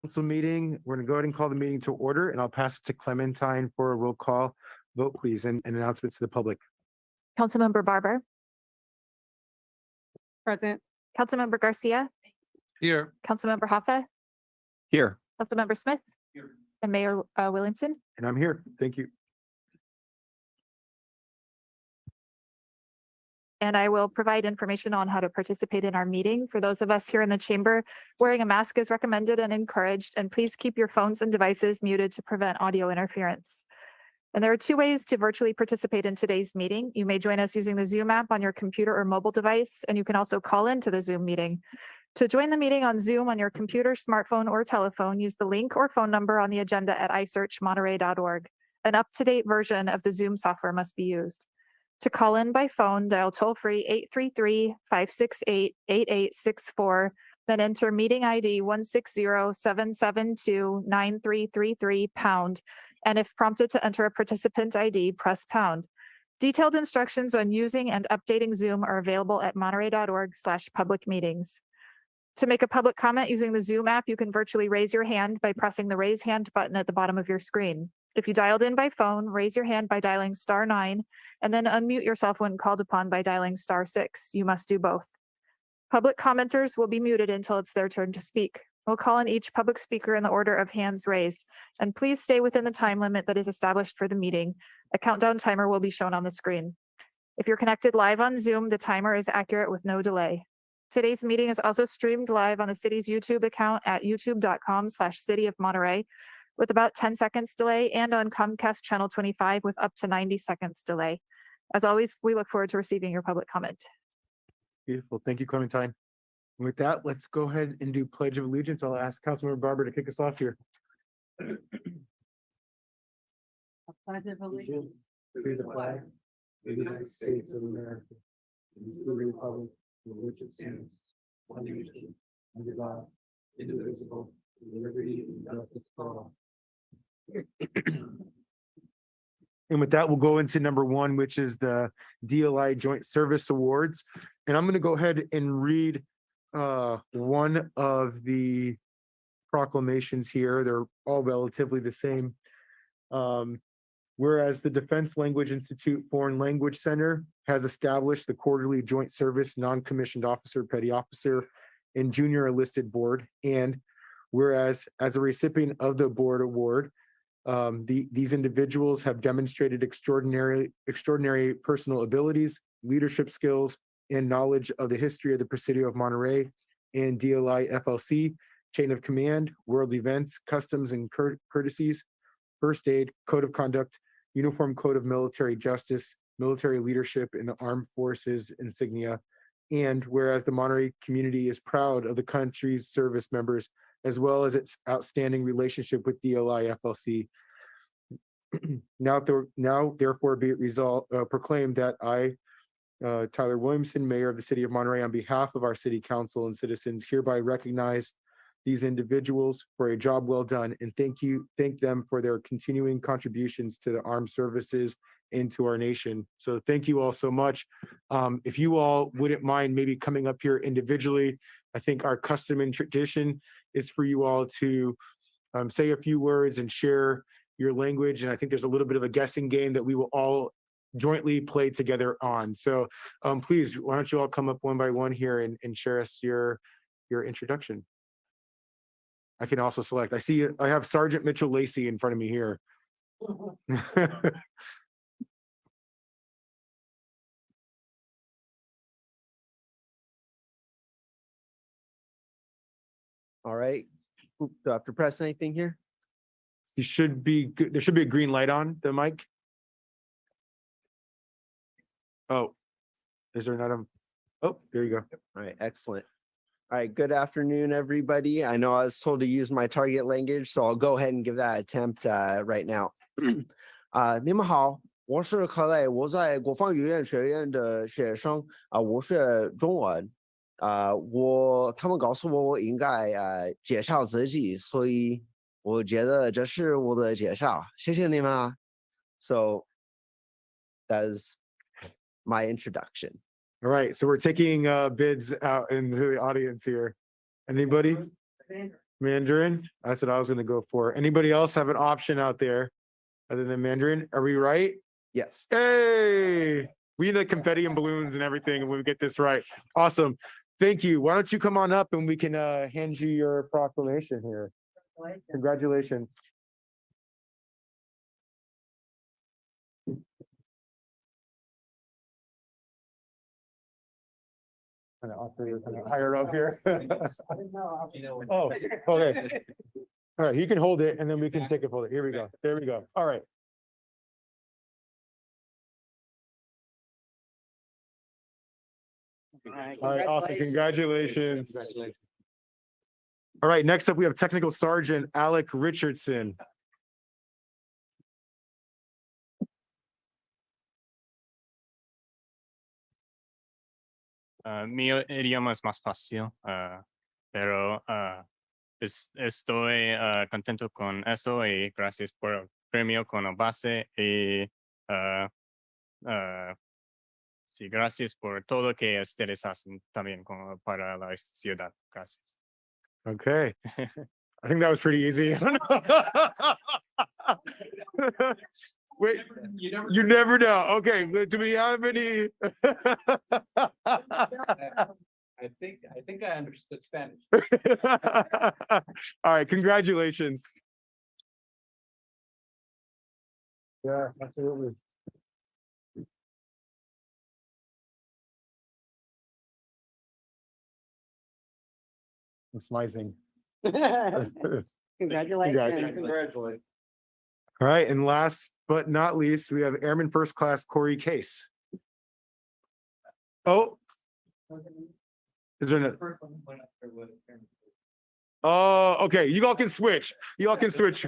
Council meeting. We're going to go ahead and call the meeting to order, and I'll pass it to Clementine for a roll call vote, please, and an announcement to the public. Councilmember Barber, Present. Councilmember Garcia, Here. Councilmember Hoffa, Here. Councilmember Smith, and Mayor Williamson. And I'm here. Thank you. And I will provide information on how to participate in our meeting. For those of us here in the chamber, wearing a mask is recommended and encouraged, and please keep your phones and devices muted to prevent audio interference. And there are two ways to virtually participate in today's meeting. You may join us using the Zoom app on your computer or mobile device, and you can also call into the Zoom meeting. To join the meeting on Zoom on your computer, smartphone, or telephone, use the link or phone number on the agenda at isearchmonterey.org. An up-to-date version of the Zoom software must be used. To call in by phone, dial toll-free 833-568-8864, then enter meeting ID 160-772-9333 #, and if prompted to enter a participant ID, press #. Detailed instructions on using and updating Zoom are available at monterey.org/public meetings. To make a public comment using the Zoom app, you can virtually raise your hand by pressing the raise hand button at the bottom of your screen. If you dialed in by phone, raise your hand by dialing *9 and then unmute yourself when called upon by dialing *6. You must do both. Public commenters will be muted until it's their turn to speak. We'll call on each public speaker in the order of hands raised, and please stay within the time limit that is established for the meeting. A countdown timer will be shown on the screen. If you're connected live on Zoom, the timer is accurate with no delay. Today's meeting is also streamed live on the city's YouTube account at youtube.com/City of Monterey with about 10 seconds delay, and on Comcast channel 25 with up to 90 seconds delay. As always, we look forward to receiving your public comment. Beautiful. Thank you, Clementine. And with that, let's go ahead and do Pledge of Allegiance. I'll ask Councilmember Barber to kick us off here. A pledge of allegiance To the flag of the United States of America, and to the republic for which it stands, one nation, under God, indivisible, with liberty and justice for all. And with that, we'll go into number one, which is the DLI Joint Service Awards. And I'm going to go ahead and read one of the proclamations here. They're all relatively the same. Whereas the Defense Language Institute Foreign Language Center has established the quarterly Joint Service Non-Commissioned Officer, Petty Officer, and Junior Enlisted Board. And whereas as a recipient of the board award, these individuals have demonstrated extraordinary personal abilities, leadership skills, and knowledge of the history of the Presidio of Monterey and DLI FLC, chain of command, world events, customs and courtesies, first aid, code of conduct, uniform code of military justice, military leadership in the armed forces insignia. And whereas the Monterey community is proud of the country's service members, as well as its outstanding relationship with DLI FLC. Now therefore be it proclaimed that I, Tyler Williamson, Mayor of the City of Monterey, on behalf of our City Council and citizens, hereby recognize these individuals for a job well done, and thank them for their continuing contributions to the armed services and to our nation. So thank you all so much. If you all wouldn't mind maybe coming up here individually, I think our custom and tradition is for you all to say a few words and share your language. And I think there's a little bit of a guessing game that we will all jointly play together on. So please, why don't you all come up one by one here and share us your introduction. I can also select. I have Sergeant Mitchell Lacey in front of me here. All right. Do I have to press anything here? You should be good. There should be a green light on the mic. Oh, is there not a? Oh, there you go. All right, excellent. All right, good afternoon, everybody. I know I was told to use my target language, so I'll go ahead and give that attempt right now. 你们好，我是克莱，我在国防语言学院的学生我学中文他们告诉我应该介绍自己，所以我觉得这是我的介绍，谢谢你们啊。So that's my introduction. All right, so we're taking bids out into the audience here. Anybody? Mandarin. That's what I was gonna go for. Anybody else have an option out there other than Mandarin? Are we right? Yes. Hey, we need the confetti and balloons and everything when we get this right. Awesome. Thank you. Why don't you come on up and we can hand you your proclamation here. Congratulations. Kind of offer you kind of higher up here. Oh, okay. All right, you can hold it and then we can take a photo. Here we go. There we go. All right. All right, awesome. Congratulations. All right, next up, we have Technical Sergeant Alec Richardson. Mi idioma es más fácil, pero estoy contento con eso y gracias por el premio con la base y sí, gracias por todo lo que ustedes hacen también para la ciudad. Gracias. Okay. I think that was pretty easy. Wait, you never know. Okay, but do we have any? I think I understood Spanish. All right, congratulations. Yeah, absolutely. It's amazing. Congratulations. Congratulations. All right, and last but not least, we have Airman First Class Corey Case. Oh. Is there no? Oh, okay, you all can switch. You all can switch.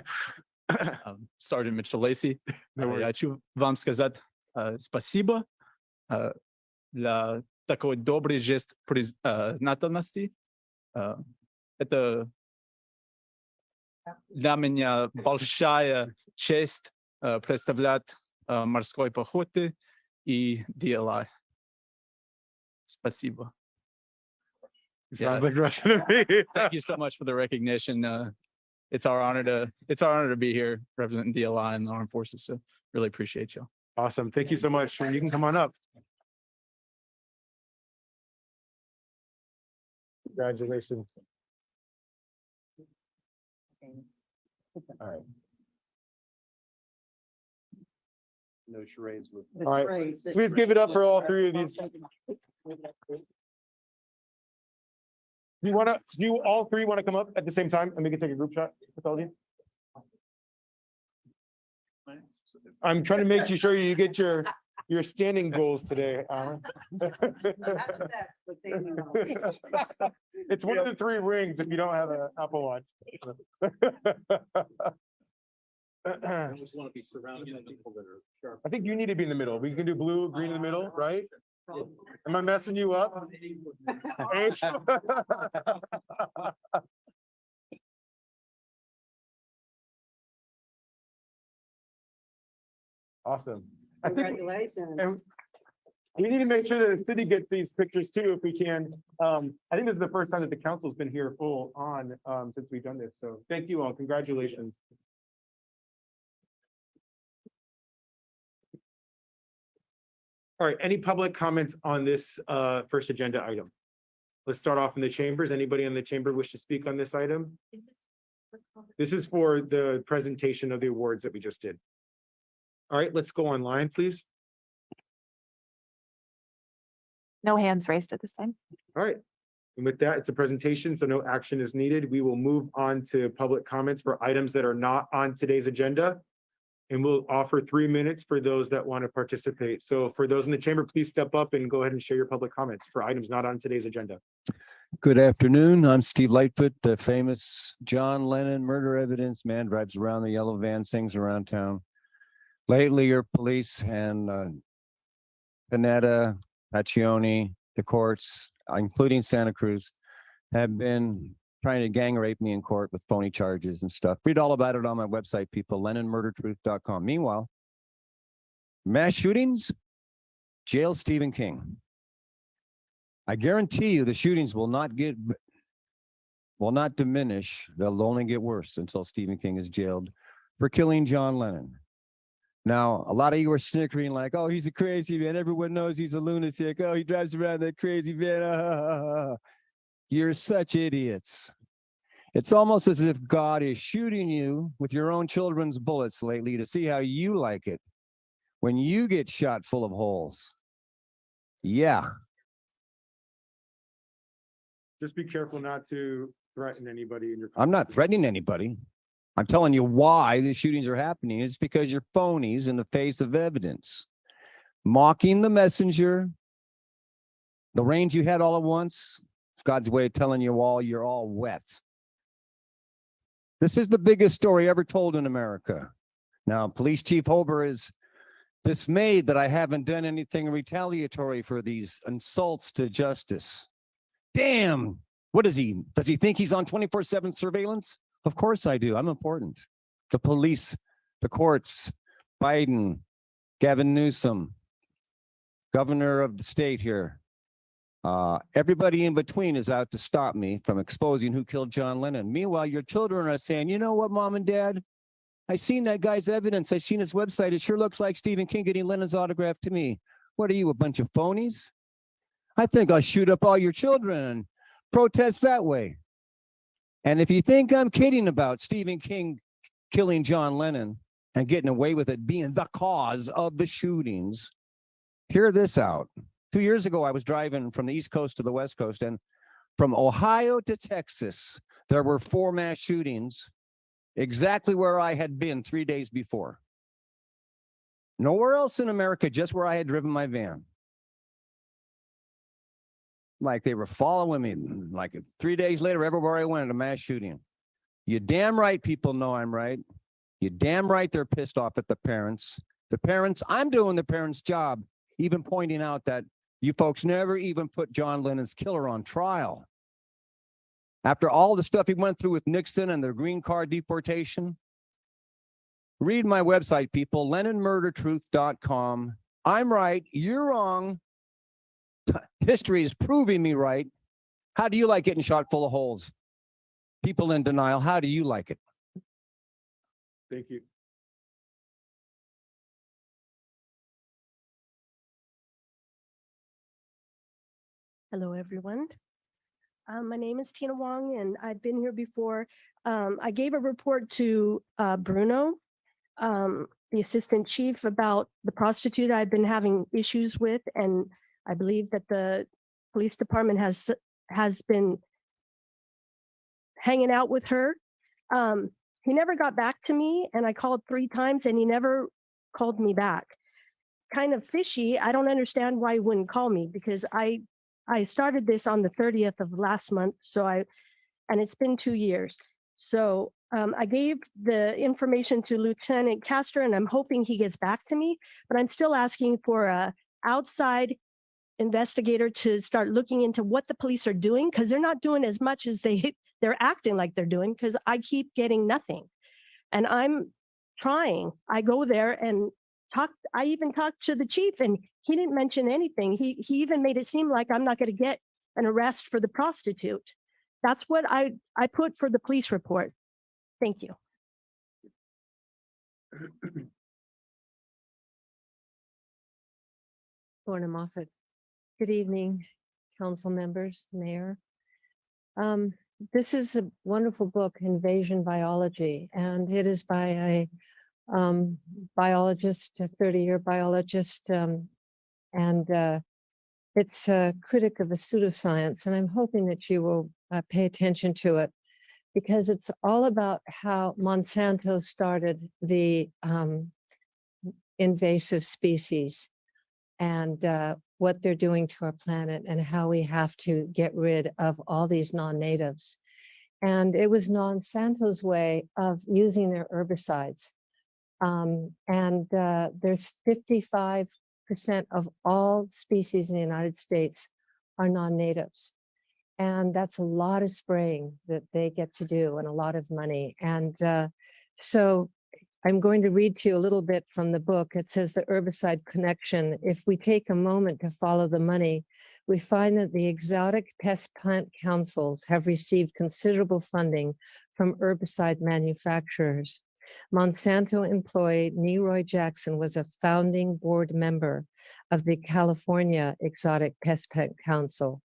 Sergeant Mitchell Lacey. No worries. Я хочу вам сказать спасибо за такой добрый жест признательности. Это для меня большая честь представлять морской пехоты и DLI. Спасибо. Sounds like Russian to me. Thank you so much for the recognition. It's our honor to be here representing DLI and the armed forces. So really appreciate you. Awesome. Thank you so much. And you can come on up. Congratulations. All right. No charades with. All right. Please give it up for all three of these. Do you all three want to come up at the same time and we can take a group shot with all of you? I'm trying to make sure you get your standing goals today, Alan. It's one of the three rings if you don't have an Apple Watch. I just want to be surrounded by people that are sharp. I think you need to be in the middle. We can do blue, green in the middle, right? Am I messing you up? Awesome. I think, Congratulations. and we need to make sure that the city gets these pictures too, if we can. I think this is the first time that the council's been here full on since we've done this. So thank you all. Congratulations. All right, any public comments on this first agenda item? Let's start off in the chambers. Anybody in the chamber wish to speak on this item? This is for the presentation of the awards that we just did. All right, let's go online, please. No hands raised at this time. All right. And with that, it's a presentation, so no action is needed. We will move on to public comments for items that are not on today's agenda. And we'll offer 3 minutes for those that want to participate. So for those in the chamber, please step up and go ahead and share your public comments for items not on today's agenda. Good afternoon. I'm Steve Lightfoot, the famous John Lennon murder evidence man, drives around the yellow van, sings around town. Lately, your police and Panetta, Pacioni, the courts, including Santa Cruz, have been trying to gang rape me in court with phony charges and stuff. Read all about it on my website, people, LennonMurderTruth.com. Meanwhile, mass shootings, jail Stephen King. I guarantee you the shootings will not get will not diminish. They'll only get worse until Stephen King is jailed for killing John Lennon. Now, a lot of you are snickering like, oh, he's a crazy man. Everyone knows he's a lunatic. Oh, he drives around that crazy van. You're such idiots. It's almost as if God is shooting you with your own children's bullets lately to see how you like it when you get shot full of holes. Yeah. Just be careful not to threaten anybody in your. I'm not threatening anybody. I'm telling you why the shootings are happening. It's because you're phonies in the face of evidence. Mocking the messenger, the rains you had all at once. It's God's way of telling you all you're all wet. This is the biggest story ever told in America. Now, Police Chief Hober is dismayed that I haven't done anything retaliatory for these insults to justice. Damn. What is he? Does he think he's on 24/7 surveillance? Of course I do. I'm important. The police, the courts, Biden, Gavin Newsom, governor of the state here. Everybody in between is out to stop me from exposing who killed John Lennon. Meanwhile, your children are saying, you know what, Mom and Dad? I seen that guy's evidence. I seen his website. It sure looks like Stephen King getting Lennon's autograph to me. What are you, a bunch of phonies? I think I'll shoot up all your children and protest that way. And if you think I'm kidding about Stephen King killing John Lennon and getting away with it being the cause of the shootings, hear this out. 2 years ago, I was driving from the East Coast to the West Coast, and from Ohio to Texas, there were 4 mass shootings exactly where I had been 3 days before. Nowhere else in America, just where I had driven my van. Like they were following me. Like 3 days later, everywhere I went, a mass shooting. You damn right people know I'm right. You damn right they're pissed off at the parents. The parents, I'm doing the parents' job, even pointing out that you folks never even put John Lennon's killer on trial. After all the stuff he went through with Nixon and the green card deportation. Read my website, people, LennonMurderTruth.com. I'm right, you're wrong. History is proving me right. How do you like getting shot full of holes? People in denial, how do you like it? Thank you. Hello, everyone. My name is Tina Wong, and I've been here before. I gave a report to Bruno, the assistant chief, about the prostitute I've been having issues with, and I believe that the police department has been hanging out with her. He never got back to me, and I called 3 times, and he never called me back. Kind of fishy. I don't understand why he wouldn't call me, because I started this on the 30th of last month, and it's been 2 years. So I gave the information to Lieutenant Castor, and I'm hoping he gets back to me, but I'm still asking for a outside investigator to start looking into what the police are doing, because they're not doing as much as they're acting like they're doing, because I keep getting nothing. And I'm trying. I go there and I even talked to the chief, and he didn't mention anything. He even made it seem like I'm not going to get an arrest for the prostitute. That's what I put for the police report. Thank you. Lorna Moffett. Good evening, council members, mayor. This is a wonderful book, Invasion Biology, and it is by a biologist, a 30-year biologist, and it's a critic of a pseudoscience, and I'm hoping that you will pay attention to it, because it's all about how Monsanto started the invasive species and what they're doing to our planet, and how we have to get rid of all these non-natives. And it was Monsanto's way of using their herbicides. There's 55% of all species in the United States are non-natives. And that's a lot of spraying that they get to do, and a lot of money. And so I'm going to read to you a little bit from the book. It says the herbicide connection. If we take a moment to follow the money, we find that the exotic pest plant councils have received considerable funding from herbicide manufacturers. Monsanto employee Neroy Jackson was a founding board member of the California Exotic Pest Plant Council.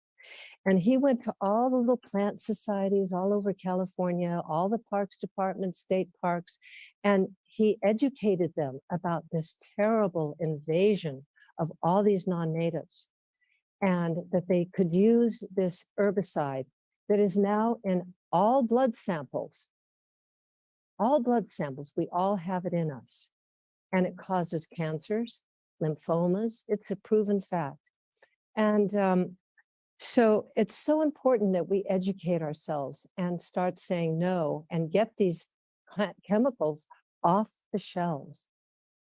And he went to all the little plant societies all over California, all the parks departments, state parks, and he educated them about this terrible invasion of all these non-natives, and that they could use this herbicide that is now in all blood samples. All blood samples, we all have it in us, and it causes cancers, lymphomas. It's a proven fact. And so it's so important that we educate ourselves and start saying no and get these chemicals off the shelves,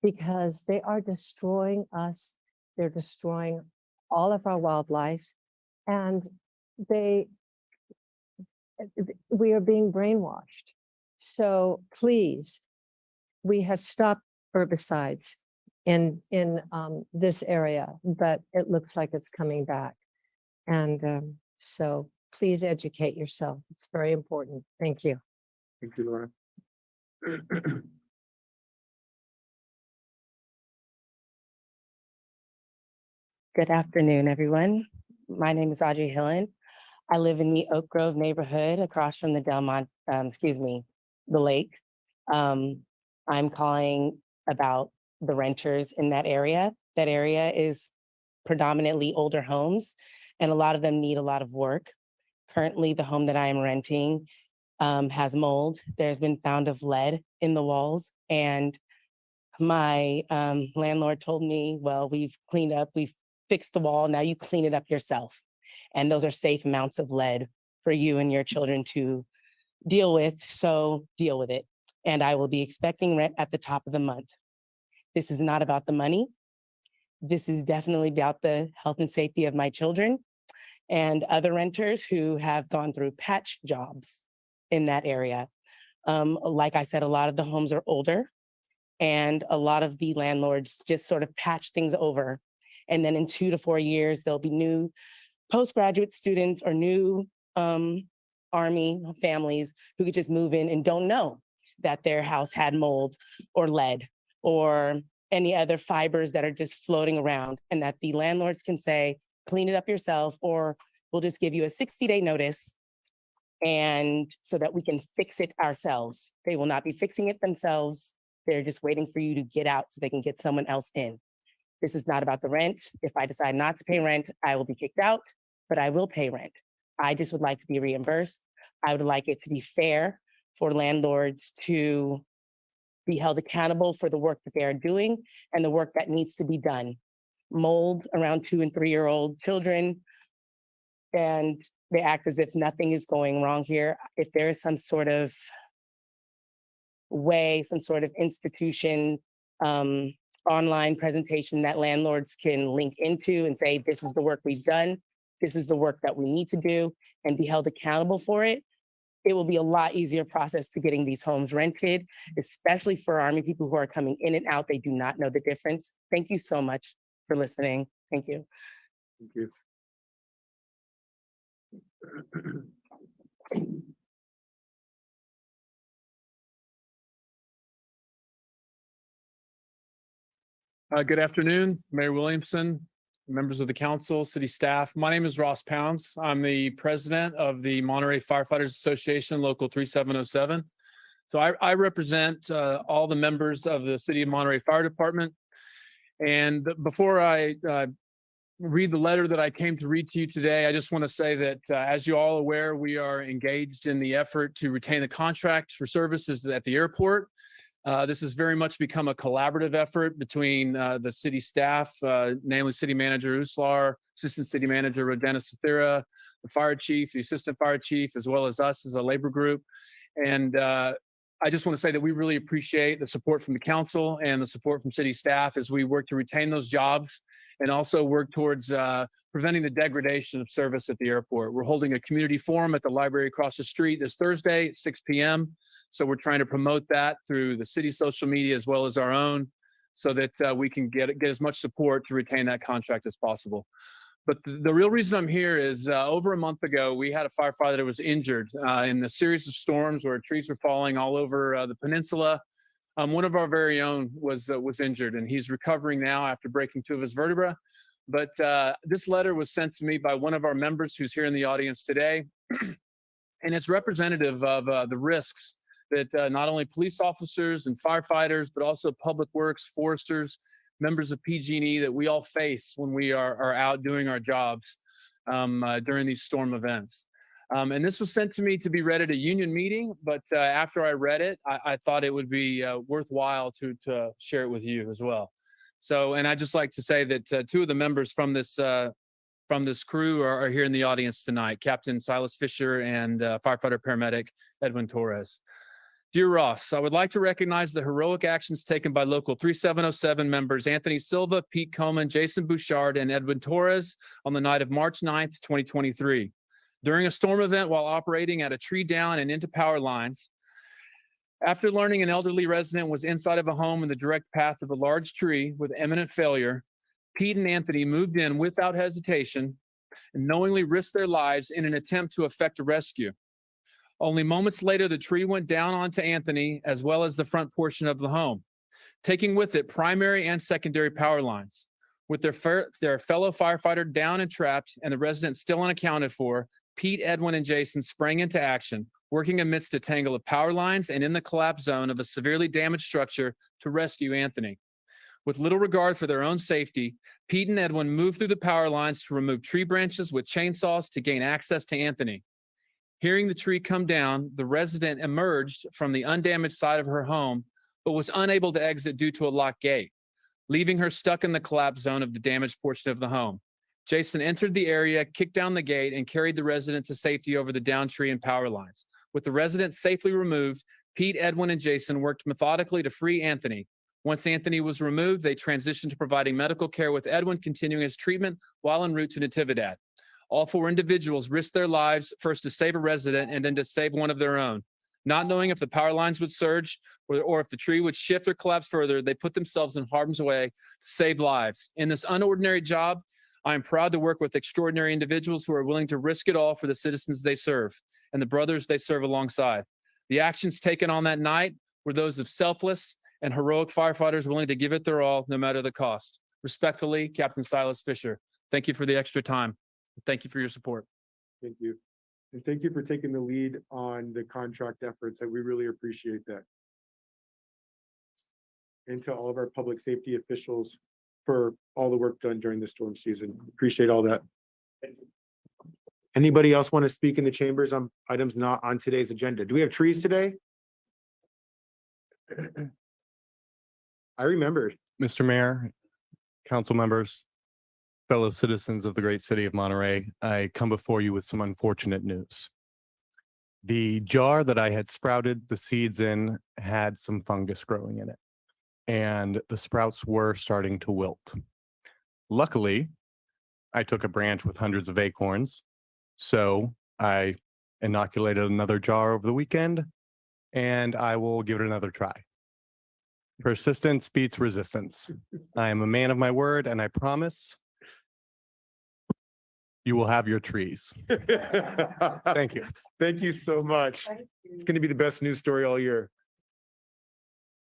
because they are destroying us. They're destroying all of our wildlife, and we are being brainwashed. So please, we have stopped herbicides in this area, but it looks like it's coming back. And so please educate yourself. It's very important. Thank you. Thank you, Laura. Good afternoon, everyone. My name is Audrey Hillen. I live in the Oak Grove neighborhood across from the the lake. I'm calling about the renters in that area. That area is predominantly older homes, and a lot of them need a lot of work. Currently, the home that I am renting has mold. There's been found of lead in the walls, and my landlord told me, well, we've cleaned up, we've fixed the wall, now you clean it up yourself. And those are safe amounts of lead for you and your children to deal with, so deal with it. And I will be expecting rent at the top of the month. This is not about the money. This is definitely about the health and safety of my children and other renters who have gone through patch jobs in that area. Like I said, a lot of the homes are older, and a lot of the landlords just sort of patch things over. And then in 2 to 4 years, there'll be new postgraduate students or new Army families who could just move in and don't know that their house had mold or lead or any other fibers that are just floating around, and that the landlords can say, clean it up yourself, or we'll just give you a 60-day notice, and so that we can fix it ourselves. They will not be fixing it themselves. They're just waiting for you to get out so they can get someone else in. This is not about the rent. If I decide not to pay rent, I will be kicked out, but I will pay rent. I just would like to be reimbursed. I would like it to be fair for landlords to be held accountable for the work that they are doing and the work that needs to be done. Mold around 2 and 3-year-old children, and they act as if nothing is going wrong here. If there is some sort of way, some sort of institution, online presentation that landlords can link into and say, this is the work we've done, this is the work that we need to do, and be held accountable for it, it will be a lot easier process to getting these homes rented, especially for Army people who are coming in and out. They do not know the difference. Thank you so much for listening. Thank you. Thank you. Good afternoon, Mayor Williamson, members of the council, city staff. My name is Ross Pounds. I'm the president of the Monterey Firefighters Association, Local 3707. So I represent all the members of the City of Monterey Fire Department. And before I read the letter that I came to read to you today, I just want to say that as you're all aware, we are engaged in the effort to retain the contract for services at the airport. This has very much become a collaborative effort between the city staff, namely City Manager Uslar, Assistant City Manager Rodena Sathira, the fire chief, the assistant fire chief, as well as us as a labor group. And I just want to say that we really appreciate the support from the council and the support from city staff as we work to retain those jobs and also work towards preventing the degradation of service at the airport. We're holding a community forum at the library across the street this Thursday at 6 p.m. So we're trying to promote that through the city social media as well as our own so that we can get as much support to retain that contract as possible. But the real reason I'm here is over a month ago, we had a firefighter that was injured in a series of storms where trees were falling all over the peninsula. One of our very own was injured, and he's recovering now after breaking 2 of his vertebrae. But this letter was sent to me by one of our members who's here in the audience today, and it's representative of the risks that not only police officers and firefighters, but also public works, foresters, members of PG&E that we all face when we are out doing our jobs during these storm events. And this was sent to me to be read at a union meeting, but after I read it, I thought it would be worthwhile to share it with you as well. So, and I'd just like to say that 2 of the members from this crew are here in the audience tonight, Captain Silas Fisher and firefighter paramedic Edwin Torres. Dear Ross, I would like to recognize the heroic actions taken by Local 3707 members Anthony Silva, Pete Coleman, Jason Bouchard, and Edwin Torres on the night of March 9th, 2023. During a storm event while operating at a tree down and into power lines, after learning an elderly resident was inside of a home in the direct path of a large tree with imminent failure, Pete and Anthony moved in without hesitation and knowingly risked their lives in an attempt to effect a rescue. Only moments later, the tree went down onto Anthony as well as the front portion of the home, taking with it primary and secondary power lines. With their fellow firefighter down and trapped and the resident still unaccounted for, Pete, Edwin, and Jason sprang into action, working amidst a tangle of power lines and in the collapse zone of a severely damaged structure to rescue Anthony. With little regard for their own safety, Pete and Edwin moved through the power lines to remove tree branches with chainsaws to gain access to Anthony. Hearing the tree come down, the resident emerged from the undamaged side of her home, but was unable to exit due to a locked gate, leaving her stuck in the collapse zone of the damaged portion of the home. Jason entered the area, kicked down the gate, and carried the resident to safety over the downed tree and power lines. With the resident safely removed, Pete, Edwin, and Jason worked methodically to free Anthony. Once Anthony was removed, they transitioned to providing medical care with Edwin continuing his treatment while en route to Natividad. All 4 individuals risked their lives first to save a resident and then to save one of their own. Not knowing if the power lines would surge or if the tree would shift or collapse further, they put themselves in harm's way to save lives. In this unordinary job, I am proud to work with extraordinary individuals who are willing to risk it all for the citizens they serve and the brothers they serve alongside. The actions taken on that night were those of selfless and heroic firefighters willing to give it their all, no matter the cost. Respectfully, Captain Silas Fisher. Thank you for the extra time. Thank you for your support. Thank you. And thank you for taking the lead on the contract efforts. We really appreciate that. And to all of our public safety officials for all the work done during the storm season. Appreciate all that. Anybody else want to speak in the chambers on items not on today's agenda? Do we have trees today? I remembered. Mr. Mayor, council members, fellow citizens of the great city of Monterey, I come before you with some unfortunate news. The jar that I had sprouted the seeds in had some fungus growing in it, and the sprouts were starting to wilt. Luckily, I took a branch with hundreds of acorns, so I inoculated another jar over the weekend, and I will give it another try. Persistence beats resistance. I am a man of my word, and I promise you will have your trees. Thank you. Thank you so much. It's going to be the best news story all year.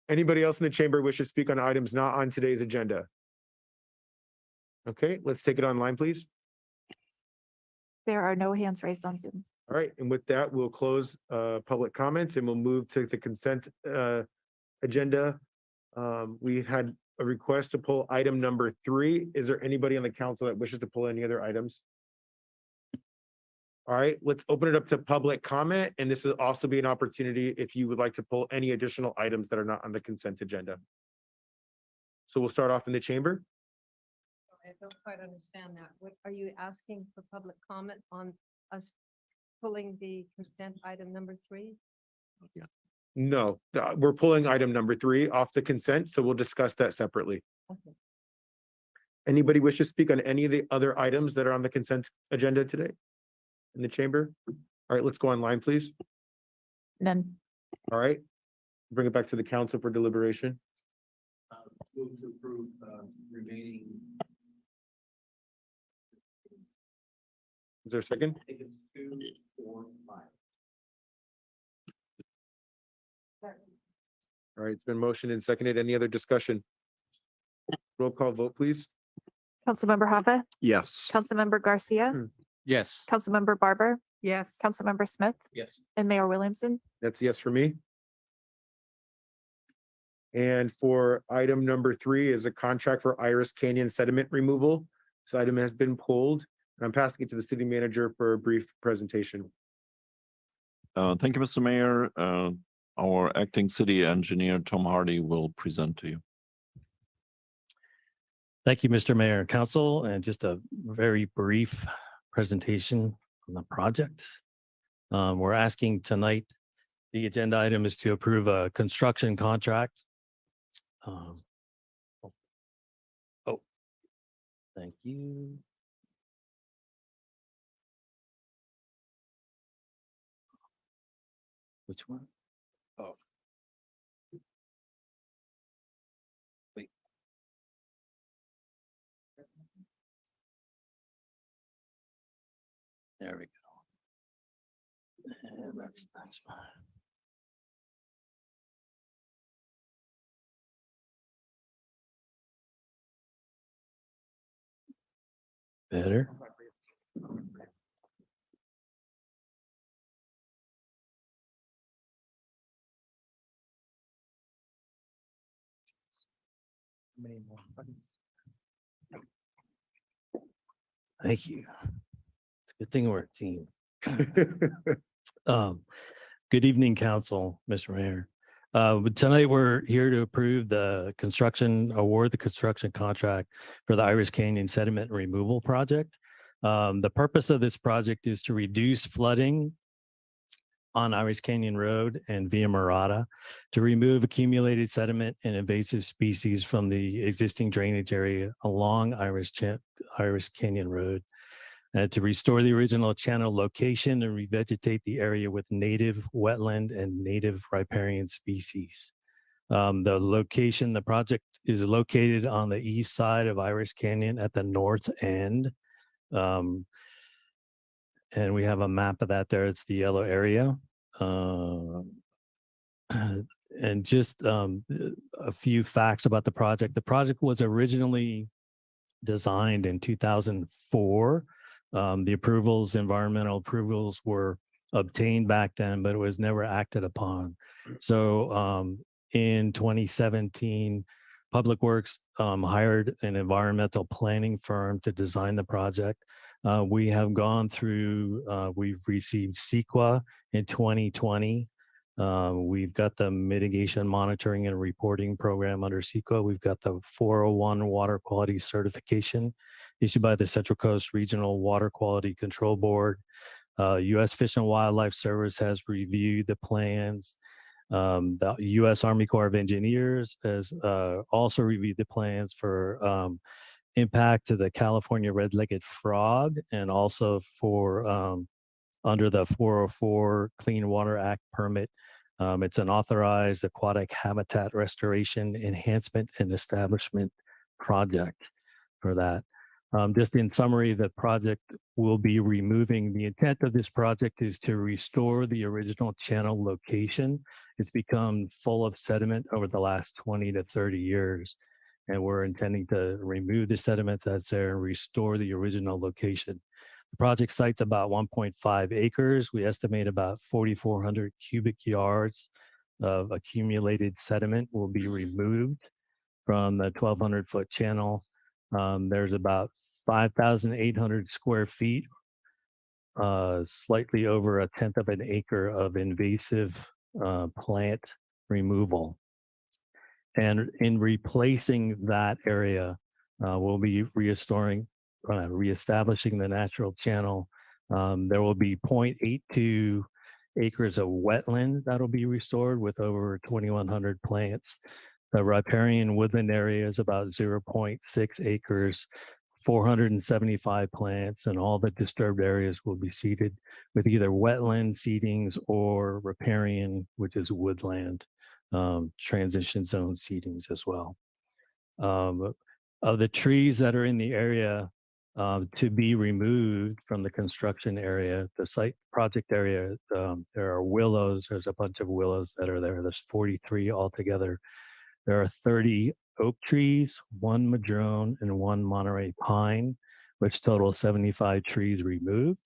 Anybody else in the chamber wish to speak on items not on today's agenda? Okay, let's take it online, please. There are no hands raised on Zoom. All right, and with that, we'll close public comments and we'll move to the consent agenda. We had a request to pull item number 3. Is there anybody on the council that wishes to pull any other items? All right, let's open it up to public comment, and this will also be an opportunity if you would like to pull any additional items that are not on the consent agenda. So we'll start off in the chamber. I don't quite understand that. What are you asking for public comment on us pulling the consent item number 3? Yeah. No, we're pulling item number 3 off the consent, so we'll discuss that separately. Anybody wish to speak on any of the other items that are on the consent agenda today in the chamber? All right, let's go online, please. None. All right. Bring it back to the council for deliberation. Move to approve remaining. Is there a second? I think it's 2, 4, 5. All right, it's been motioned and seconded. Any other discussion? Roll call vote, please. Councilmember Hava, Yes. Councilmember Garcia, Yes. Councilmember Barber, Yes. Councilmember Smith, Yes. and Mayor Williamson. That's a yes for me. And for item number 3 is a contract for Iris Canyon sediment removal. This item has been pulled. I'm passing it to the city manager for a brief presentation. Thank you, Mr. Mayor. Our acting city engineer, Tom Hardy, will present to you. Thank you, Mr. Mayor and Council, and just a very brief presentation on the project. We're asking tonight, the agenda item is to approve a construction contract. Thank you. Which one? Oh. Wait. There we go. And that's fine. Better. Thank you. It's a good thing we're a team. Good evening, Council, Mr. Mayor. Tonight, we're here to approve the construction contract for the Iris Canyon sediment removal project. The purpose of this project is to reduce flooding on Iris Canyon Road and Via Murata, to remove accumulated sediment and invasive species from the existing drainage area along Iris Canyon Road, and to restore the original channel location and revegetate the area with native wetland and native riparian species. The project is located on the east side of Iris Canyon at the north end. And we have a map of that there. It's the yellow area. And just a few facts about the project. The project was originally designed in 2004. The environmental approvals were obtained back then, but it was never acted upon. So in 2017, Public Works hired an environmental planning firm to design the project. We have gone through, we've received CEQA in 2020. We've got the mitigation monitoring and reporting program under CEQA. We've got the 401 water quality certification issued by the Central Coast Regional Water Quality Control Board. U.S. Fish and Wildlife Service has reviewed the plans. The U.S. Army Corps of Engineers has also reviewed the plans for impact to the California red-legged frog, and also for under the 404 Clean Water Act permit. It's an authorized aquatic habitat restoration, enhancement, and establishment project for that. Just in summary, the project will be removing, the intent of this project is to restore the original channel location. It's become full of sediment over the last 20 to 30 years. And we're intending to remove the sediment that's there and restore the original location. The project site's about 1.5 acres. We estimate about 4,400 cubic yards of accumulated sediment will be removed from the 1,200 foot channel. There's about 5,800 square feet, slightly over a tenth of an acre of invasive plant removal. And in replacing that area, we'll be reestablishing the natural channel. There will be 0.82 acres of wetland that'll be restored with over 2,100 plants. The riparian woodland area is about 0.6 acres, 475 plants, and all the disturbed areas will be seeded with either wetland seedings or riparian, which is woodland, transition zone seedings as well. Of the trees that are in the area to be removed from the construction area, the site project area, there are willows. There's a bunch of willows that are there. There's 43 altogether. There are 30 oak trees, 1 madrone, and 1 Monterey pine, which total 75 trees removed.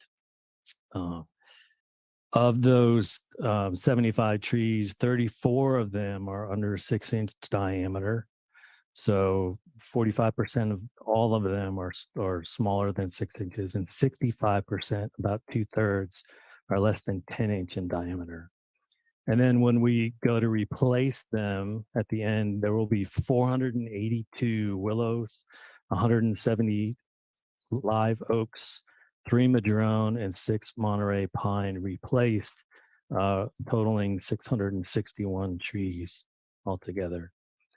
Of those 75 trees, 34 of them are under 6-inch diameter. So 45% of all of them are smaller than 6 inches, and 65%, about 2/3, are less than 10-inch in diameter. And then when we go to replace them at the end, there will be 482 willows, 170 live oaks, 3 madrone, and 6 Monterey pine replaced, totaling 661 trees altogether.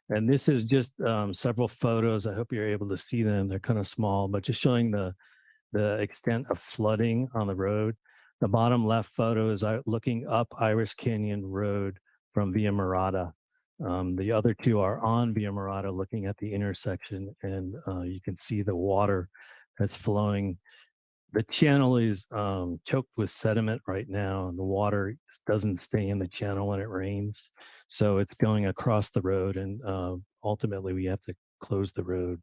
And this is just several photos. I hope you're able to see them. They're kind of small, but just showing the extent of flooding on the road. The bottom left photo is looking up Iris Canyon Road from Via Murata. The other two are on Via Murata looking at the intersection, and you can see the water that's flowing. The channel is choked with sediment right now, and the water doesn't stay in the channel when it rains. So it's going across the road, and ultimately we have to close the road.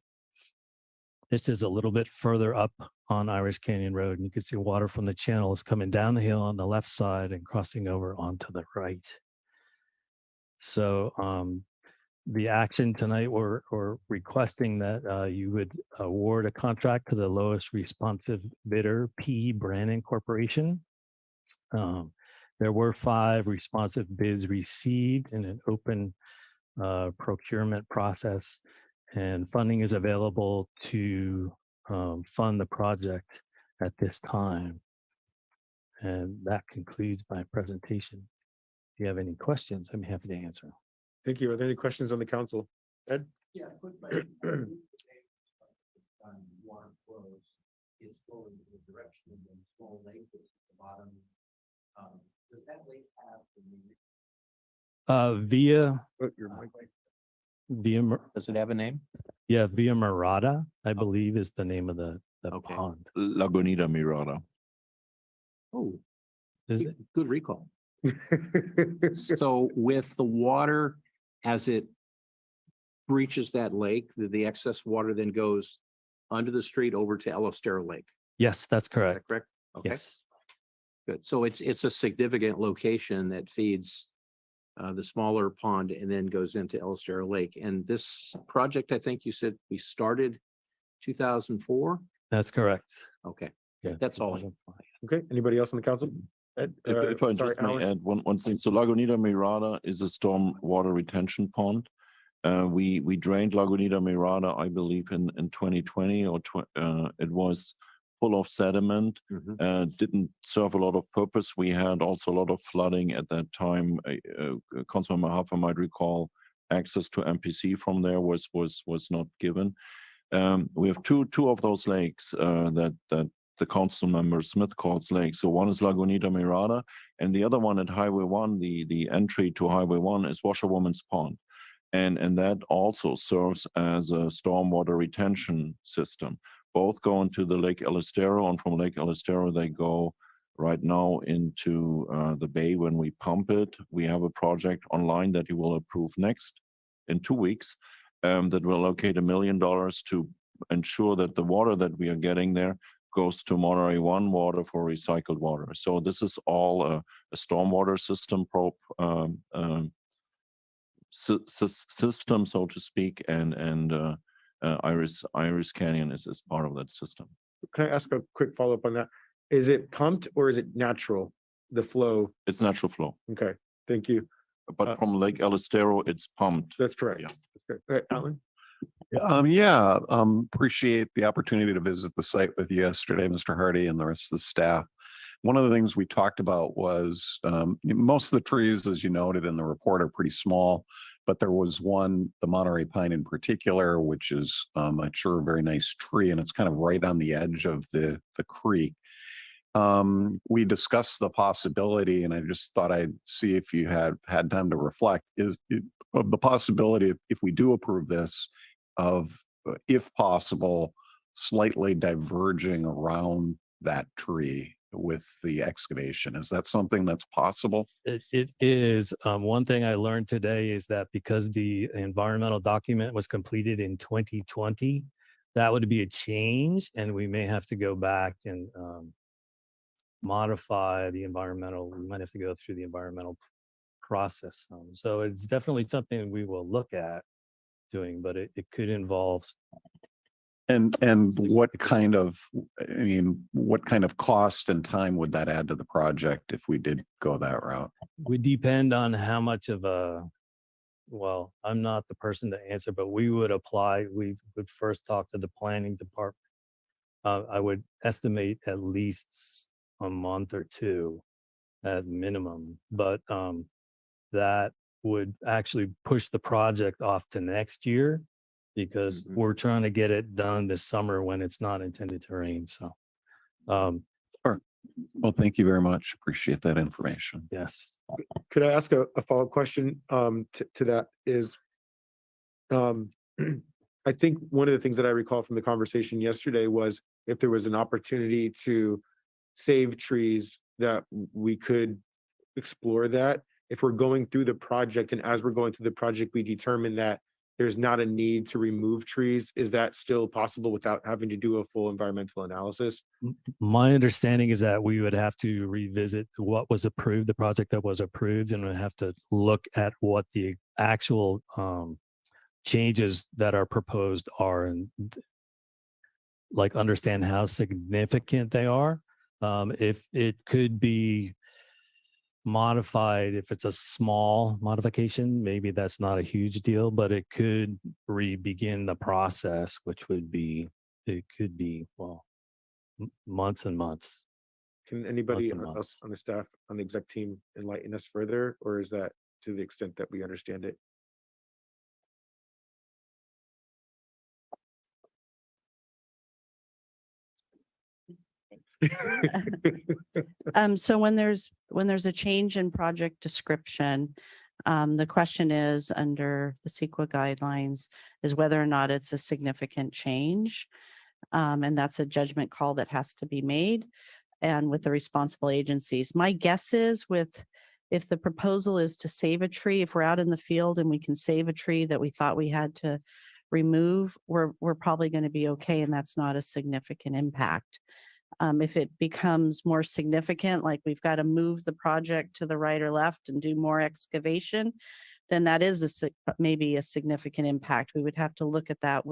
This is a little bit further up on Iris Canyon Road, and you can see water from the channel is coming down the hill on the left side and crossing over onto the right. So the action tonight, we're requesting that you would award a contract to the lowest responsive bidder, P. Brannan Corporation. There were 5 responsive bids received in an open procurement process, and funding is available to fund the project at this time. And that concludes my presentation. If you have any questions, I'm happy to answer. Thank you. Are there any questions on the council? Ed? Yeah, quick. Water flows, is flowing in the direction of the small lake that's at the bottom. Does that lake have Does it have a name? Yeah, Via Murata, I believe, is the name of the pond. Lagunita Mirada. Oh, Is it? good recall. So with the water, as it breaches that lake, the excess water then goes under the street over to Elostero Lake. Yes, that's correct. Correct? Okay, Yes. good. So it's a significant location that feeds the smaller pond and then goes into Elostero Lake. And this project, I think you said we started 2004? That's correct. Okay, Yeah, that's all. 2005. Okay, anybody else on the council? Ed? If I Sorry, just may Alan? add one thing, so Lagunita Mirada is a storm water retention pond. We drained Lagunita Mirada, I believe, in 2020 or it was full of sediment, didn't serve a lot of purpose. We had also a lot of flooding at that time. Councilman Mahaffar might recall access to MPC from there was not given. We have two of those lakes that the council member Smith calls lakes. So one is Lagunita Mirada, and the other one at Highway 1, the entry to Highway 1 is Washerwoman's Pond. And that also serves as a stormwater retention system. Both go into the Lake Elostero, and from Lake Elostero, they go right now into the bay when we pump it. We have a project online that you will approve next in 2 weeks that will allocate $1 million to ensure that the water that we are getting there goes to Monterey 1 water for recycled water. So this is all a stormwater system system, so to speak, and Iris Canyon is part of that system. Can I ask a quick follow-up on that? Is it pumped or is it natural, the flow? It's natural flow. Okay, thank you. But from Lake Elostero, it's pumped. That's correct. Yeah. That's correct. Alan? Appreciate the opportunity to visit the site with you yesterday, Mr. Hardy, and the rest of the staff. one of the things we talked about was most of the trees, as you noted in the report, are pretty small, but there was one, the Monterey pine in particular, which is I'm sure a very nice tree, and it's kind of right on the edge of the creek. We discussed the possibility, and I just thought I'd see if you had time to reflect, of the possibility, if we do approve this, of, if possible, slightly diverging around that tree with the excavation. Is that something that's possible? It is. One thing I learned today is that because the environmental document was completed in 2020, that would be a change, and we may have to go back and modify the environmental. We might have to go through the environmental process. So it's definitely something we will look at doing, but it could involve. And what kind of, I mean, what kind of cost and time would that add to the project if we did go that route? Would depend on how much of a, well, I'm not the person to answer, but we would apply. We would first talk to the planning department. I would estimate at least a month or two at minimum, but that would actually push the project off to next year, because we're trying to get it done this summer when it's not intended to rain. So, Sure. Well, thank you very much. Appreciate that information. yes. Could I ask a follow-up question to that is, I think one of the things that I recall from the conversation yesterday was if there was an opportunity to save trees, that we could explore that. If we're going through the project, and as we're going through the project, we determine that there's not a need to remove trees, is that still possible without having to do a full environmental analysis? My understanding is that we would have to revisit what was approved, the project that was approved, and we'd have to look at what the actual changes that are proposed are, and like understand how significant they are. If it could be modified, if it's a small modification, maybe that's not a huge deal, but it could begin the process, which would be, it could be, well, months and months. Can anybody Months and else months. on the staff, on the exec team, enlighten us further, or is that to the extent that we understand it? So when there's a change in project description, the question is under the CEQA guidelines is whether or not it's a significant change. And that's a judgment call that has to be made, and with the responsible agencies. My guess is if the proposal is to save a tree, if we're out in the field and we can save a tree that we thought we had to remove, we're probably going to be okay, and that's not a significant impact. If it becomes more significant, like we've got to move the project to the right or left and do more excavation, then that is maybe a significant impact. We would have to look at that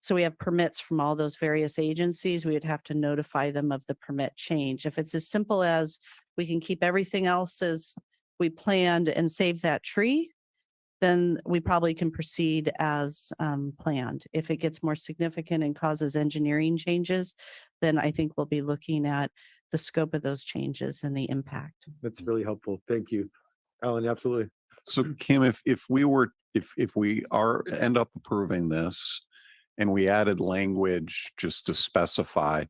so we have permits from all those various agencies. We would have to notify them of the permit change. If it's as simple as we can keep everything else as we planned and save that tree, then we probably can proceed as planned. If it gets more significant and causes engineering changes, then I think we'll be looking at the scope of those changes and the impact. That's really helpful. Thank you. Alan, absolutely. So Kim, if we end up approving this and we added language just to specify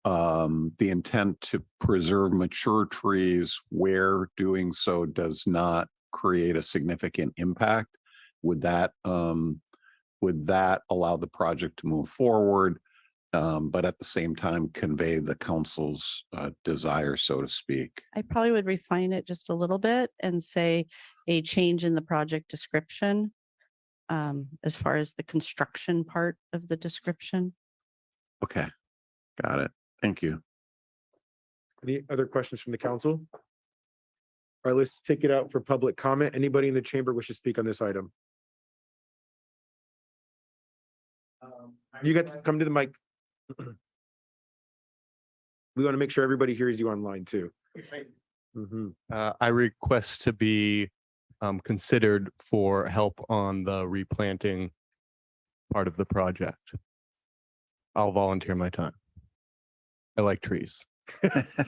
the intent to preserve mature trees where doing so does not create a significant impact, would that allow the project to move forward, but at the same time convey the council's desire, so to speak? I probably would refine it just a little bit and say a change in the project description, as far as the construction part of the description. Okay, got it. Thank you. Any other questions from the council? All right, let's take it out for public comment. Anybody in the chamber wish to speak on this item? You got to come to the mic. We want to make sure everybody hears you online too. I request to be considered for help on the replanting part of the project. I'll volunteer my time. I like trees.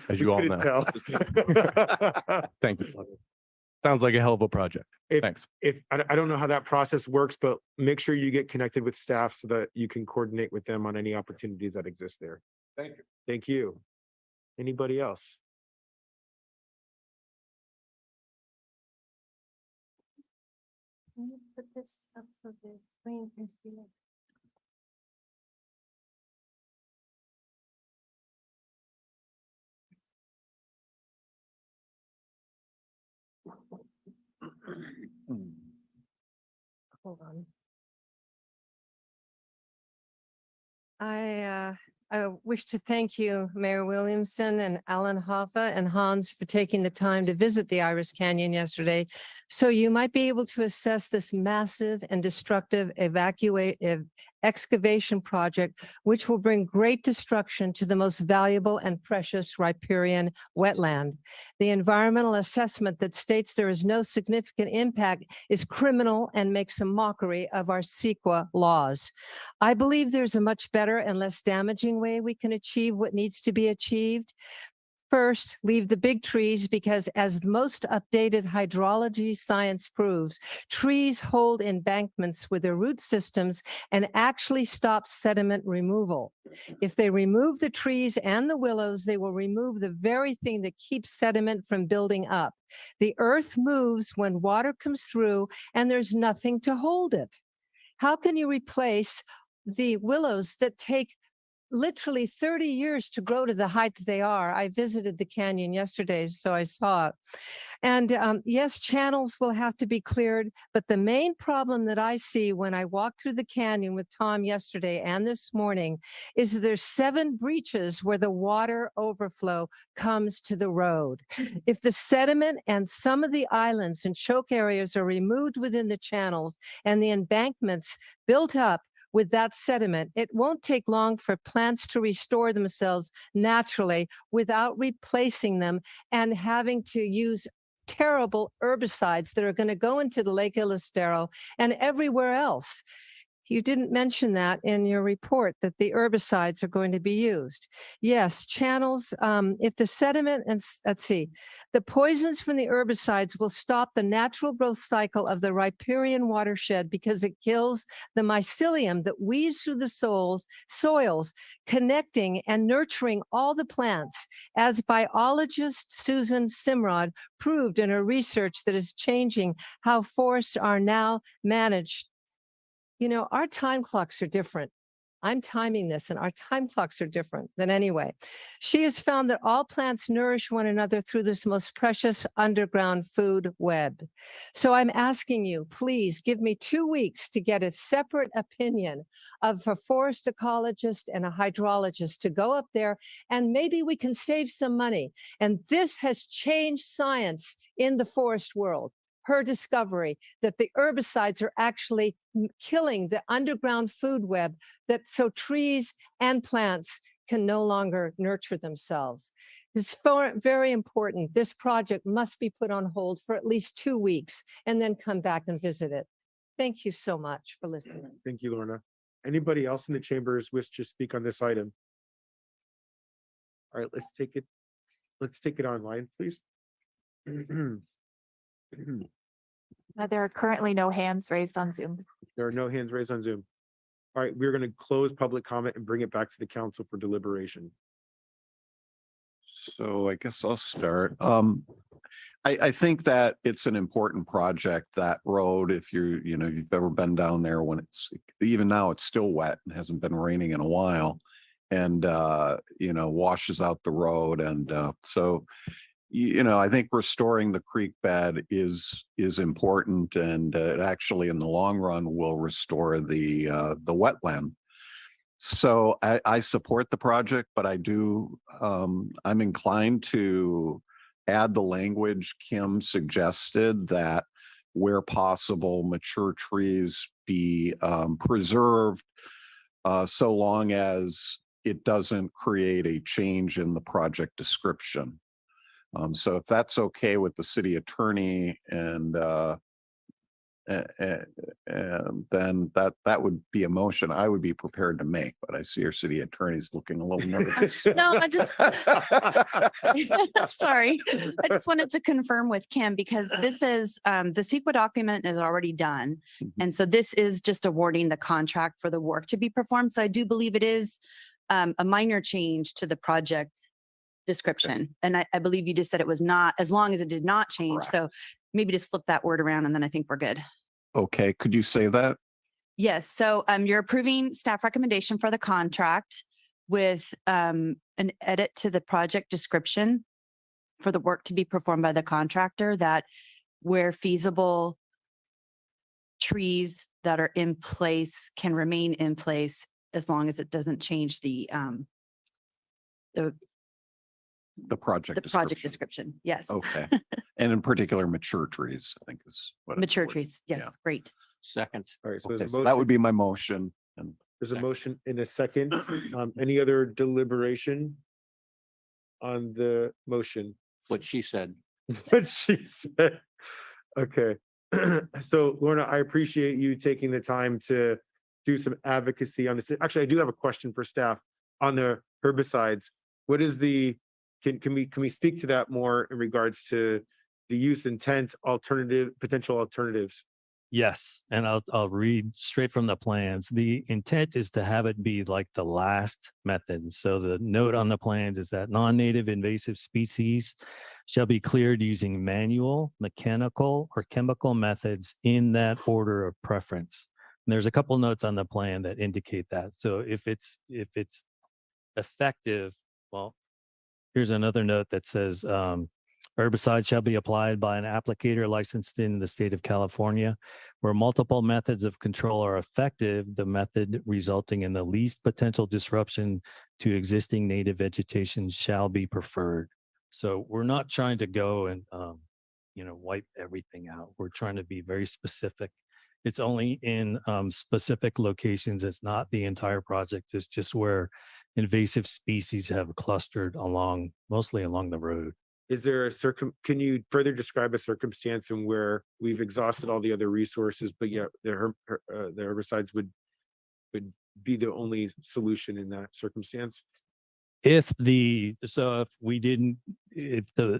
as you all Couldn't know. tell. Thank you. Sounds like a hell of a project. Thanks. If, I don't know how that process works, but make sure you get connected with staff so that you can coordinate with them on any opportunities that exist there. Thank you. Thank you. Anybody else? Can you put this up so the screen can see it? Hold on. I wish to thank you, Mayor Williamson and Alan Hoffa and Hans for taking the time to visit the Iris Canyon yesterday. So you might be able to assess this massive and destructive excavation project, which will bring great destruction to the most valuable and precious riparian wetland. The environmental assessment that states there is no significant impact is criminal and makes a mockery of our CEQA laws. I believe there's a much better and less damaging way we can achieve what needs to be achieved. First, leave the big trees because as the most updated hydrology science proves, trees hold embankments with their root systems and actually stop sediment removal. If they remove the trees and the willows, they will remove the very thing that keeps sediment from building up. The earth moves when water comes through and there's nothing to hold it. How can you replace the willows that take literally 30 years to grow to the height that they are? I visited the canyon yesterday, so I saw it. And yes, channels will have to be cleared, but the main problem that I see when I walked through the canyon with Tom yesterday and this morning is that there's 7 breaches where the water overflow comes to the road. If the sediment and some of the islands and choke areas are removed within the channels and the embankments built up with that sediment, it won't take long for plants to restore themselves naturally without replacing them and having to use terrible herbicides that are going to go into the Lake Elistero and everywhere else. You didn't mention that in your report, that the herbicides are going to be used. Yes, channels, if the sediment and let's see, the poisons from the herbicides will stop the natural growth cycle of the riparian watershed because it kills the mycelium that weaves through the soils, connecting and nurturing all the plants, as biologist Susan Simrod proved in her research that is changing how forests are now managed. You know, our time clocks are different. I'm timing this and our time clocks are different than anyway. She has found that all plants nourish one another through this most precious underground food web. So I'm asking you, please give me 2 weeks to get a separate opinion of a forest ecologist and a hydrologist to go up there, and maybe we can save some money. And this has changed science in the forest world. Her discovery that the herbicides are actually killing the underground food web, that so trees and plants can no longer nurture themselves. It's very important. This project must be put on hold for at least 2 weeks and then come back and visit it. Thank you so much for listening. Thank you, Lorna. Anybody else in the chambers wish to speak on this item? All right, let's take it online, please. There are currently no hands raised on Zoom. There are no hands raised on Zoom. All right, we're going to close public comment and bring it back to the council for deliberation. So I guess I'll start. I think that it's an important project, that road. If you've ever been down there when even now it's still wet and hasn't been raining in a while, and washes out the road. And so I think restoring the creek bed is important, and it actually in the long run will restore the wetland. So I support the project, but I'm inclined to add the language Kim suggested, that where possible, mature trees be preserved so long as it doesn't create a change in the project description. So if that's okay with the city attorney and then that would be a motion I would be prepared to make, but I see our city attorney's looking a little nervous. No, I just, sorry. I just wanted to confirm with Kim because this is, the CEQA document is already done. And so this is just awarding the contract for the work to be performed. So I do believe it is a minor change to the project description. And I believe you just said it was not, as long as it did not change. Correct. So maybe just flip that word around and then I think we're good. Okay, could you say that? Yes, so you're approving staff recommendation for the contract with an edit to the project description for the work to be performed by the contractor, that where feasible, trees that are in place can remain in place as long as it doesn't change the project description. Yes. Okay. And in particular, mature trees, I think is what. Mature trees. Yes, Yeah. great. Second. All right, so Okay, there's a so that motion, would be my motion. And there's a motion in a second. Any other deliberation on the motion? What she said. What she said. Okay. So Lorna, I appreciate you taking the time to do some advocacy on this. Actually, I do have a question for staff on the herbicides. What is the, can we speak to that more in regards to the use intent, potential alternatives? Yes, and I'll read straight from the plans. The intent is to have it be like the last method. So the note on the plans is that non-native invasive species shall be cleared using manual, mechanical, or chemical methods in that order of preference. And there's a couple notes on the plan that indicate that. So if it's effective, well, here's another note that says herbicide shall be applied by an applicator licensed in the state of California. Where multiple methods of control are effective, the method resulting in the least potential disruption to existing native vegetation shall be preferred. So we're not trying to go and wipe everything out. We're trying to be very specific. It's only in specific locations. It's not the entire project. It's just where invasive species have clustered mostly along the road. Is there can you further describe a circumstance in where we've exhausted all the other resources, but yet the herbicides would be the only solution in that circumstance? If the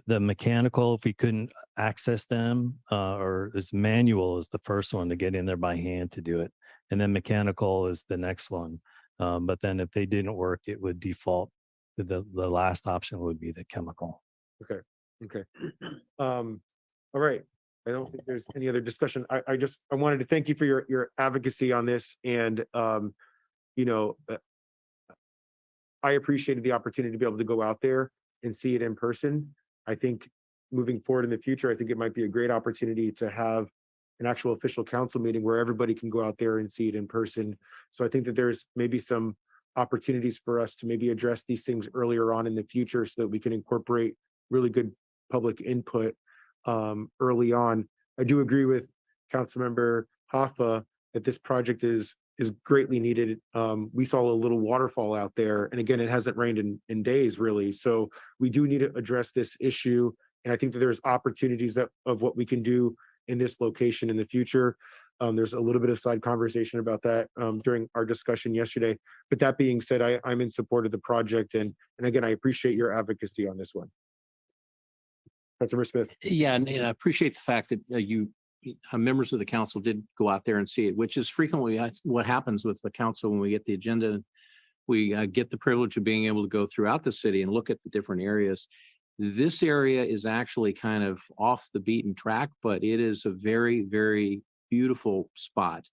mechanical, if we couldn't access them, or as manual is the first one to get in there by hand to do it. And then mechanical is the next one. But then if they didn't work, it would default. The last option would be the chemical. Okay. All right. I don't think there's any other discussion. I wanted to thank you for your advocacy on this. And, I appreciated the opportunity to be able to go out there and see it in person. I think moving forward in the future, I think it might be a great opportunity to have an actual official council meeting where everybody can go out there and see it in person. So I think that there's maybe some opportunities for us to maybe address these things earlier on in the future so that we can incorporate really good public input early on. I do agree with Councilmember Hoffa that this project is greatly needed. We saw a little waterfall out there, and again, it hasn't rained in days really. So we do need to address this issue. And I think that there's opportunities of what we can do in this location in the future. There's a little bit of side conversation about that during our discussion yesterday. But that being said, I'm in support of the project. And again, I appreciate your advocacy on this one. Councilmember Smith. Yeah, and I appreciate the fact that members of the council did go out there and see it, which is frequently what happens with the council when we get the agenda. We get the privilege of being able to go throughout the city and look at the different areas. This area is actually kind of off the beaten track, but it is a very, very beautiful spot.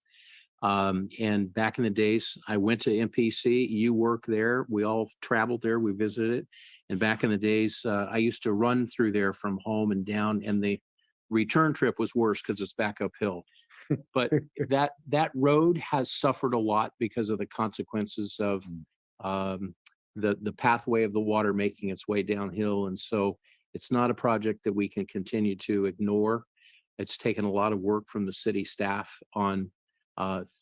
And back in the days, I went to MPC, you work there, we all traveled there, we visited. And back in the days, I used to run through there from home and down, and the return trip was worse because it's back uphill. But that road has suffered a lot because of the consequences of the pathway of the water making its way downhill. And so it's not a project that we can continue to ignore. It's taken a lot of work from the city staff on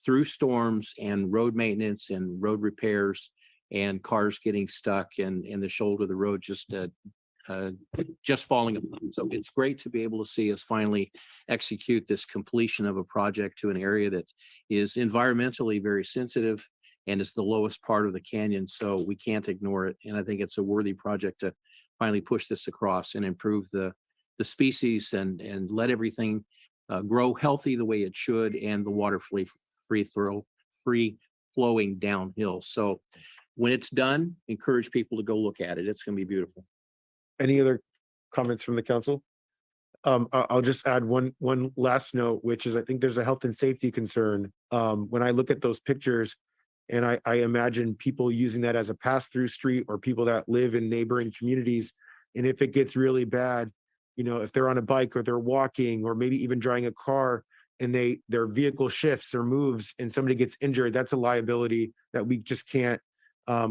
through storms and road maintenance and road repairs and cars getting stuck and the shoulder of the road just just falling apart. So it's great to be able to see us finally execute this completion of a project to an area that is environmentally very sensitive and it's the lowest part of the canyon, so we can't ignore it. And I think it's a worthy project to finally push this across and improve the species and let everything grow healthy the way it should, and the water free flowing downhill. So when it's done, encourage people to go look at it. It's going to be beautiful. Any other comments from the council? I'll just add one last note, which is I think there's a health and safety concern. When I look at those pictures and I imagine people using that as a pass-through street or people that live in neighboring communities. And if it gets really bad, you know, if they're on a bike or they're walking or maybe even driving a car and their vehicle shifts or moves and somebody gets injured, that's a liability that we just can't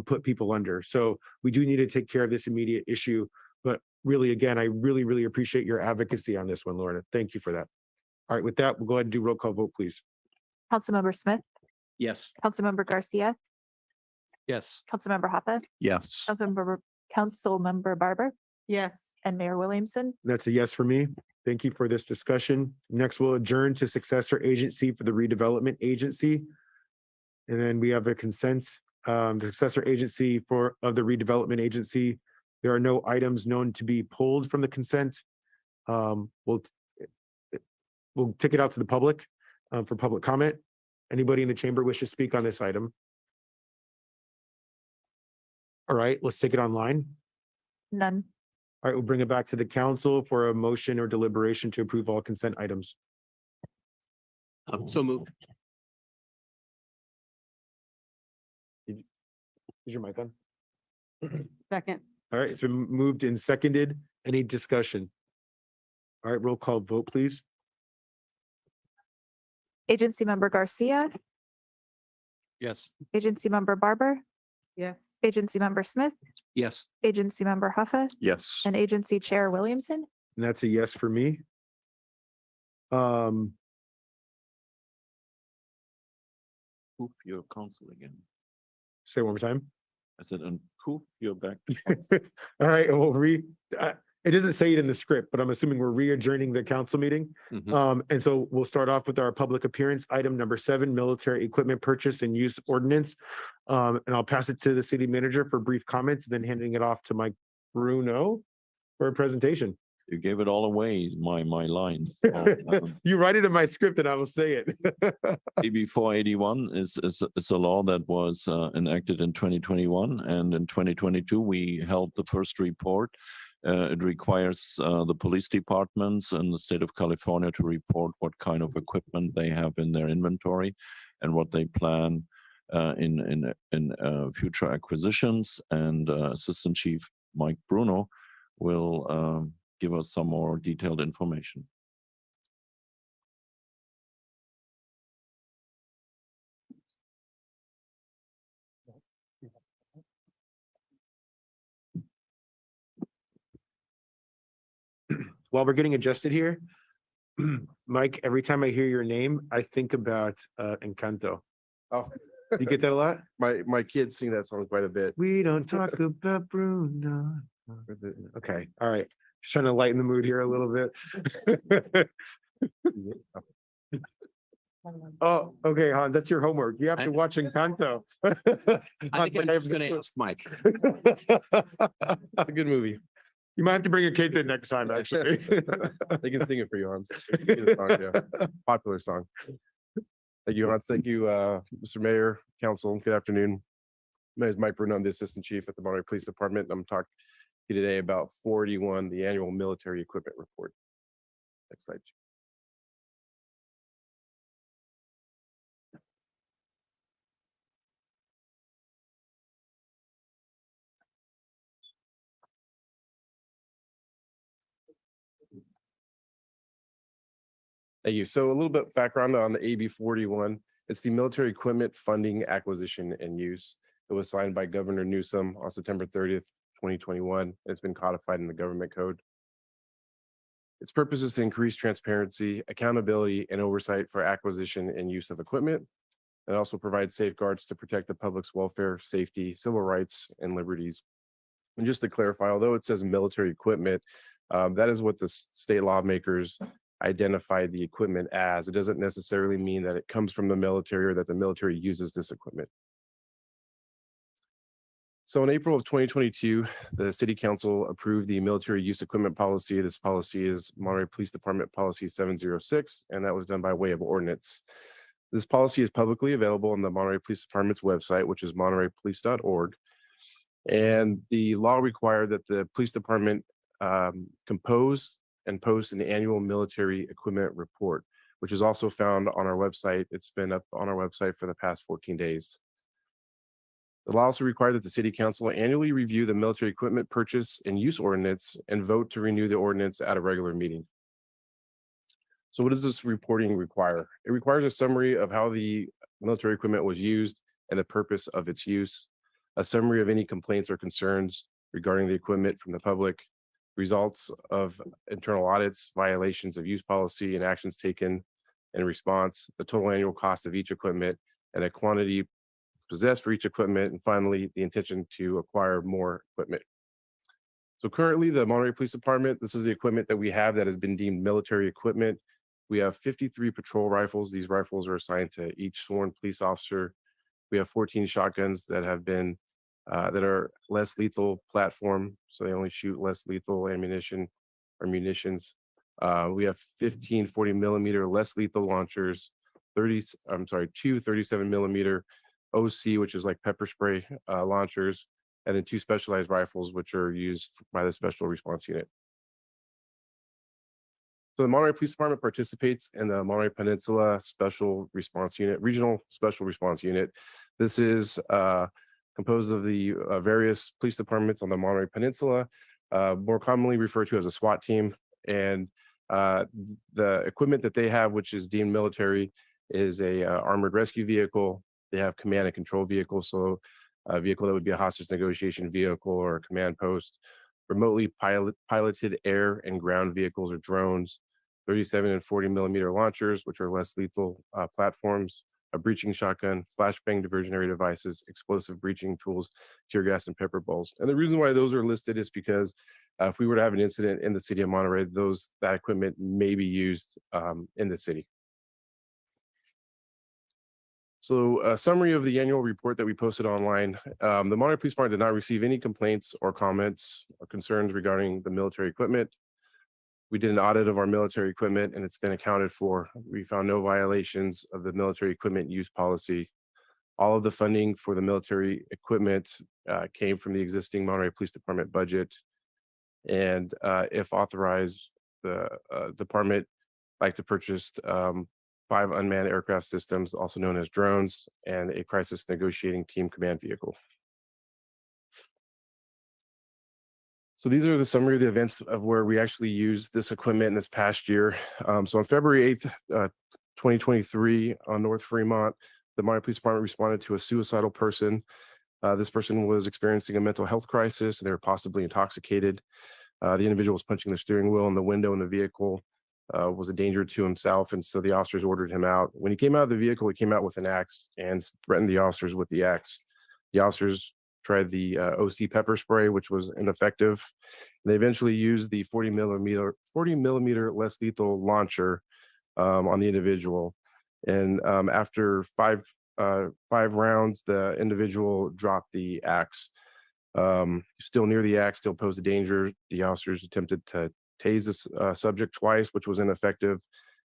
put people under. So we do need to take care of this immediate issue. But really, again, I really appreciate your advocacy on this one, Lorna. Thank you for that. All right, with that, we'll go ahead and do roll call vote, please. Councilmember Smith, Yes. Councilmember Garcia, Yes. Councilmember Hoppa, Yes. Councilmember Barber. Yes. And Mayor Williamson. That's a yes for me. Thank you for this discussion. Next, we'll adjourn to successor agency for the redevelopment agency. And then we have a consent, the successor agency of the redevelopment agency. There are no items known to be pulled from the consent. We'll take it out to the public for public comment. Anybody in the chamber wish to speak on this item? All right, let's take it online. None. All right, we'll bring it back to the council for a motion or deliberation to approve all consent items. So moved. Is your mic on? Second. All right, it's been moved and seconded. Any discussion? All right, roll call vote, please. Agency Member Garcia, Yes. Agency Member Barber, Yes. Agency Member Smith, Yes. Agency Member Huffa, Yes. and Agency Chair Williamson. And that's a yes for me. Poof, your council again. Say it one more time. I said, and poof, you're back. All right, it doesn't say it in the script, but I'm assuming we're re-adjourning the council meeting. And so we'll start off with our public appearance, item number 7, military equipment purchase and use ordinance. And I'll pass it to the city manager for brief comments, then handing it off to Mike Bruno for a presentation. You gave it all away, my lines. You write it in my script and I will say it. AB 481 is a law that was enacted in 2021, and in 2022 we held the first report. It requires the police departments in the state of California to report what kind of equipment they have in their inventory and what they plan in future acquisitions. And Assistant Chief Mike Bruno will give us some more detailed information. While we're getting adjusted here, Mike, every time I hear your name, I think about Encanto. Oh, You get that a lot? my kids sing that song quite a bit. We don't talk about Bruno. Okay, all right. Just trying to lighten the mood here a little bit. Oh, okay, Han, that's your homework. You have to watch Encanto. I think I'm just going to ask Mike. A good movie. You might have to bring your kids in next time, actually. They can sing it for you, Hans. Good song, yeah. Popular song. Thank you, Hans. Thank you, Mr. Mayor, Council. Good afternoon. My name is Mike Bruno. I'm the Assistant Chief at the Monterey Police Department. I'm talking to you today about 41, the annual military equipment report. Next slide. Thank you. So a little bit background on the AB 41. It's the military equipment funding acquisition and use. It was signed by Governor Newsom on September 30th, 2021. It's been codified in the government code. Its purpose is to increase transparency, accountability, and oversight for acquisition and use of equipment. It also provides safeguards to protect the public's welfare, safety, civil rights, and liberties And just to clarify, although it says military equipment, that is what the state lawmakers identified the equipment as. It doesn't necessarily mean that it comes from the military or that the military uses this equipment. So in April of 2022, the city council approved the military use equipment policy. This policy is Monterey Police Department Policy 706, and that was done by way of ordinance. This policy is publicly available on the Monterey Police Department's website, which is montereypolice.org. And the law required that the police department compose and post an annual military equipment report, which is also found on our website. It's been up on our website for the past 14 days. The law also required that the city council annually review the military equipment purchase and use ordinance and vote to renew the ordinance at a regular meeting. So what does this reporting require? It requires a summary of how the military equipment was used and the purpose of its use, a summary of any complaints or concerns regarding the equipment from the public, results of internal audits, violations of use policy and actions taken in response, the total annual cost of each equipment, and a quantity possessed for each equipment, and finally, the intention to acquire more equipment. So currently, the Monterey Police Department, this is the equipment that we have that has been deemed military equipment. We have 53 patrol rifles. These rifles are assigned to each sworn police officer. We have 14 shotguns that have been that are less lethal platform, so they only shoot less lethal ammunition or munitions. We have 15 40 millimeter less lethal launchers, two 37 millimeter OC, which is like pepper spray launchers, and then 2 specialized rifles, which are used by the Special Response Unit. So the Monterey Police Department participates in the Monterey Peninsula Special Response Unit, Regional Special Response Unit. This is composed of the various police departments on the Monterey Peninsula, more commonly referred to as a SWAT team. And the equipment that they have, which is deemed military, is a armored rescue vehicle. They have command and control vehicles, so a vehicle that would be a hostage negotiation vehicle or a command post, remotely piloted air and ground vehicles or drones, 37 and 40 millimeter launchers, which are less lethal platforms, a breaching shotgun, flashbang diversionary devices, explosive breaching tools, tear gas, and pepper balls. And the reason why those are listed is because if we were to have an incident in the city of Monterey, that equipment may be used in the city. So a summary of the annual report that we posted online. The Monterey Police Department did not receive any complaints or comments or concerns regarding the military equipment. We did an audit of our military equipment and it's been accounted for. We found no violations of the military equipment use policy. All of the funding for the military equipment came from the existing Monterey Police Department budget. And if authorized, the department like to purchase 5 unmanned aircraft systems, also known as drones, and a crisis negotiating team command vehicle. So these are the summary of the events of where we actually used this equipment in this past year. So on February 8th, 2023 on North Fremont, the Monterey Police Department responded to a suicidal person. This person was experiencing a mental health crisis. They were possibly intoxicated. The individual was punching the steering wheel and the window in the vehicle. Was a danger to himself, and so the officers ordered him out. When he came out of the vehicle, he came out with an axe and threatened the officers with the axe. The officers tried the OC pepper spray, which was ineffective. They eventually used the 40 millimeter less lethal launcher on the individual. And after five rounds, the individual dropped the axe. Still near the axe, still posed a danger. The officers attempted to tase this subject twice, which was ineffective.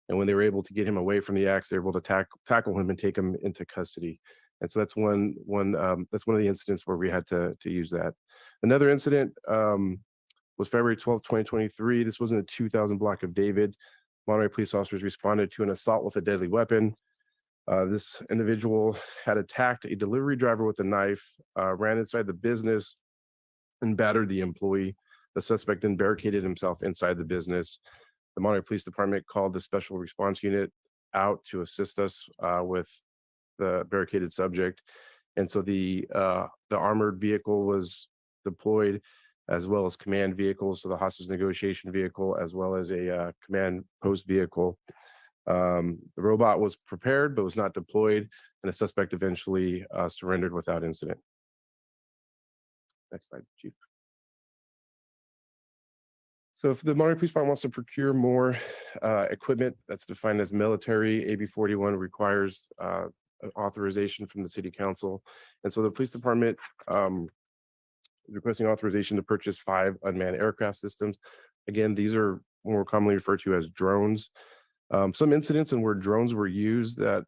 And when they were able to get him away from the axe, they were able to tackle him and take him into custody. And so that's one of the incidents where we had to use that. Another incident was February 12th, 2023. This was in the 2000 block of David. Monterey police officers responded to an assault with a deadly weapon. This individual had attacked a delivery driver with a knife, ran inside the business, and battered the employee. The suspect then barricaded himself inside the business. The Monterey Police Department called the Special Response Unit out to assist us with the barricaded subject. And so the armored vehicle was deployed, as well as command vehicles, so the hostage negotiation vehicle, as well as a command post vehicle. The robot was prepared, but was not deployed, and the suspect eventually surrendered without incident. Next slide, Chief. So if the Monterey Police Department wants to procure more equipment that's defined as military, AB 41 requires authorization from the city council. And so the police department is requesting authorization to purchase 5 unmanned aircraft systems. Again, these are more commonly referred to as drones. Some incidents in where drones were used that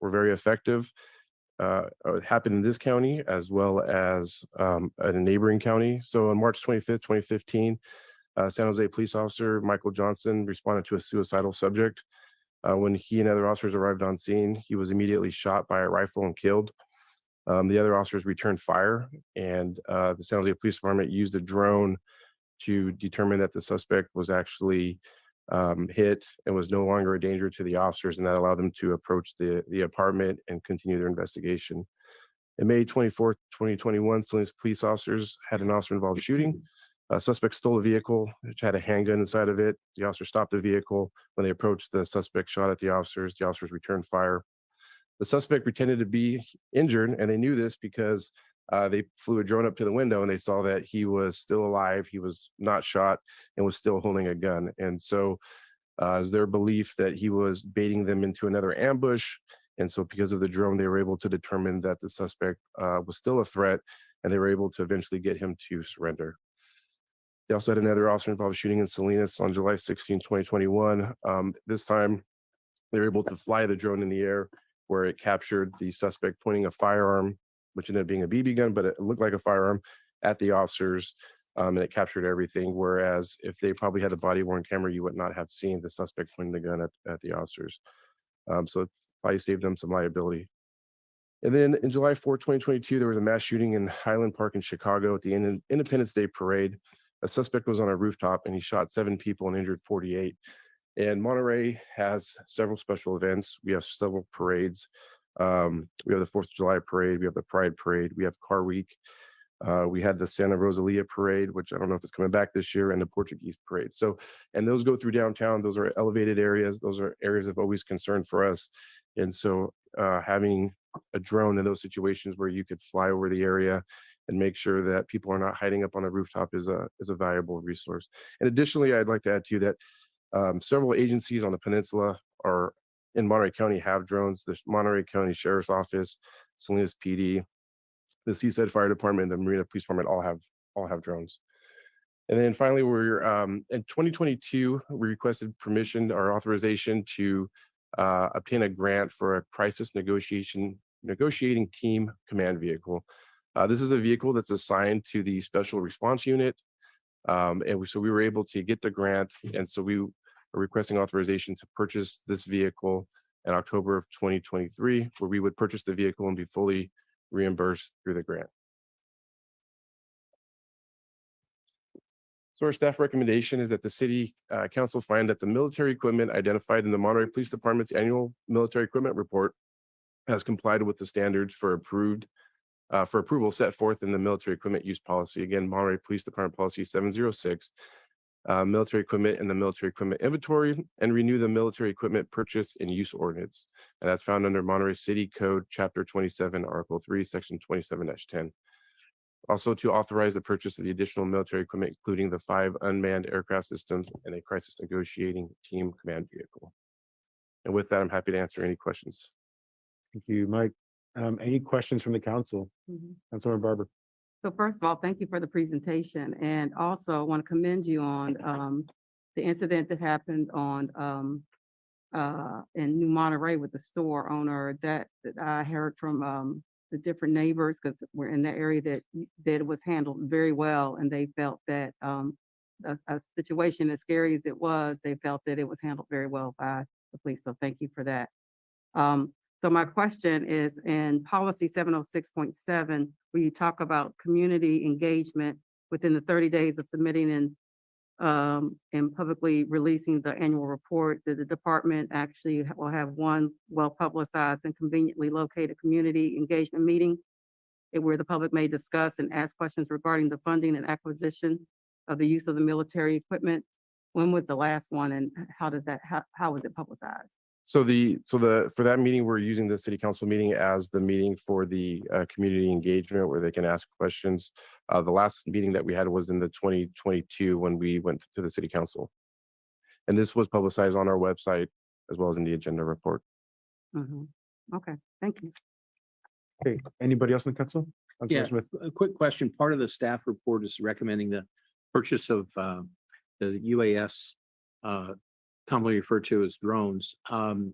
were very effective happened in this county as well as in a neighboring county. So on March 25th, 2015, San Jose police officer Michael Johnson responded to a suicidal subject. When he and other officers arrived on scene, he was immediately shot by a rifle and killed. The other officers returned fire, and the San Jose Police Department used a drone to determine that the suspect was actually hit and was no longer a danger to the officers, and that allowed them to approach the apartment and continue their investigation. In May 24th, 2021, Salinas police officers had an officer-involved shooting. A suspect stole a vehicle which had a handgun inside of it. The officer stopped the vehicle. When they approached, the suspect shot at the officers. The officers returned fire. The suspect pretended to be injured, and they knew this because they flew a drone up to the window and they saw that he was still alive. He was not shot and was still holding a gun. And so it was their belief that he was baiting them into another ambush. And so because of the drone, they were able to determine that the suspect was still a threat, and they were able to eventually get him to surrender. They also had another officer involved shooting in Salinas on July 16, 2021. This time, they were able to fly the drone in the air where it captured the suspect pointing a firearm, which ended up being a BB gun, but it looked like a firearm, at the officers, and it captured everything. Whereas if they probably had a body-worn camera, you would not have seen the suspect pointing the gun at the officers. So it probably saved them some liability. And then in July 4, 2022, there was a mass shooting in Highland Park in Chicago at the Independence Day parade. A suspect was on a rooftop and he shot 7 people and injured 48. And Monterey has several special events. We have several parades. We have the 4th of July parade. We have the Pride parade. We have Car Week. We had the Santa Rosalia parade, which I don't know if it's coming back this year, and the Portuguese parade. So, and those go through downtown. Those are elevated areas. Those are areas of always concern for us. And so having a drone in those situations where you could fly over the area and make sure that people are not hiding up on the rooftop is a valuable resource. And additionally, I'd like to add to that several agencies on the peninsula are in Monterey County have drones. The Monterey County Sheriff's Office, Salinas PD, the Seaside Fire Department, and the Marina Police Department all have drones. And then finally, we're in 2022, we requested permission or authorization to obtain a grant for a crisis negotiating team command vehicle. This is a vehicle that's assigned to the Special Response Unit. So we were able to get the grant. And so we are requesting authorization to purchase this vehicle in October of 2023, where we would purchase the vehicle and be fully reimbursed through the grant. So our staff recommendation is that the city council find that the military equipment identified in the Monterey Police Department's annual military equipment report has complied with the standards for approval set forth in the military equipment use policy. Again, Monterey Police Department Policy 706, military equipment and the military equipment inventory, and renew the military equipment purchase and use ordinance. And that's found under Monterey City Code, Chapter 27, Article 3, Section 27-10. Also to authorize the purchase of the additional military equipment, including the 5 unmanned aircraft systems and a crisis negotiating team command vehicle. And with that, I'm happy to answer any questions. Thank you, Mike. Any questions from the council? Councilmember Barber. So first of all, thank you for the presentation, and also I want to commend you on the incident that happened on in New Monterey with the store owner that I heard from the different neighbors, because we're in that area, that it was handled very well, and they felt that a situation as scary as it was, they felt that it was handled very well by the police. So thank you for that. So my question is, in policy 706.7, where you talk about community engagement within the 30 days of submitting and publicly releasing the annual report, that the department actually will have one well-publicized and conveniently located community engagement meeting where the public may discuss and ask questions regarding the funding and acquisition of the use of the military equipment. When was the last one, and how was it publicized? For that meeting, we're using the city council meeting as the meeting for the community engagement where they can ask questions. The last meeting that we had was in the 2022 when we went to the city council. And this was publicized on our website as well as in the agenda report. Okay, thank you. Okay, anybody else in the council? Councilor Yeah, Smith? a quick question. Part of the staff report is recommending the purchase of the UAS, commonly referred to as drones.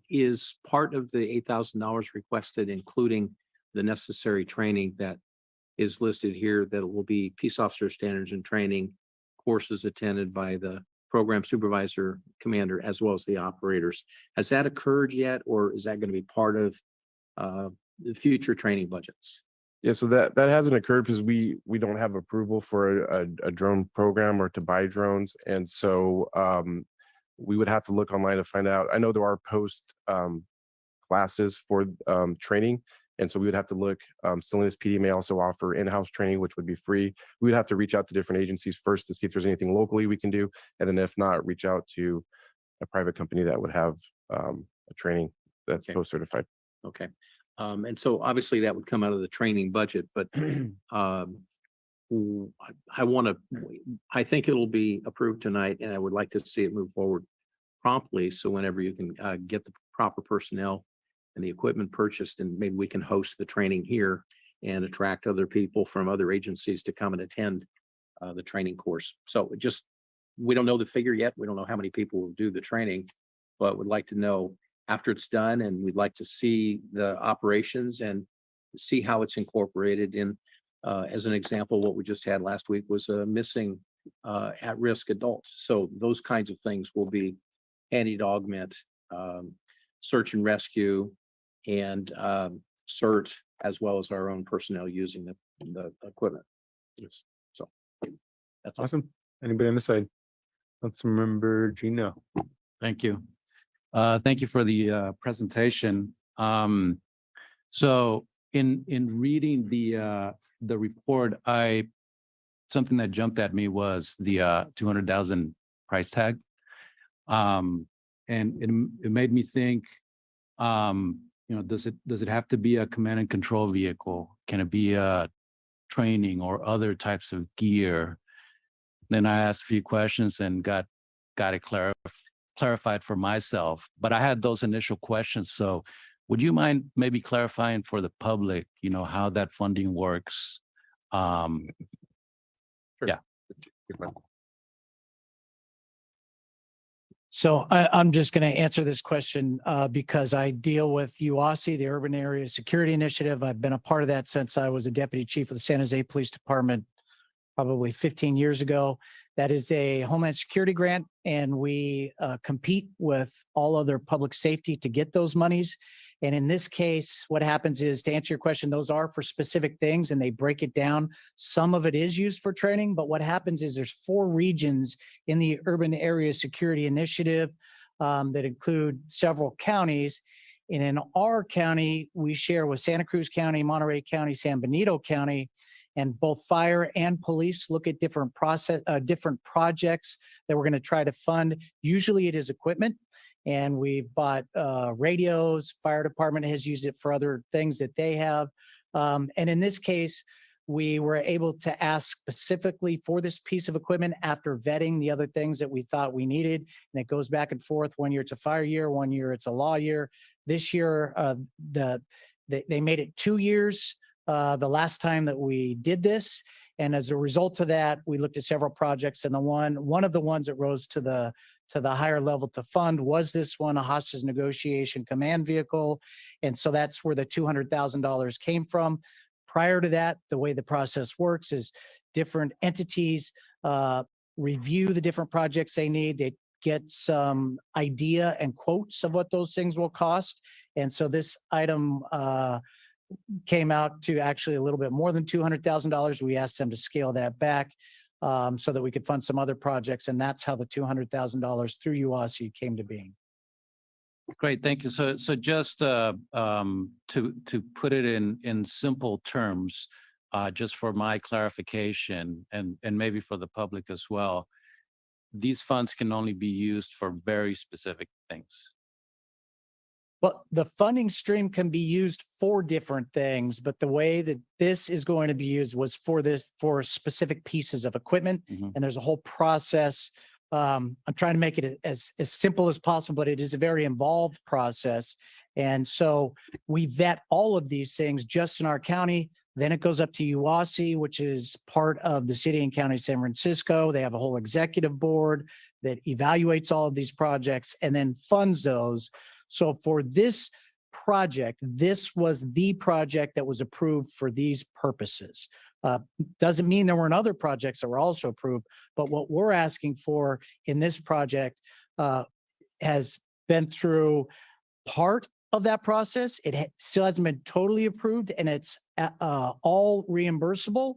Is part of the $8,000 requested, including the necessary training that is listed here, that will be peace officer standards and training courses attended by the program supervisor, commander, as well as the operators. Has that occurred yet, or is that going to be part of the future training budgets? Yeah, so that hasn't occurred because we don't have approval for a drone program or to buy drones. And so we would have to look online to find out. I know there are post classes for training. And so we would have to look. Salinas PD may also offer in-house training, which would be free. We would have to reach out to different agencies first to see if there's anything locally we can do. And then if not, reach out to a private company that would have a training that's Okay. post-certified. Okay. And so obviously that would come out of the training budget, but I think it'll be approved tonight, and I would like to see it move forward promptly. So whenever you can get the proper personnel and the equipment purchased, and maybe we can host the training here and attract other people from other agencies to come and attend the training course. So we don't know the figure yet. We don't know how many people will do the training, but would like to know after it's done, and we'd like to see the operations and see how it's incorporated in. As an example, what we just had last week was a missing at-risk adult. So those kinds of things will be handy to augment search and rescue and CERT, as well as our own personnel using the equipment. Yes. So that's awesome. Anybody on the side? Councilmember Gino. Thank you. Thank you for the presentation. So in reading the report, something that jumped at me was the 200,000 price tag. And it made me think, does it have to be a command and control vehicle? Can it be a training or other types of gear? Then I asked a few questions and got it clarified for myself, but I had those initial questions. So would you mind maybe clarifying for the public, how that funding works? Sure. Yeah. So I'm just going to answer this question because I deal with UASI, the Urban Area Security Initiative. I've been a part of that since I was a deputy chief of the San Jose Police Department probably 15 years ago. That is a Homeland Security grant, and we compete with all other public safety to get those monies. And in this case, what happens is, to answer your question, those are for specific things and they break it down. Some of it is used for training, but what happens is there's 4 regions in the Urban Area Security Initiative that include several counties. And in our county, we share with Santa Cruz County, Monterey County, San Benito County, and both fire and police look at different projects that we're going to try to fund. Usually it is equipment, and we've bought radios. Fire department has used it for other things that they have. And in this case, we were able to ask specifically for this piece of equipment after vetting the other things that we thought we needed. And it goes back and forth. 1 year it's a fire year, 1 year it's a law year. This year, they made it 2 years. The last time that we did this. And as a result of that, we looked at several projects, and one of the ones that rose to the higher level to fund was this one, a hostage negotiation command vehicle. And so that's where the $200,000 came from. Prior to that, the way the process works is different entities review the different projects they need. They get some idea and quotes of what those things will cost. And so this item came out to actually a little bit more than $200,000. We asked them to scale that back so that we could fund some other projects. And that's how the $200,000 through UASI came to being. Great, thank you. So just to put it in simple terms, just for my clarification and maybe for the public as well, these funds can only be used for very specific things. Well, the funding stream can be used for different things, but the way that this is going to be used was for specific pieces of equipment. Mhm. And there's a whole process. I'm trying to make it as simple as possible, but it is a very involved process. And so we vet all of these things just in our county. Then it goes up to UASI, which is part of the city and county of San Francisco. They have a whole executive board that evaluates all of these projects and then funds those. So for this project, this was the project that was approved for these purposes. Doesn't mean there weren't other projects that were also approved, but what we're asking for in this project has been through part of that process. It still hasn't been totally approved, and it's all reimbursable.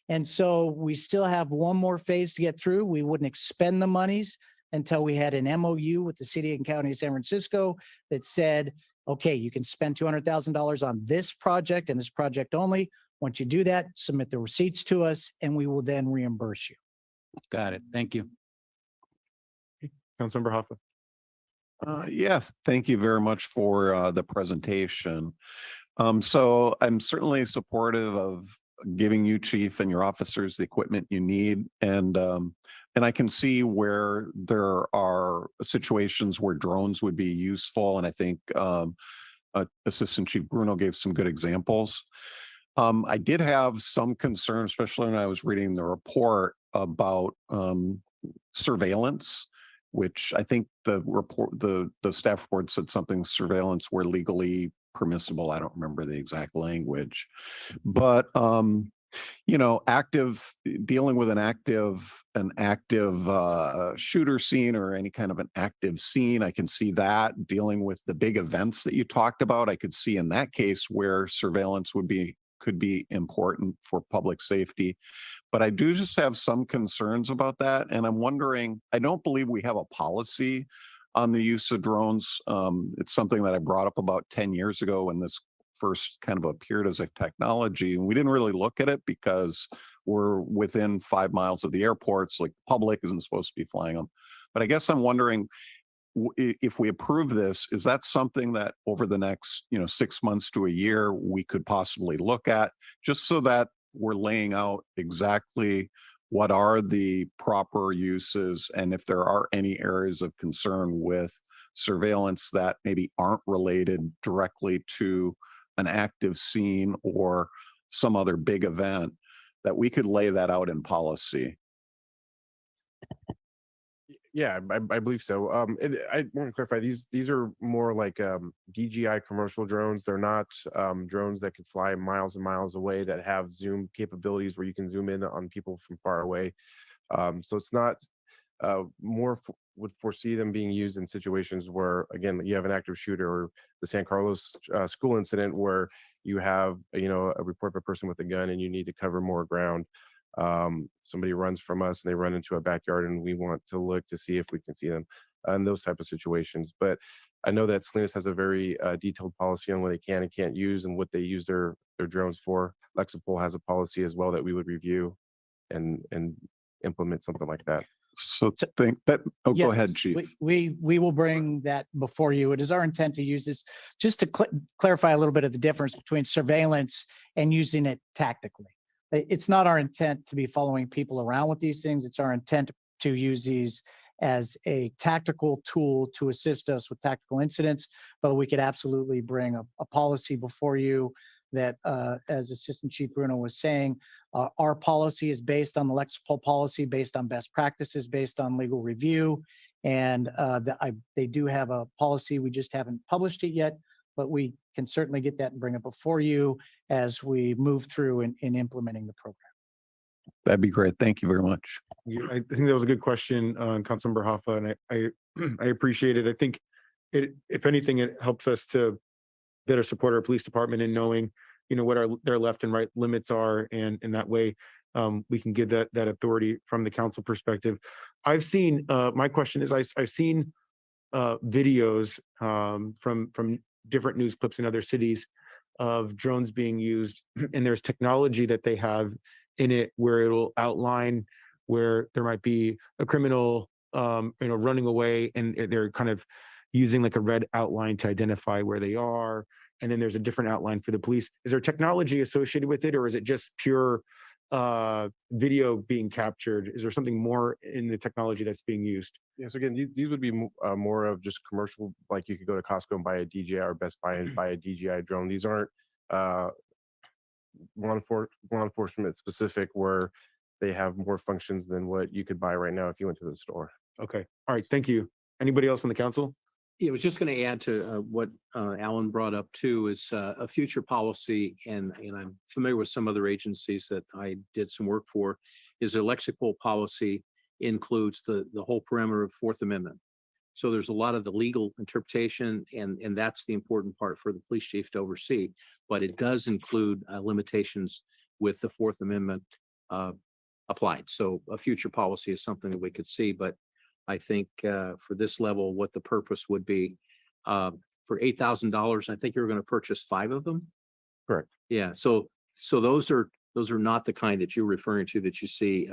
And so we still have one more phase to get through. We wouldn't expend the monies until we had an MOU with the city and county of San Francisco that said, okay, you can spend $200,000 on this project and this project only. Once you do that, submit the receipts to us and we will then reimburse you. Got it. Thank you. Councilmember Hoffa. Yes, thank you very much for the presentation. So I'm certainly supportive of giving you, chief, and your officers the equipment you need. And I can see where there are situations where drones would be useful. And I think Assistant Chief Bruno gave some good examples. I did have some concern, especially when I was reading the report about surveillance, which I think the staff report said something surveillance were legally permissible. I don't remember the exact language, but dealing with an active shooter scene or any kind of an active scene, I can see that. Dealing with the big events that you talked about, I could see in that case where surveillance could be important for public safety. But I do just have some concerns about that. And I'm wondering, I don't believe we have a policy on the use of drones. It's something that I brought up about 10 years ago when this first kind of appeared as a technology. And we didn't really look at it because we're within 5 miles of the airports, like the public isn't supposed to be flying them. But I guess I'm wondering, if we approve this, is that something that over the next 6 months to a year we could possibly look at, just so that we're laying out exactly what are the proper uses, and if there are any areas of concern with surveillance that maybe aren't related directly to an active scene or some other big event, that we could lay that out in policy. Yeah, I believe so. I want to clarify, these are more like DJI commercial drones. They're not drones that could fly miles and miles away that have zoom capabilities where you can zoom in on people from far away. So it's not would foresee them being used in situations where, again, you have an active shooter, or the San Carlos school incident where you have a report of a person with a gun and you need to cover more ground. Somebody runs from us and they run into a backyard and we want to look to see if we can see them in those type of situations. But I know that Salinas has a very detailed policy on what they can and can't use and what they use their drones for. Lexipol has a policy as well that we would review and implement something like that. So think that, go Yes, ahead, Chief. We will bring that before you. It is our intent to use this, just to clarify a little bit of the difference between surveillance and using it tactically. It's not our intent to be following people around with these things. It's our intent to use these as a tactical tool to assist us with tactical incidents, but we could absolutely bring a policy before you that, as Assistant Chief Bruno was saying, our policy is based on the Lexipol policy, based on best practices, based on legal review. And they do have a policy. We just haven't published it yet, but we can certainly get that and bring it before you as we move through in implementing the program. That'd be great. Thank you very much. I think that was a good question, Councilmember Hoffa, and I appreciate it. I think if anything, it helps us to better support our police department in knowing, what their left and right limits are, and in that way, we can give that authority from the council perspective. I've seen. My question is, I've seen videos from different news clips in other cities of drones being used, and there's technology that they have in it where it'll outline where there might be a criminal running away, and they're kind of using like a red outline to identify where they are. And then there's a different outline for the police. Is there technology associated with it, or is it just pure video being captured? Is there something more in the technology that's being used? Yes, again, these would be more of just commercial, like you could go to Costco and buy a DJI or Best Buy and buy a DJI drone. These aren't law enforcement specific, where they have more functions than what you could buy right now if you went to the store. Okay, all right, thank you. Anybody else on the council? Yeah, I was just going to add to what Alan brought up too, is a future policy, and I'm familiar with some other agencies that I did some work for, is the lexical policy includes the whole perimeter of Fourth Amendment. So there's a lot of the legal interpretation, and that's the important part for the police chief to oversee. But it does include limitations with the Fourth Amendment applied. So a future policy is something that we could see, but I think for this level, what the purpose would be, for $8,000, I think you're going to purchase 5 of them. Correct. Yeah. So those are not the kind that you're referring to that you see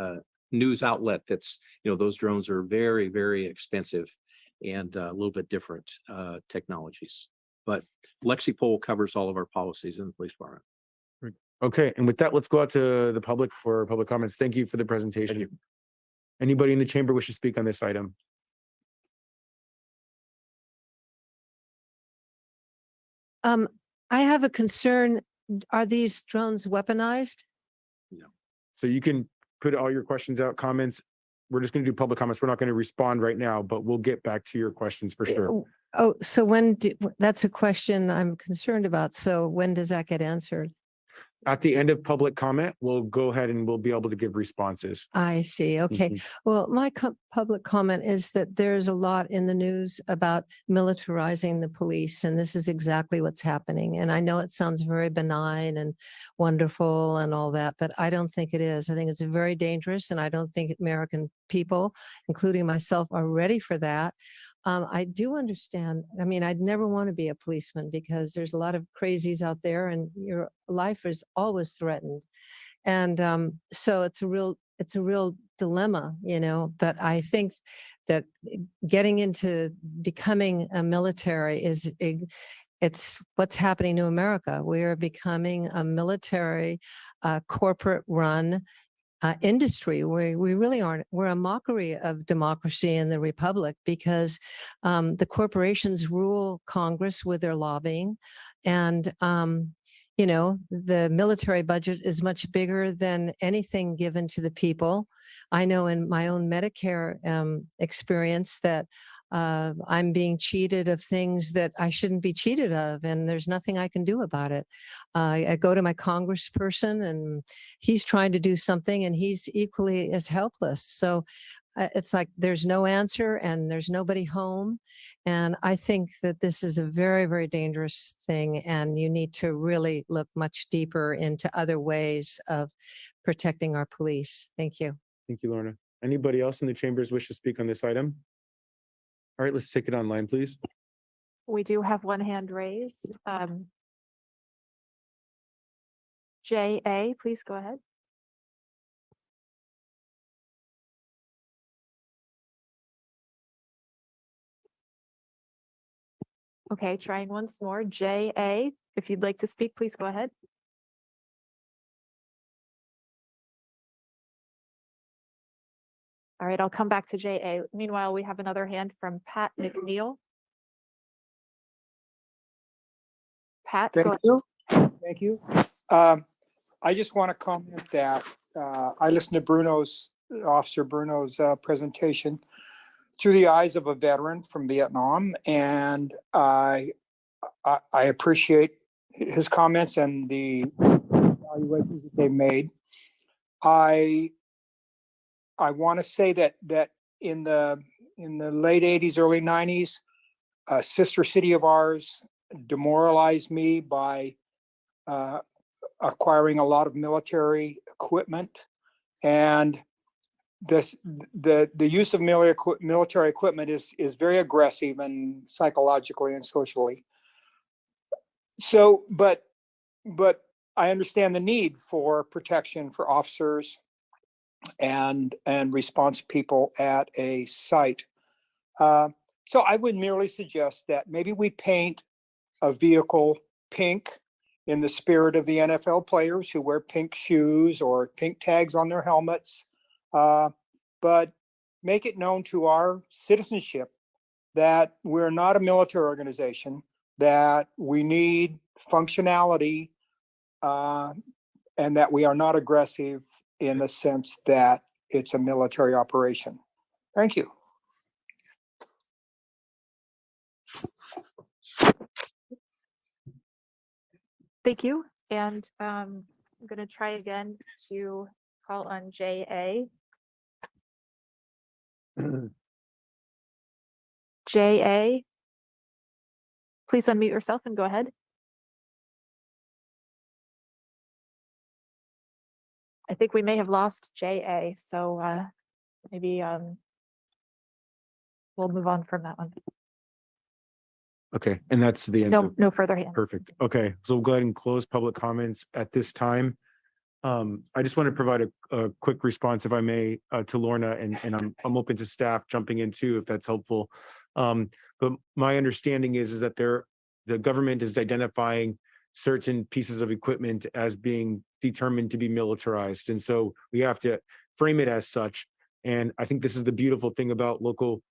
news outlet. That's, those drones are very, very expensive and a little bit different technologies. But LexiPol covers all of our policies in the police department. Okay, and with that, let's go out to the public for public comments. Thank you for the presentation. Anybody in the chamber wish to speak on this item? I have a concern. Are these drones weaponized? No. So you can put all your questions out, comments. We're just going to do public comments. We're not going to respond right now, but we'll get back to your questions for sure. Oh, so that's a question I'm concerned about. So when does that get answered? At the end of public comment, we'll go ahead and we'll be able to give responses. I see. Okay. Well, my public comment is that there's a lot in the news about militarizing the police, and this is exactly what's happening. And I know it sounds very benign and wonderful and all that, but I don't think it is. I think it's very dangerous, and I don't think American people, including myself, are ready for that. I do understand. I mean, I'd never want to be a policeman because there's a lot of crazies out there and your life is always threatened. And so it's a real dilemma, but I think that getting into becoming a military it's what's happening to America. We are becoming a military, corporate run industry where we really aren't. We're a mockery of democracy and the republic because the corporations rule Congress with their lobbying, and the military budget is much bigger than anything given to the people. I know in my own Medicare experience that I'm being cheated of things that I shouldn't be cheated of, and there's nothing I can do about it. I go to my congressperson and he's trying to do something and he's equally as helpless. So it's like there's no answer and there's nobody home. And I think that this is a very, very dangerous thing, and you need to really look much deeper into other ways of protecting our police. Thank you. Thank you, Lorna. Anybody else in the chambers wish to speak on this item? All right, let's take it online, please. We do have one hand raised. JA, please go ahead. Okay, trying once more. JA, if you'd like to speak, please go ahead. All right, I'll come back to JA. Meanwhile, we have another hand from Pat McNeil. Pat, go Thank you. Thank you. I just want to comment that I listened to Officer Bruno's presentation through the eyes of a veteran from Vietnam, and I appreciate his comments and the evaluations that they made. I want to say that in the late 80s, early 90s, a sister city of ours demoralized me by acquiring a lot of military equipment, and the use of military equipment is very aggressive and psychologically and socially. So, but I understand the need for protection for officers and response people at a site. So I would merely suggest that maybe we paint a vehicle pink in the spirit of the NFL players who wear pink shoes or pink tags on their helmets. But make it known to our citizenship that we're not a military organization, that we need functionality, and that we are not aggressive in the sense that it's a military operation. Thank you. Thank you. And I'm going to try again to call on JA. JA, please unmute yourself and go ahead. I think we may have lost JA, so maybe we'll move on from that one. Okay, and that's the end. No further hand. Perfect. Okay, so we'll go ahead and close public comments at this time. I just want to provide a quick response, if I may, to Lorna, and I'm open to staff jumping in too, if that's helpful. But my understanding is that the government is identifying certain pieces of equipment as being determined to be militarized, and so we have to frame it as such. And I think this is the beautiful thing about local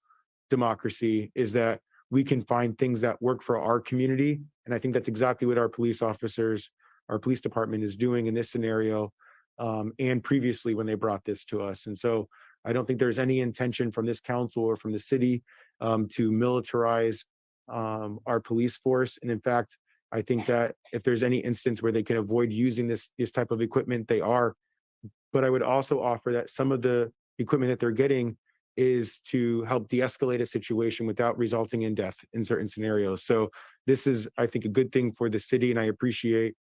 democracy, is that we can find things that work for our community, and I think that's exactly what our police officers, our police department is doing in this scenario, and previously when they brought this to us. And so I don't think there's any intention from this council or from the city to militarize our police force. And in fact, I think that if there's any instance where they can avoid using this type of equipment, they are. But I would also offer that some of the equipment that they're getting is to help de-escalate a situation without resulting in death in certain scenarios. So this is, I think, a good thing for the city, and I appreciate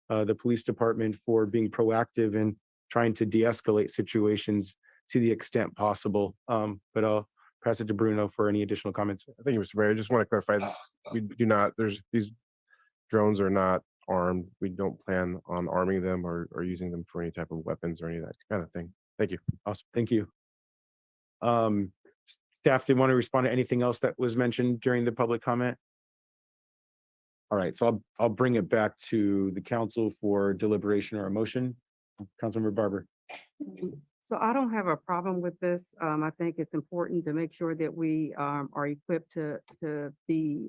the police department for being proactive and trying to de-escalate situations to the extent possible. But I'll pass it to Bruno for any additional comments. Thank you, Mr. Mayor. I just want to clarify that we do not, these drones are not armed. We don't plan on arming them or using them for any type of weapons or any of that kind of thing. Thank you. Awesome. Thank you. Staff did want to respond to anything else that was mentioned during the public comment? All right, so I'll bring it back to the council for deliberation or a motion. Councilmember Barber. So I don't have a problem with this. I think it's important to make sure that we are equipped to be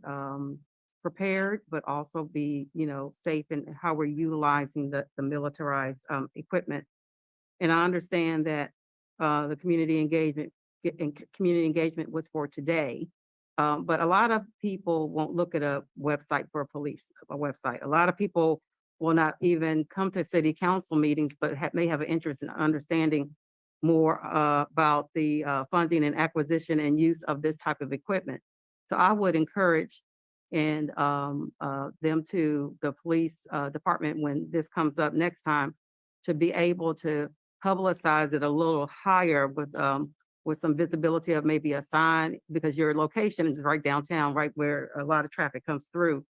prepared, but also be, safe in how we're utilizing the militarized equipment. And I understand that the community engagement was for today. But a lot of people won't look at a website for a website. A lot of people will not even come to city council meetings, but may have an interest in understanding more about the funding and acquisition and use of this type of equipment. So I would encourage them to the police department, when this comes up next time, to be able to publicize it a little higher with some visibility of maybe a sign, because your location is right downtown, right where a lot of traffic comes through.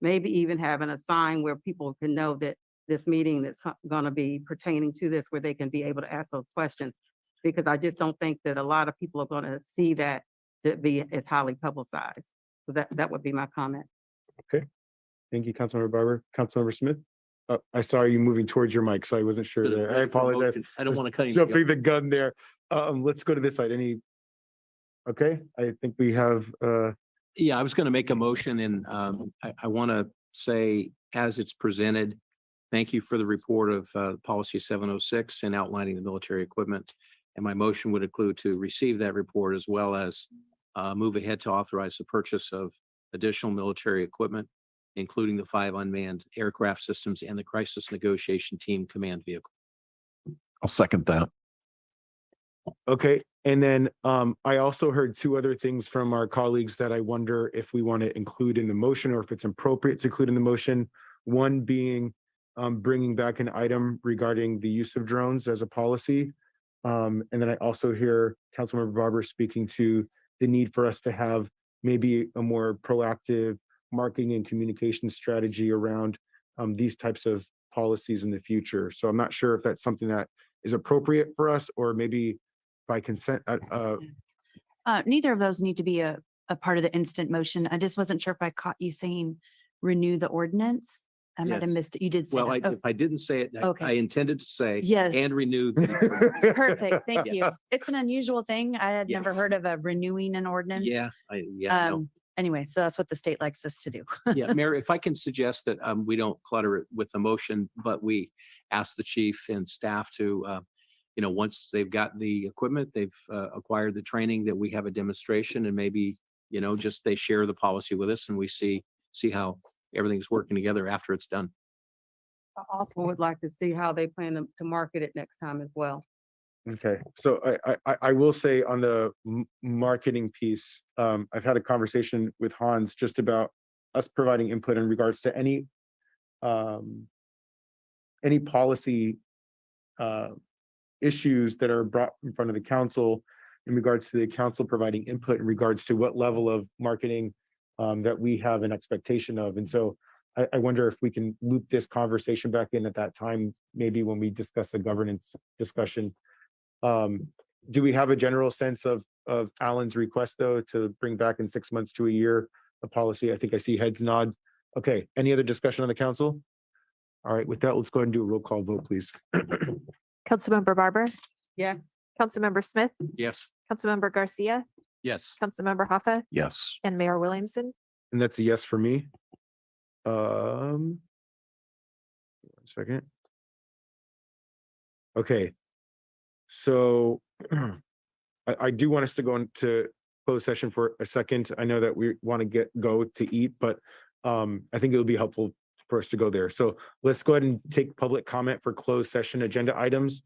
Maybe even having a sign where people can know that this meeting is going to be pertaining to this, where they can be able to ask those questions. Because I just don't think that a lot of people are going to see that to be as highly publicized. So that would be my comment. Okay. Thank you, Councilmember Barber. Councilmember Smith. I saw you moving towards your mic, so I wasn't sure there. I apologize. I don't want to cut you. Jumping the gun there. Let's go to this side. Okay, I think we have, Yeah, I was going to make a motion, and I want to say, as it's presented, thank you for the report of policy 706 and outlining the military equipment. And my motion would include to receive that report, as well as move ahead to authorize the purchase of additional military equipment, including the 5 unmanned aircraft systems and the crisis negotiation team command vehicle. I'll second that. okay. And then I also heard 2 other things from our colleagues that I wonder if we want to include in the motion, or if it's appropriate to include in the motion. One being bringing back an item regarding the use of drones as a policy. And then I also hear Councilmember Barber speaking to the need for us to have maybe a more proactive marketing and communication strategy around these types of policies in the future. So I'm not sure if that's something that is appropriate for us, or maybe by consent. Neither of those need to be a a part of the instant motion. I just wasn't sure if I caught you saying renew the ordinance. I might have Yes. missed it. You did say Well, that. Oh, if I didn't say it, Okay. I intended to say. Yes. And renew. Perfect. Thank you. Yeah. It's an unusual thing. I had Yeah. never heard of a renewing an ordinance. Yeah, I know. Anyway, so that's what the state likes us to do. Yeah, Mayor, if I can suggest that we don't clutter it with the motion, but we ask the chief and staff to, once they've got the equipment, they've acquired the training, that we have a demonstration and maybe, just they share the policy with us and we see how everything's working together after it's done. I also would like to see how they plan to market it next time as well. Okay, so I will say on the marketing piece, I've had a conversation with Hans just about us providing input in regards to any policy issues that are brought in front of the council, in regards to the council providing input in regards to what level of marketing that we have an expectation of. And so I wonder if we can loop this conversation back in at that time, maybe when we discuss the governance discussion. Do we have a general sense of Alan's request, though, to bring back in 6 months to a year a policy? I think I see heads nod. Okay, any other discussion on the council? All right, with that, let's go ahead and do a roll call vote, please. Councilmember Barber, Yeah. Councilmember Smith, Yes. Councilmember Garcia, Yes. Councilmember Hoffa, Yes. and Mayor Williamson. And that's a yes for me. 1 second. Okay. So I do want us to go into closed session for a second. I know that we want to go to eat, but I think it'll be helpful for us to go there. So let's go ahead and take public comment for closed session agenda items.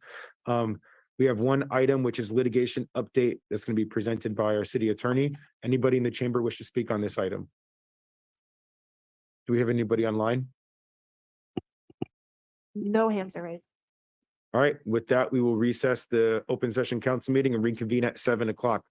We have one item, which is litigation update, that's going to be presented by our city attorney. Anybody in the chamber wish to speak on this item? Do we have anybody online? No hands are raised. All right, with that, we will recess the open session council meeting and reconvene at 7 o'clock.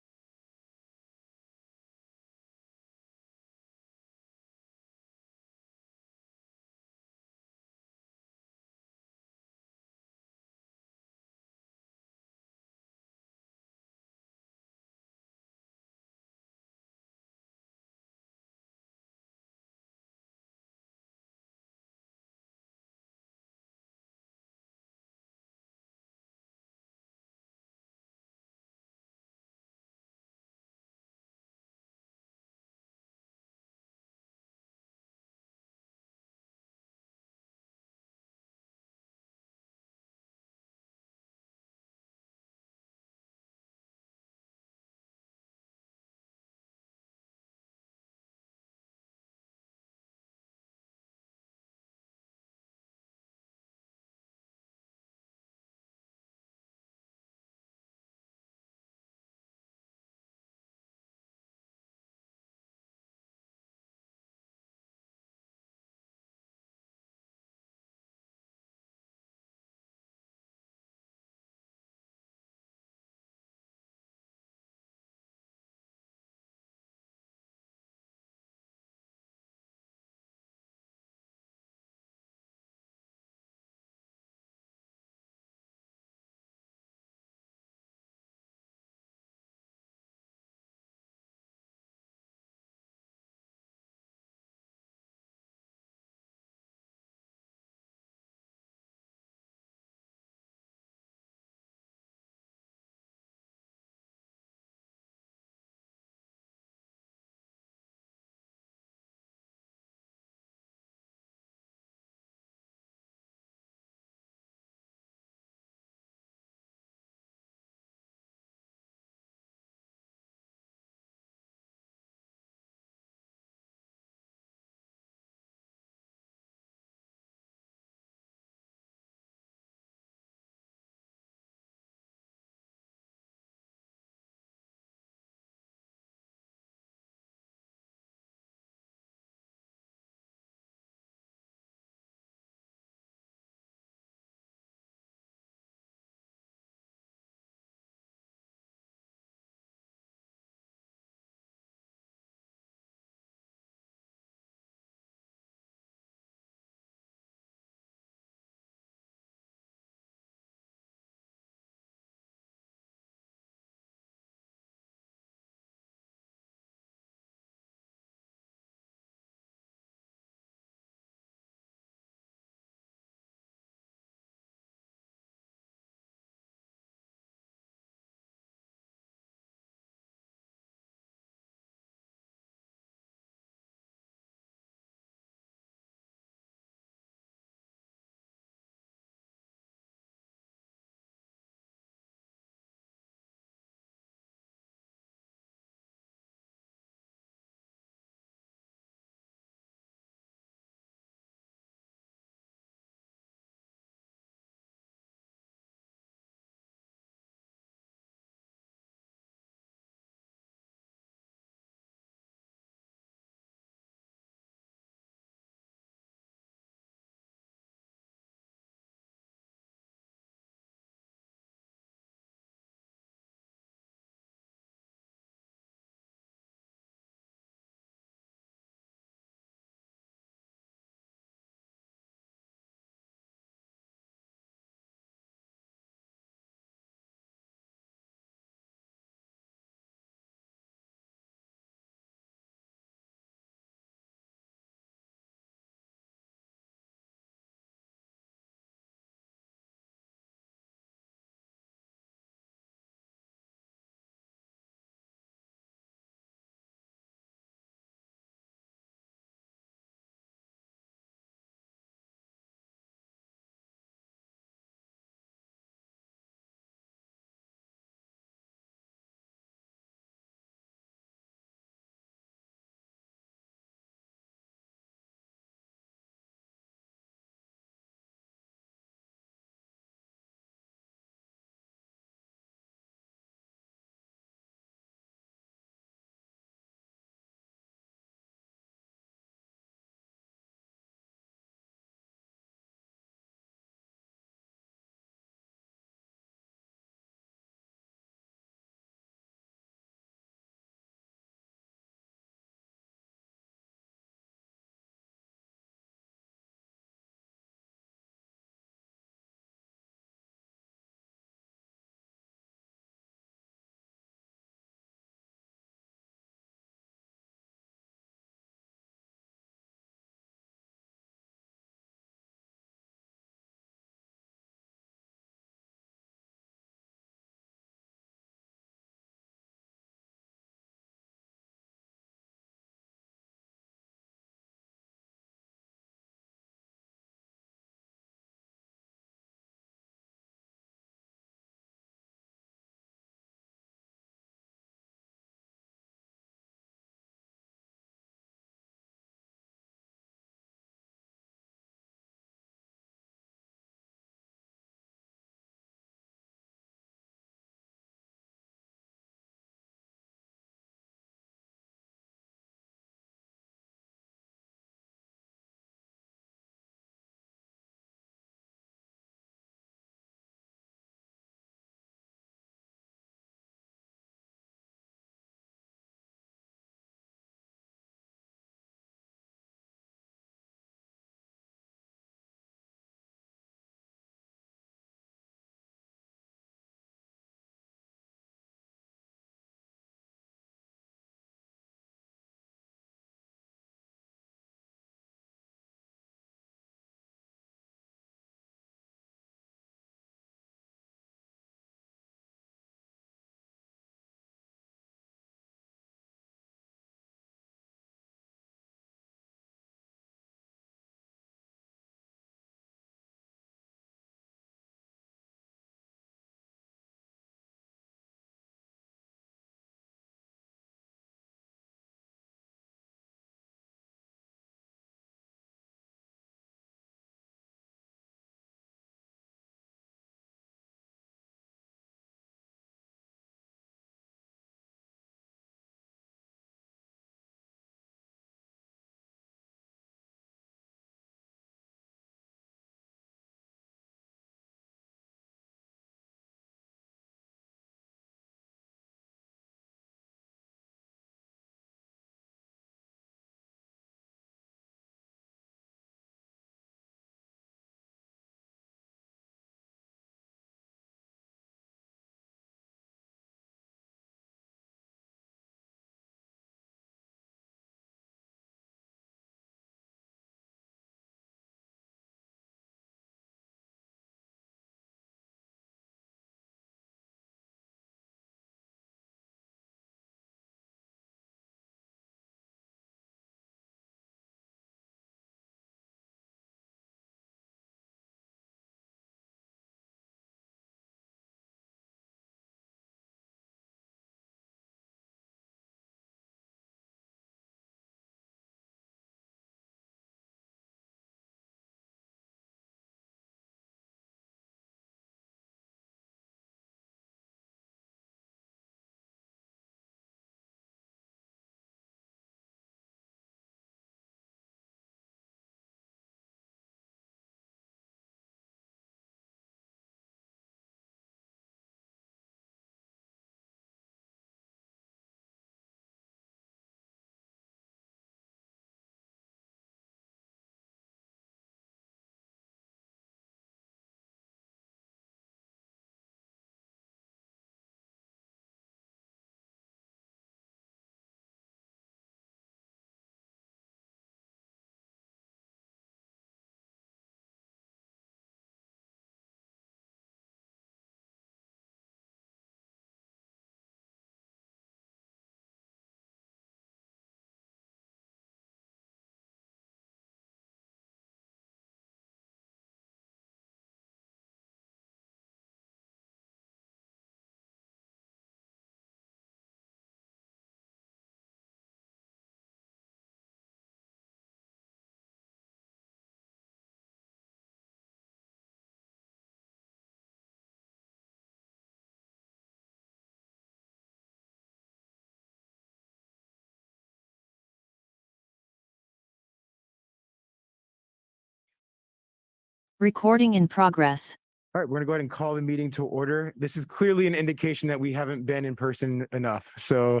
Recording in progress. All right, we're gonna go ahead and call the meeting to order. This is clearly an indication that we haven't been in person enough. So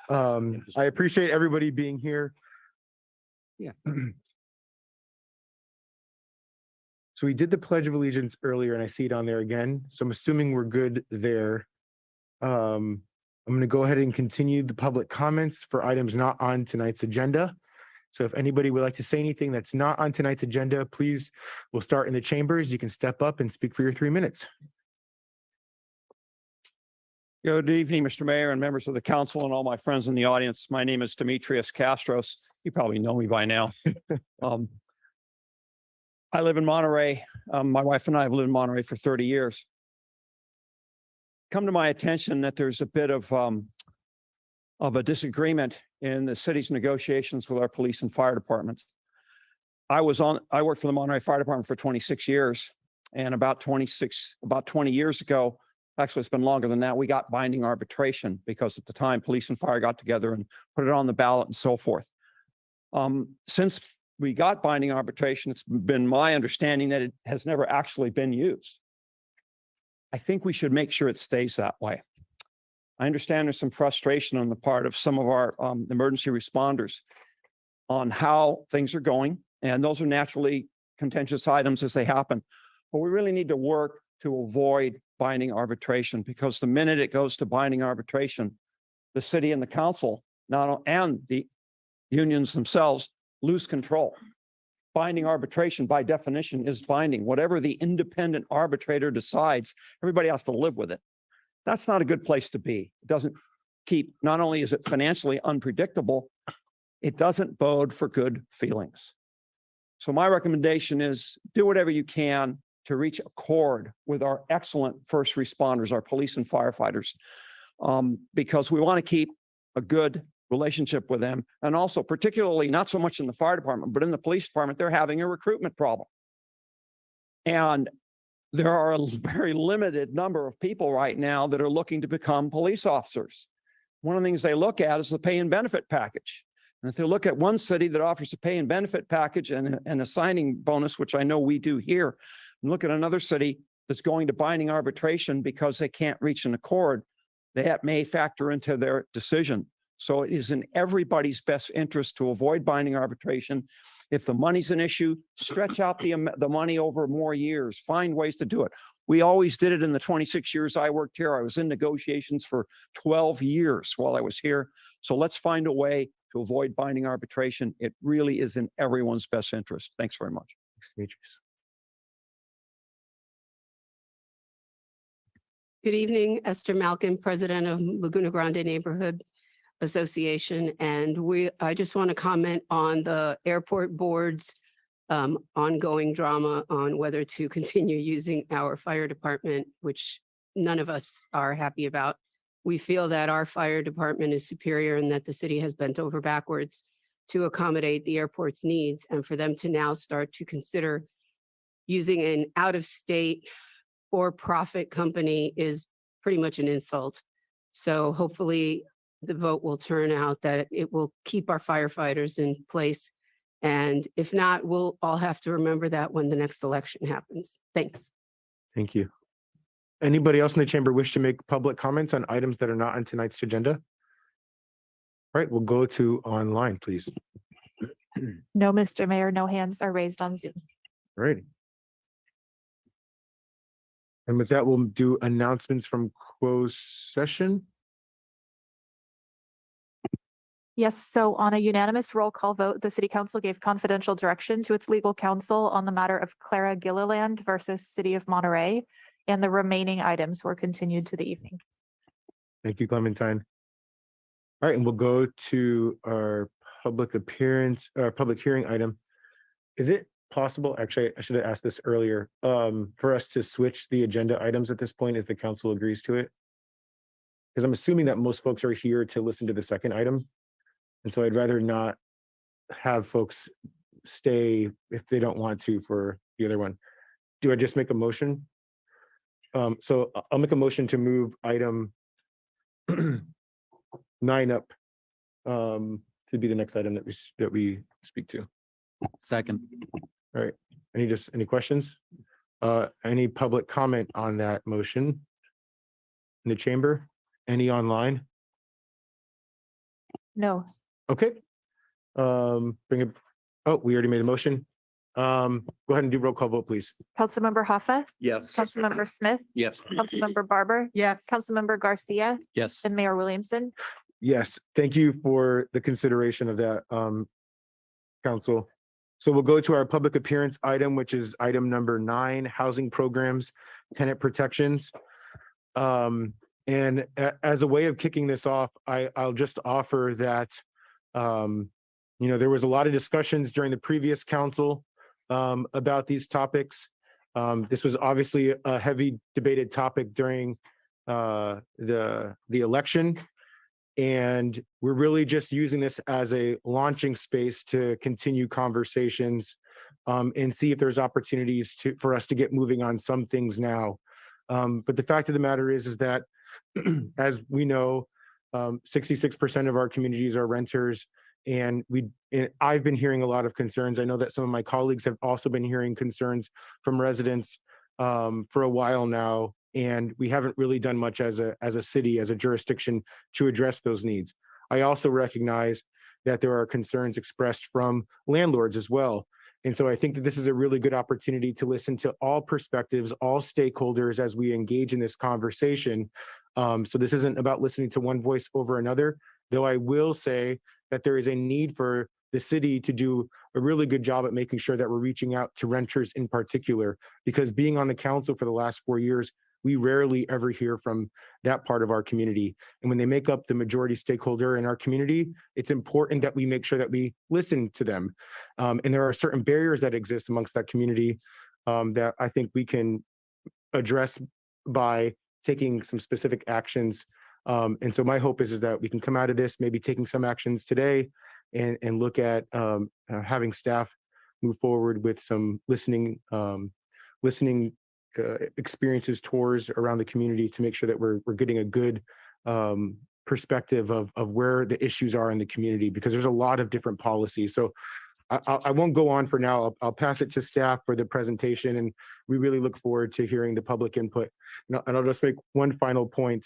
I appreciate everybody being here. Yeah. So we did the Pledge of Allegiance earlier and I see it on there again. So I'm assuming we're good there. I'm going to go ahead and continue the public comments for items not on tonight's agenda. So if anybody would like to say anything that's not on tonight's agenda, please, we'll start in the chambers. You can step up and speak for your 3 minutes. Good evening, Mr. Mayor and members of the council and all my friends in the audience. My name is Demetrius Castros. You probably know me by now. I live in Monterey. My wife and I have lived in Monterey for 30 years. Come to my attention that there's a bit of a disagreement in the city's negotiations with our police and fire departments. I worked for the Monterey Fire Department for 26 years, and about 20 years ago, actually it's been longer than that, we got binding arbitration because at the time police and fire got together and put it on the ballot and so forth. Since we got binding arbitration, it's been my understanding that it has never actually been used. I think we should make sure it stays that way. I understand there's some frustration on the part of some of our emergency responders on how things are going, and those are naturally contentious items as they happen. But we really need to work to avoid binding arbitration, because the minute it goes to binding arbitration, the city and the council and the unions themselves lose control. Binding arbitration by definition is binding. Whatever the independent arbitrator decides, everybody has to live with it. That's not a good place to be. It doesn't keep, not only is it financially unpredictable, it doesn't bode for good feelings. So my recommendation is do whatever you can to reach accord with our excellent first responders, our police and firefighters, because we want to keep a good relationship with them. And also, particularly, not so much in the fire department, but in the police department, they're having a recruitment problem. And there are a very limited number of people right now that are looking to become police officers. One of the things they look at is the pay and benefit package. And if they look at one city that offers a pay and benefit package and a signing bonus, which I know we do here, and look at another city that's going to binding arbitration because they can't reach an accord, that may factor into their decision. So it is in everybody's best interest to avoid binding arbitration. If the money's an issue, stretch out the money over more years, find ways to do it. We always did it in the 26 years I worked here. I was in negotiations for 12 years while I was here. So let's find a way to avoid binding arbitration. It really is in everyone's best interest. Thanks very much. Thanks, Demetrius. Good evening, Esther Malkin, President of Laguna Grande Neighborhood Association. And I just want to comment on the airport board's ongoing drama on whether to continue using our fire department, which none of us are happy about. We feel that our fire department is superior and that the city has bent over backwards to accommodate the airport's needs, and for them to now start to consider using an out-of-state for-profit company is pretty much an insult. So hopefully the vote will turn out that it will keep our firefighters in place. And if not, we'll all have to remember that when the next election happens. Thanks. Thank you. Anybody else in the chamber wish to make public comments on items that are not on tonight's agenda? All right, we'll go to online, please. No, Mr. Mayor, no hands are raised on Zoom. All right. And with that, we'll do announcements from closed session. Yes, so on a unanimous roll call vote, the city council gave confidential direction to its legal counsel on the matter of Clara Gilliland versus City of Monterey, and the remaining items were continued to the evening. Thank you, Clementine. All right, and we'll go to our public hearing item. Is it possible, actually, I should have asked this earlier, for us to switch the agenda items at this point if the council agrees to it? Because I'm assuming that most folks are here to listen to the second item. And so I'd rather not have folks stay if they don't want to for the other one. Do I just make a motion? So I'll make a motion to move item 9 up to be the next item that we speak to. Second. All right. Any questions? Any public comment on that motion? In the chamber? Any online? No. Okay. Bring it, oh, we already made a motion. Go ahead and do roll call vote, please. Councilmember Hoffa, Yes. Councilmember Smith, Yes. Councilmember Barber, Yes. Councilmember Garcia, Yes. and Mayor Williamson. Yes, thank you for the consideration of that, council. So we'll go to our public appearance item, which is item number 9, housing programs, tenant protections. And as a way of kicking this off, I'll just offer that, there was a lot of discussions during the previous council about these topics. This was obviously a heavy debated topic during the election. And we're really just using this as a launching space to continue conversations and see if there's opportunities for us to get moving on some things now. But the fact of the matter is that, as we know, 66% of our communities are renters, and I've been hearing a lot of concerns. I know that some of my colleagues have also been hearing concerns from residents for a while now, and we haven't really done much as a city, as a jurisdiction, to address those needs. I also recognize that there are concerns expressed from landlords as well. And so I think that this is a really good opportunity to listen to all perspectives, all stakeholders as we engage in this conversation. So this isn't about listening to one voice over another, though I will say that there is a need for the city to do a really good job at making sure that we're reaching out to renters in particular, because being on the council for the last 4 years, we rarely ever hear from that part of our community. And when they make up the majority stakeholder in our community, it's important that we make sure that we listen to them. And there are certain barriers that exist amongst that community that I think we can address by taking some specific actions. And so my hope is that we can come out of this, maybe taking some actions today and look at having staff move forward with some listening experiences, tours around the community to make sure that we're getting a good perspective of where the issues are in the community, because there's a lot of different policies. So I won't go on for now. I'll pass it to staff for the presentation, and we really look forward to hearing the public input. And I'll just make one final point.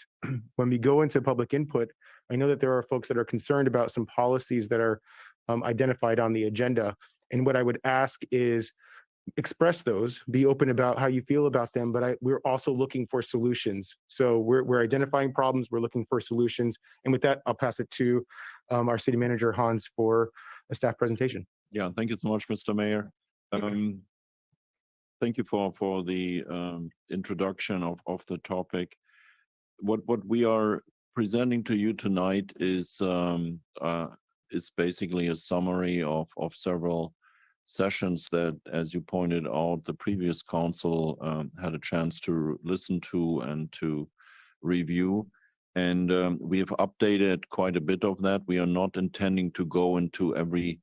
When we go into public input, I know that there are folks that are concerned about some policies that are identified on the agenda. And what I would ask is express those, be open about how you feel about them, but we're also looking for solutions. So we're identifying problems, we're looking for solutions. And with that, I'll pass it to our city manager, Hans, for a staff presentation. Yeah, thank you so much, Mr. Mayor. Thank you for the introduction of the topic. What we are presenting to you tonight is basically a summary of several sessions that, as you pointed out, the previous council had a chance to listen to and to review. And we have updated quite a bit of that. We are not intending to go into every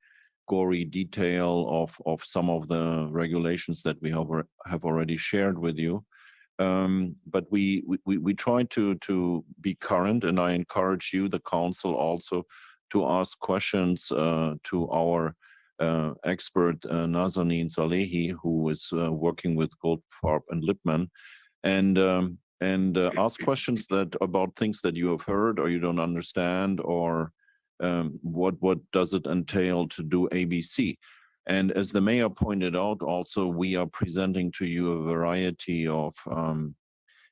gory detail of some of the regulations that we have already shared with you. But we try to be current, and I encourage you, the council, also to ask questions to our expert Nazanin Salehi, who is working with Goldfarb and Lippmann, and ask questions about things that you have heard or you don't understand, or what does it entail to do ABC. And as the mayor pointed out, also we are presenting to you a variety of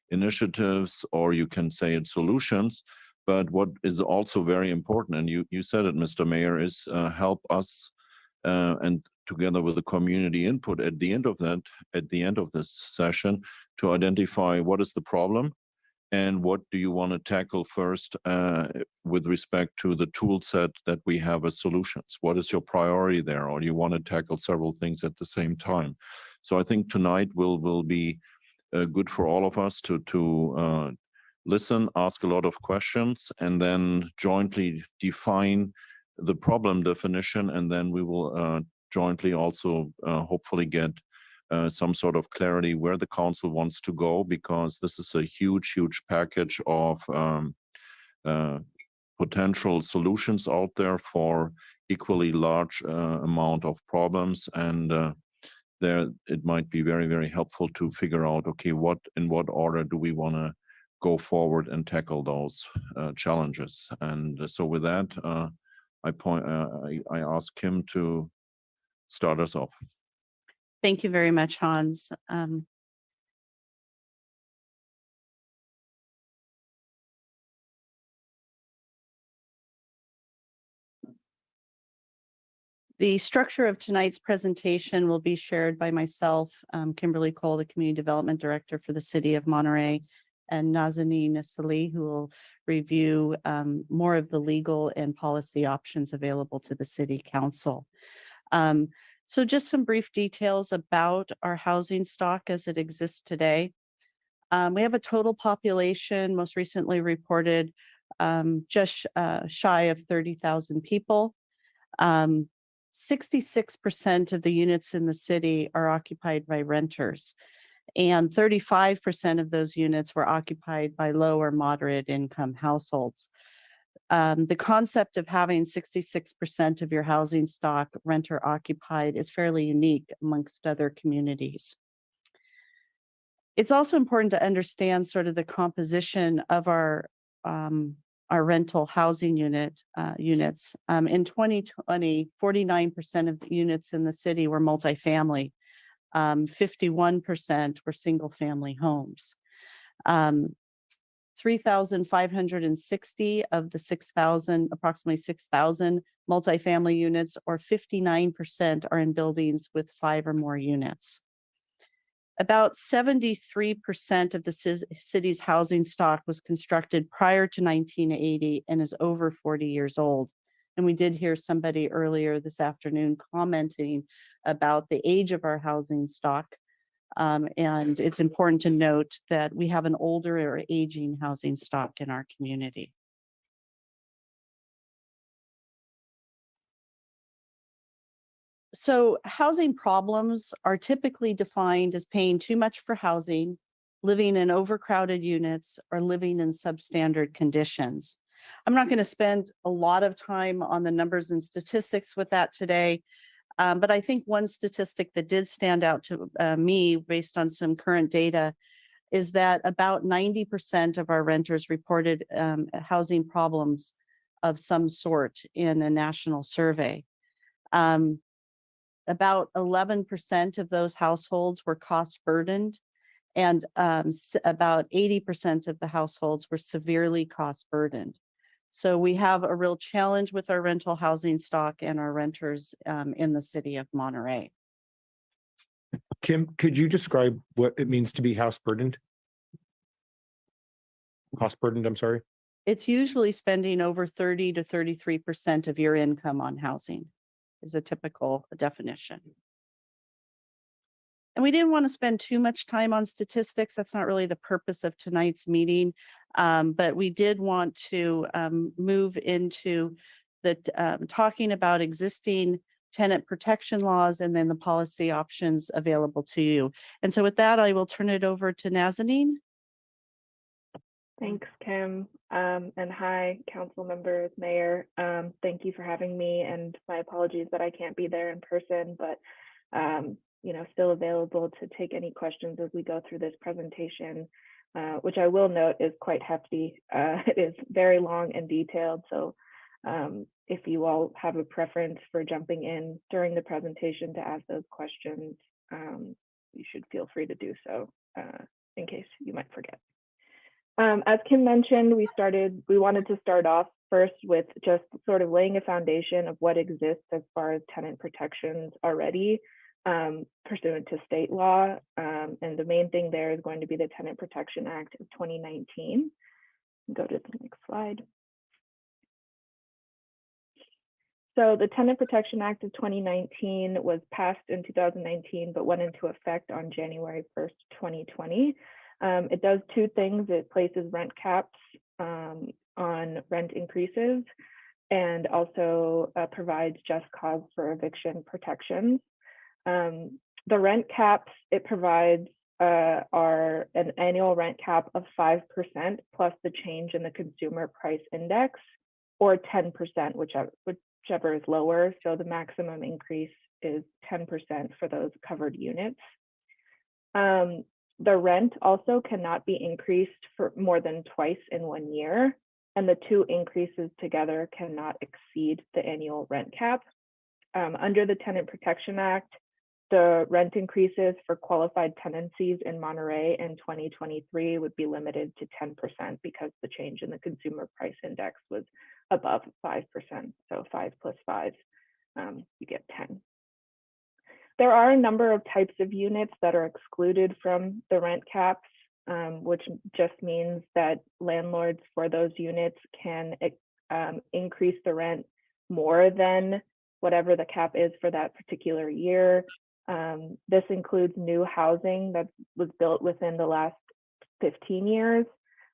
initiatives, or you can say it's solutions. But what is also very important, and you said it, Mr. Mayor, is help us and together with the community input at the end of this session, to identify what is the problem and what do you want to tackle first with respect to the tool set that we have as solutions. What is your priority there, or do you want to tackle several things at the same time? So I think tonight will be good for all of us to listen, ask a lot of questions, and then jointly define the problem definition, and then we will jointly also hopefully get some sort of clarity where the council wants to go, because this is a huge package of potential solutions out there for equally large amount of problems. And there it might be very, very helpful to figure out, okay, in what order do we want to go forward and tackle those challenges. And so with that, I ask Kim to start us off. Thank you very much, Hans. The structure of tonight's presentation will be shared by myself, Kimberly Cole, the Community Development Director for the City of Monterey, and Nazanin Salih, who will review more of the legal and policy options available to the City Council. So just some brief details about our housing stock as it exists today. We have a total population, most recently reported, just shy of 30,000 people. 66% of the units in the city are occupied by renters, and 35% of those units were occupied by low or moderate income households. The concept of having 66% of your housing stock renter occupied is fairly unique amongst other communities. It's also important to understand sort of the composition of our rental housing units. In 2020, 49% of the units in the city were multifamily. 51% were single family homes. 3,560 of the approximately 6,000 multifamily units, or 59%, are in buildings with 5 or more units. About 73% of the city's housing stock was constructed prior to 1980 and is over 40 years old. And we did hear somebody earlier this afternoon commenting about the age of our housing stock. And it's important to note that we have an older or aging housing stock in our community. So housing problems are typically defined as paying too much for housing, living in overcrowded units, or living in substandard conditions. I'm not going to spend a lot of time on the numbers and statistics with that today, but I think one statistic that did stand out to me based on some current data is that about 90% of our renters reported housing problems of some sort in a national survey. About 11% of those households were cost burdened, and about 80% of the households were severely cost burdened. So we have a real challenge with our rental housing stock and our renters in the city of Monterey. Kim, could you describe what it means to be house burdened? Cost burdened, I'm sorry. It's usually spending over 30 to 33% of your income on housing is a typical definition. And we didn't want to spend too much time on statistics. That's not really the purpose of tonight's meeting. But we did want to move into the talking about existing tenant protection laws and then the policy options available to you. And so with that, I will turn it over to Nazanin. Thanks, Kim. And hi, council members, mayor. Thank you for having me, and my apologies that I can't be there in person, but still available to take any questions as we go through this presentation, which I will note is quite hefty. It is very long and detailed, so if you all have a preference for jumping in during the presentation to ask those questions, you should feel free to do so in case you might forget. As Kim mentioned, we wanted to start off first with just sort of laying a foundation of what exists as far as tenant protections already pursuant to state law. And the main thing there is going to be the Tenant Protection Act of 2019. Go to the next slide. So the Tenant Protection Act of 2019 was passed in 2019, but went into effect on January 1st, 2020. It does two things. It places rent caps on rent increases and also provides just cause for eviction protections. The rent caps it provides are an annual rent cap of 5% plus the change in the consumer price index, or 10%, whichever is lower. So the maximum increase is 10% for those covered units. The rent also cannot be increased for more than twice in 1 year, and the two increases together cannot exceed the annual rent cap. Under the Tenant Protection Act, the rent increases for qualified tenancies in Monterey in 2023 would be limited to 10% because the change in the consumer price index was above 5%. So 5 plus 5, you get 10. There are a number of types of units that are excluded from the rent caps, which just means that landlords for those units can increase the rent more than whatever the cap is for that particular year. This includes new housing that was built within the last 15 years,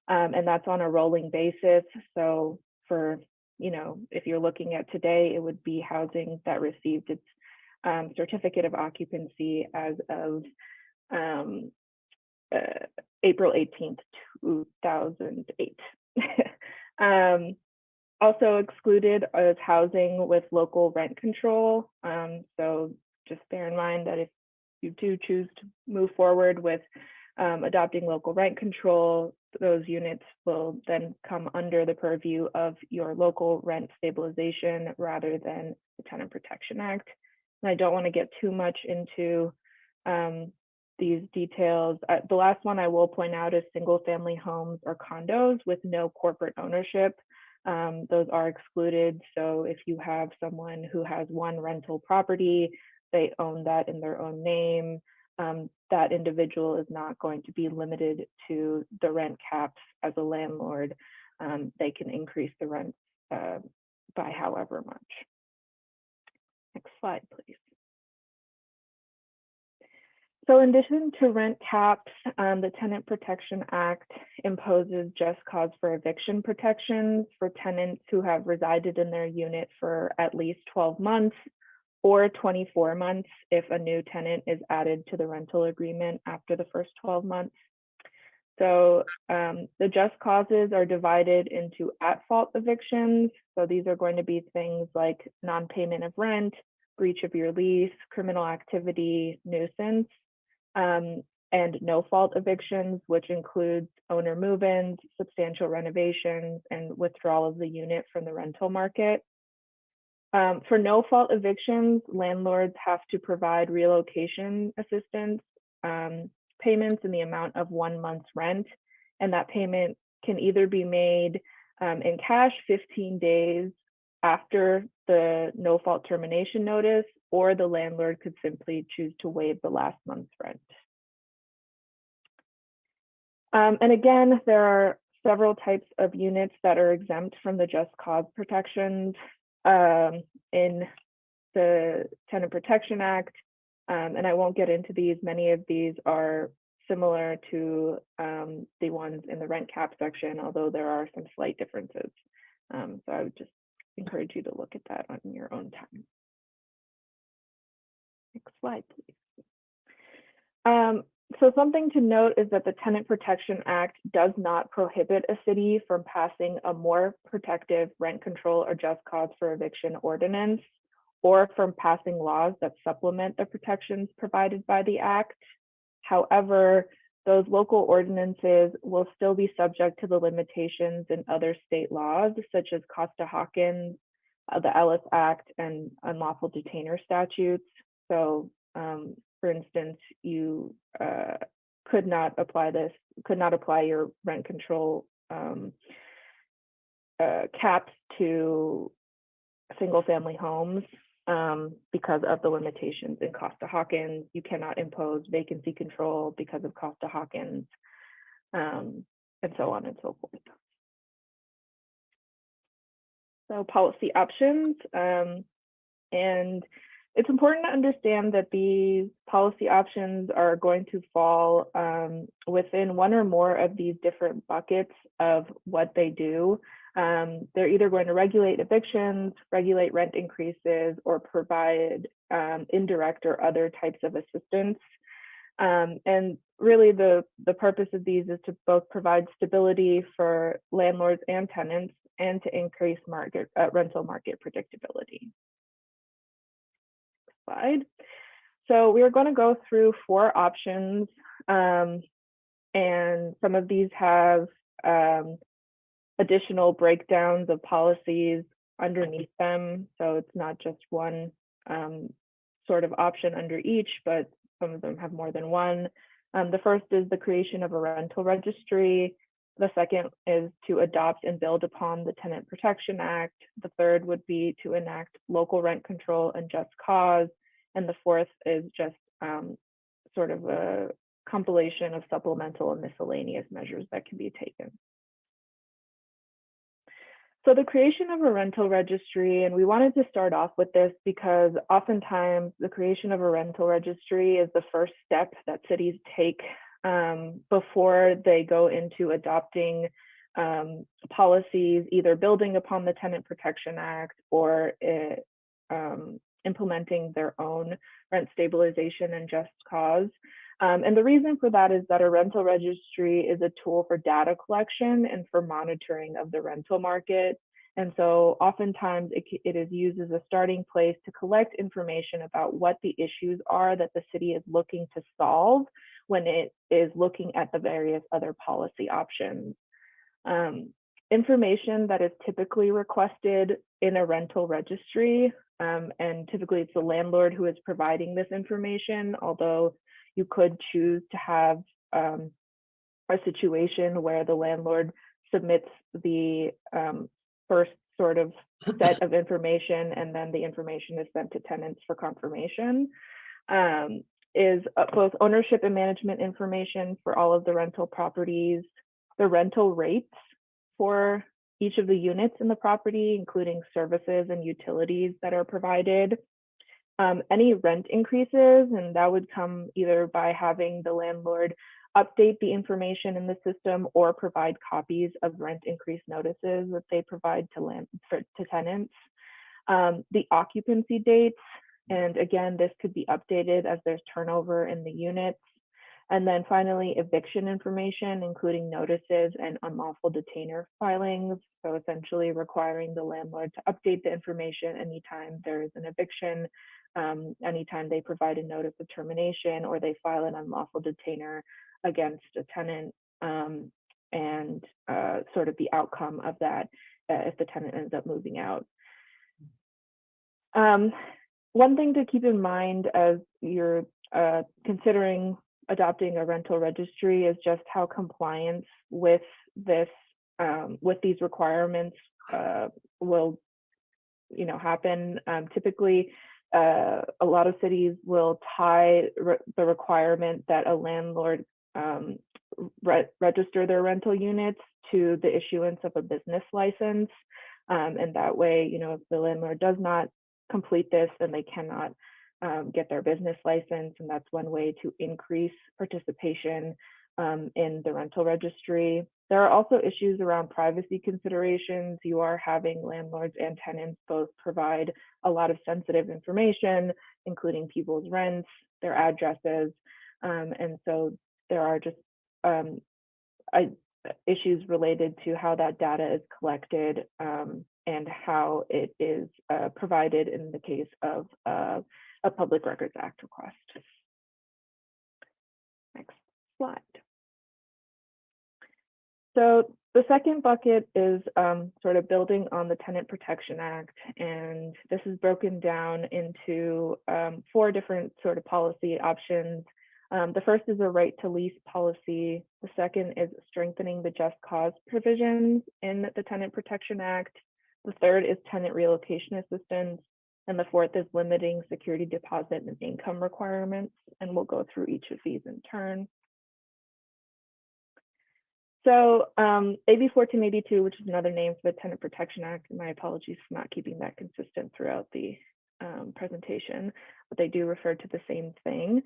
and that's on a rolling basis. So for, if you're looking at today, it would be housing that received its certificate of occupancy as of April 18th, 2008. Also excluded is housing with local rent control. So just bear in mind that if you do choose to move forward with adopting local rent control, those units will then come under the purview of your local rent stabilization rather than the Tenant Protection Act. And I don't want to get too much into these details. The last one I will point out is single family homes or condos with no corporate ownership. Those are excluded. So if you have someone who has one rental property, they own that in their own name, that individual is not going to be limited to the rent caps as a landlord. They can increase the rent by however much. Next slide, please. So in addition to rent caps, the Tenant Protection Act imposes just cause for eviction protections for tenants who have resided in their unit for at least 12 months or 24 months if a new tenant is added to the rental agreement after the first 12 months. So the just causes are divided into at-fault evictions. So these are going to be things like non-payment of rent, breach of your lease, criminal activity, nuisance, and no-fault evictions, which includes owner move-ins, substantial renovations, and withdrawal of the unit from the rental market. For no-fault evictions, landlords have to provide relocation assistance payments in the amount of 1 month's rent, and that payment can either be made in cash 15 days after the no-fault termination notice, or the landlord could simply choose to waive the last month's rent. And again, there are several types of units that are exempt from the just cause protections in the Tenant Protection Act. And I won't get into these. Many of these are similar to the ones in the rent cap section, although there are some slight differences. So I would just encourage you to look at that on your own time. Next slide, please. So something to note is that the Tenant Protection Act does not prohibit a city from passing a more protective rent control or just cause for eviction ordinance, or from passing laws that supplement the protections provided by the Act. However, those local ordinances will still be subject to the limitations in other state laws, such as Costa-Hawkins, the Ellis Act, and unlawful detainer statutes. So, for instance, you could not apply your rent control caps to single-family homes because of the limitations in Costa-Hawkins. You cannot impose vacancy control because of Costa-Hawkins, and so on and so forth. So policy options, and it's important to understand that these policy options are going to fall within one or more of these different buckets of what they do. They're either going to regulate evictions, regulate rent increases, or provide indirect or other types of assistance. And really the purpose of these is to both provide stability for landlords and tenants and to increase rental market predictability. Slide. So we are going to go through 4 options, and some of these have additional breakdowns of policies underneath them. So it's not just one sort of option under each, but some of them have more than one. The first is the creation of a rental registry. The second is to adopt and build upon the Tenant Protection Act. The third would be to enact local rent control and just cause. And the fourth is just sort of a compilation of supplemental and miscellaneous measures that can be taken. So the creation of a rental registry, and we wanted to start off with this because oftentimes the creation of a rental registry is the first step that cities take before they go into adopting policies, either building upon the Tenant Protection Act or implementing their own rent stabilization and just cause. And the reason for that is that a rental registry is a tool for data collection and for monitoring of the rental market. And so oftentimes it is used as a starting place to collect information about what the issues are that the city is looking to solve when it is looking at the various other policy options. Information that is typically requested in a rental registry, and typically it's the landlord who is providing this information, although you could choose to have a situation where the landlord submits the first sort of set of information and then the information is sent to tenants for confirmation, is both ownership and management information for all of the rental properties, the rental rates for each of the units in the property, including services and utilities that are provided, any rent increases, and that would come either by having the landlord update the information in the system or provide copies of rent increase notices that they provide to tenants. The occupancy dates, and again, this could be updated as there's turnover in the units. And then finally, eviction information, including notices and unlawful detainer filings. So essentially requiring the landlord to update the information anytime there is an eviction, anytime they provide a notice of termination or they file an unlawful detainer against a tenant, and sort of the outcome of that if the tenant ends up moving out. One thing to keep in mind as you're considering adopting a rental registry is just how compliance with this, with these requirements will, happen. Typically, a lot of cities will tie the requirement that a landlord register their rental units to the issuance of a business license. And that way, if the landlord does not complete this, then they cannot get their business license. And that's one way to increase participation in the rental registry. There are also issues around privacy considerations. You are having landlords and tenants both provide a lot of sensitive information, including people's rents, their addresses. And so there are just issues related to how that data is collected and how it is provided in the case of a Public Records Act request. Next slide. So the second bucket is sort of building on the Tenant Protection Act, and this is broken down into 4 different sort of policy options. The first is a right to lease policy. The second is strengthening the just cause provisions in the Tenant Protection Act. The third is tenant relocation assistance. And the fourth is limiting security deposit and income requirements. And we'll go through each of these in turn. So AB 1482, which is another name for the Tenant Protection Act, and my apologies for not keeping that consistent throughout the presentation, but they do refer to the same thing.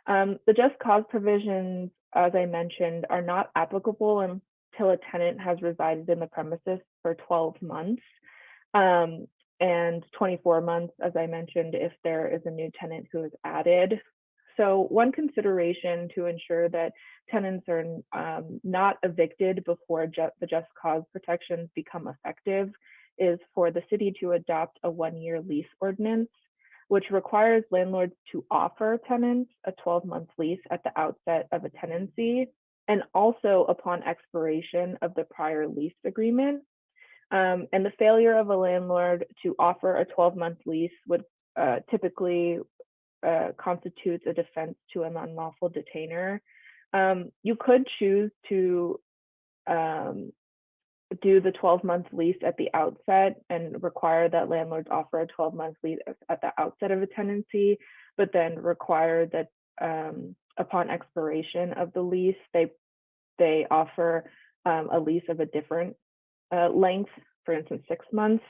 The just cause provisions, as I mentioned, are not applicable until a tenant has resided in the premises for 12 months. And 24 months, as I mentioned, if there is a new tenant who is added. So one consideration to ensure that tenants are not evicted before the just cause protections become effective is for the city to adopt a 1-year lease ordinance, which requires landlords to offer tenants a 12-month lease at the outset of a tenancy and also upon expiration of the prior lease agreement. And the failure of a landlord to offer a 12-month lease would typically constitutes a defense to an unlawful detainer. You could choose to do the 12-month lease at the outset and require that landlords offer a 12-month lease at the outset of a tenancy, but then require that upon expiration of the lease, they offer a lease of a different length, for instance, 6 months.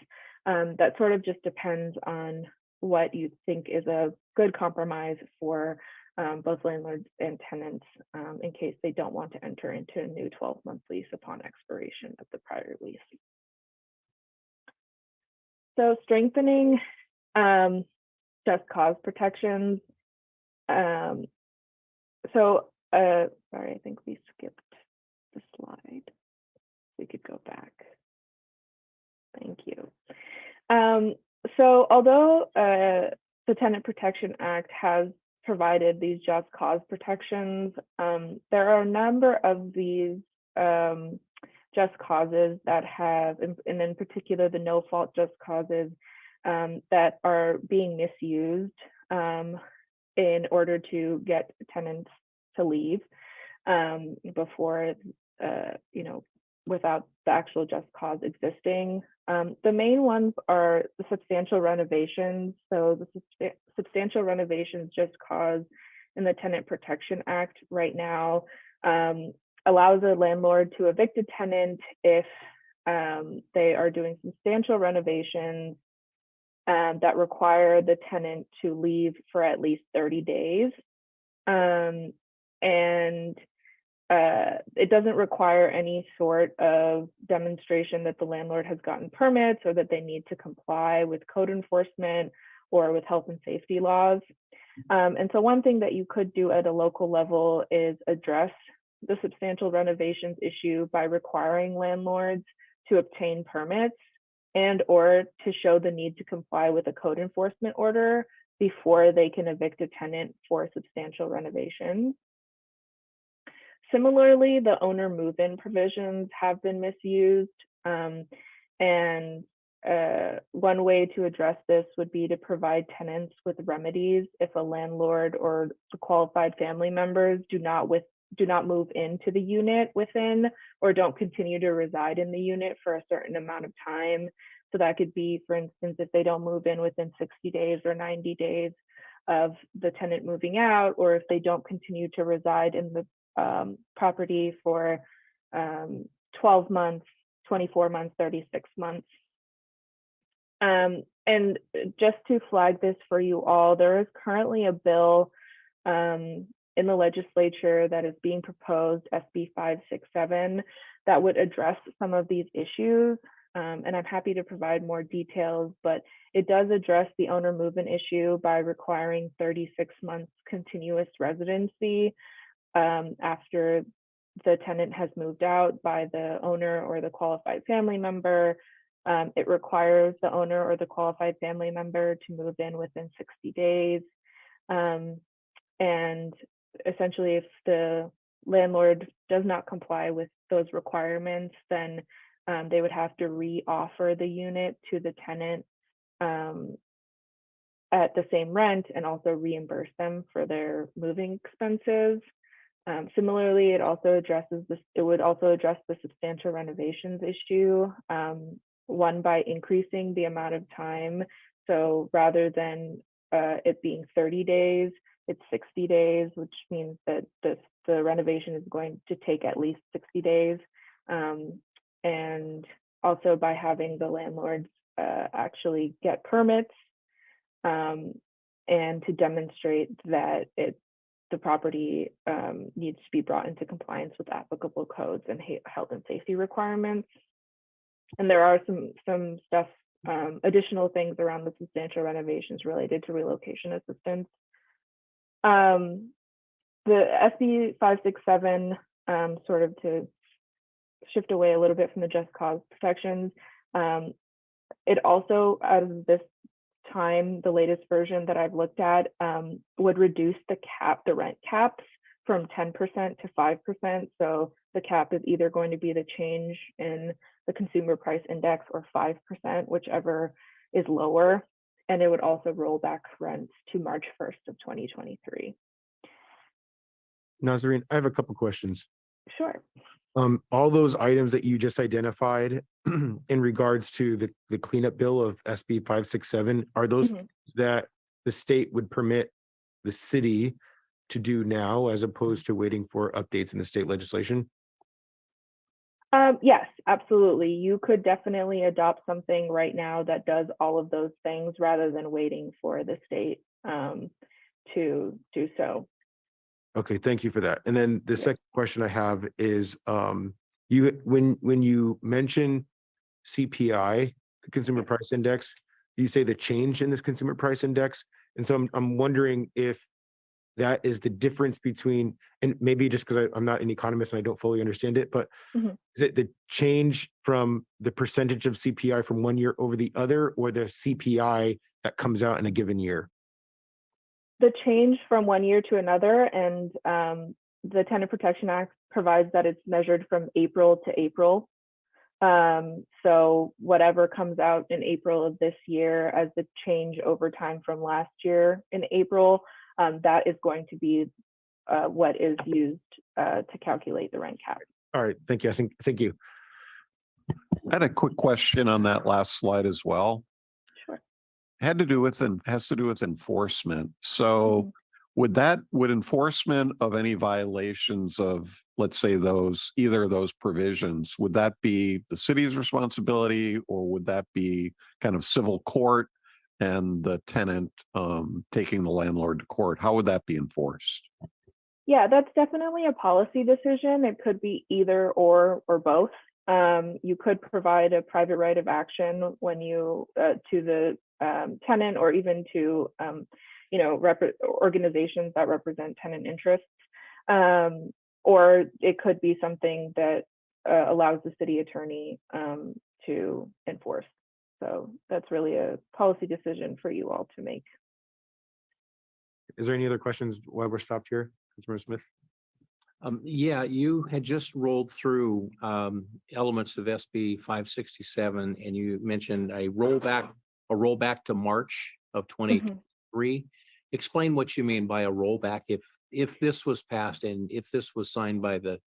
That sort of just depends on what you think is a good compromise for both landlords and tenants in case they don't want to enter into a new 12-month lease upon expiration of the prior lease. So strengthening just cause protections. Sorry, I think we skipped the slide. We could go back. Thank you. So although the Tenant Protection Act has provided these just cause protections, there are a number of these just causes that have, and in particular the no fault just causes that are being misused in order to get tenants to leave before, without the actual just cause existing. The main ones are the substantial renovations. So the substantial renovations just cause in the Tenant Protection Act right now allows a landlord to evict a tenant if they are doing substantial renovations that require the tenant to leave for at least 30 days. It doesn't require any sort of demonstration that the landlord has gotten permits or that they need to comply with code enforcement or with health and safety laws. And so one thing that you could do at a local level is address the substantial renovations issue by requiring landlords to obtain permits and or to show the need to comply with a code enforcement order before they can evict a tenant for substantial renovations. Similarly, the owner move-in provisions have been misused. One way to address this would be to provide tenants with remedies if a landlord or the qualified family members do not move into the unit within or don't continue to reside in the unit for a certain amount of time. So that could be, for instance, if they don't move in within 60 days or 90 days of the tenant moving out, or if they don't continue to reside in the property for 12 months, 24 months, 36 months. And just to flag this for you all, there is currently a bill in the legislature that is being proposed, SB 567, that would address some of these issues. And I'm happy to provide more details, but it does address the owner move-in issue by requiring 36 months continuous residency after the tenant has moved out by the owner or the qualified family member. It requires the owner or the qualified family member to move in within 60 days. And essentially, if the landlord does not comply with those requirements, then they would have to re-offer the unit to the tenant at the same rent and also reimburse them for their moving expenses. Similarly, it would also address the substantial renovations issue, one by increasing the amount of time. So rather than it being 30 days, it's 60 days, which means that the renovation is going to take at least 60 days. And also by having the landlords actually get permits and to demonstrate that the property needs to be brought into compliance with applicable codes and health and safety requirements. And there are some stuff, additional things around the substantial renovations related to relocation assistance The SB 567, sort of to shift away a little bit from the just cause protections. It also, out of this time, the latest version that I've looked at, would reduce the rent caps from 10% to 5%. So the cap is either going to be the change in the consumer price index or 5%, whichever is lower. And it would also roll back rents to March 1st of 2023. Nazarene, I have a couple questions. Sure. All those items that you just identified in regards to the cleanup bill of SB 567, are those that the state would permit the city to do now as opposed to waiting for updates in the state legislation? Yes, absolutely. You could definitely adopt something right now that does all of those things rather than waiting for the state to do so. Okay, thank you for that. And then the second question I have is, when you mention CPI, the Consumer Price Index, you say the change in this Consumer Price Index. And so I'm wondering if that is the difference between, and maybe just because I'm not an economist and I don't fully understand it, but is it the change from the percentage of CPI from one year over the other, or the CPI that comes out in a given year? The change from one year to another, and the Tenant Protection Act provides that it's measured from April to April. So whatever comes out in April of this year as the change over time from last year in April, that is going to be what is used to calculate the rent cap. All right, thank you. Thank you. I had a quick question on that last slide as well. Sure. Has to do with enforcement. So would enforcement of any violations of, let's say, either of those provisions, would that be the city's responsibility, or would that be kind of civil court and the tenant taking the landlord to court? How would that be enforced? Yeah, that's definitely a policy decision. It could be either or both. You could provide a private right of action when you to the tenant, or even to organizations that represent tenant interests, or it could be something that allows the city attorney to enforce. So that's really a policy decision for you all to make. Is there any other questions while we're stopped here, Councilmember Smith? Yeah, you had just rolled through elements of SB 567, and you mentioned a rollback to March of 2023. Explain what you mean by a rollback. If this was passed and if this was signed by the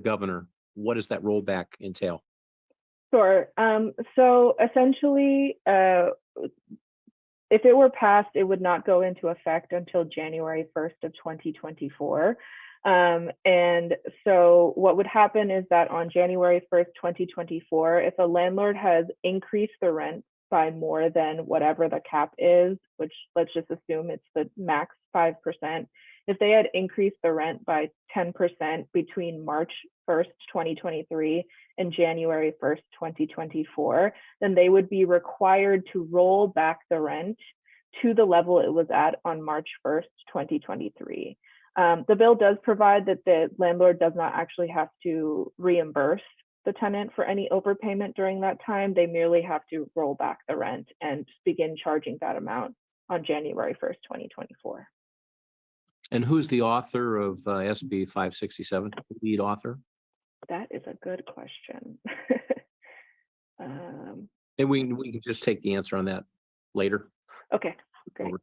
governor, what does that rollback entail? Sure. So essentially, if it were passed, it would not go into effect until January 1st of 2024. And so what would happen is that on January 1st, 2024, if a landlord has increased the rent by more than whatever the cap is, which let's just assume it's the max 5%, if they had increased the rent by 10% between March 1st, 2023 and January 1st, 2024, then they would be required to roll back the rent to the level it was at on March 1st, 2023. The bill does provide that the landlord does not actually have to reimburse the tenant for any overpayment during that time. They merely have to roll back the rent and begin charging that amount on January 1st, 2024. And who's the author of SB 567, lead author? That is a good question. And we can just take the answer on that later. Okay, great.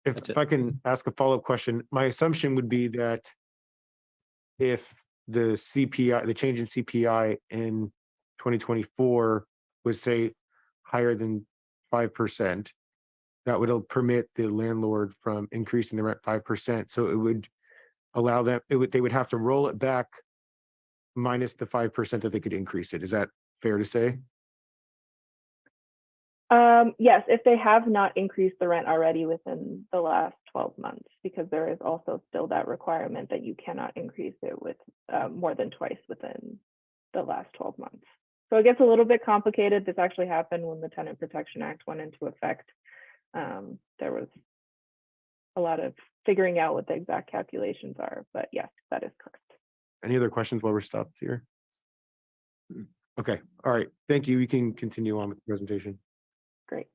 If I can ask a follow-up question, my assumption would be that if the change in CPI in 2024 was, say, higher than 5%, that would permit the landlord from increasing the rent 5%. So it would allow them, they would have to roll it back minus the 5% that they could increase it. Is that fair to say? Yes, if they have not increased the rent already within the last 12 months, because there is also still that requirement that you cannot increase it with more than twice within the last 12 months. So it gets a little bit complicated. This actually happened when the Tenant Protection Act went into effect. There was a lot of figuring out what the exact calculations are, but yes, that is correct. Any other questions while we're stopped here? Okay, all right, thank you. We can continue on with the presentation. Great.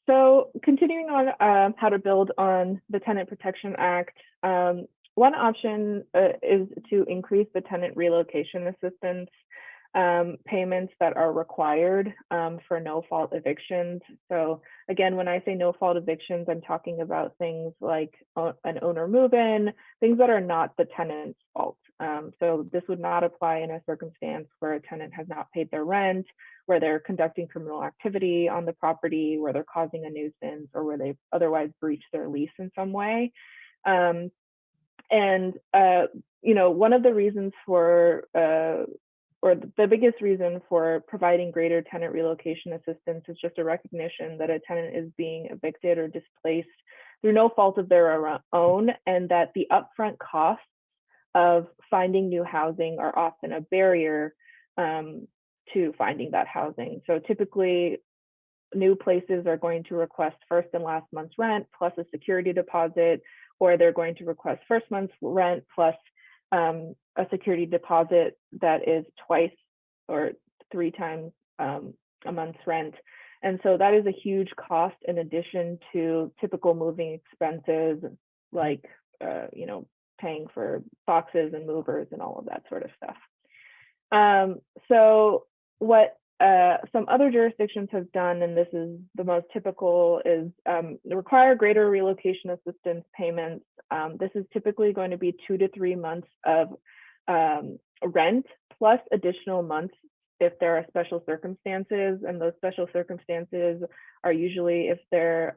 So continuing on how to build on the Tenant Protection Act, one option is to increase the tenant relocation assistance payments that are required for no-fault evictions. So again, when I say no-fault evictions, I'm talking about things like an owner move-in, things that are not the tenant's fault. So this would not apply in a circumstance where a tenant has not paid their rent, where they're conducting criminal activity on the property, where they're causing a nuisance, or where they've otherwise breached their lease in some way. You know, one of the reasons for or the biggest reason for providing greater tenant relocation assistance is just a recognition that a tenant is being evicted or displaced through no fault of their own, and that the upfront costs of finding new housing are often a barrier to finding that housing. So typically, new places are going to request first and last month's rent plus a security deposit, or they're going to request first month's rent plus a security deposit that is twice or 3 times a month's rent. And so that is a huge cost in addition to typical moving expenses like, you know, paying for boxes and movers and all of that sort of stuff. So what some other jurisdictions have done, and this is the most typical, is require greater relocation assistance payments. This is typically going to be 2 to 3 months of rent plus additional months if there are special circumstances, and those special circumstances are usually if there's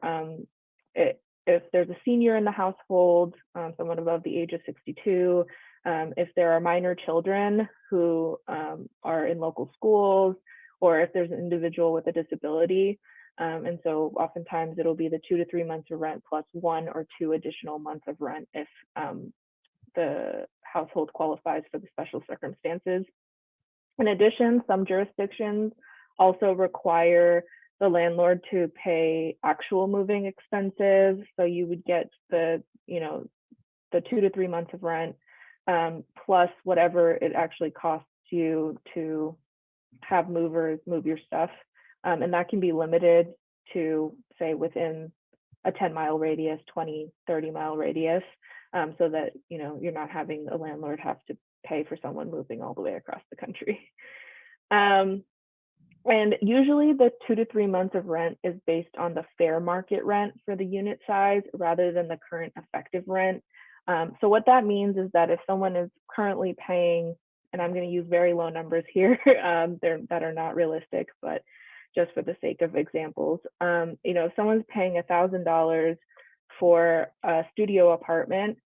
a senior in the household, someone above the age of 62, if there are minor children who are in local schools, or if there's an individual with a disability. And so oftentimes it'll be the 2 to 3 months of rent plus 1 or 2 additional months of rent if the household qualifies for the special circumstances. In addition, some jurisdictions also require the landlord to pay actual moving expenses. So you would get the 2 to 3 months of rent plus whatever it actually costs you to have movers move your stuff. And that can be limited to, say, within a 10-mile radius, 20, 30-mile radius, so that, you know, you're not having a landlord have to pay for someone moving all the way across the country. And usually the 2 to 3 months of rent is based on the fair market rent for the unit size rather than the current effective rent. So what that means is that if someone is currently paying, and I'm going to use very low numbers here that are not realistic, but just for the sake of examples, you know, if someone's paying $1,000 for a studio apartment,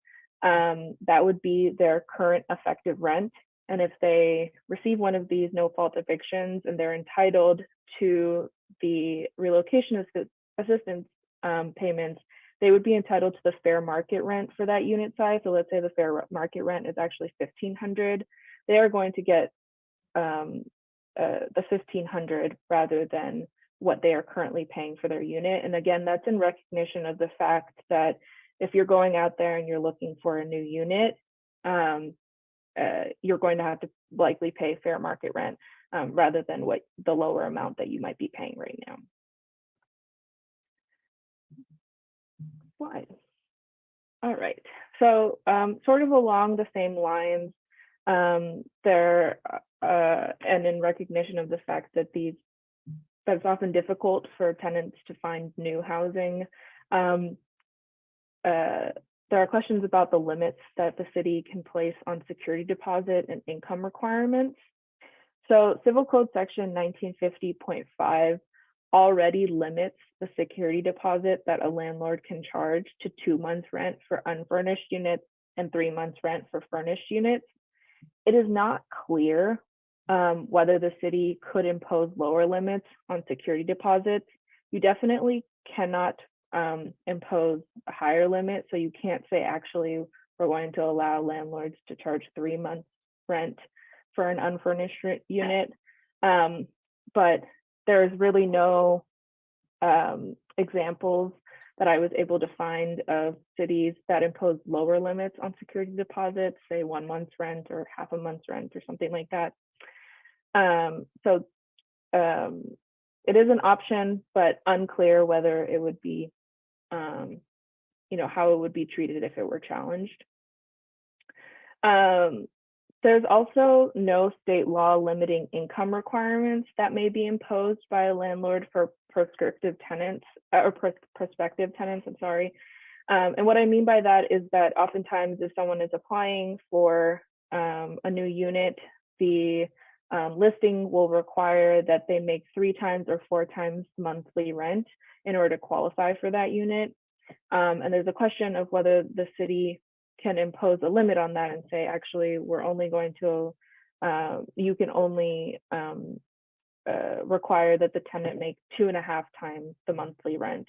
that would be their current effective rent. And if they receive one of these no-fault evictions and they're entitled to the relocation assistance payments, they would be entitled to the fair market rent for that unit size. So let's say the fair market rent is actually $1,500. They are going to get the $1,500 rather than what they are currently paying for their unit. And again, that's in recognition of the fact that if you're going out there and you're looking for a new unit, you're going to have to likely pay fair market rent rather than what the lower amount that you might be paying right now. Slide. All right, so sort of along the same lines, and in recognition of the fact that that's often difficult for tenants to find new housing, there are questions about the limits that the city can place on security deposit and income requirements. So Civil Code Section 1950.5 already limits the security deposit that a landlord can charge to 2 months rent for unfurnished units and 3 months rent for furnished units. It is not clear whether the city could impose lower limits on security deposits. You definitely cannot impose a higher limit. So you can't say, actually, we're going to allow landlords to charge 3 months rent for an unfurnished unit. But there's really no examples that I was able to find of cities that impose lower limits on security deposits, say 1 month's rent or half a month's rent or something like that. It is an option, but unclear whether it would be, how it would be treated if it were challenged. There's also no state law limiting income requirements that may be imposed by a landlord for prescriptive tenants or prospective tenants, I'm sorry. And what I mean by that is that oftentimes if someone is applying for a new unit, the listing will require that they make 3 times or 4 times monthly rent in order to qualify for that unit. And there's a question of whether the city can impose a limit on that and say, actually, we're only going to, you can only require that the tenant make 2.5 times the monthly rent,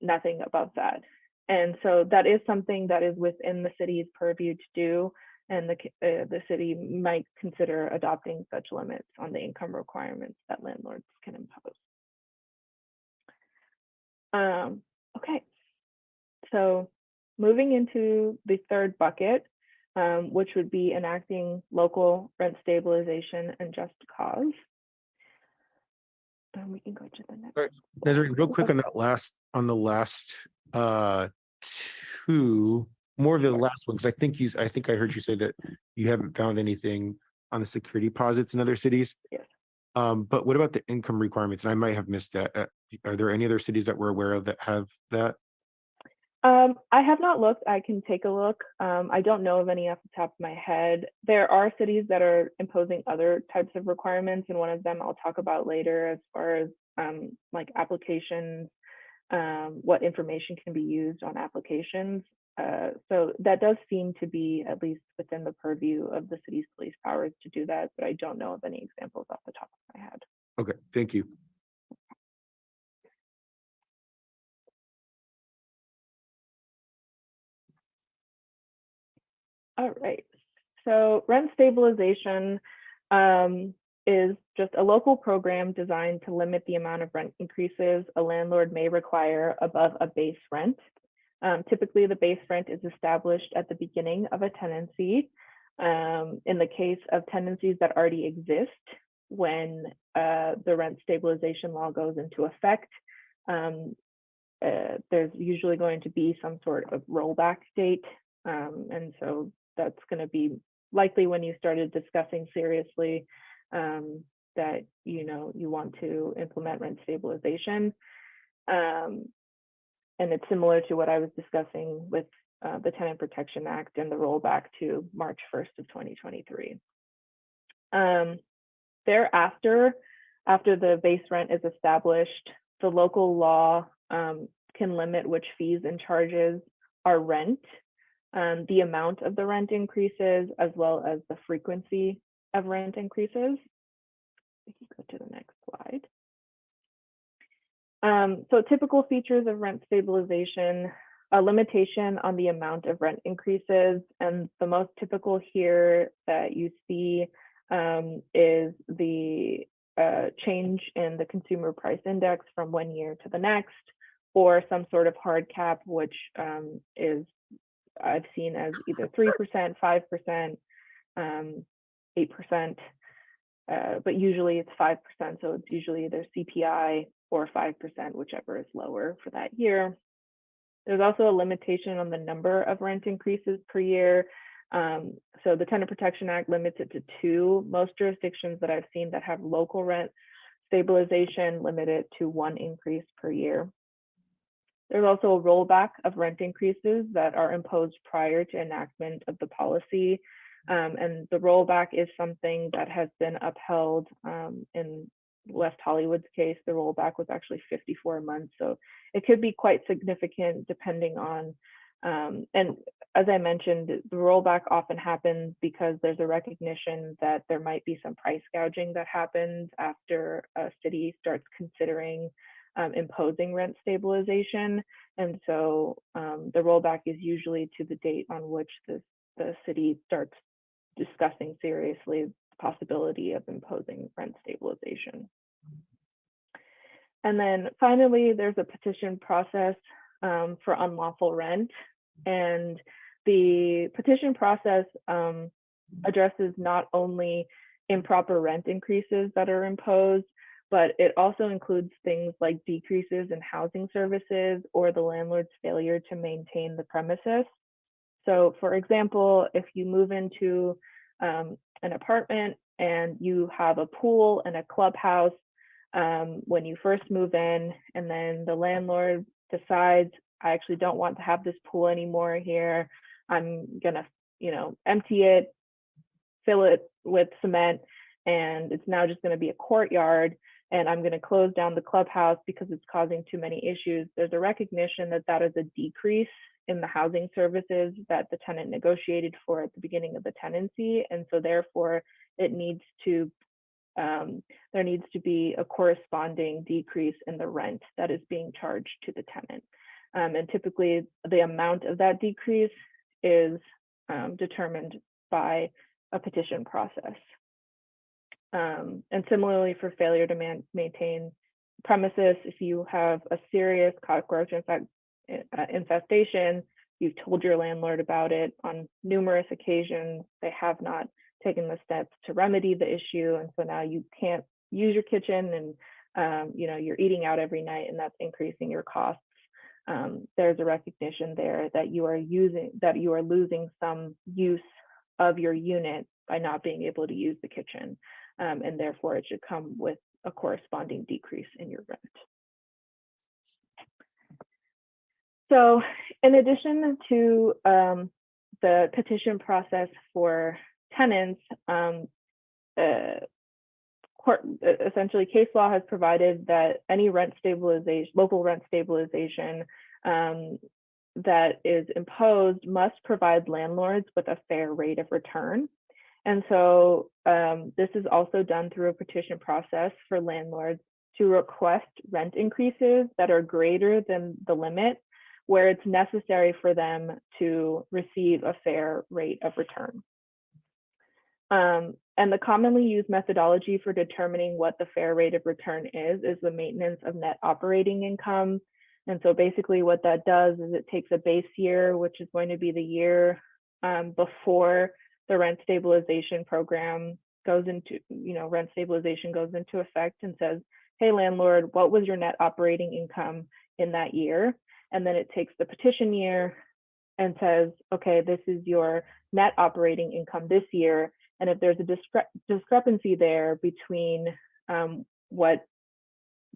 nothing above that. And so that is something that is within the city's purview to do, and the city might consider adopting such limits on the income requirements that landlords can impose. Okay, so moving into the third bucket, which would be enacting local rent stabilization and just cause. And we can go to the next. All right. Desiree, real quick on the last 2, more of the last one, because I think I heard you say that you haven't found anything on the security deposits in other cities. Yes. But what about the income requirements? And I might have missed that. Are there any other cities that we're aware of that have that? I have not looked. I can take a look. I don't know of any off the top of my head. There are cities that are imposing other types of requirements, and one of them I'll talk about later as far as like applications, what information can be used on applications. So that does seem to be at least within the purview of the city's police powers to do that, but I don't know of any examples off the top of my head. Okay, thank you. All right, so rent stabilization is just a local program designed to limit the amount of rent increases a landlord may require above a base rent. Typically, the base rent is established at the beginning of a tenancy. In the case of tenancies that already exist, when the rent stabilization law goes into effect, there's usually going to be some sort of rollback date. And so that's going to be likely when you started discussing seriously that you want to implement rent stabilization. And it's similar to what I was discussing with the Tenant Protection Act and the rollback to March 1st of 2023. Thereafter, after the base rent is established, the local law can limit which fees and charges are rent, the amount of the rent increases, as well as the frequency of rent increases. We can go to the next slide. So typical features of rent stabilization, a limitation on the amount of rent increases, and the most typical here that you see is the change in the consumer price index from one year to the next, or some sort of hard cap, which is I've seen as either 3%, 5%, 8%, but usually it's 5%. So it's usually either CPI or 5%, whichever is lower for that year. There's also a limitation on the number of rent increases per year. So the Tenant Protection Act limits it to 2. Most jurisdictions that I've seen that have local rent stabilization limit it to 1 increase per year. There's also a rollback of rent increases that are imposed prior to enactment of the policy. And the rollback is something that has been upheld. In West Hollywood's case, the rollback was actually 54 months. So it could be quite significant depending on, and as I mentioned, the rollback often happens because there's a recognition that there might be some price gouging that happens after a city starts considering imposing rent stabilization. And so the rollback is usually to the date on which the city starts discussing seriously the possibility of imposing rent stabilization. And then finally, there's a petition process for unlawful rent. And the petition process addresses not only improper rent increases that are imposed, but it also includes things like decreases in housing services or the landlord's failure to maintain the premises. So for example, if you move into an apartment and you have a pool and a clubhouse when you first move in, and then the landlord decides, I actually don't want to have this pool anymore here. I'm gonna, empty it, fill it with cement, and it's now just gonna be a courtyard, and I'm gonna close down the clubhouse because it's causing too many issues. There's a recognition that that is a decrease in the housing services that the tenant negotiated for at the beginning of the tenancy. And so therefore it needs to, there needs to be a corresponding decrease in the rent that is being charged to the tenant. And typically the amount of that decrease is determined by a petition process. And similarly for failure to maintain premises, if you have a serious cockroach infestation, you've told your landlord about it on numerous occasions, they have not taken the steps to remedy the issue, and so now you can't use your kitchen, and you're eating out every night, and that's increasing your costs. There's a recognition there that you are losing some use of your unit by not being able to use the kitchen, and therefore it should come with a corresponding decrease in your rent. So in addition to the petition process for tenants, essentially case law has provided that any rent stabilization, local rent stabilization that is imposed must provide landlords with a fair rate of return. And so this is also done through a petition process for landlords to request rent increases that are greater than the limit where it's necessary for them to receive a fair rate of return. And the commonly used methodology for determining what the fair rate of return is the maintenance of net operating income. And so basically what that does is it takes a base year, which is going to be the year before the rent stabilization program goes into, rent stabilization goes into effect, and says, hey, landlord, what was your net operating income in that year? And then it takes the petition year and says, okay, this is your net operating income this year. And if there's a discrepancy there between what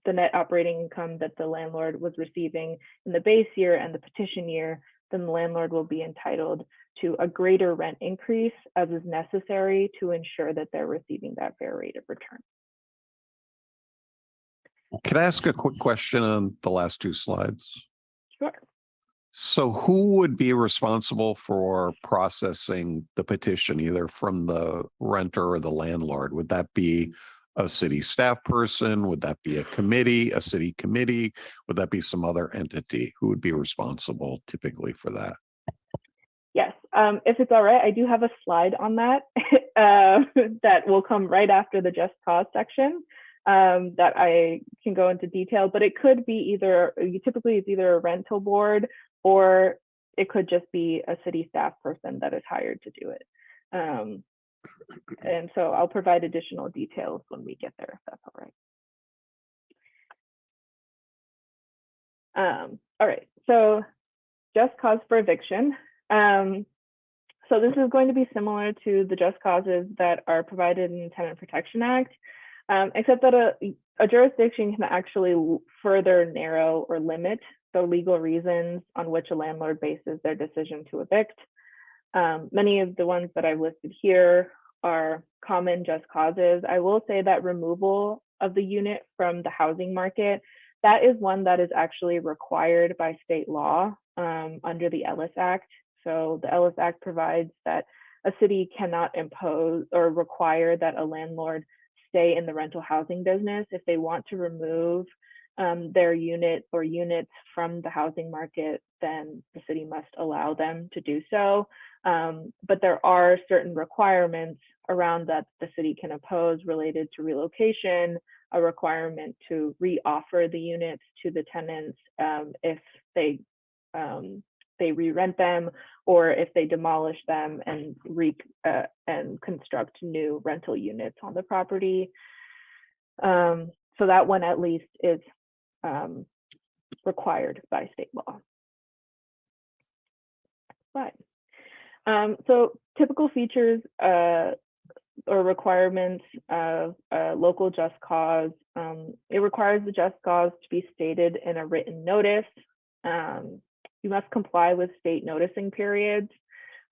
the net operating income that the landlord was receiving in the base year and the petition year, then the landlord will be entitled to a greater rent increase as is necessary to ensure that they're receiving that fair rate of return. Can I ask a quick question on the last two slides? Sure. So who would be responsible for processing the petition, either from the renter or the landlord? Would that be a city staff person? Would that be a committee, a city committee? Would that be some other entity? Who would be responsible typically for that? Yes, if it's all right, I do have a slide on that that will come right after the just cause section that I can go into detail, but it could be typically it's either a rental board or it could just be a city staff person that is hired to do it. And so I'll provide additional details when we get there, if that's all right. All right, so just cause for eviction. So this is going to be similar to the just causes that are provided in the Tenant Protection Act, except that a jurisdiction can actually further narrow or limit the legal reasons on which a landlord bases their decision to evict. Many of the ones that I've listed here are common just causes. I will say that removal of the unit from the housing market, that is one that is actually required by state law under the Ellis Act. So the Ellis Act provides that a city cannot impose or require that a landlord stay in the rental housing business. If they want to remove their unit or units from the housing market, then the city must allow them to do so. But there are certain requirements around that the city can impose related to relocation, a requirement to re-offer the units to the tenants if they re-rent them, or if they demolish them and construct new rental units on the property. So that one at least is required by state law. But so typical features or requirements of local just cause. It requires the just cause to be stated in a written notice. You must comply with state noticing periods.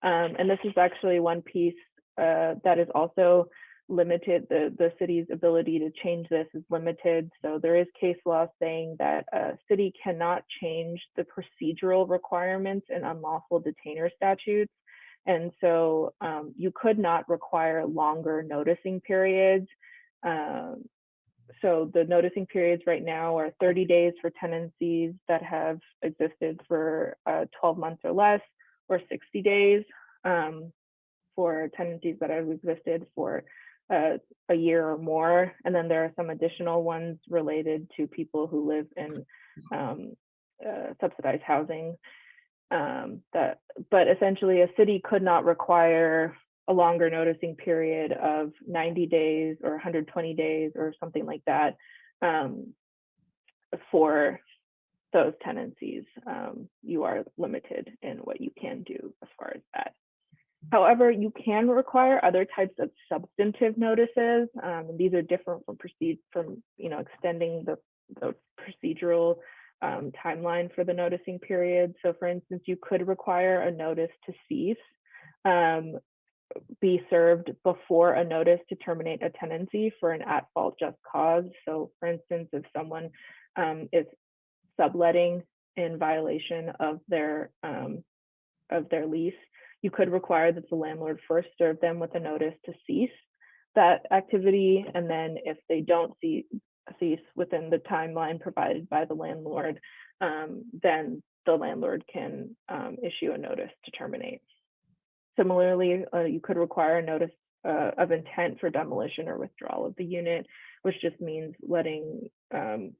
And this is actually one piece that is also limited. The city's ability to change this is limited. So there is case law saying that a city cannot change the procedural requirements in unlawful detainer statutes. And so you could not require longer noticing periods. So the noticing periods right now are 30 days for tenancies that have existed for 12 months or less, or 60 days for tenancies that have existed for a year or more. And then there are some additional ones related to people who live in subsidized housing. But essentially a city could not require a longer noticing period of 90 days or 120 days or something like that for those tenancies. You are limited in what you can do as far as that. However, you can require other types of substantive notices. These are different from extending the procedural timeline for the noticing period. So for instance, you could require a notice to cease be served before a notice to terminate a tenancy for an at-fault just cause. So for instance, if someone is subletting in violation of their lease, you could require that the landlord first serve them with a notice to cease that activity. And then if they don't cease within the timeline provided by the landlord, then the landlord can issue a notice to terminate. Similarly, you could require a notice of intent for demolition or withdrawal of the unit, which just means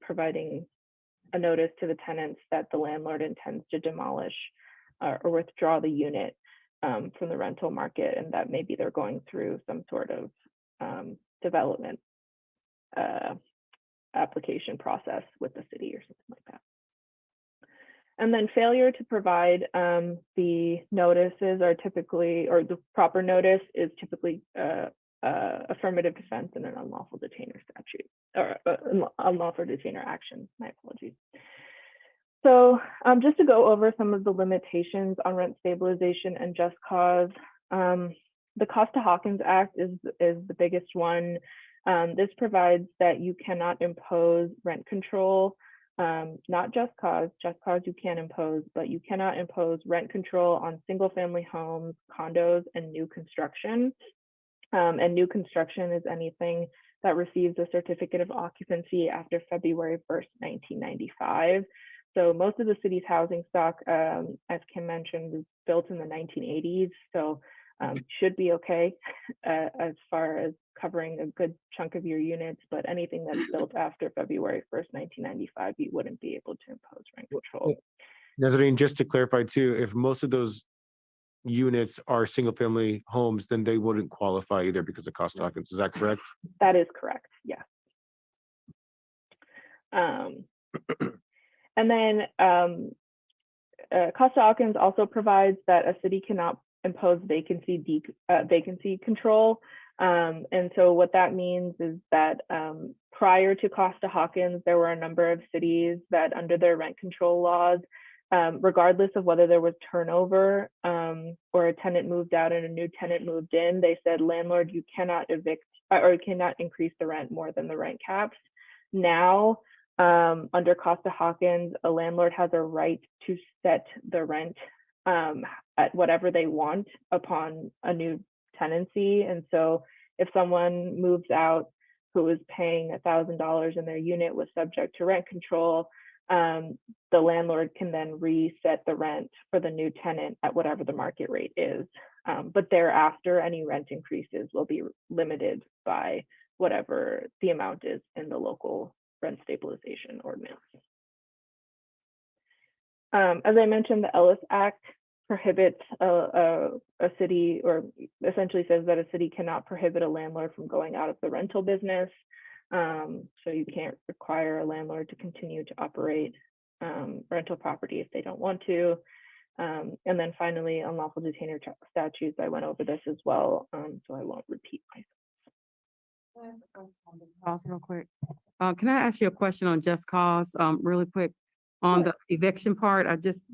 providing a notice to the tenants that the landlord intends to demolish or withdraw the unit from the rental market, and that maybe they're going through some sort of development application process with the city or something like that. And then failure to provide the notices are typically, or the proper notice is typically affirmative defense in an unlawful detainer statute, or unlawful detainer action, my apologies. So just to go over some of the limitations on rent stabilization and just cause, the Costa-Hawkins Act is the biggest one. This provides that you cannot impose rent control, not just cause you can impose, but you cannot impose rent control on single family homes, condos, and new construction. And new construction is anything that receives a certificate of occupancy after February 1st, 1995. So most of the city's housing stock, as Kim mentioned, was built in the 1980s. So should be okay as far as covering a good chunk of your units, but anything that's built after February 1st, 1995, you wouldn't be able to impose rent control. Nazarene, just to clarify too, if most of those units are single family homes, then they wouldn't qualify either because of Costa-Hawkins. Is that correct? That is correct, yeah. And then Costa-Hawkins also provides that a city cannot impose vacancy control. And so what that means is that prior to Costa-Hawkins, there were a number of cities that under their rent control laws, regardless of whether there was turnover or a tenant moved out and a new tenant moved in, they said, landlord, you cannot evict or you cannot increase the rent more than the rent caps. Now, under Costa-Hawkins, a landlord has a right to set the rent at whatever they want upon a new tenancy. And so if someone moves out who was paying $1,000 and their unit was subject to rent control, the landlord can then reset the rent for the new tenant at whatever the market rate is. But thereafter, any rent increases will be limited by whatever the amount is in the local rent stabilization ordinance. As I mentioned, the Ellis Act prohibits a city, or essentially says that a city cannot prohibit a landlord from going out of the rental business. So you can't require a landlord to continue to operate rental property if they don't want to. And then finally, unlawful detainer statutes. I went over this as well, so I won't repeat myself. Pause real quick. Can I ask you a question on just cause, really quick? On the eviction part, I just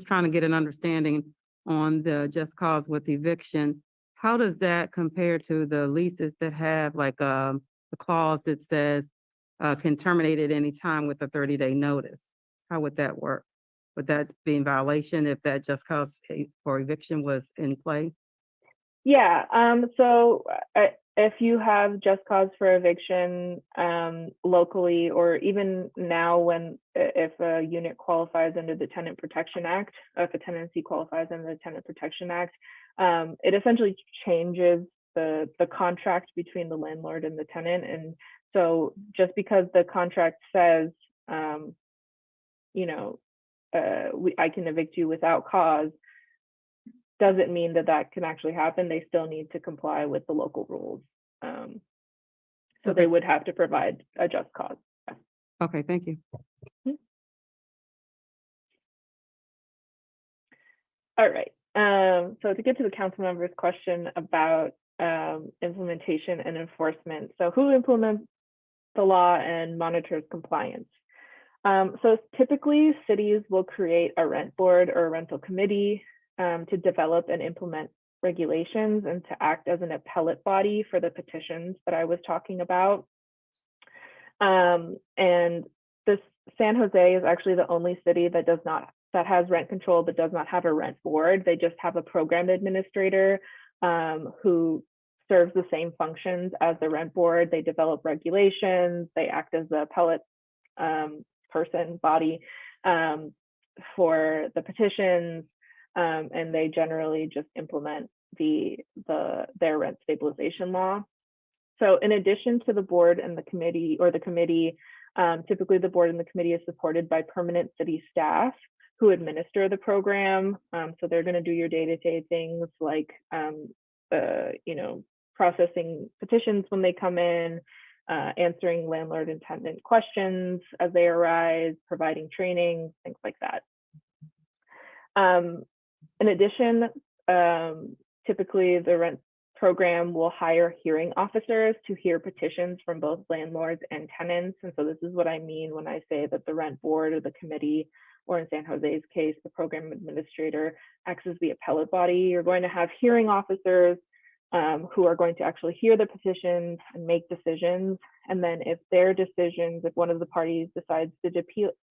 trying to get an understanding on the just cause with eviction. How does that compare to the leases that have like the clause that says can terminate at any time with a 30-day notice? How would that work? Would that be in violation if that just cause for eviction was in play? Yeah, so if you have just cause for eviction locally, or even now when if a unit qualifies under the Tenant Protection Act, if a tenancy qualifies under the Tenant Protection Act, it essentially changes the contract between the landlord and the tenant. And so just because the contract says, I can evict you without cause, doesn't mean that that can actually happen. They still need to comply with the local rules. So they would have to provide a just cause. Okay, thank you. All right. So to get to the council member's question about implementation and enforcement. So who implements the law and monitors compliance? So typically cities will create a rent board or a rental committee to develop and implement regulations and to act as an appellate body for the petitions that I was talking about. And this San Jose is actually the only city that has rent control but does not have a rent board. They just have a program administrator who serves the same functions as the rent board. They develop regulations, they act as the appellate body for the petitions, and they generally just implement their rent stabilization law. So in addition to the board and the committee, typically the board and the committee is supported by permanent city staff who administer the program. So they're going to do your day-to-day things like processing petitions when they come in, answering landlord and tenant questions as they arise, providing training, things like that. In addition, typically the rent program will hire hearing officers to hear petitions from both landlords and tenants. And so this is what I mean when I say that the rent board or the committee, or in San Jose's case, the program administrator, acts as the appellate body. You're going to have hearing officers who are going to actually hear the petitions and make decisions. And then if their decisions, if one of the parties decides to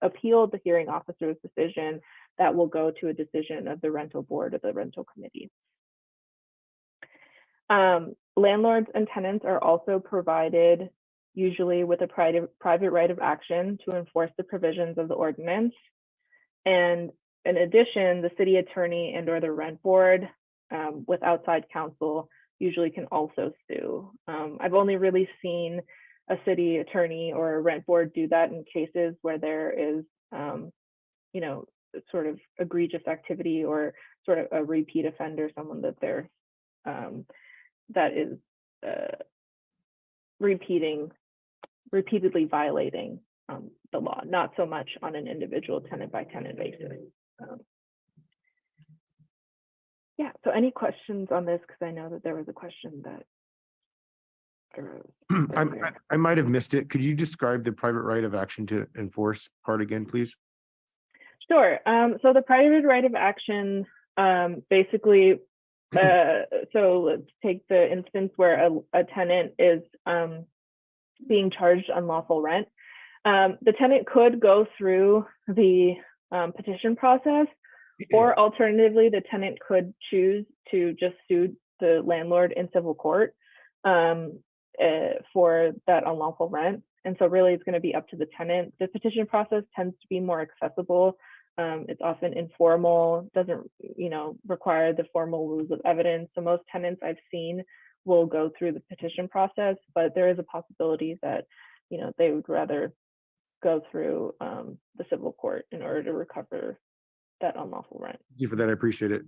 appeal the hearing officer's decision, that will go to a decision of the rental board or the rental committee. Landlords and tenants are also provided usually with a private right of action to enforce the provisions of the ordinance. And in addition, the city attorney and or the rent board with outside counsel usually can also sue. I've only really seen a city attorney or a rent board do that in cases where there is, sort of egregious activity or sort of a repeat offender, someone that they're that is repeatedly violating the law, not so much on an individual tenant by tenant basis. Yeah, so any questions on this? Because I know that there was a question that arose. I might have missed it. Could you describe the private right of action to enforce part again, please? Sure. So the private right of action basically, so let's take the instance where a tenant is being charged unlawful rent. The tenant could go through the petition process, or alternatively, the tenant could choose to just sue the landlord in civil court for that unlawful rent. And so really it's going to be up to the tenant. The petition process tends to be more accessible. It's often informal, doesn't require the formal rules of evidence. So most tenants I've seen will go through the petition process, but there is a possibility that, you know, they would rather go through the civil court in order to recover that unlawful rent. Thank you for that. I appreciate it.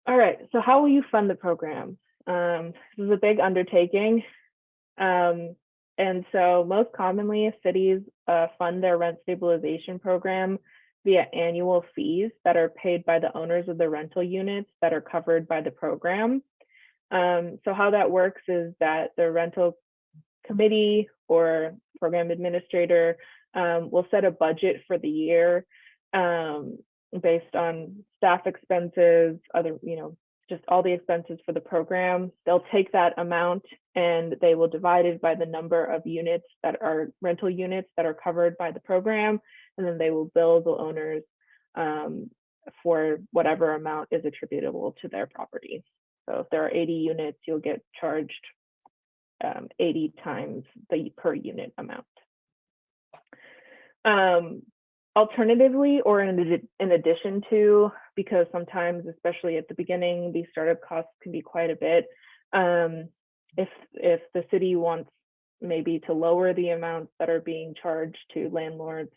All right, so how will you fund the program? This is a big undertaking. And so most commonly cities fund their rent stabilization program via annual fees that are paid by the owners of the rental units that are covered by the program. So how that works is that the rental committee or program administrator will set a budget for the year based on staff expenses, other, you know, just all the expenses for the program. They'll take that amount and they will divide it by the number of units that are rental units that are covered by the program. And then they will bill the owners for whatever amount is attributable to their property. So if there are 80 units, you'll get charged 80 times the per unit amount. Alternatively, or in addition to, because sometimes, especially at the beginning, these startup costs can be quite a bit. If the city wants maybe to lower the amounts that are being charged to landlords,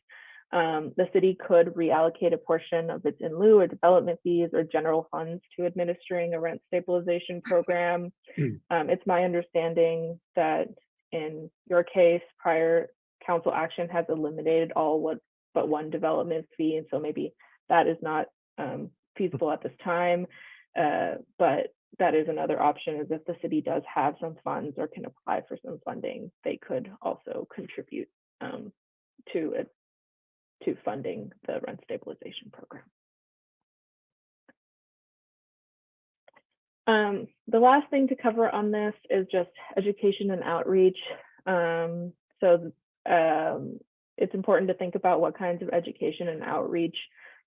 the city could reallocate a portion of its in lieu or development fees or general funds to administering a rent stabilization program. It's my understanding that in your case, prior council action has eliminated all but one development fee, and so maybe that is not feasible at this time. But that is another option, is if the city does have some funds or can apply for some funding, they could also contribute to funding the rent stabilization program. The last thing to cover on this is just education and outreach. It's important to think about what kinds of education and outreach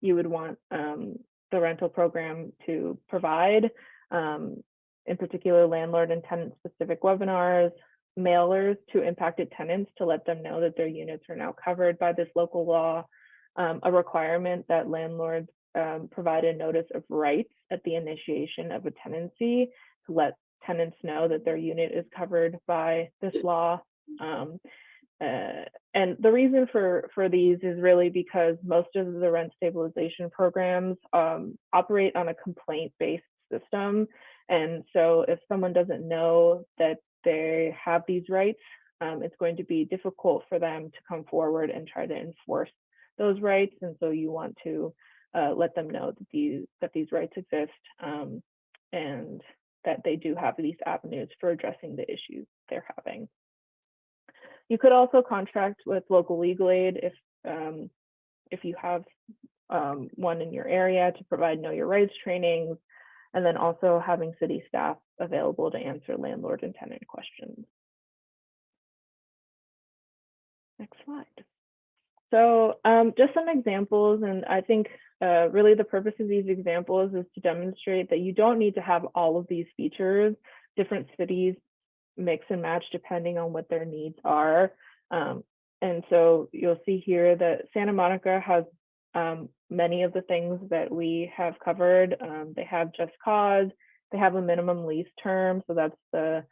you would want the rental program to provide. In particular, landlord and tenant specific webinars, mailers to impacted tenants to let them know that their units are now covered by this local law, a requirement that landlords provide a notice of rights at the initiation of a tenancy to let tenants know that their unit is covered by this law. And the reason for these is really because most of the rent stabilization programs operate on a complaint-based system. And so if someone doesn't know that they have these rights, it's going to be difficult for them to come forward and try to enforce those rights. And so you want to let them know that these rights exist and that they do have these avenues for addressing the issues they're having. You could also contract with local legal aid if you have one in your area to provide know your rights trainings, and then also having city staff available to answer landlord and tenant questions. Next slide. So just some examples, and I think really the purpose of these examples is to demonstrate that you don't need to have all of these features. Different cities mix and match depending on what their needs are. And so you'll see here that Santa Monica has many of the things that we have covered. They have just cause, they have a minimum lease term. So that's the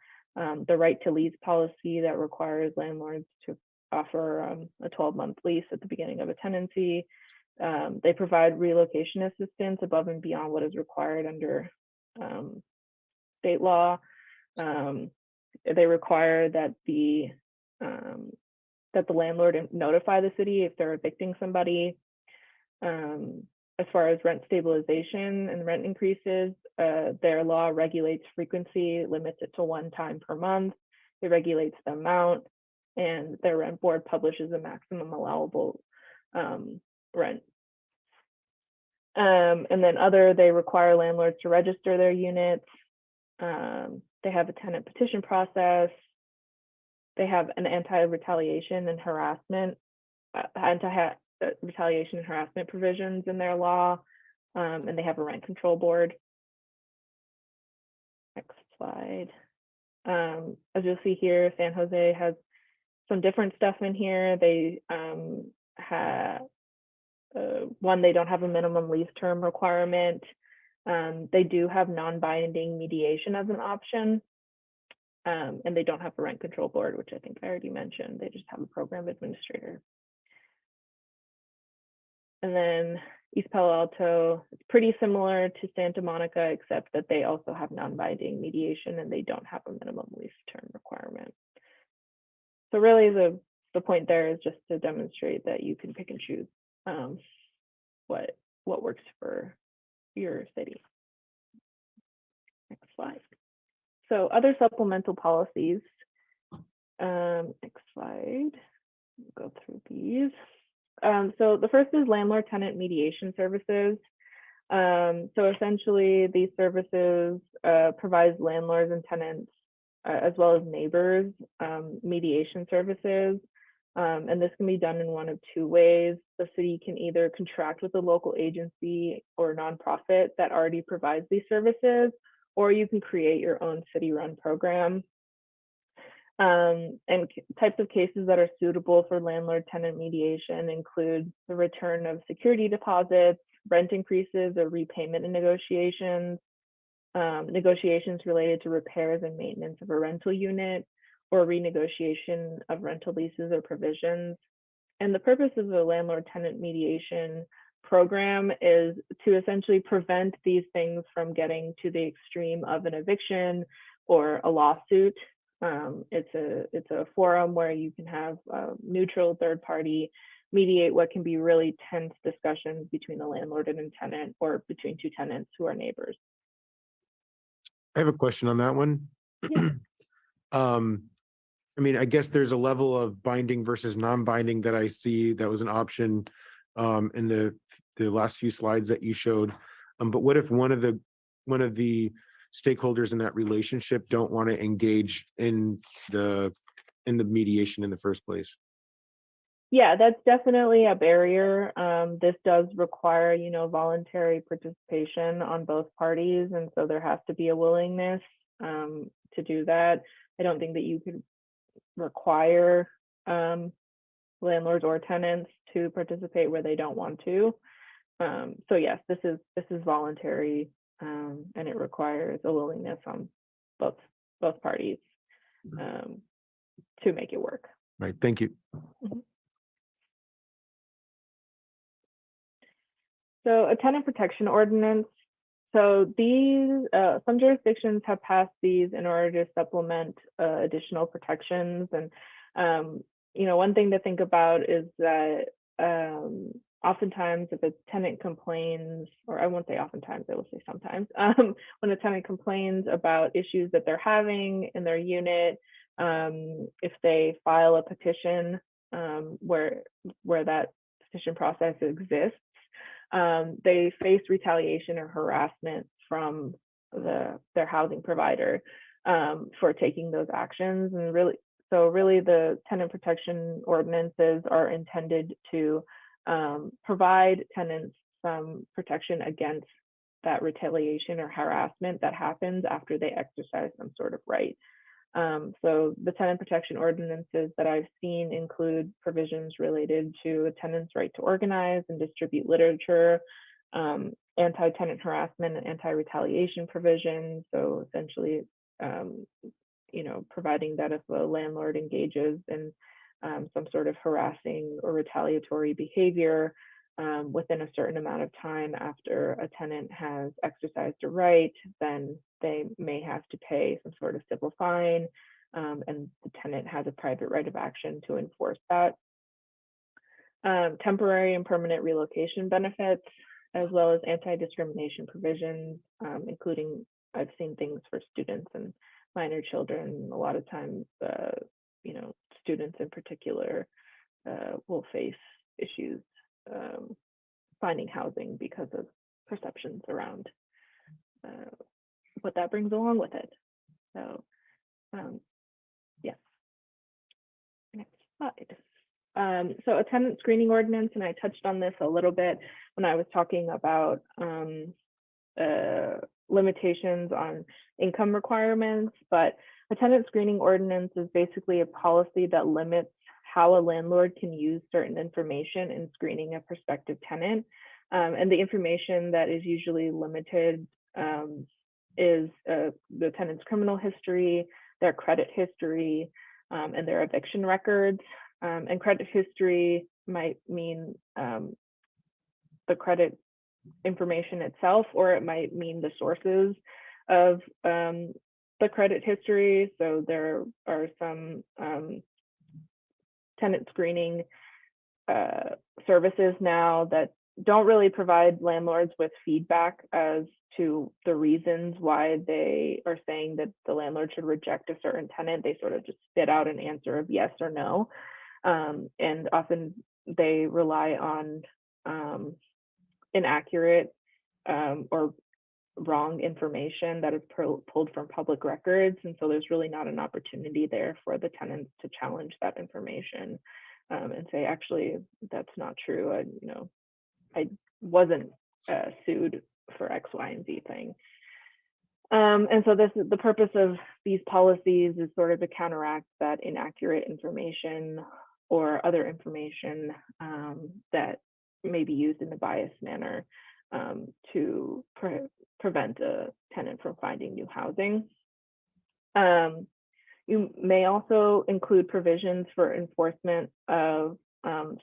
right to lease policy that requires landlords to offer a 12-month lease at the beginning of a tenancy. They provide relocation assistance above and beyond what is required under state law. They require that the landlord notify the city if they're evicting somebody. As far as rent stabilization and rent increases, their law regulates frequency, limits it to 1 time per month. It regulates the amount, and their rent board publishes a maximum allowable rent. And then they require landlords to register their units. They have a tenant petition process. They have an anti-retaliation and harassment provisions in their law, and they have a rent control board. Next slide. As you'll see here, San Jose has some different stuff in here. They have they don't have a minimum lease term requirement. They do have non-binding mediation as an option. And they don't have a rent control board, which I think I already mentioned. They just have a program administrator. And then East Palo Alto, it's pretty similar to Santa Monica, except that they also have non-binding mediation and they don't have a minimum lease term requirement. So really the point there is just to demonstrate that you can pick and choose what works for your city. Next slide. So other supplemental policies. Next slide. Go through these. So the first is landlord tenant mediation services. So essentially these services provides landlords and tenants as well as neighbors mediation services. And this can be done in one of two ways. The city can either contract with a local agency or nonprofit that already provides these services, or you can create your own city-run program. And types of cases that are suitable for landlord-tenant mediation include the return of security deposits, rent increases or repayment negotiations, negotiations related to repairs and maintenance of a rental unit, or renegotiation of rental leases or provisions. And the purpose of the landlord-tenant mediation program is to essentially prevent these things from getting to the extreme of an eviction or a lawsuit. It's a forum where you can have a neutral third party mediate what can be really tense discussions between the landlord and a tenant, or between two tenants who are neighbors. I have a question on that one. I mean, I guess there's a level of binding versus non-binding that I see that was an option in the last few slides that you showed. But what if one of the stakeholders in that relationship don't want to engage in the mediation in the first place? Yeah, that's definitely a barrier. This does require, voluntary participation on both parties, and so there has to be a willingness to do that. I don't think that you could require landlords or tenants to participate where they don't want to. So yes, this is voluntary, and it requires a willingness on both parties to make it work. Right. Thank you. Mhm. So a tenant protection ordinance. So these, some jurisdictions have passed these in order to supplement additional protections. And, one thing to think about is that oftentimes if a tenant complains, or I won't say oftentimes, I will say sometimes, when a tenant complains about issues that they're having in their unit, if they file a petition where that petition process exists, they face retaliation or harassment from their housing provider for taking those actions. And really the tenant protection ordinances are intended to provide tenants some protection against that retaliation or harassment that happens after they exercise some sort of right. So the tenant protection ordinances that I've seen include provisions related to a tenant's right to organize and distribute literature, anti-tenant harassment and anti-retaliation provisions. So essentially, providing that if a landlord engages in some sort of harassing or retaliatory behavior within a certain amount of time after a tenant has exercised a right, then they may have to pay some sort of civil fine, and the tenant has a private right of action to enforce that. Temporary and permanent relocation benefits, as well as anti-discrimination provisions, including I've seen things for students and minor children. A lot of times, students in particular will face issues finding housing because of perceptions around what that brings along with it. So, yes. Next slide. So a tenant screening ordinance, and I touched on this a little bit when I was talking about limitations on income requirements, but a tenant screening ordinance is basically a policy that limits how a landlord can use certain information in screening a prospective tenant. And the information that is usually limited is the tenant's criminal history, their credit history, and their eviction records. And credit history might mean the credit information itself, or it might mean the sources of the credit history. So there are some tenant screening services now that don't really provide landlords with feedback as to the reasons why they are saying that the landlord should reject a certain tenant. They sort of just spit out an answer of yes or no. And often they rely on inaccurate or wrong information that is pulled from public records. And so there's really not an opportunity there for the tenants to challenge that information and say, actually, that's not true. I wasn't sued for X, Y, and Z thing. And so this is the purpose of these policies, is sort of to counteract that inaccurate information or other information that may be used in a biased manner to prevent a tenant from finding new housing. You may also include provisions for enforcement of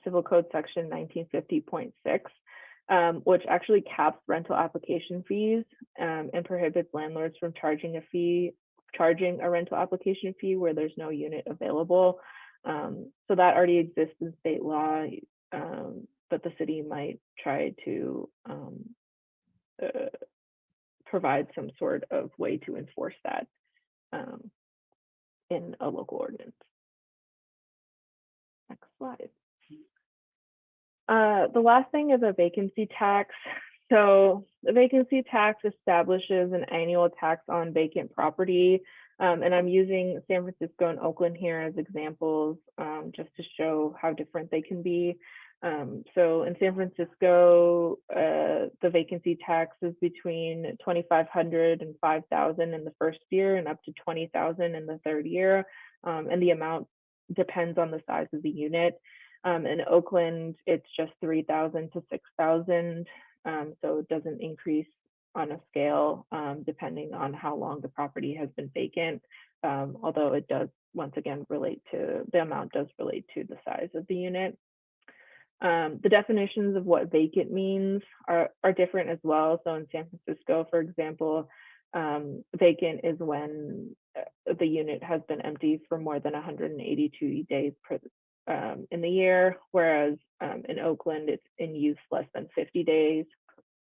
Civil Code Section 1950.6, which actually caps rental application fees and prohibits landlords from charging a rental application fee where there's no unit available. So that already exists in state law, but the city might try to provide some sort of way to enforce that in a local ordinance. Next slide. The last thing is a vacancy tax. So the vacancy tax establishes an annual tax on vacant property. And I'm using San Francisco and Oakland here as examples just to show how different they can be. So in San Francisco, the vacancy tax is between $2,500 and $5,000 in the first year and up to $20,000 in the third year. And the amount depends on the size of the unit. In Oakland, it's just $3,000 to $6,000. So it doesn't increase on a scale depending on how long the property has been vacant, although it does once again the amount does relate to the size of the unit. The definitions of what vacant means are different as well. So in San Francisco, for example, vacant is when the unit has been empty for more than 182 days in the year, whereas in Oakland, it's in use less than 50 days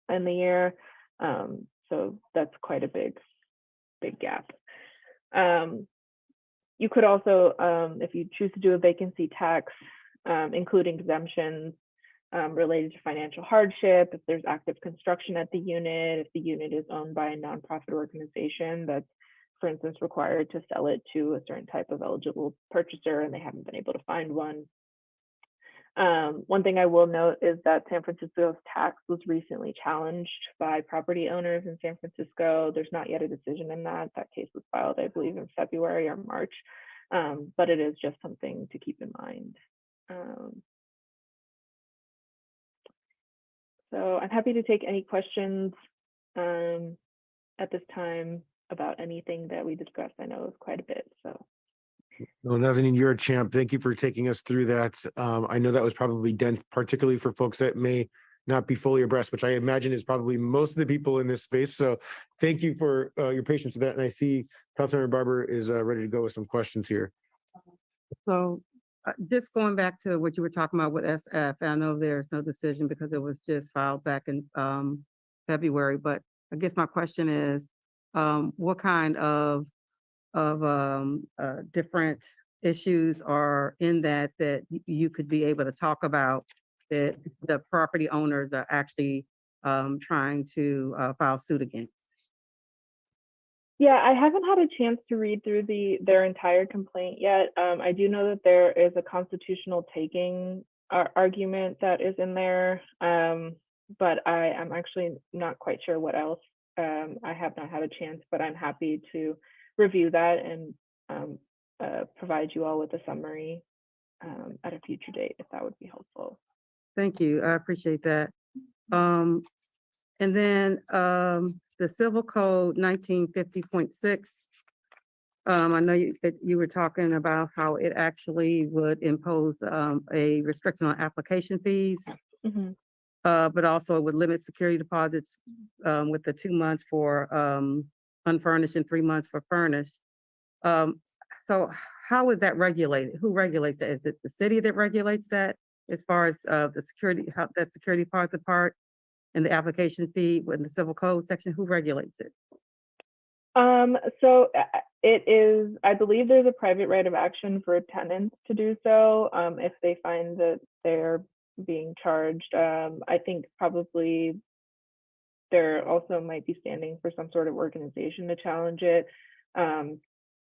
in the year. So that's quite a big gap. You could also, if you choose to do a vacancy tax, include exemptions related to financial hardship, if there's active construction at the unit, if the unit is owned by a nonprofit organization that's, for instance, required to sell it to a certain type of eligible purchaser and they haven't been able to find one. One thing I will note is that San Francisco's tax was recently challenged by property owners in San Francisco. There's not yet a decision in that. That case was filed, I believe, in February or March, but it is just something to keep in mind. So I'm happy to take any questions at this time about anything that we discussed. I know it's quite a bit, so. No, Nazanin, you're a champ. Thank you for taking us through that. I know that was probably dense, particularly for folks that may not be fully abreast, which I imagine is probably most of the people in this space. So thank you for your patience with that. And I see Councilmember Barber is ready to go with some questions here. So just going back to what you were talking about with SF, I know there's no decision because it was just filed back in February, but I guess my question is, what kind of different issues are in that you could be able to talk about that the property owners are actually trying to file suit against? Yeah, I haven't had a chance to read through their entire complaint yet. I do know that there is a constitutional taking argument that is in there, but I am actually not quite sure what else. I have not had a chance, but I'm happy to review that and provide you all with a summary at a future date if that would be helpful. Thank you. I appreciate that. And then the Civil Code 1950.6. I know you were talking about how it actually would impose a restriction on application fees. But also it would limit security deposits with the 2 months for unfurnished and 3 months for furnished. So how is that regulated? Who regulates that? Is it the city that regulates that as far as the security, how that security deposit part and the application fee with the civil code section? Who regulates it? So it is, I believe there's a private right of action for tenants to do so if they find that they're being charged. I think probably there also might be standing for some sort of organization to challenge it.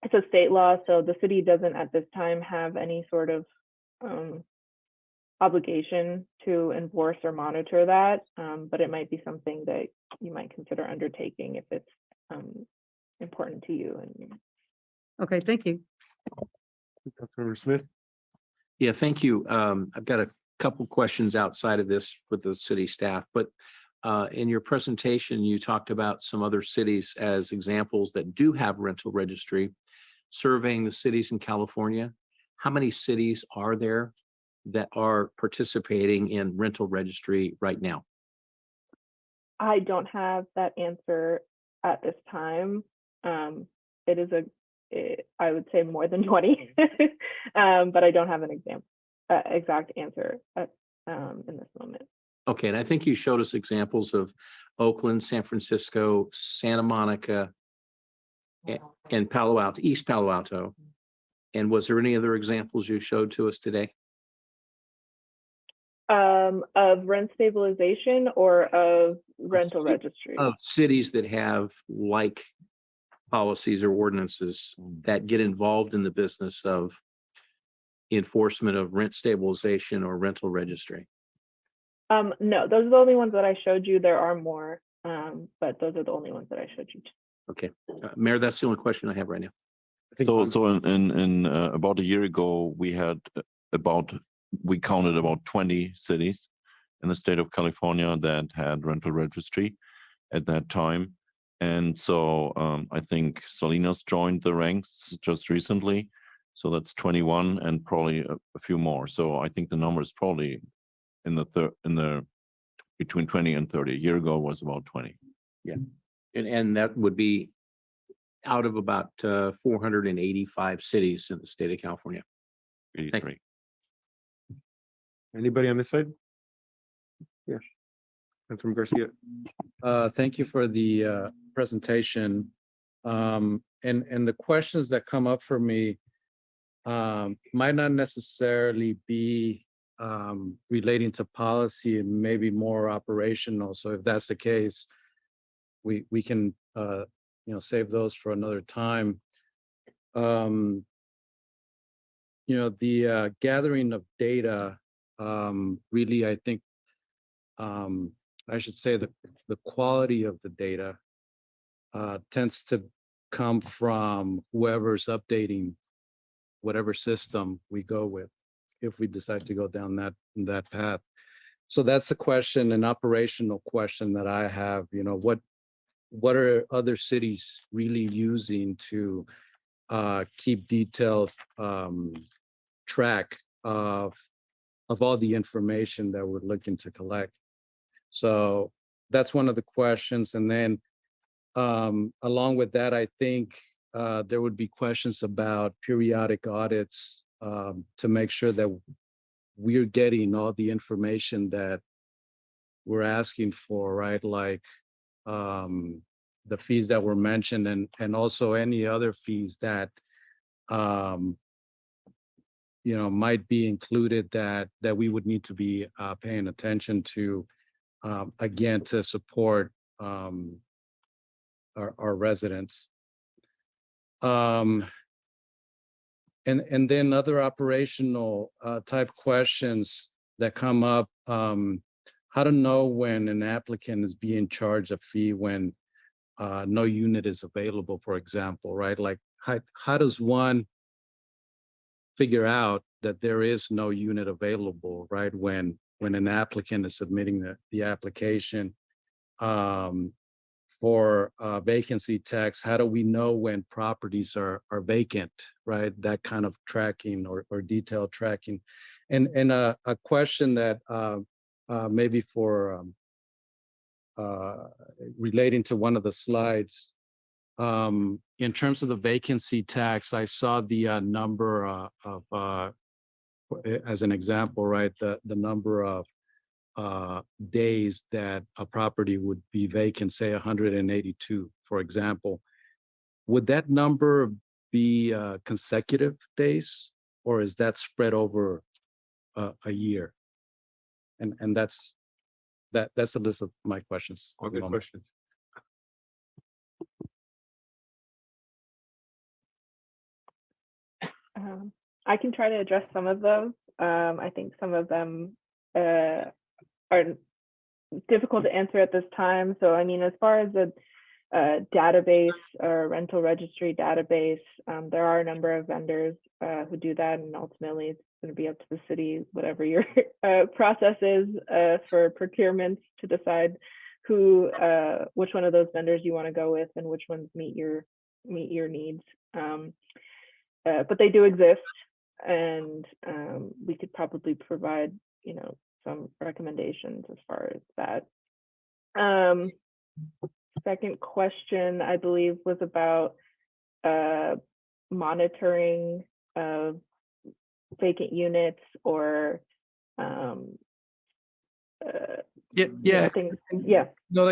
It's a state law, so the city doesn't at this time have any sort of obligation to enforce or monitor that, but it might be something that you might consider undertaking if it's important to you. And okay, thank you. Councilmember Smith. Yeah, thank you. I've got a couple questions outside of this with the city staff, but in your presentation, you talked about some other cities as examples that do have rental registry surveying the cities in California. How many cities are there that are participating in rental registry right now? I don't have that answer at this time. It is I would say more than 20, but I don't have an exact answer in this moment. Okay, and I think you showed us examples of Oakland, San Francisco, Santa Monica, and Palo Alto, East Palo Alto. And was there any other examples you showed to us today? Of rent stabilization or of rental registry? Of cities that have like policies or ordinances that get involved in the business of enforcement of rent stabilization or rental registry. No, those are the only ones that I showed you. There are more, but those are the only ones that I showed you. Okay, Mayor, that's the only question I have right now. So in about a year ago, we counted about 20 cities in the state of California that had rental registry at that time. And so I think Salinas joined the ranks just recently. So that's 21 and probably a few more. So I think the number is probably in the between 20 and 30. A year ago was about 20. Yeah, and that would be out of about 485 cities in the state of California. 83. Anybody on this side? Yes. Councilmember Garcia. Thank you for the presentation. And the questions that come up for me might not necessarily be relating to policy and maybe more operational. So if that's the case, we can save those for another time. The gathering of data, really, I think I should say that the quality of the data tends to come from whoever's updating whatever system we go with, if we decide to go down that path. So that's a question, an operational question that I have. What are other cities really using to keep detailed track of all the information that we're looking to collect? So that's one of the questions. And then along with that, I think there would be questions about periodic audits to make sure that we're getting all the information that we're asking for, right? Like the fees that were mentioned and also any other fees that might be included that we would need to be paying attention to, again, to support our residents. And then other operational type questions that come up, how to know when an applicant is being charged a fee when no unit is available, for example, right? Like how does one figure out that there is no unit available, right? When an applicant is submitting the application for vacancy tax, how do we know when properties are vacant, right? That kind of tracking or detailed tracking. And a question that maybe for relating to one of the slides, in terms of the vacancy tax, I saw the number of as an example, right? The number of days that a property would be vacant, say 182, for example. Would that number be consecutive days, or is that spread over a year? And that's the list of my questions. All good questions. I can try to address some of those. I think some of them are difficult to answer at this time. So, I mean, as far as the database or rental registry database, there are a number of vendors who do that, and ultimately it's going to be up to the city, whatever your process is for procurements, to decide which one of those vendors you want to go with and which ones meet your needs. But they do exist, and we could probably provide, some recommendations as far as that. Second question, I believe, was about monitoring of vacant units or yeah. things. Yeah. No,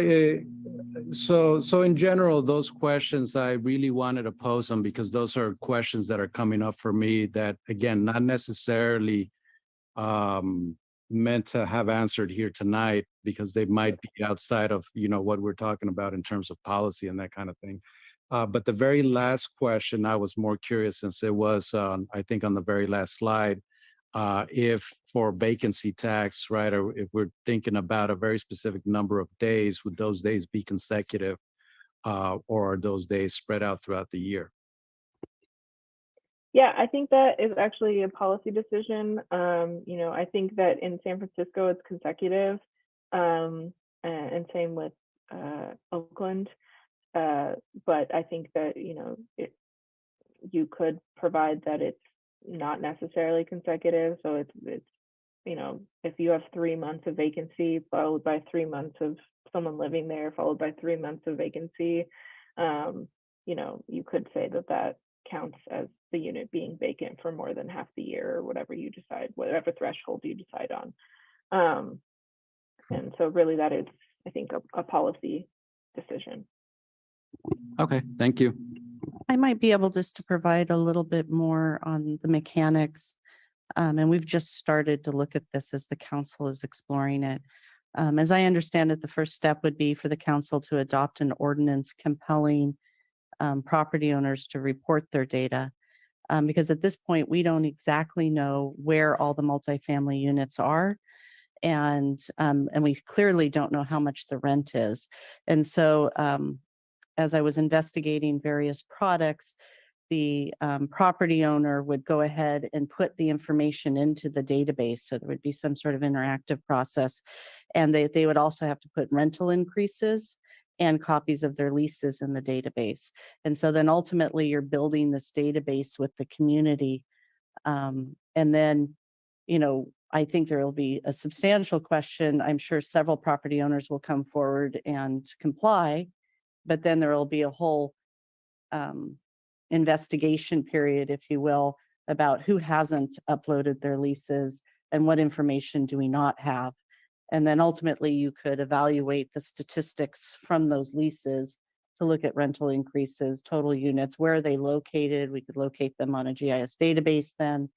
so in general, those questions, I really wanted to pose them because those are questions that are coming up for me that, again, not necessarily meant to have answered here tonight, because they might be outside of, what we're talking about in terms of policy and that kind of thing. But the very last question, I was more curious, since it was, I think, on the very last slide, if for vacancy tax, right, or if we're thinking about a very specific number of days, would those days be consecutive, or are those days spread out throughout the year? Yeah, I think that is actually a policy decision. I think that in San Francisco it's consecutive, and same with Oakland. But I think that you could provide that it's not necessarily consecutive. So it's if you have 3 months of vacancy followed by 3 months of someone living there, followed by 3 months of vacancy, you could say that counts as the unit being vacant for more than half the year, or whatever you decide, whatever threshold you decide on. And so really that is, I think, a policy decision. Okay, thank you. I might be able just to provide a little bit more on the mechanics. And we've just started to look at this as the council is exploring it. As I understand it, the first step would be for the council to adopt an ordinance compelling property owners to report their data. Because at this point, we don't exactly know where all the multifamily units are. And we clearly don't know how much the rent is. And so as I was investigating various products, the property owner would go ahead and put the information into the database. So there would be some sort of interactive process. And they would also have to put rental increases and copies of their leases in the database. And so then ultimately you're building this database with the community. And then, I think there will be a substantial question. I'm sure several property owners will come forward and comply, but then there will be a whole investigation period, if you will, about who hasn't uploaded their leases and what information do we not have. And then ultimately you could evaluate the statistics from those leases to look at rental increases, total units, where are they located? We could locate them on a GIS database then.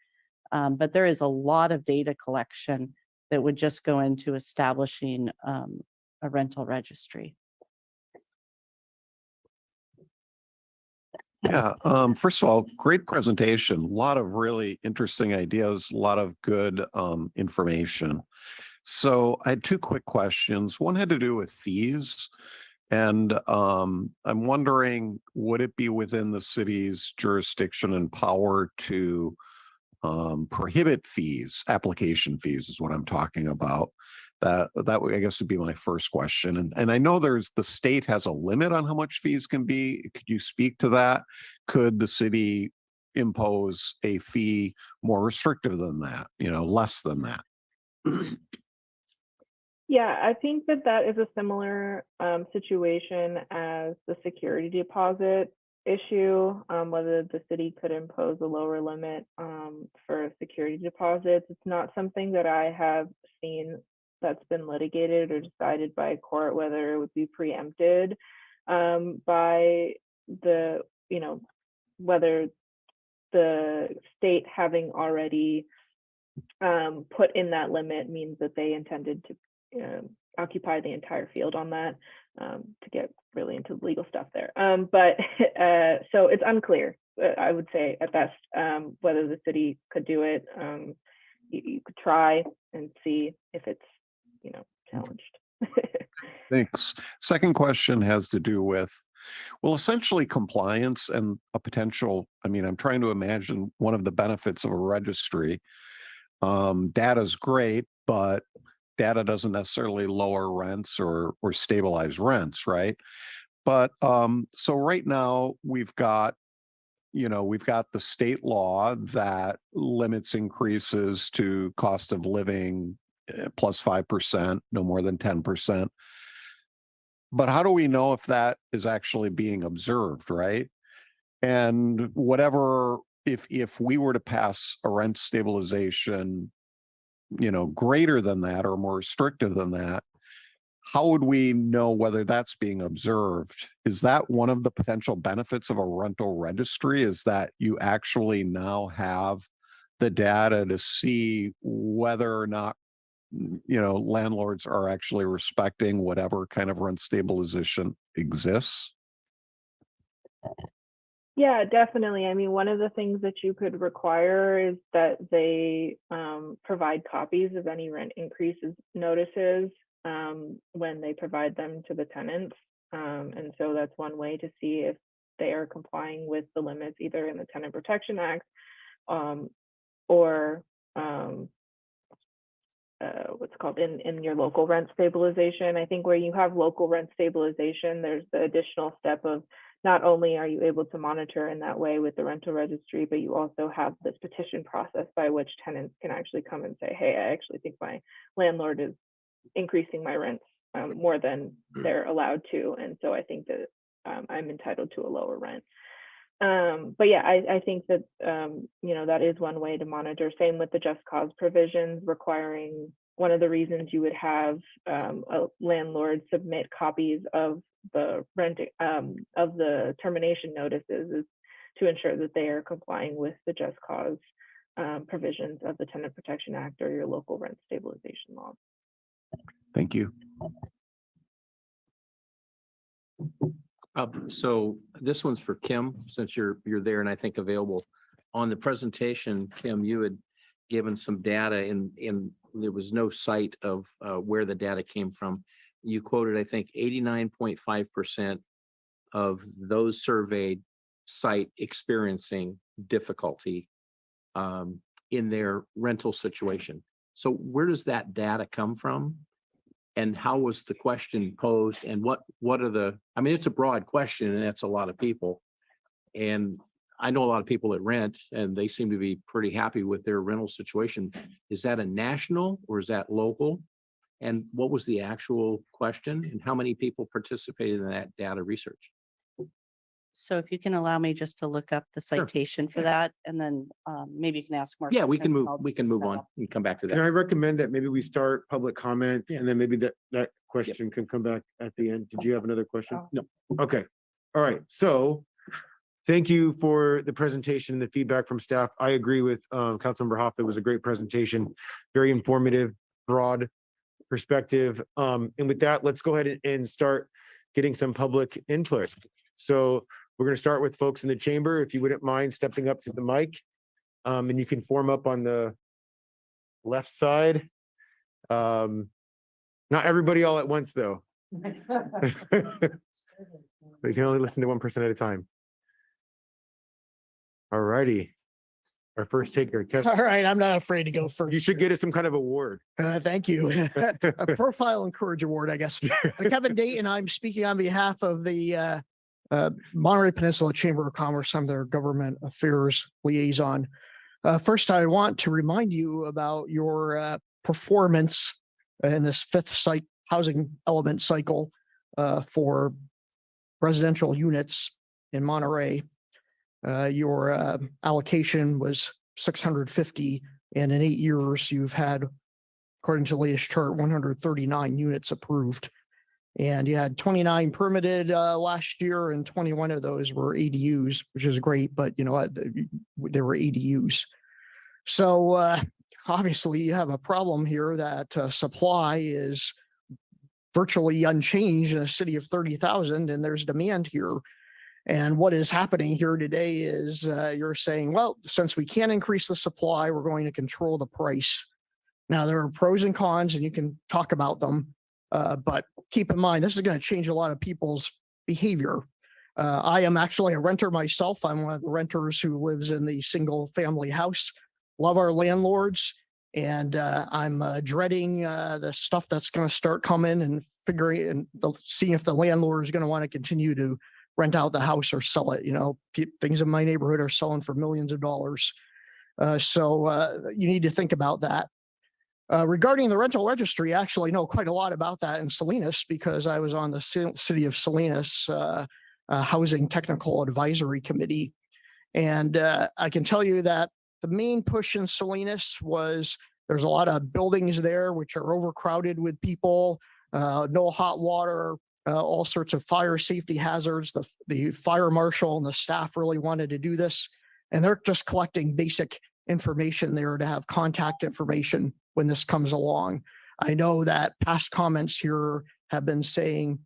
But there is a lot of data collection that would just go into establishing a rental registry. Yeah, first of all, great presentation. A lot of really interesting ideas, a lot of good information. So I had two quick questions. One had to do with fees. And I'm wondering, would it be within the city's jurisdiction and power to prohibit fees, application fees is what I'm talking about. That would, I guess, would be my first question. And I know the state has a limit on how much fees can be. Could you speak to that? Could the city impose a fee more restrictive than that, less than that? Yeah, I think that is a similar situation as the security deposit issue, whether the city could impose a lower limit for security deposits. It's not something that I have seen that's been litigated or decided by a court, whether it would be preempted by the, whether the state having already put in that limit means that they intended to occupy the entire field on that, to get really into legal stuff there. But so it's unclear, I would say at best, whether the city could do it. You could try and see if it's, challenged. Thanks. Second question has to do with, well, essentially compliance and a potential, I'm trying to imagine one of the benefits of a registry. Data is great, but data doesn't necessarily lower rents or stabilize rents, right? But so right now we've got the state law that limits increases to cost of living plus 5%, no more than 10%. But how do we know if that is actually being observed, right? And whatever, if we were to pass a rent stabilization, greater than that or more restrictive than that, how would we know whether that's being observed? Is that one of the potential benefits of a rental registry, is that you actually now have the data to see whether or not, landlords are actually respecting whatever kind of rent stabilization exists? Yeah, definitely. One of the things that you could require is that they provide copies of any rent increases notices when they provide them to the tenants. And so that's one way to see if they are complying with the limits either in the Tenant Protection Act or what's called in your local rent stabilization. I think where you have local rent stabilization, there's the additional step of not only are you able to monitor in that way with the rental registry, but you also have this petition process by which tenants can actually come and say, hey, I actually think my landlord is increasing my rents more than they're allowed to. And so I think that I'm entitled to a lower rent. But yeah, I think that, that is one way to monitor. Same with the just cause provisions requiring, one of the reasons you would have a landlord submit copies of the rent of the termination notices is to ensure that they are complying with the just cause provisions of the Tenant Protection Act or your local rent stabilization law. Thank you. So this one's for Kim, since you're there and I think available. On the presentation, Kim, you had given some data and there was no site of where the data came from. You quoted, I think, 89.5% of those surveyed cite experiencing difficulty in their rental situation. So where does that data come from? And how was the question posed? And what are the, it's a broad question and that's a lot of people. And I know a lot of people that rent and they seem to be pretty happy with their rental situation. Is that a national or is that local? And what was the actual question and how many people participated in that data research? So if you can allow me just to look up the citation for that, and then maybe you can ask more. Yeah, we can questions. move on and come back to Can I that. recommend that maybe we start public comment and then maybe that question can come back at the end? Did you have another question? No. Okay. All right. So thank you for the presentation and the feedback from staff. I agree with Councilmember Hoff. It was a great presentation, very informative, broad perspective. And with that, let's go ahead and start getting some public input. So we're going to start with folks in the chamber. If you wouldn't mind stepping up to the mic, and you can form up on the left side. Not everybody all at once, though. But you can only listen to one person at a time. All righty. Our first taker, Kevin. All right, I'm not afraid to go first. You should get us some kind of award. Thank you. A Profile and Courage Award, I guess. Kevin Dayton, I'm speaking on behalf of the Monterey Peninsula Chamber of Commerce. I'm their government affairs liaison. First, I want to remind you about your performance in this fifth housing element cycle for residential units in Monterey. Your allocation was 650, and in 8 years, you've had, according to the latest chart, 139 units approved. And you had 29 permitted last year, and 21 of those were ADUs, which is great, but you know what, they were ADUs. So obviously you have a problem here that supply is virtually unchanged in a city of 30,000, and there's demand here. And what is happening here today is you're saying, well, since we can't increase the supply, we're going to control the price. Now, there are pros and cons, and you can talk about them. But keep in mind, this is going to change a lot of people's behavior. I am actually a renter myself. I'm one of the renters who lives in the single family house. Love our landlords. And I'm dreading the stuff that's going to start coming and figuring and seeing if the landlord is going to want to continue to rent out the house or sell it. You know, things in my neighborhood are selling for millions of dollars. So you need to think about that. Regarding the rental registry, I actually know quite a lot about that in Salinas because I was on the City of Salinas Housing Technical Advisory Committee. And I can tell you that the main push in Salinas was there's a lot of buildings there which are overcrowded with people, no hot water, all sorts of fire safety hazards. The fire marshal and the staff really wanted to do this, and they're just collecting basic information there to have contact information when this comes along. I know that past comments here have been saying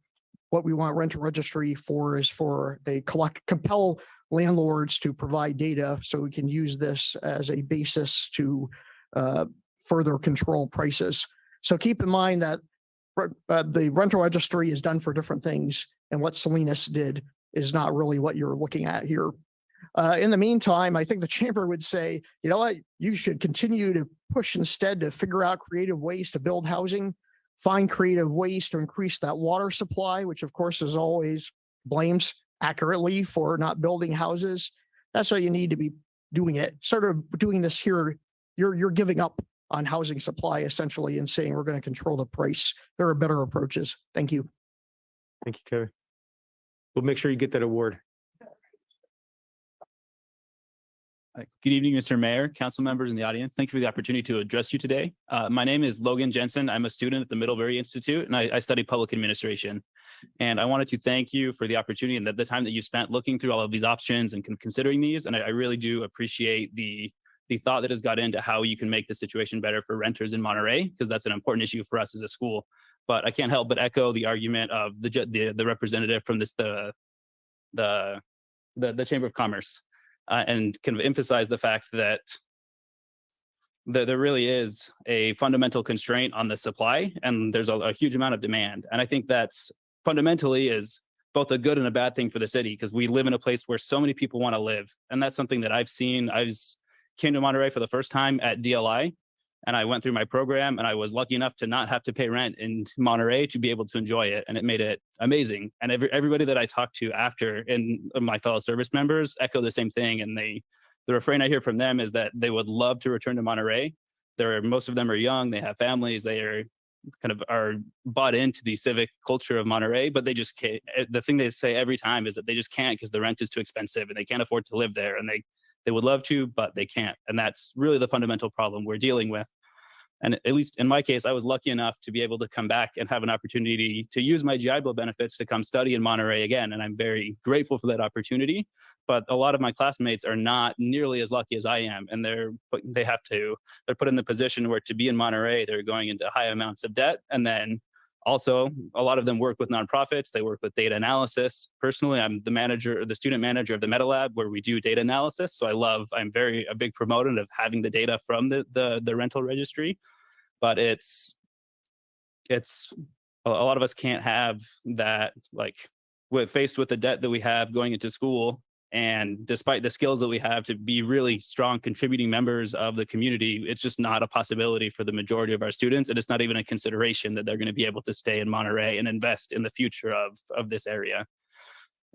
what we want rental registry for is for they compel landlords to provide data so we can use this as a basis to further control prices. So keep in mind that the rental registry is done for different things, and what Salinas did is not really what you're looking at here. In the meantime, I think the chamber would say, you know what, you should continue to push instead to figure out creative ways to build housing, find creative ways to increase that water supply, which of course is always blames accurately for not building houses. That's how you need to be doing it. Sort of doing this here, you're giving up on housing supply essentially and saying we're going to control the price. There are better approaches. Thank you. Thank you, Kevin. We'll make sure you get that award. Good evening, Mr. Mayor, council members in the audience. Thank you for the opportunity to address you today. My name is Logan Jensen. I'm a student at the Middlebury Institute, and I study public administration. And I wanted to thank you for the opportunity and the time that you spent looking through all of these options and considering these. And I really do appreciate the thought that has got into how you can make the situation better for renters in Monterey, because that's an important issue for us as a school. But I can't help but echo the argument of the representative from the Chamber of Commerce. And kind of emphasize the fact that there really is a fundamental constraint on the supply, and there's a huge amount of demand. And I think that's fundamentally is both a good and a bad thing for the city, because we live in a place where so many people want to live. And that's something that I've seen. I came to Monterey for the first time at DLI, and I went through my program, and I was lucky enough to not have to pay rent in Monterey to be able to enjoy it. And it made it amazing. And everybody that I talked to after, and my fellow service members, echo the same thing. And the refrain I hear from them is that they would love to return to Monterey. Most of them are young, they have families, they are bought into the civic culture of Monterey, but they just can't. The thing they say every time is that they just can't because the rent is too expensive and they can't afford to live there. And they would love to, but they can't. And that's really the fundamental problem we're dealing with. And at least in my case, I was lucky enough to be able to come back and have an opportunity to use my GI Bill benefits to come study in Monterey again. And I'm very grateful for that opportunity. But a lot of my classmates are not nearly as lucky as I am. And they're put in the position where to be in Monterey, they're going into high amounts of debt. And then also, a lot of them work with nonprofits. They work with data analysis. Personally, I'm the student manager of the Meta Lab, where we do data analysis. So I'm a big proponent of having the data from the rental registry. But it's a lot of us can't have that, like, we're faced with the debt that we have going into school. And despite the skills that we have to be really strong contributing members of the community, it's just not a possibility for the majority of our students. And it's not even a consideration that they're going to be able to stay in Monterey and invest in the future of this area.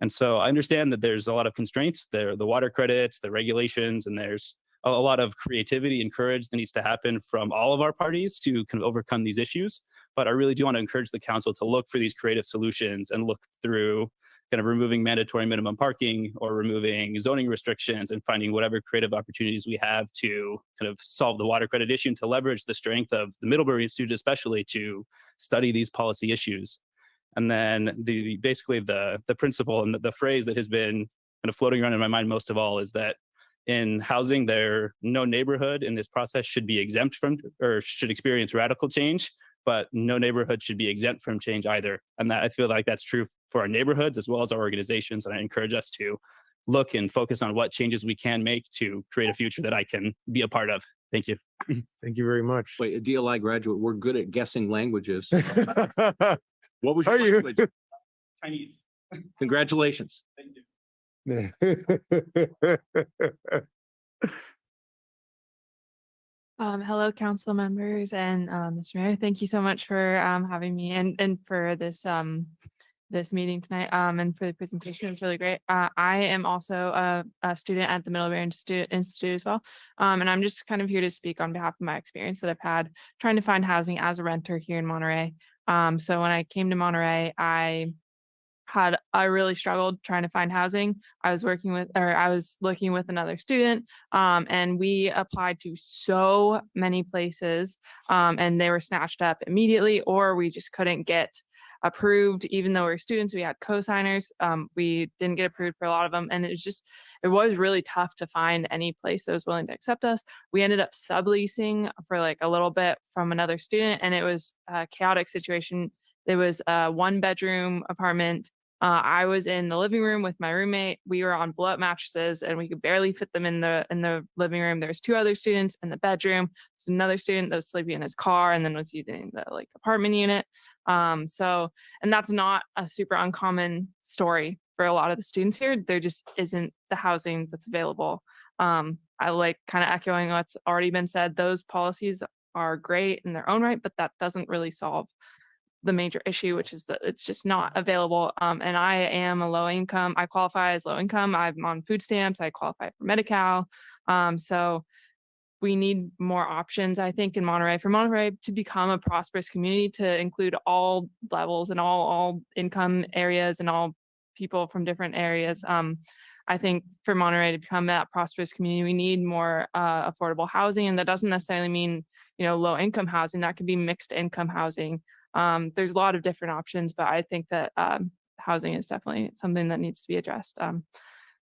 And so I understand that there's a lot of constraints there, the water credits, the regulations, and there's a lot of creativity and courage that needs to happen from all of our parties to kind of overcome these issues. But I really do want to encourage the council to look for these creative solutions and look through kind of removing mandatory minimum parking or removing zoning restrictions and finding whatever creative opportunities we have to kind of solve the water credit issue and to leverage the strength of the Middlebury Institute, especially to study these policy issues. And then basically the principle and the phrase that has been kind of floating around in my mind most of all is that in housing, no neighborhood in this process should be exempt from or should experience radical change, but no neighborhood should be exempt from change either. And that I feel like that's true for our neighborhoods as well as our organizations. And I encourage us to look and focus on what changes we can make to create a future that I can be a part of. Thank you. Thank you very much. Wait, a DLI graduate, we're good at guessing languages. What was Are your you? language? Chinese. Congratulations. Thank you. Hello, council members and Mr. Mayor. Thank you so much for having me and for this this meeting tonight and for the presentation. It was really great. I am also a student at the Middlebury Institute as well. And I'm just kind of here to speak on behalf of my experience that I've had trying to find housing as a renter here in Monterey. So when I came to Monterey, I really struggled trying to find housing. I was looking with another student, and we applied to so many places, and they were snatched up immediately, or we just couldn't get approved. Even though we were students, we had co-signers. We didn't get approved for a lot of them, and it was really tough to find any place that was willing to accept us. We ended up subleasing for like a little bit from another student, and it was a chaotic situation. There was a 1-bedroom apartment. I was in the living room with my roommate. We were on blow-up mattresses and we could barely fit them in the living room. There was 2 other students in the bedroom. There's another student that was sleeping in his car and then was using the apartment unit. And that's not a super uncommon story for a lot of the students here. There just isn't the housing that's available. I like kind of echoing what's already been said. Those policies are great in their own right, but that doesn't really solve the major issue, which is that it's just not available. And I am a low income. I qualify as low income. I'm on food stamps. I qualify for Medi-Cal. So we need more options, I think, in Monterey, for Monterey to become a prosperous community, to include all levels and all income areas and all people from different areas. I think for Monterey to become that prosperous community, we need more affordable housing. And that doesn't necessarily mean, low income housing. That could be mixed income housing. There's a lot of different options, but I think that housing is definitely something that needs to be addressed.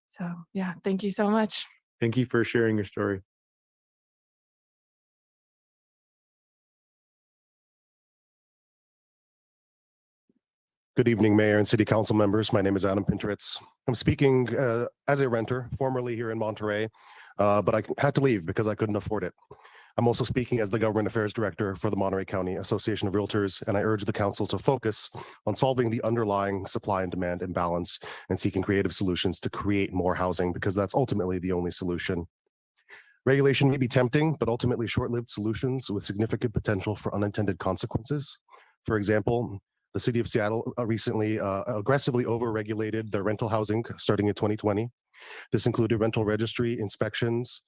So yeah, thank you so much. Thank you for sharing your story. Good evening, Mayor and City Council members. My name is Adam Pintritz. I'm speaking as a renter, formerly here in Monterey, but I had to leave because I couldn't afford it. I'm also speaking as the Government Affairs Director for the Monterey County Association of Realtors, and I urge the council to focus on solving the underlying supply and demand imbalance and seeking creative solutions to create more housing, because that's ultimately the only solution. Regulation may be tempting, but ultimately short-lived solutions with significant potential for unintended consequences. For example, the city of Seattle recently aggressively over-regulated their rental housing starting in 2020. This included rental registry inspections,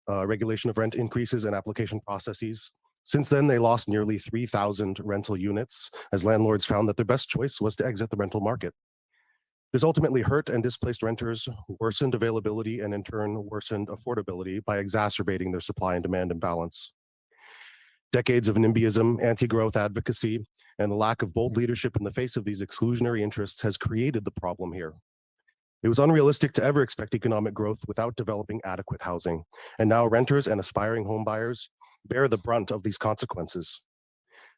regulation of rent increases and application processes. Since then, they lost nearly 3,000 rental units as landlords found that their best choice was to exit the rental market. This ultimately hurt and displaced renters, worsened availability, and in turn worsened affordability by exacerbating their supply and demand imbalance. Decades of NIMBYism, anti-growth advocacy, and the lack of bold leadership in the face of these exclusionary interests has created the problem here. It was unrealistic to ever expect economic growth without developing adequate housing, and now renters and aspiring homebuyers bear the brunt of these consequences.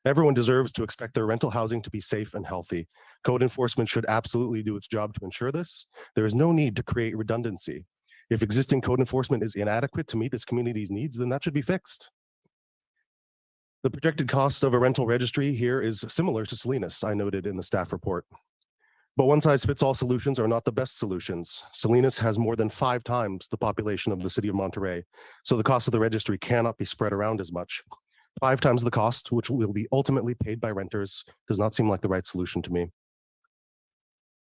Everyone deserves to expect their rental housing to be safe and healthy. Code enforcement should absolutely do its job to ensure this. There is no need to create redundancy. If existing code enforcement is inadequate to meet this community's needs, then that should be fixed. The projected cost of a rental registry here is similar to Salinas, I noted in the staff report. But one-size-fits-all solutions are not the best solutions. Salinas has more than 5 times the population of the city of Monterey, so the cost of the registry cannot be spread around as much. 5 times the cost, which will be ultimately paid by renters, does not seem like the right solution to me.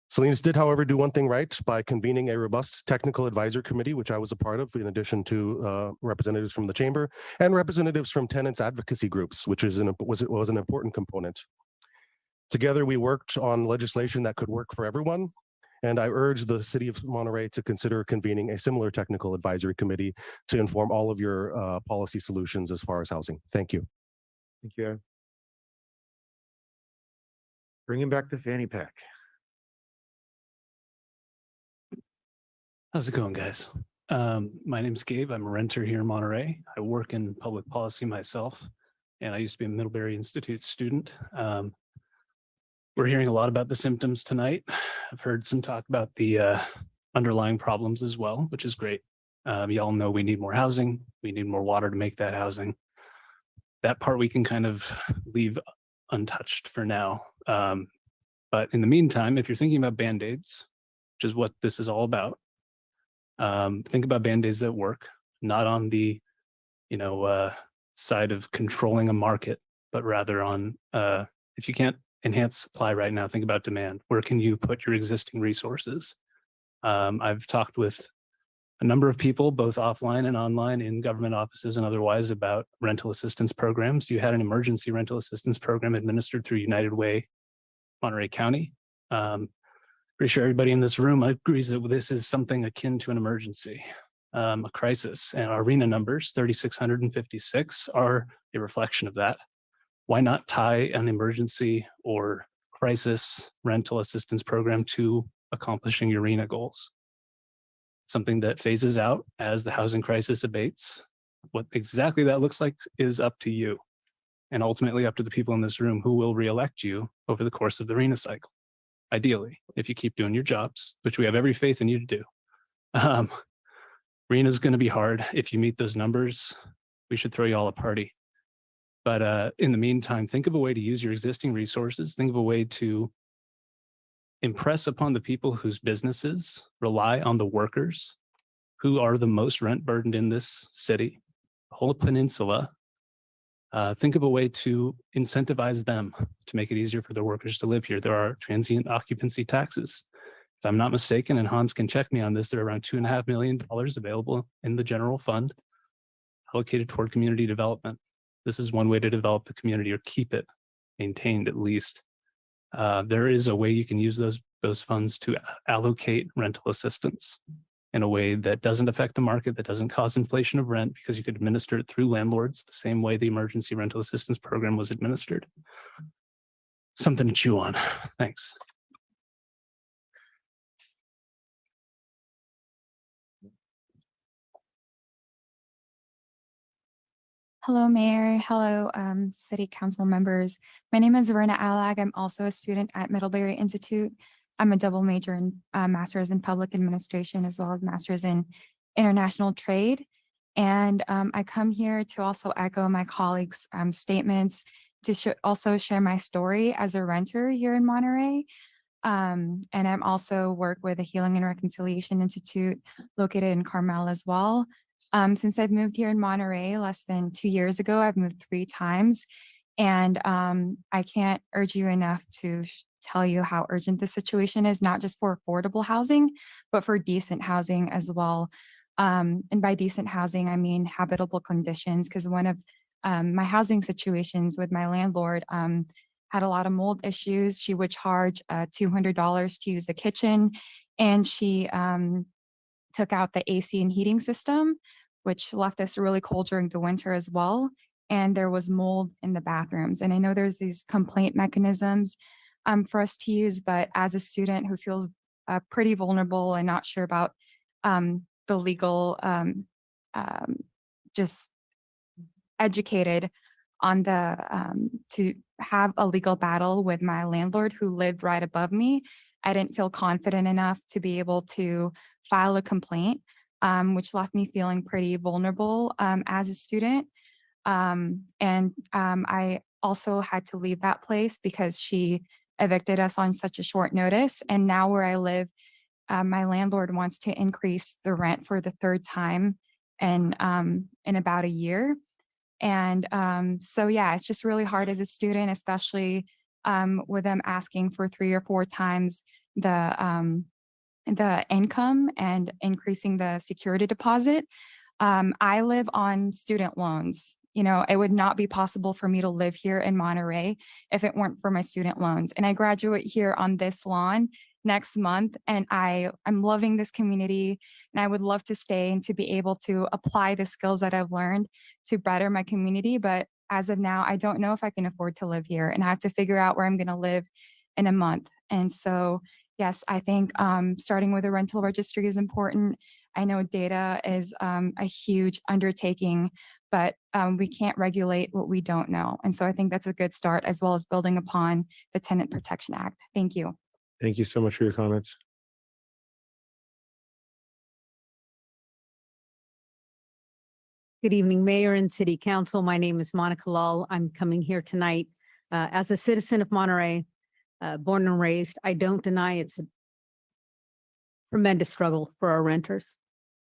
Salinas did, however, do one thing right by convening a robust technical advisory committee, which I was a part of, in addition to representatives from the chamber and representatives from tenants advocacy groups, which was an important component. Together, we worked on legislation that could work for everyone, and I urge the city of Monterey to consider convening a similar technical advisory committee to inform all of your policy solutions as far as housing. Thank you. Thank you. Bringing back the fanny pack. How's it going, guys? My name's Gabe. I'm a renter here in Monterey. I work in public policy myself, and I used to be a Middlebury Institute student. We're hearing a lot about the symptoms tonight. I've heard some talk about the underlying problems as well, which is great. Y'all know we need more housing. We need more water to make that housing. That part we can kind of leave untouched for now. But in the meantime, if you're thinking about Band-Aids, which is what this is all about, think about Band-Aids that work, not on the, side of controlling a market, but rather on, if you can't enhance supply right now, think about demand. Where can you put your existing resources? I've talked with a number of people, both offline and online in government offices and otherwise, about rental assistance programs. You had an emergency rental assistance program administered through United Way, Monterey County. Pretty sure everybody in this room agrees that this is something akin to an emergency, a crisis, and our RENA numbers, 3,656, are a reflection of that. Why not tie an emergency or crisis rental assistance program to accomplishing your RENA goals? Something that phases out as the housing crisis abates. What exactly that looks like is up to you, and ultimately up to the people in this room who will reelect you over the course of the RENA cycle. Ideally, if you keep doing your jobs, which we have every faith in you to do. RENA is going to be hard. If you meet those numbers, we should throw you all a party. But in the meantime, think of a way to use your existing resources. Think of a way to impress upon the people whose businesses rely on the workers who are the most rent burdened in this city, the whole peninsula. Think of a way to incentivize them to make it easier for their workers to live here. There are transient occupancy taxes. If I'm not mistaken, and Hans can check me on this, there are around $2.5 million available in the general fund allocated toward community development. This is one way to develop the community or keep it maintained at least. There is a way you can use those funds to allocate rental assistance in a way that doesn't affect the market, that doesn't cause inflation of rent, because you could administer it through landlords the same way the emergency rental assistance program was administered. Something to chew on. Thanks. Hello, Mayor. Hello, City Council members. My name is Verna Alag. I'm also a student at Middlebury Institute. I'm a double major in Master's in Public Administration as well as Master's in International Trade. And I come here to also echo my colleagues' statements to also share my story as a renter here in Monterey. And I'm also work with the Healing and Reconciliation Institute located in Carmel as well. Since I've moved here in Monterey less than 2 years ago, I've moved 3 times. And I can't urge you enough to tell you how urgent the situation is, not just for affordable housing, but for decent housing as well. And by decent housing, I mean habitable conditions, because one of my housing situations with my landlord had a lot of mold issues. She would charge $200 to use the kitchen, and she took out the AC and heating system, which left us really cold during the winter as well. And there was mold in the bathrooms. And I know there's these complaint mechanisms for us to use, but as a student who feels pretty vulnerable and not sure about the legal, just educated on the, to have a legal battle with my landlord who lived right above me, I didn't feel confident enough to be able to file a complaint, which left me feeling pretty vulnerable as a student. I also had to leave that place because she evicted us on such a short notice. And now where I live, my landlord wants to increase the rent for the third time in about a year. And so, yeah, it's just really hard as a student, especially with them asking for 3 or 4 times the income and increasing the security deposit. I live on student loans. You know, it would not be possible for me to live here in Monterey if it weren't for my student loans. And I graduate here on this lawn next month, and I'm loving this community, and I would love to stay and to be able to apply the skills that I've learned to better my community. But as of now, I don't know if I can afford to live here, and I have to figure out where I'm going to live in a month. And so, yes, I think starting with a rental registry is important. I know data is a huge undertaking, but we can't regulate what we don't know. And so I think that's a good start, as well as building upon the Tenant Protection Act. Thank you. Thank you so much for your comments. Good evening, Mayor and City Council. My name is Monica Lull. I'm coming here tonight as a citizen of Monterey, born and raised. I don't deny it's a tremendous struggle for our renters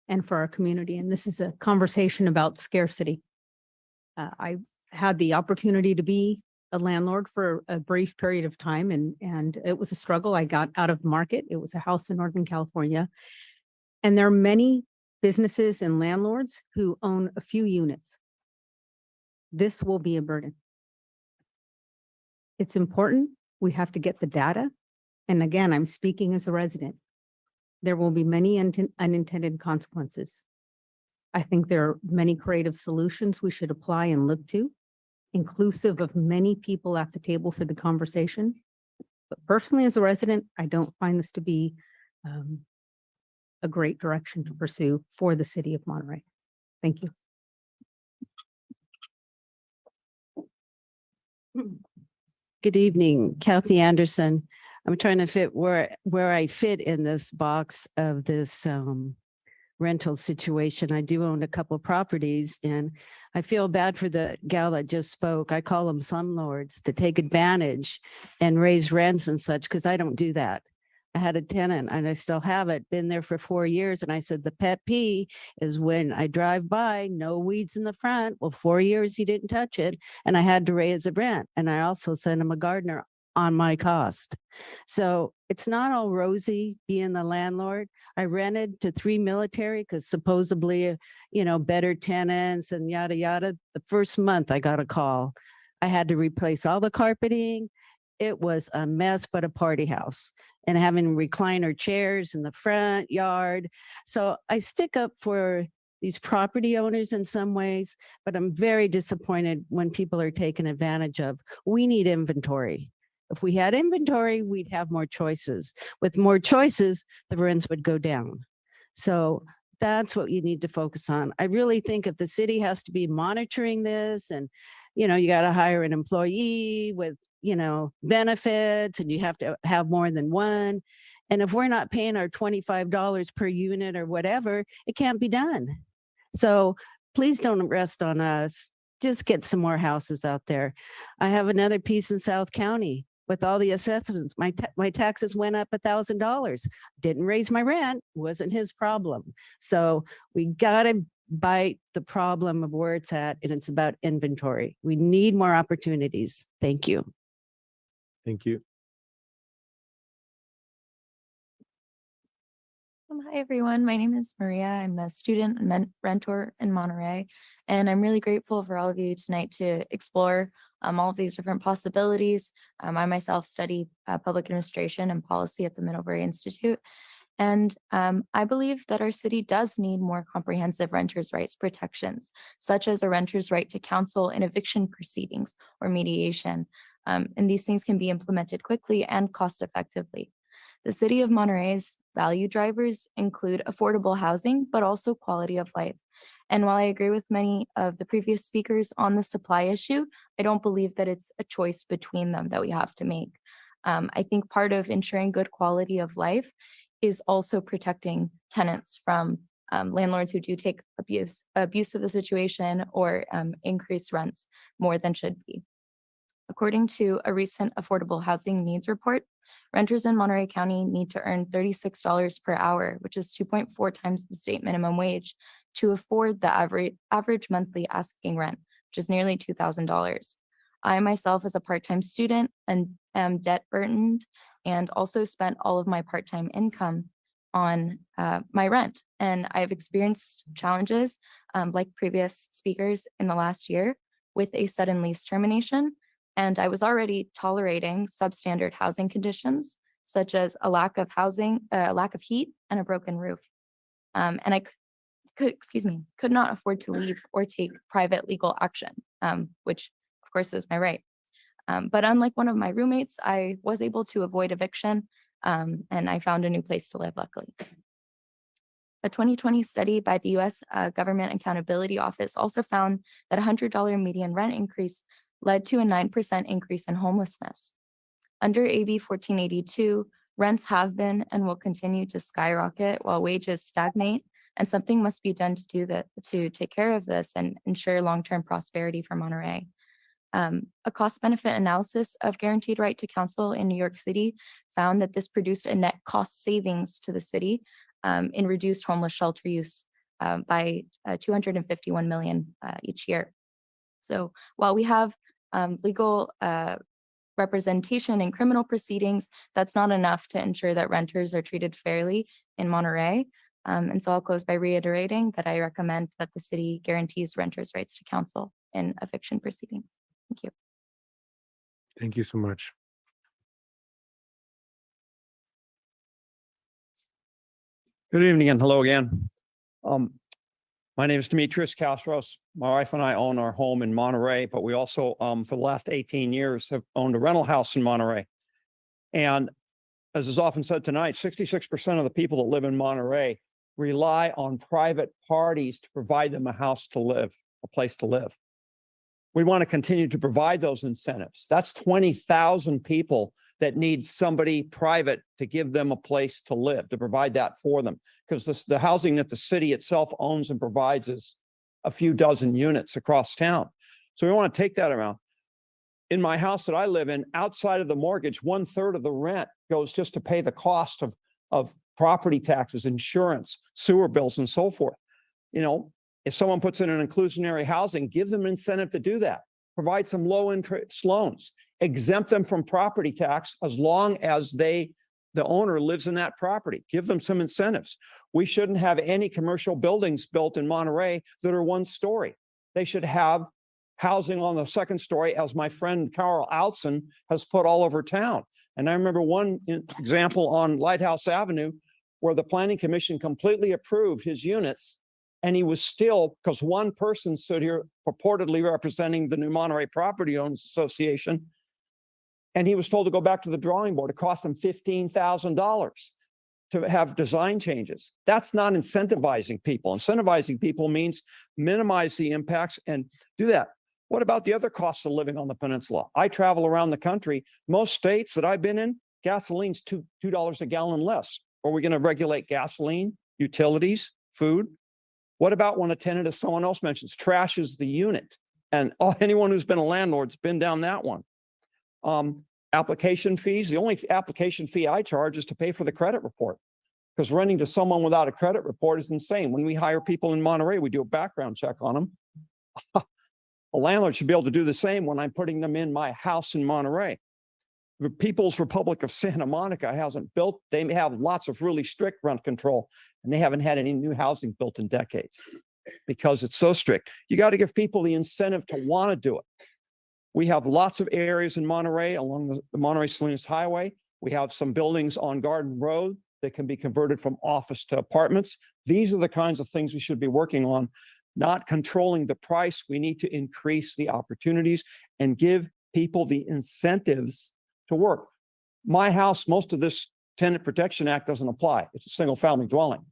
and for our community. And this is a conversation about scarcity. I had the opportunity to be a landlord for a brief period of time, and it was a struggle. I got out of the market. It was a house in Northern California. And there are many businesses and landlords who own a few units. This will be a burden. It's important. We have to get the data. And again, I'm speaking as a resident. There will be many unintended consequences. I think there are many creative solutions we should apply and look to, inclusive of many people at the table for the conversation. But personally, as a resident, I don't find this to be a great direction to pursue for the city of Monterey. Thank you. Good evening, Kathy Anderson. I'm trying to fit where I fit in this box of this rental situation. I do own a couple properties, and I feel bad for the gal that just spoke. I call them slumlords to take advantage and raise rents and such, because I don't do that. I had a tenant, and I still have it, been there for 4 years. And I said, the pet peeve is when I drive by, no weeds in the front. Well, 4 years he didn't touch it, and I had to raise the rent. And I also sent him a gardener on my cost. So it's not all rosy being the landlord. I rented to 3 military because supposedly, better tenants and yada, yada. The first month I got a call. I had to replace all the carpeting. It was a mess, but a party house, and having recliner chairs in the front yard. So I stick up for these property owners in some ways, but I'm very disappointed when people are taken advantage of. We need inventory. If we had inventory, we'd have more choices. With more choices, the rents would go down. So that's what you need to focus on. I really think if the city has to be monitoring this, and, you got to hire an employee with, benefits, and you have to have more than one. And if we're not paying our $25 per unit or whatever, it can't be done. So please don't rest on us. Just get some more houses out there. I have another piece in South County. With all the assessments, my taxes went up $1,000. Didn't raise my rent, wasn't his problem. So we got to bite the problem of where it's at, and it's about inventory. We need more opportunities. Thank you. Thank you. Hi, everyone. My name is Maria. I'm a student and renter in Monterey, and I'm really grateful for all of you tonight to explore all of these different possibilities. I myself study public administration and policy at the Middlebury Institute, and I believe that our city does need more comprehensive renters' rights protections, such as a renter's right to counsel in eviction proceedings or mediation. And these things can be implemented quickly and cost effectively. The city of Monterey's value drivers include affordable housing, but also quality of life. And while I agree with many of the previous speakers on the supply issue, I don't believe that it's a choice between them that we have to make. I think part of ensuring good quality of life is also protecting tenants from landlords who do take abuse of the situation or increase rents more than should be. According to a recent affordable housing needs report, renters in Monterey County need to earn $36 per hour, which is 2.4 times the state minimum wage, to afford the average monthly asking rent, which is nearly $2,000. I myself, as a part-time student, and am debt burdened, and also spent all of my part-time income on my rent. And I've experienced challenges like previous speakers in the last year with a sudden lease termination. And I was already tolerating substandard housing conditions, such as a lack of housing, a lack of heat, and a broken roof. And I could not afford to leave or take private legal action, which of course is my right. But unlike one of my roommates, I was able to avoid eviction, and I found a new place to live, luckily. A 2020 study by the U.S. Government Accountability Office also found that a $100 median rent increase led to a 9% increase in homelessness. Under AB 1482, rents have been and will continue to skyrocket while wages stagnate, and something must be done to do that, to take care of this and ensure long-term prosperity for Monterey. A cost-benefit analysis of guaranteed right to counsel in New York City found that this produced a net cost savings to the city in reduced homeless shelter use by $251 million each year. So while we have legal representation in criminal proceedings, that's not enough to ensure that renters are treated fairly in Monterey. And so I'll close by reiterating that I recommend that the city guarantees renters' rights to counsel in eviction proceedings. Thank you. Thank you so much. Good evening and hello again. My name is Demetrius Castros. My wife and I own our home in Monterey, but we also, for the last 18 years, have owned a rental house in Monterey. And as is often said tonight, 66% of the people that live in Monterey rely on private parties to provide them a house to live, a place to live. We want to continue to provide those incentives. That's 20,000 people that need somebody private to give them a place to live, to provide that for them. Because the housing that the city itself owns and provides is a few dozen units across town. So we want to take that around. In my house that I live in, outside of the mortgage, 1/3 of the rent goes just to pay the cost of property taxes, insurance, sewer bills, and so forth. You know, if someone puts in an inclusionary housing, give them incentive to do that. Provide some low interest loans, exempt them from property tax as long as the owner lives in that property. Give them some incentives. We shouldn't have any commercial buildings built in Monterey that are 1 story. They should have housing on the 2nd story, as my friend Carl Outson has put all over town. And I remember one example on Lighthouse Avenue where the Planning Commission completely approved his units. And he was still, because one person stood here purportedly representing the New Monterey Property Owners Association, and he was told to go back to the drawing board. It cost him $15,000 to have design changes. That's not incentivizing people. Incentivizing people means minimize the impacts and do that. What about the other costs of living on the peninsula? I travel around the country. Most states that I've been in, gasoline's $2 a gallon less. Are we going to regulate gasoline, utilities, food? What about when a tenant, as someone else mentions, trashes the unit? And anyone who's been a landlord's been down that one. Application fees. The only application fee I charge is to pay for the credit report, because renting to someone without a credit report is insane. When we hire people in Monterey, we do a background check on them. A landlord should be able to do the same when I'm putting them in my house in Monterey. The People's Republic of Santa Monica hasn't built. They have lots of really strict rent control, and they haven't had any new housing built in decades because it's so strict. You got to give people the incentive to want to do it. We have lots of areas in Monterey along the Monterey Salinas Highway. We have some buildings on Garden Road that can be converted from office to apartments. These are the kinds of things we should be working on, not controlling the price. We need to increase the opportunities and give people the incentives to work. My house, most of this Tenant Protection Act doesn't apply. It's a single family dwelling.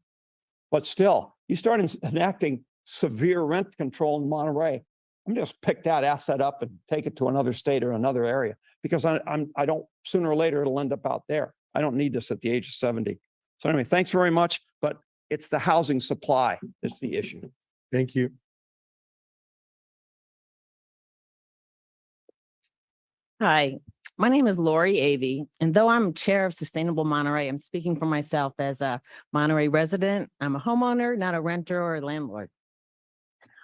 But still, you start enacting severe rent control in Monterey, I'm just pick that asset up and take it to another state or another area, because I don't, sooner or later, it'll end up out there. I don't need this at the age of 70. So anyway, thanks very much. But it's the housing supply that's the issue. Thank you. Hi, my name is Lori Avey, and though I'm chair of Sustainable Monterey, I'm speaking for myself as a Monterey resident. I'm a homeowner, not a renter or a landlord.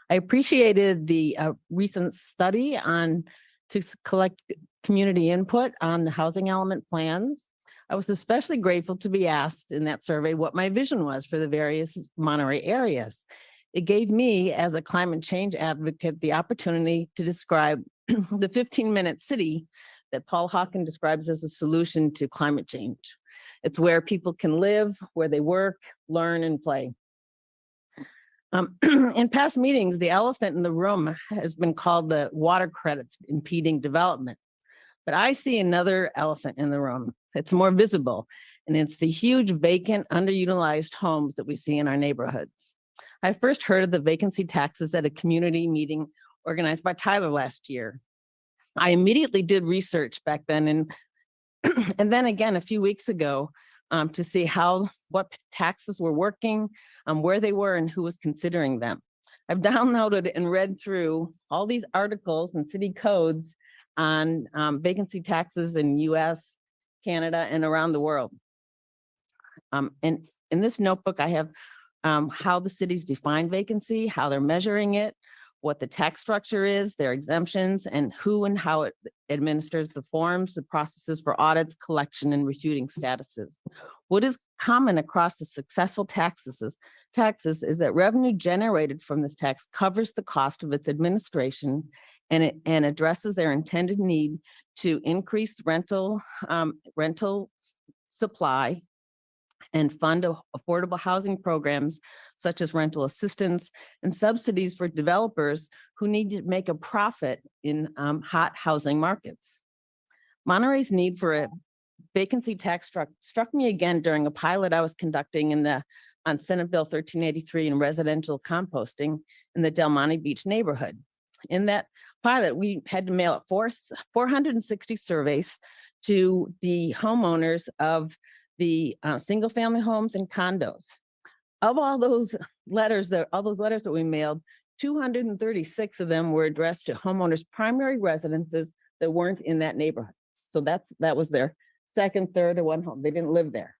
I appreciated the recent study on to collect community input on the housing element plans. I was especially grateful to be asked in that survey what my vision was for the various Monterey areas. It gave me, as a climate change advocate, the opportunity to describe the 15-minute city that Paul Hawken describes as a solution to climate change. It's where people can live, where they work, learn, and play. In past meetings, the elephant in the room has been called the water credits impeding development. But I see another elephant in the room. It's more visible, and it's the huge vacant, underutilized homes that we see in our neighborhoods. I first heard of the vacancy taxes at a community meeting organized by Tyler last year. I immediately did research back then and then again a few weeks ago to see what taxes were working, where they were, and who was considering them. I've downloaded and read through all these articles and city codes on vacancy taxes in US, Canada, and around the world. And in this notebook, I have how the cities define vacancy, how they're measuring it, what the tax structure is, their exemptions, and who and how it administers the forms, the processes for audits, collection, and refuting statuses. What is common across the successful taxes is that revenue generated from this tax covers the cost of its administration and addresses their intended need to increase rental supply and fund affordable housing programs such as rental assistance and subsidies for developers who need to make a profit in hot housing markets. Monterey's need for a vacancy tax struck me again during a pilot I was conducting on Senate Bill 1383 and residential composting in the Del Monte Beach neighborhood. In that pilot, we had to mail out 460 surveys to the homeowners of the single family homes and condos. Of all those letters that we mailed, 236 of them were addressed to homeowners' primary residences that weren't in that neighborhood. So that was their second, third, or one home. They didn't live there.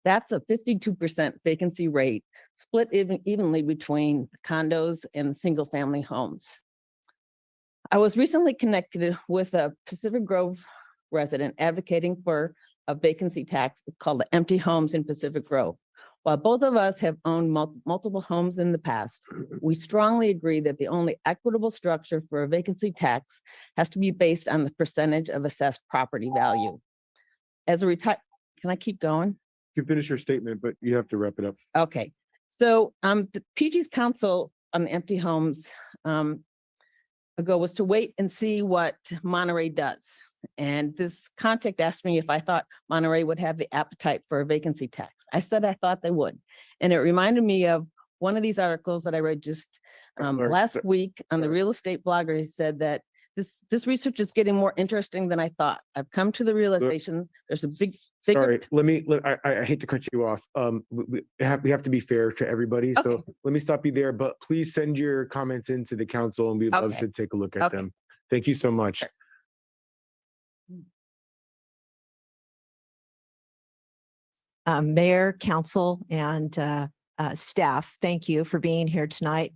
That's a 52% vacancy rate, split evenly between condos and single family homes. I was recently connected with a Pacific Grove resident advocating for a vacancy tax called the empty homes in Pacific Grove. While both of us have owned multiple homes in the past, we strongly agree that the only equitable structure for a vacancy tax has to be based on the percentage of assessed property value. As a can I keep going? You finish your statement, but you have to wrap it up. Okay. So the PG's council on empty homes ago was to wait and see what Monterey does. And this contact asked me if I thought Monterey would have the appetite for a vacancy tax. I said I thought they would. And it reminded me of one of these articles that I read just last week on the real estate blogger. He said that this research is getting more interesting than I thought. I've come to the realization there's a bigger. Sorry, I hate to cut you off. We have to be fair to everybody. So Okay. let me stop you there, but please send your comments into the council and we'd love Okay. to take a look at Okay. them. Thank you so much. Mayor, council, and staff, thank you for being here tonight.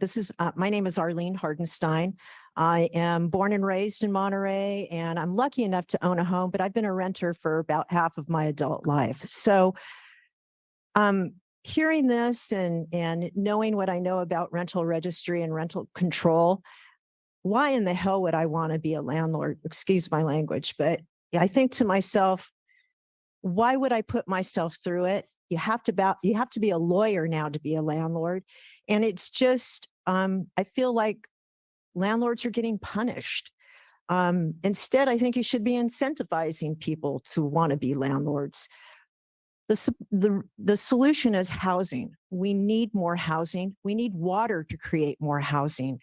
My name is Arlene Hardenstein. I am born and raised in Monterey, and I'm lucky enough to own a home, but I've been a renter for about half of my adult life. So hearing this and knowing what I know about rental registry and rental control, why in the hell would I want to be a landlord? Excuse my language, but I think to myself, why would I put myself through it? You have to be a lawyer now to be a landlord. And it's just, I feel like landlords are getting punished. Instead, I think you should be incentivizing people to want to be landlords. The solution is housing. We need more housing. We need water to create more housing.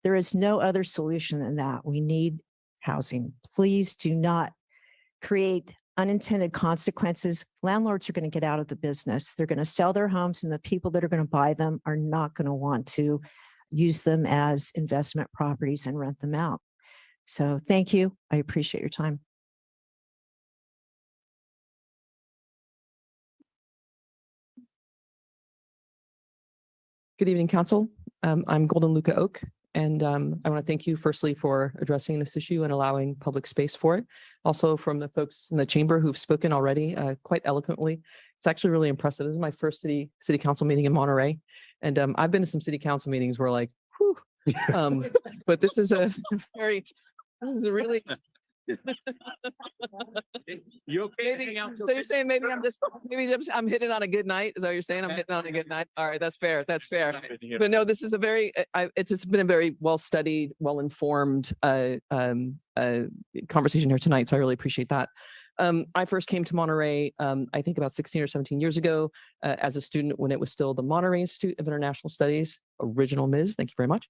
There is no other solution than that. We need housing. Please do not create unintended consequences. Landlords are going to get out of the business. They're going to sell their homes, and the people that are going to buy them are not going to want to use them as investment properties and rent them out. So thank you. I appreciate your time. Good evening, Council. I'm Golden Luca Oak, and I want to thank you firstly for addressing this issue and allowing public space for it. Also from the folks in the chamber who've spoken already quite eloquently. It's actually really impressive. This is my first city council meeting in Monterey, and I've been to some city council meetings where like, whew, but this is a really. You okay? Maybe, so you're saying maybe I'm hitting on a good night? Is that what you're saying? I'm hitting on a good night? All right, that's fair. That's fair. But no, this is a very, it's just been a very well-studied, well-informed conversation here tonight. So I really appreciate that. I first came to Monterey, I think about 16 or 17 years ago as a student when it was still the Monterey Institute of International Studies, original Ms. Thank you very much.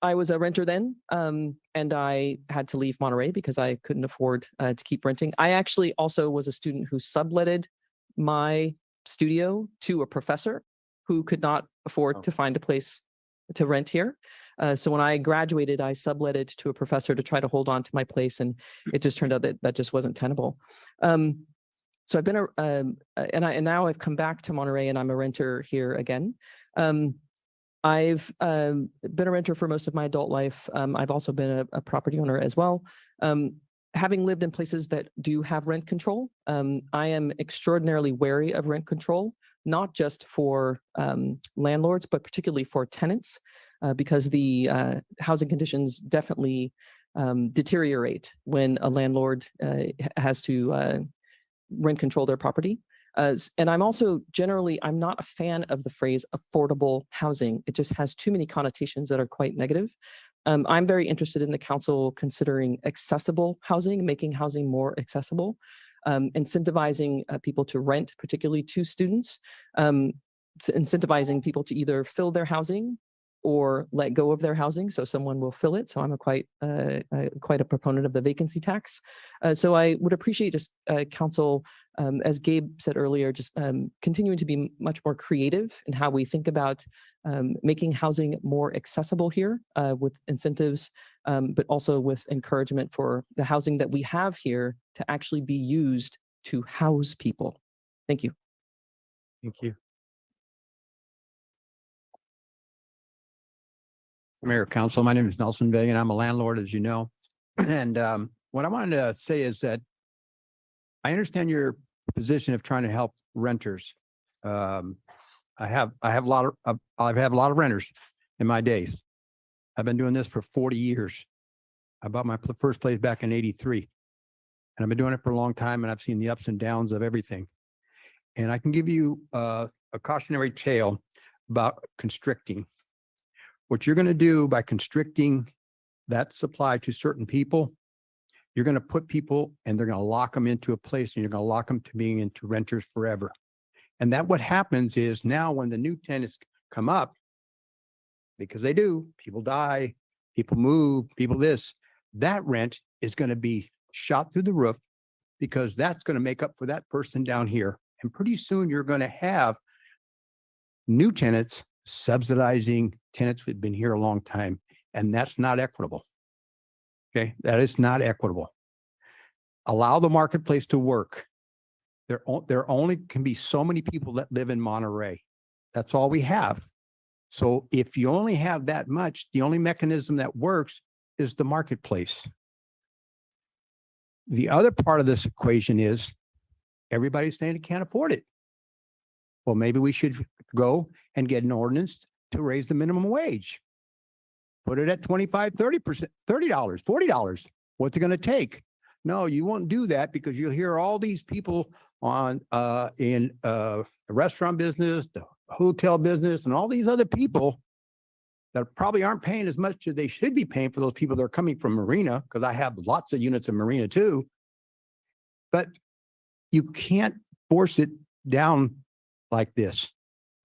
I was a renter then, and I had to leave Monterey because I couldn't afford to keep renting. I actually also was a student who subletted my studio to a professor who could not afford to find a place to rent here. So when I graduated, I subletted to a professor to try to hold on to my place, and it just turned out that that just wasn't tenable. So I've been and now I've come back to Monterey, and I'm a renter here again. I've been a renter for most of my adult life. I've also been a property owner as well. Having lived in places that do have rent control, I am extraordinarily wary of rent control, not just for landlords, but particularly for tenants, because the housing conditions definitely deteriorate when a landlord has to rent control their property. And I'm also I'm not a fan of the phrase affordable housing. It just has too many connotations that are quite negative. I'm very interested in the council considering accessible housing, making housing more accessible, incentivizing people to rent, particularly to students, incentivizing people to either fill their housing or let go of their housing, so someone will fill it. So I'm quite a proponent of the vacancy tax. So I would appreciate just council, as Gabe said earlier, just continuing to be much more creative in how we think about making housing more accessible here with incentives, but also with encouragement for the housing that we have here to actually be used to house people. Thank you. Thank you. Mayor, Council, my name is Nelson Vega, and I'm a landlord, as you know. And what I wanted to say is that I understand your position of trying to help renters. I have a lot of renters in my days. I've been doing this for 40 years. I bought my first place back in '83, and I've been doing it for a long time, and I've seen the ups and downs of everything. And I can give you a cautionary tale about constricting. What you're going to do by constricting that supply to certain people, you're going to put people and they're going to lock them into a place, and you're going to lock them to being into renters forever. And that what happens is now when the new tenants come up, because they do, people die, people move, people this, that rent is going to be shot through the roof because that's going to make up for that person down here. And pretty soon you're going to have new tenants subsidizing tenants who've been here a long time, and that's not equitable. Okay, that is not equitable. Allow the marketplace to work. There only can be so many people that live in Monterey. That's all we have. So if you only have that much, the only mechanism that works is the marketplace. The other part of this equation is everybody's saying they can't afford it. Well, maybe we should go and get an ordinance to raise the minimum wage. Put it at 25, 30%, $30, $40. What's it going to take? No, you won't do that because you'll hear all these people on in the restaurant business, the hotel business, and all these other people that probably aren't paying as much as they should be paying for those people that are coming from Marina, because I have lots of units in Marina too. But you can't force it down like this.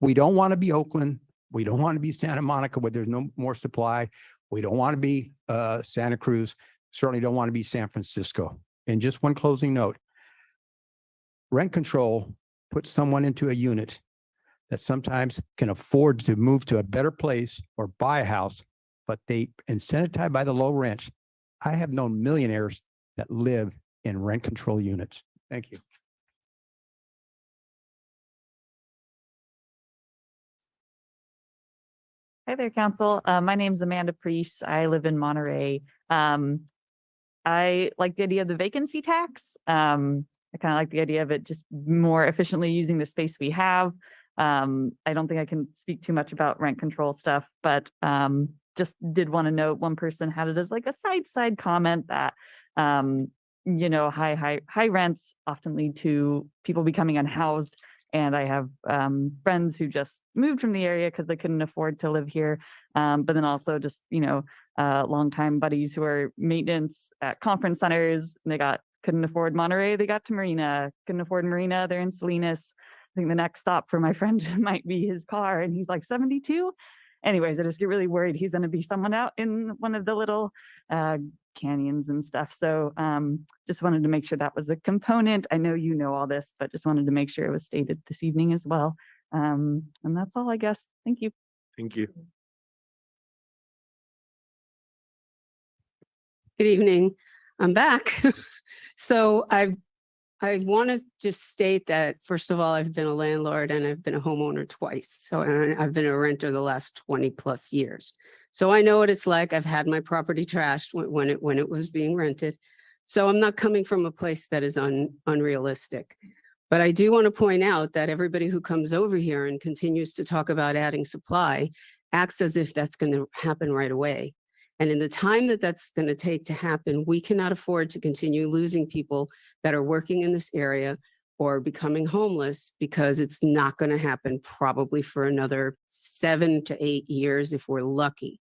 We don't want to be Oakland. We don't want to be Santa Monica where there's no more supply. We don't want to be Santa Cruz. Certainly don't want to be San Francisco. And just one closing note. Rent control puts someone into a unit that sometimes can afford to move to a better place or buy a house but they incentivized by the low rents. I have known millionaires that live in rent control units. Thank you. Hi there, Council. My name is Amanda Priest. I live in Monterey. I like the idea of the vacancy tax. I kind of like the idea of it just more efficiently using the space we have. I don't think I can speak too much about rent control stuff, but just did want to note one person had it as like a side comment that high rents often lead to people becoming unhoused. And I have friends who just moved from the area because they couldn't afford to live here. But then also just, longtime buddies who are maintenance at conference centers. And they couldn't afford Monterey. They got to Marina, couldn't afford Marina. They're in Salinas. I think the next stop for my friend might be his car. And he's like 72. Anyways, I just get really worried he's going to be someone out in one of the little canyons and stuff. So just wanted to make sure that was a component. I know you know all this, but just wanted to make sure it was stated this evening as well. And that's all, I guess. Thank you. Thank you. Good evening. I'm back. So I want to just state that, first of all, I've been a landlord and I've been a homeowner twice. So and I've been a renter the last 20 plus years. So I know what it's like. I've had my property trashed when it was being rented. So I'm not coming from a place that is unrealistic. But I do want to point out that everybody who comes over here and continues to talk about adding supply acts as if that's going to happen right away. And in the time that that's going to take to happen, we cannot afford to continue losing people that are working in this area or becoming homeless, because it's not going to happen probably for another 7 to 8 years if we're lucky.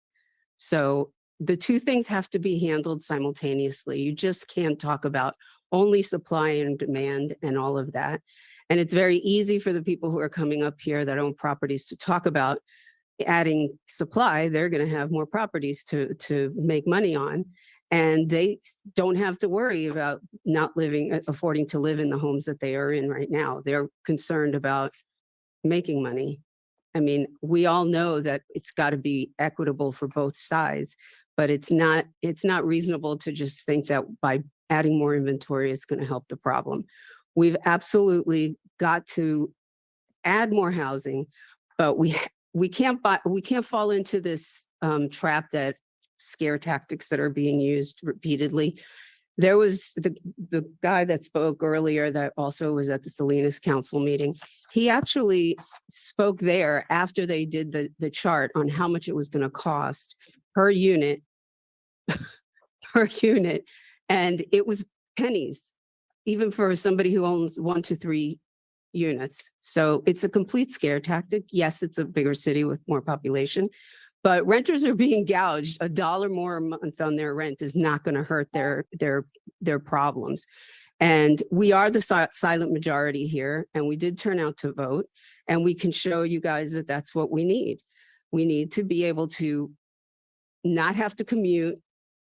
So the two things have to be handled simultaneously. You just can't talk about only supply and demand and all of that. And it's very easy for the people who are coming up here that own properties to talk about adding supply. They're going to have more properties to make money on, and they don't have to worry about not affording to live in the homes that they are in right now. They're concerned about making money. I mean, we all know that it's got to be equitable for both sides, but it's not reasonable to just think that by adding more inventory, it's going to help the problem. We've absolutely got to add more housing, but we can't fall into this trap that scare tactics that are being used repeatedly. There was the guy that spoke earlier that also was at the Salinas Council meeting. He actually spoke there after they did the chart on how much it was going to cost per unit, and it was pennies, even for somebody who owns 1 to 3 units. So it's a complete scare tactic. Yes, it's a bigger city with more population, but renters are being gouged. $1 more a month on their rent is not going to hurt their problems. And we are the silent majority here, and we did turn out to vote, and we can show you guys that that's what we need. We need to be able to not have to commute.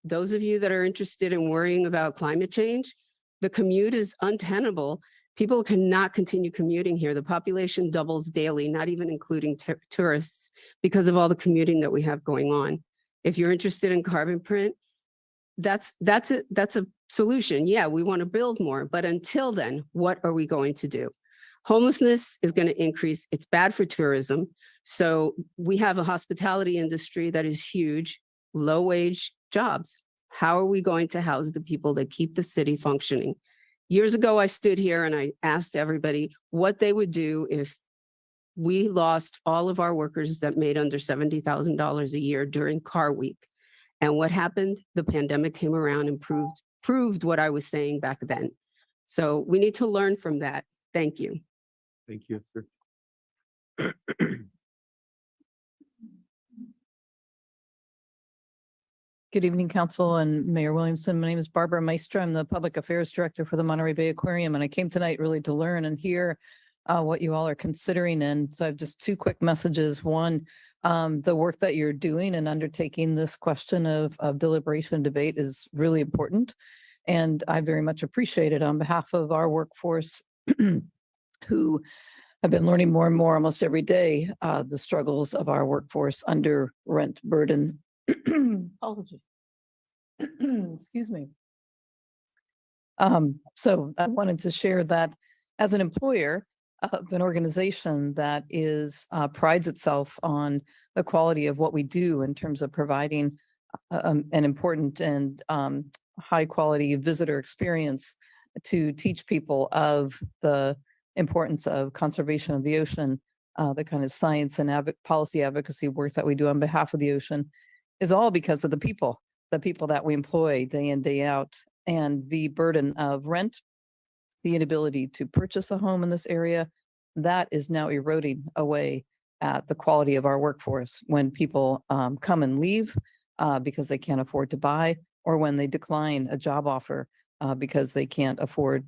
Those of you that are interested in worrying about climate change, the commute is untenable. People cannot continue commuting here. The population doubles daily, not even including tourists, because of all the commuting that we have going on. If you're interested in carbon print, that's a solution. Yeah, we want to build more, but until then, what are we going to do? Homelessness is going to increase. It's bad for tourism. So we have a hospitality industry that is huge, low wage jobs. How are we going to house the people that keep the city functioning? Years ago, I stood here and I asked everybody what they would do if we lost all of our workers that made under $70,000 a year during car week. And what happened? The pandemic came around and proved what I was saying back then. So we need to learn from that. Thank you. Thank you, sir. Good evening, Council and Mayor Williamson. My name is Barbara Meister. I'm the Public Affairs Director for the Monterey Bay Aquarium, and I came tonight really to learn and hear what you all are considering. And so I have just 2 quick messages. One, the work that you're doing and undertaking this question of deliberation debate is really important. And I very much appreciate it on behalf of our workforce who have been learning more and more almost every day, the struggles of our workforce under rent burden. Apology. Excuse me. So I wanted to share that as an employer of an organization that is prides itself on the quality of what we do in terms of providing an important and high quality visitor experience to teach people of the importance of conservation of the ocean, the kind of science and policy advocacy work that we do on behalf of the ocean is all because of the people that we employ day in, day out, and the burden of rent, the inability to purchase a home in this area, that is now eroding away at the quality of our workforce when people come and leave because they can't afford to buy, or when they decline a job offer because they can't afford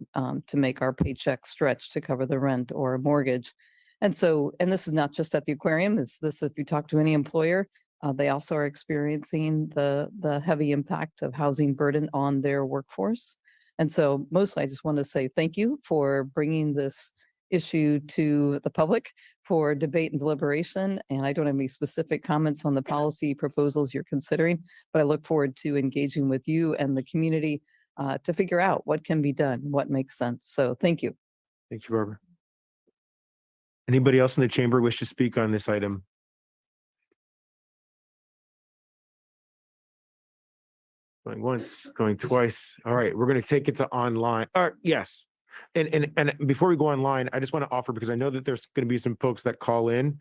to make our paycheck stretch to cover the rent or a mortgage. And so, and this is not just at the aquarium, it's this, if you talk to any employer, they also are experiencing the heavy impact of housing burden on their workforce. And so mostly I just want to say thank you for bringing this issue to the public for debate and deliberation. And I don't have any specific comments on the policy proposals you're considering, but I look forward to engaging with you and the community to figure out what can be done, what makes sense. So thank you. Thank you, Barbara. Anybody else in the chamber wish to speak on this item? Going once, going twice. All right, we're going to take it to online. Yes. And before we go online, I just want to offer, because I know that there's going to be some folks that call in.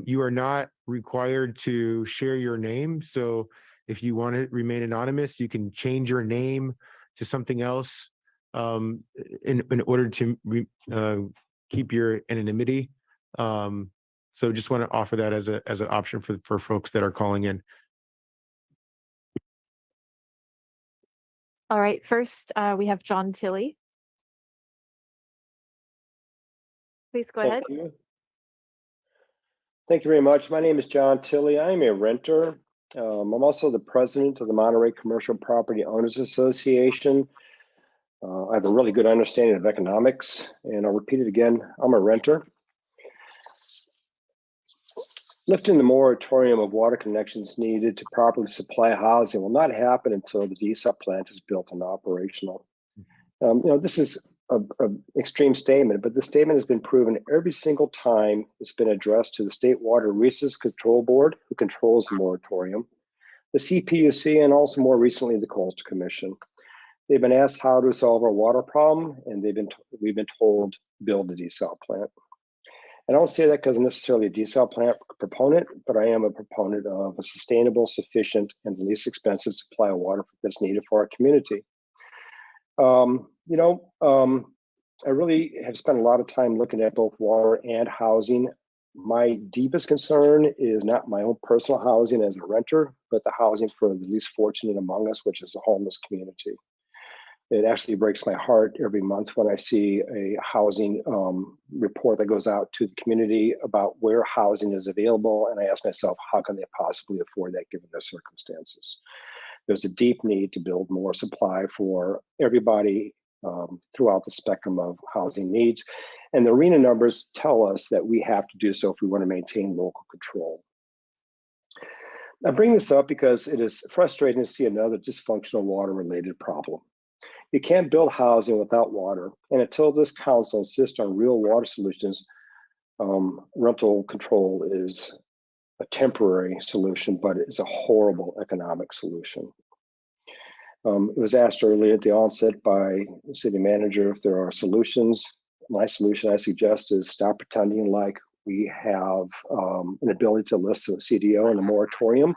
You are not required to share your name. So if you want to remain anonymous, you can change your name to something else in order to keep your anonymity. So just want to offer that as an option for folks that are calling in. All right, first we have John Tilley. Please go ahead. Thank you. Thank you very much. My name is John Tilley. I'm a renter. I'm also the president of the Monterey Commercial Property Owners Association. I have a really good understanding of economics, and I'll repeat it again. I'm a renter. Lifting the moratorium of water connections needed to properly supply housing will not happen until the desal plant is built and operational. This is an extreme statement, but the statement has been proven every single time it's been addressed to the State Water Resources Control Board, who controls the moratorium, the CPUC, and also more recently the Coastal Commission. They've been asked how to solve our water problem, and we've been told build a desal plant. I don't say that because I'm necessarily a desal plant proponent, but I am a proponent of a sustainable, sufficient, and the least expensive supply of water that's needed for our community. I really have spent a lot of time looking at both water and housing. My deepest concern is not my own personal housing as a renter, but the housing for the least fortunate among us, which is the homeless community. It actually breaks my heart every month when I see a housing report that goes out to the community about where housing is available. And I ask myself, how can they possibly afford that given their circumstances? There's a deep need to build more supply for everybody throughout the spectrum of housing needs. And the RENA numbers tell us that we have to do so if we want to maintain local control. I bring this up because it is frustrating to see another dysfunctional water-related problem. You can't build housing without water. And until this council insists on real water solutions, rental control is a temporary solution, but it's a horrible economic solution. It was asked earlier at the onset by the city manager if there are solutions. My solution, I suggest, is stop pretending like we have an ability to list the CDO and the moratorium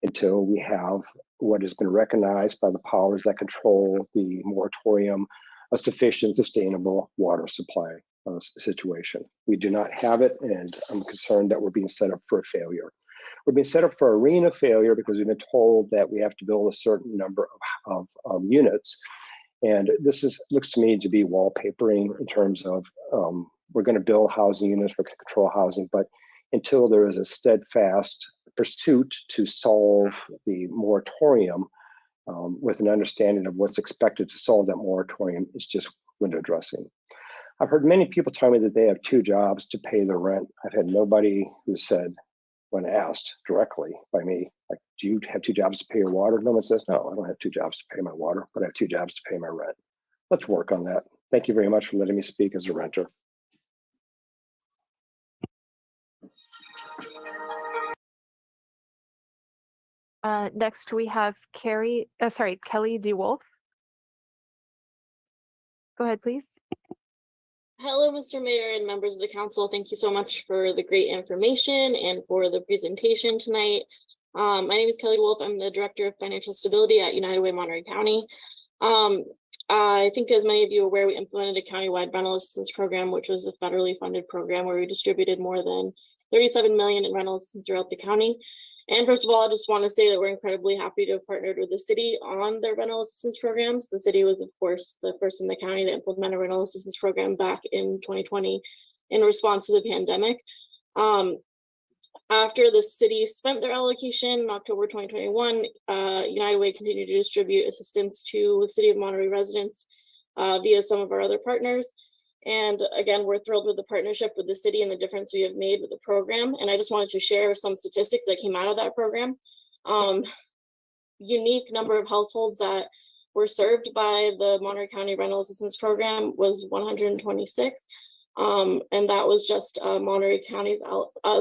until we have what has been recognized by the powers that control the moratorium, a sufficient, sustainable water supply situation. We do not have it, and I'm concerned that we're being set up for a failure. We're being set up for a RENA failure because we've been told that we have to build a certain number of units. And this looks to me to be wallpapering in terms of we're going to build housing units, we're going to control housing, but until there is a steadfast pursuit to solve the moratorium with an understanding of what's expected to solve that moratorium, it's just window dressing. I've heard many people tell me that they have 2 jobs to pay the rent. I've had nobody who said, when asked directly by me, like, do you have two jobs to pay your water? No one says, no, I don't have two jobs to pay my water, but I have two jobs to pay my rent. Let's work on that. Thank you very much for letting me speak as a renter. Next, we have Kelly DeWolf. Go ahead, please. Hello, Mr. Mayor and members of the council. Thank you so much for the great information and for the presentation tonight. My name is Kelly DeWolf. I'm the Director of Financial Stability at United Way Monterey County. I think as many of you are aware, we implemented a countywide rental assistance program, which was a federally funded program where we distributed more than 37 million in rental assistance throughout the county. And first of all, I just want to say that we're incredibly happy to have partnered with the city on their rental assistance programs. The city was, of course, the first in the county to implement a rental assistance program back in 2020 in response to the pandemic. After the city spent their allocation in October 2021, United Way continued to distribute assistance to the City of Monterey residents via some of our other partners. And again, we're thrilled with the partnership with the city and the difference we have made with the program. And I just wanted to share some statistics that came out of that program. Unique number of households that were served by the Monterey County Rental Assistance Program was 126. And that was just Monterey County's,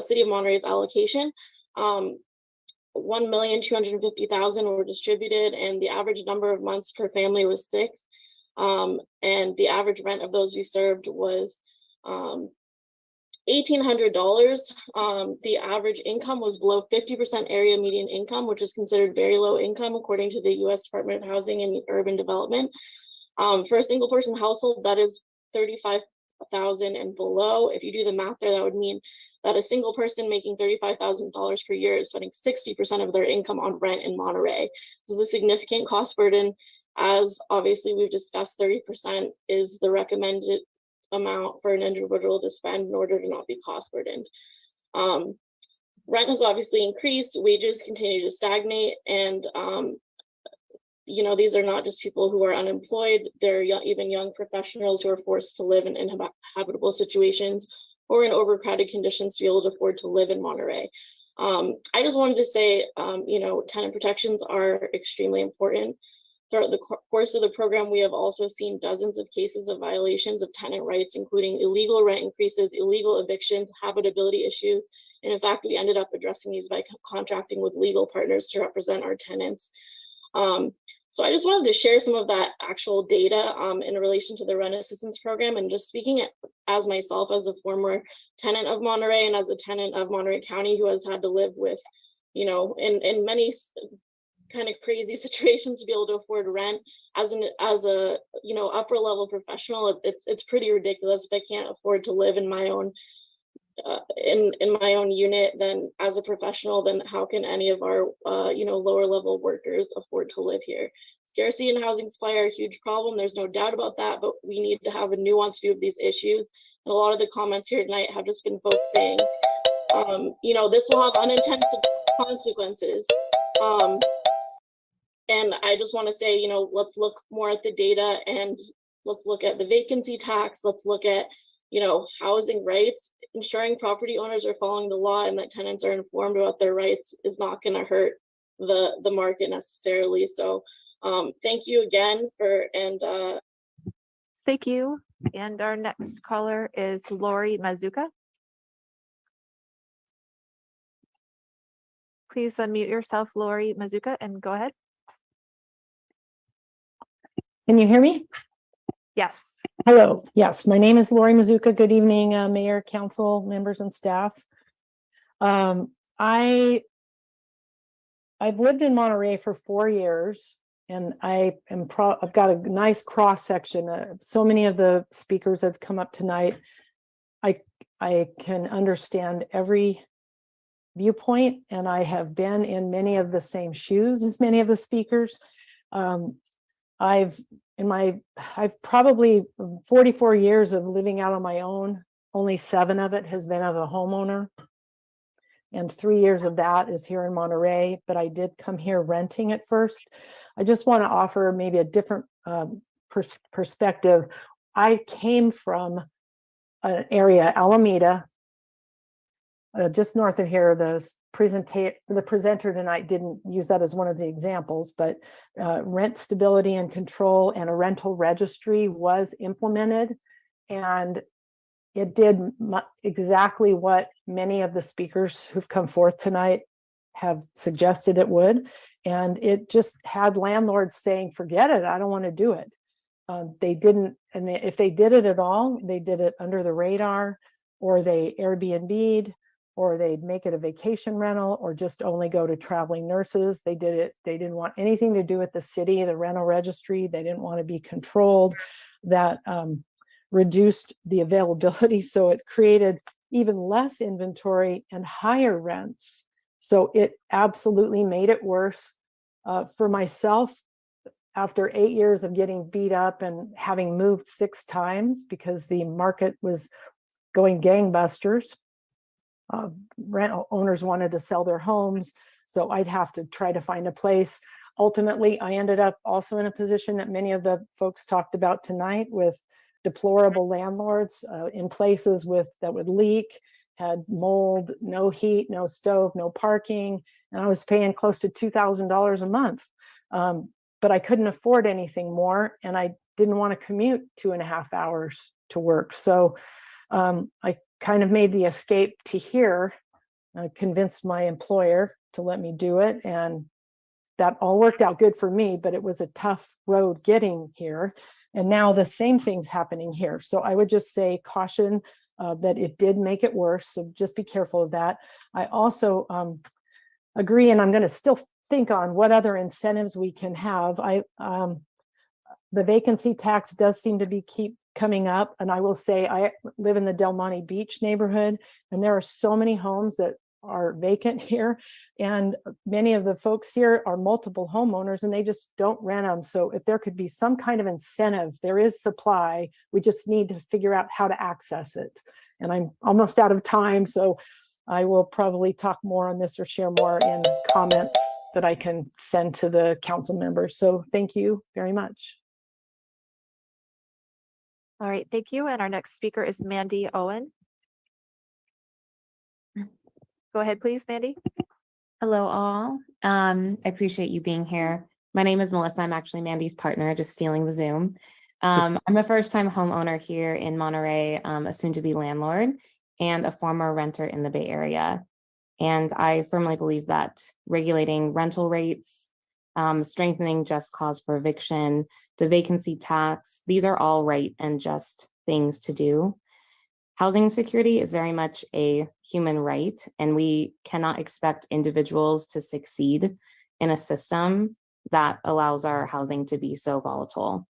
City of Monterey's allocation. 1,250,000 were distributed, and the average number of months per family was 6. And the average rent of those we served was $1,800. The average income was below 50% area median income, which is considered very low income according to the U.S. Department of Housing and Urban Development. For a single person household, that is $35,000 and below. If you do the math there, that would mean that a single person making $35,000 per year is spending 60% of their income on rent in Monterey. This is a significant cost burden. As obviously we've discussed, 30% is the recommended amount for an individual to spend in order to not be cost burdened. Rent has obviously increased, wages continue to stagnate, and you know, these are not just people who are unemployed, they're even young professionals who are forced to live in inhabitable situations or in overcrowded conditions to be able to afford to live in Monterey. I just wanted to say, you know, tenant protections are extremely important. Throughout the course of the program, we have also seen dozens of cases of violations of tenant rights, including illegal rent increases, illegal evictions, habitability issues. And in fact, we ended up addressing these by contracting with legal partners to represent our tenants. So I just wanted to share some of that actual data in relation to the rent assistance program, and just speaking as myself as a former tenant of Monterey and as a tenant of Monterey County who has had to live with, you know, in many kind of crazy situations to be able to afford rent as a you know, upper level professional. It's pretty ridiculous. If I can't afford to live in my own in my own unit, then as a professional, then how can any of our you know, lower level workers afford to live here? Scarcity and housing supply are a huge problem. There's no doubt about that, but we need to have a nuanced view of these issues. And a lot of the comments here tonight have just been folks saying, you know, this will have unintended consequences. And I just want to say, you know, let's look more at the data, and let's look at the vacancy tax. Let's look at, you know, housing rights. Ensuring property owners are following the law and that tenants are informed about their rights is not going to hurt the market necessarily. So thank you again Thank you. And our next caller is Lori Mazuka. Please unmute yourself, Lori Mazuka, and go ahead. Can you hear me? Yes. Hello. Yes, my name is Lori Mazuka. Good evening, Mayor, Council members, and staff. I've lived in Monterey for 4 years, and I've got a nice cross section. So many of the speakers have come up tonight. I can understand every viewpoint, and I have been in many of the same shoes as many of the speakers. I've probably 44 years of living out on my own. Only 7 of it has been as a homeowner, and 3 years of that is here in Monterey, but I did come here renting at first. I just want to offer maybe a different perspective. I came from an area, Alameda, just north of here, the presenter tonight didn't use that as one of the examples, but rent stability and control and a rental registry was implemented. And it did exactly what many of the speakers who've come forth tonight have suggested it would. And it just had landlords saying, forget it, I don't want to do it. They didn't, and if they did it at all, they did it under the radar, or they Airbnb'd, or they'd make it a vacation rental, or just only go to traveling nurses. They did it. They didn't want anything to do with the city, the rental registry. They didn't want to be controlled. That reduced the availability. So it created even less inventory and higher rents. So it absolutely made it worse. For myself, after 8 years of getting beat up and having moved 6 times because the market was going gangbusters, rental owners wanted to sell their homes, so I'd have to try to find a place. Ultimately, I ended up also in a position that many of the folks talked about tonight, with deplorable landlords in places that would leak, had mold, no heat, no stove, no parking, and I was paying close to $2,000 a month. But I couldn't afford anything more, and I didn't want to commute 2.5 hours to work. So I kind of made the escape to here. I convinced my employer to let me do it, and that all worked out good for me, but it was a tough road getting here. And now the same thing's happening here. So I would just say caution that it did make it worse. So just be careful of that. I also agree, and I'm going to still think on what other incentives we can have. The vacancy tax does seem to keep coming up. And I will say, I live in the Del Monte Beach neighborhood, and there are so many homes that are vacant here. And many of the folks here are multiple homeowners, and they just don't rent them. So if there could be some kind of incentive, there is supply. We just need to figure out how to access it. And I'm almost out of time, so I will probably talk more on this or share more in comments that I can send to the council members. So thank you very much. All right, thank you. And our next speaker is Mandy Owen. Go ahead, please, Mandy. Hello, all. I appreciate you being here. My name is Melissa. I'm actually Mandy's partner, just stealing the Zoom. I'm a first-time homeowner here in Monterey, a soon-to-be landlord, and a former renter in the Bay Area. And I firmly believe that regulating rental rates, strengthening just cause for eviction, the vacancy tax, these are all right and just things to do. Housing security is very much a human right, and we cannot expect individuals to succeed in a system that allows our housing to be so volatile.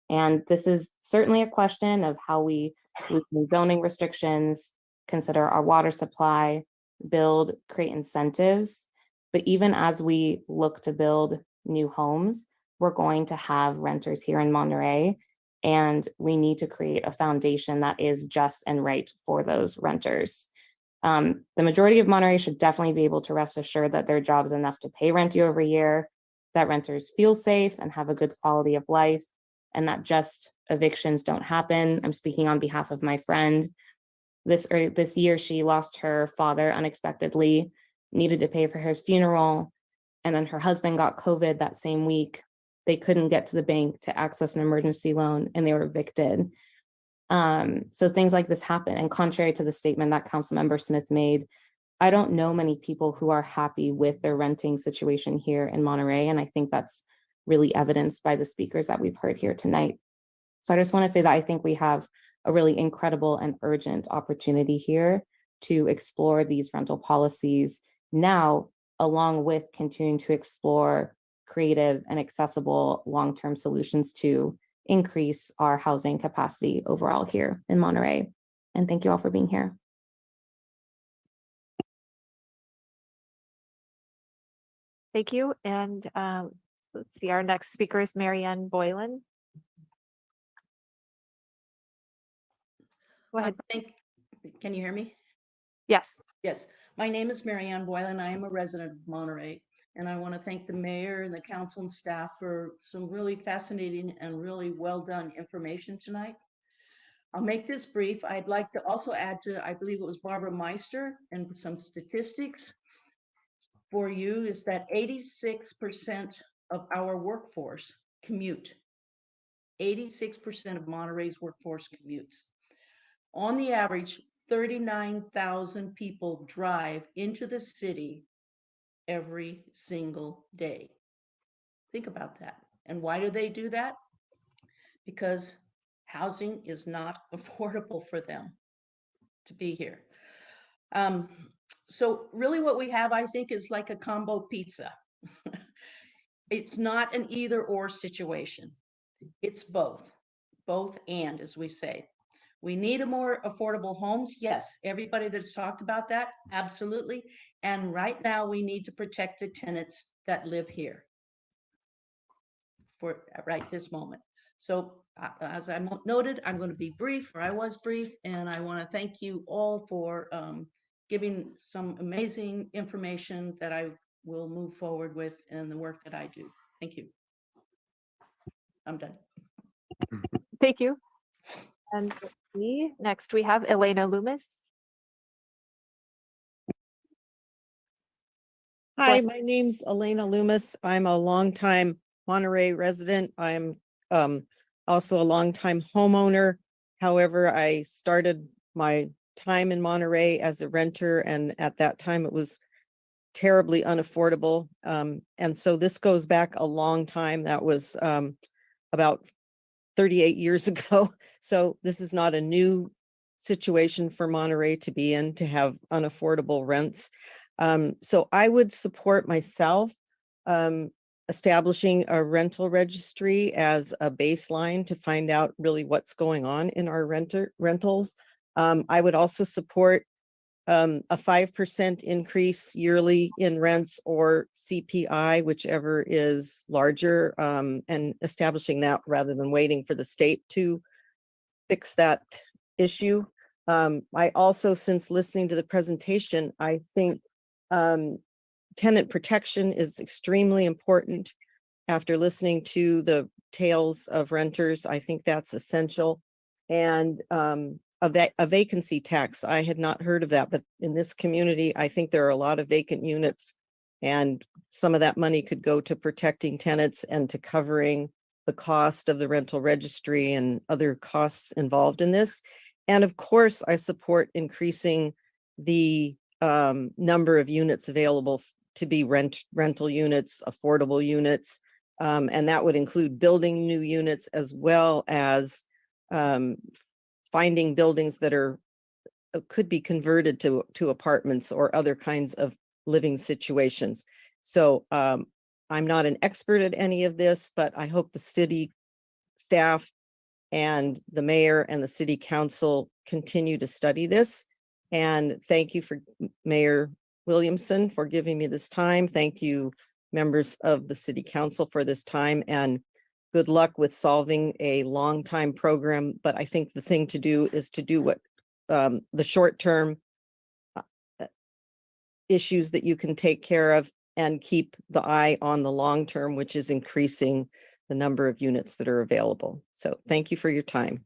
And this is certainly a question of how we loosen zoning restrictions, consider our water supply, create incentives. But even as we look to build new homes, we're going to have renters here in Monterey, and we need to create a foundation that is just and right for those renters. The majority of Monterey should definitely be able to rest assured that their job is enough to pay rent year over year, that renters feel safe and have a good quality of life, and that just evictions don't happen. I'm speaking on behalf of my friend. This year, she lost her father unexpectedly, needed to pay for his funeral, and then her husband got COVID that same week. They couldn't get to the bank to access an emergency loan, and they were evicted. So things like this happen. And contrary to the statement that Councilmember Smith made, I don't know many people who are happy with their renting situation here in Monterey. And I think that's really evidenced by the speakers that we've heard here tonight. So I just want to say that I think we have a really incredible and urgent opportunity here to explore these rental policies now, along with continuing to explore creative and accessible long-term solutions to increase our housing capacity overall here in Monterey. And thank you all for being here. Thank you. And let's see, our next speaker is Marianne Boylan. Go ahead. Can you hear me? Yes. Yes. My name is Marianne Boylan. I am a resident of Monterey. And I want to thank the mayor and the council and staff for some really fascinating and really well done information tonight. I'll make this brief. I'd like to also add to, I believe it was Barbara Meister, and some statistics for you is that 86% of our workforce commute. 86% of Monterey's workforce commutes. On the average, 39,000 people drive into the city every single day. Think about that. And why do they do that? Because housing is not affordable for them to be here. So really what we have, I think, is like a combo pizza. It's not an either or situation. It's both and, as we say. We need a more affordable homes. Yes, everybody that's talked about that, absolutely. And right now we need to protect the tenants that live here for right this moment. So as I noted, I'm going to be brief, or I was brief, and I want to thank you all for giving some amazing information that I will move forward with in the work that I do. Thank you. I'm done. Thank you. And next we have Elena Loomis. Hi, my name's Elena Loomis. I'm a longtime Monterey resident. I'm also a longtime homeowner. However, I started my time in Monterey as a renter, and at that time it was terribly unaffordable. And so this goes back a long time. That was about 38 years ago. So this is not a new situation for Monterey to be in, to have unaffordable rents. So I would support myself establishing a rental registry as a baseline to find out really what's going on in our rentals. I would also support a 5% increase yearly in rents, or CPI, whichever is larger, and establishing that rather than waiting for the state to fix that issue. I also, since listening to the presentation, I think tenant protection is extremely important. After listening to the tales of renters, I think that's essential. And a vacancy tax, I had not heard of that, but in this community, I think there are a lot of vacant units, and some of that money could go to protecting tenants and to covering the cost of the rental registry and other costs involved in this. And of course, I support increasing the number of units available to be rental units, affordable units, and that would include building new units as well as finding buildings that could be converted to apartments or other kinds of living situations. So I'm not an expert at any of this, but I hope the city staff and the mayor and the city council continue to study this. And thank you for Mayor Williamson for giving me this time. Thank you, members of the city council, for this time, and good luck with solving a long time program. But I think the thing to do is to do what the short-term issues that you can take care of, and keep the eye on the long term, which is increasing the number of units that are available. So thank you for your time.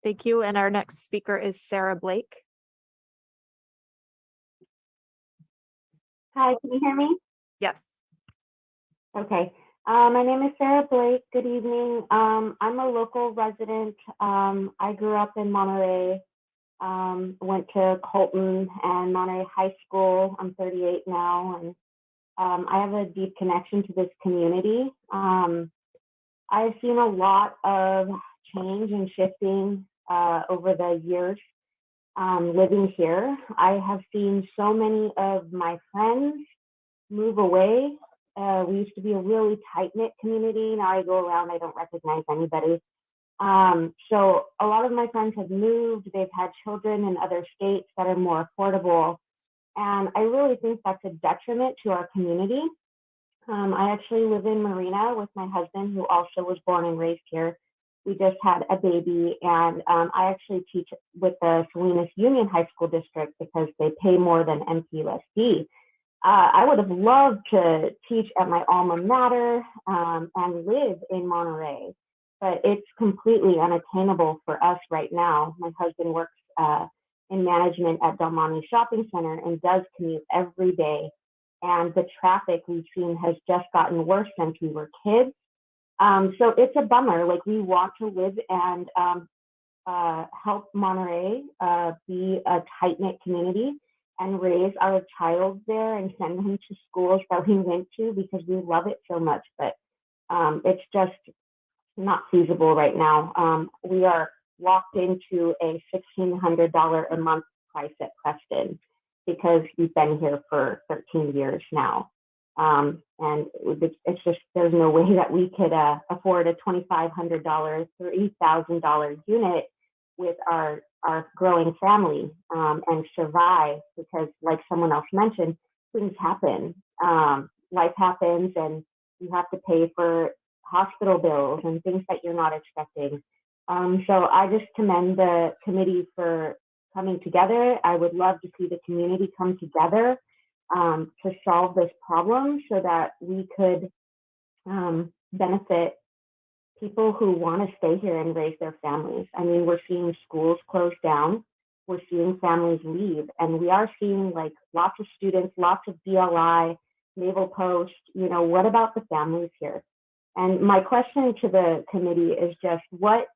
Thank you. And our next speaker is Sarah Blake. Hi, can you hear me? Yes. Okay. My name is Sarah Blake. Good evening. I'm a local resident. I grew up in Monterey, went to Colton and Monterey High School. I'm 38 now, and I have a deep connection to this community. I've seen a lot of change and shifting over the years living here. I have seen so many of my friends move away. We used to be a really tight-knit community. Now I go around, I don't recognize anybody. So a lot of my friends have moved. They've had children in other states that are more affordable. And I really think that's a detriment to our community. I actually live in Marina with my husband, who also was born and raised here. We just had a baby, and I actually teach with the Salinas Union High School District because they pay more than MPUSD. I would have loved to teach at my alma mater and live in Monterey. but it's completely unattainable for us right now. My husband works in management at Del Monte Shopping Center and does commute every day. And the traffic we've seen has just gotten worse since we were kids. So it's a bummer. Like, we want to live and help Monterey be a tight-knit community and raise our child there and send them to schools that we went to because we love it so much. But it's just not feasible right now. We are locked into a $1,600 a month price at Preston because we've been here for 13 years now. And it's just, there's no way that we could afford a $2,500, $3,000 unit with our growing family and survive, because like someone else mentioned, things happen. Life happens and you have to pay for hospital bills and things that you're not expecting. So I just commend the committee for coming together. I would love to see the community come together to solve this problem so that we could benefit people who want to stay here and raise their families. I mean, we're seeing schools close down, we're seeing families leave, and we are seeing like lots of students, lots of DLI, Naval Post. You know, what about the families here? And my question to the committee is just, what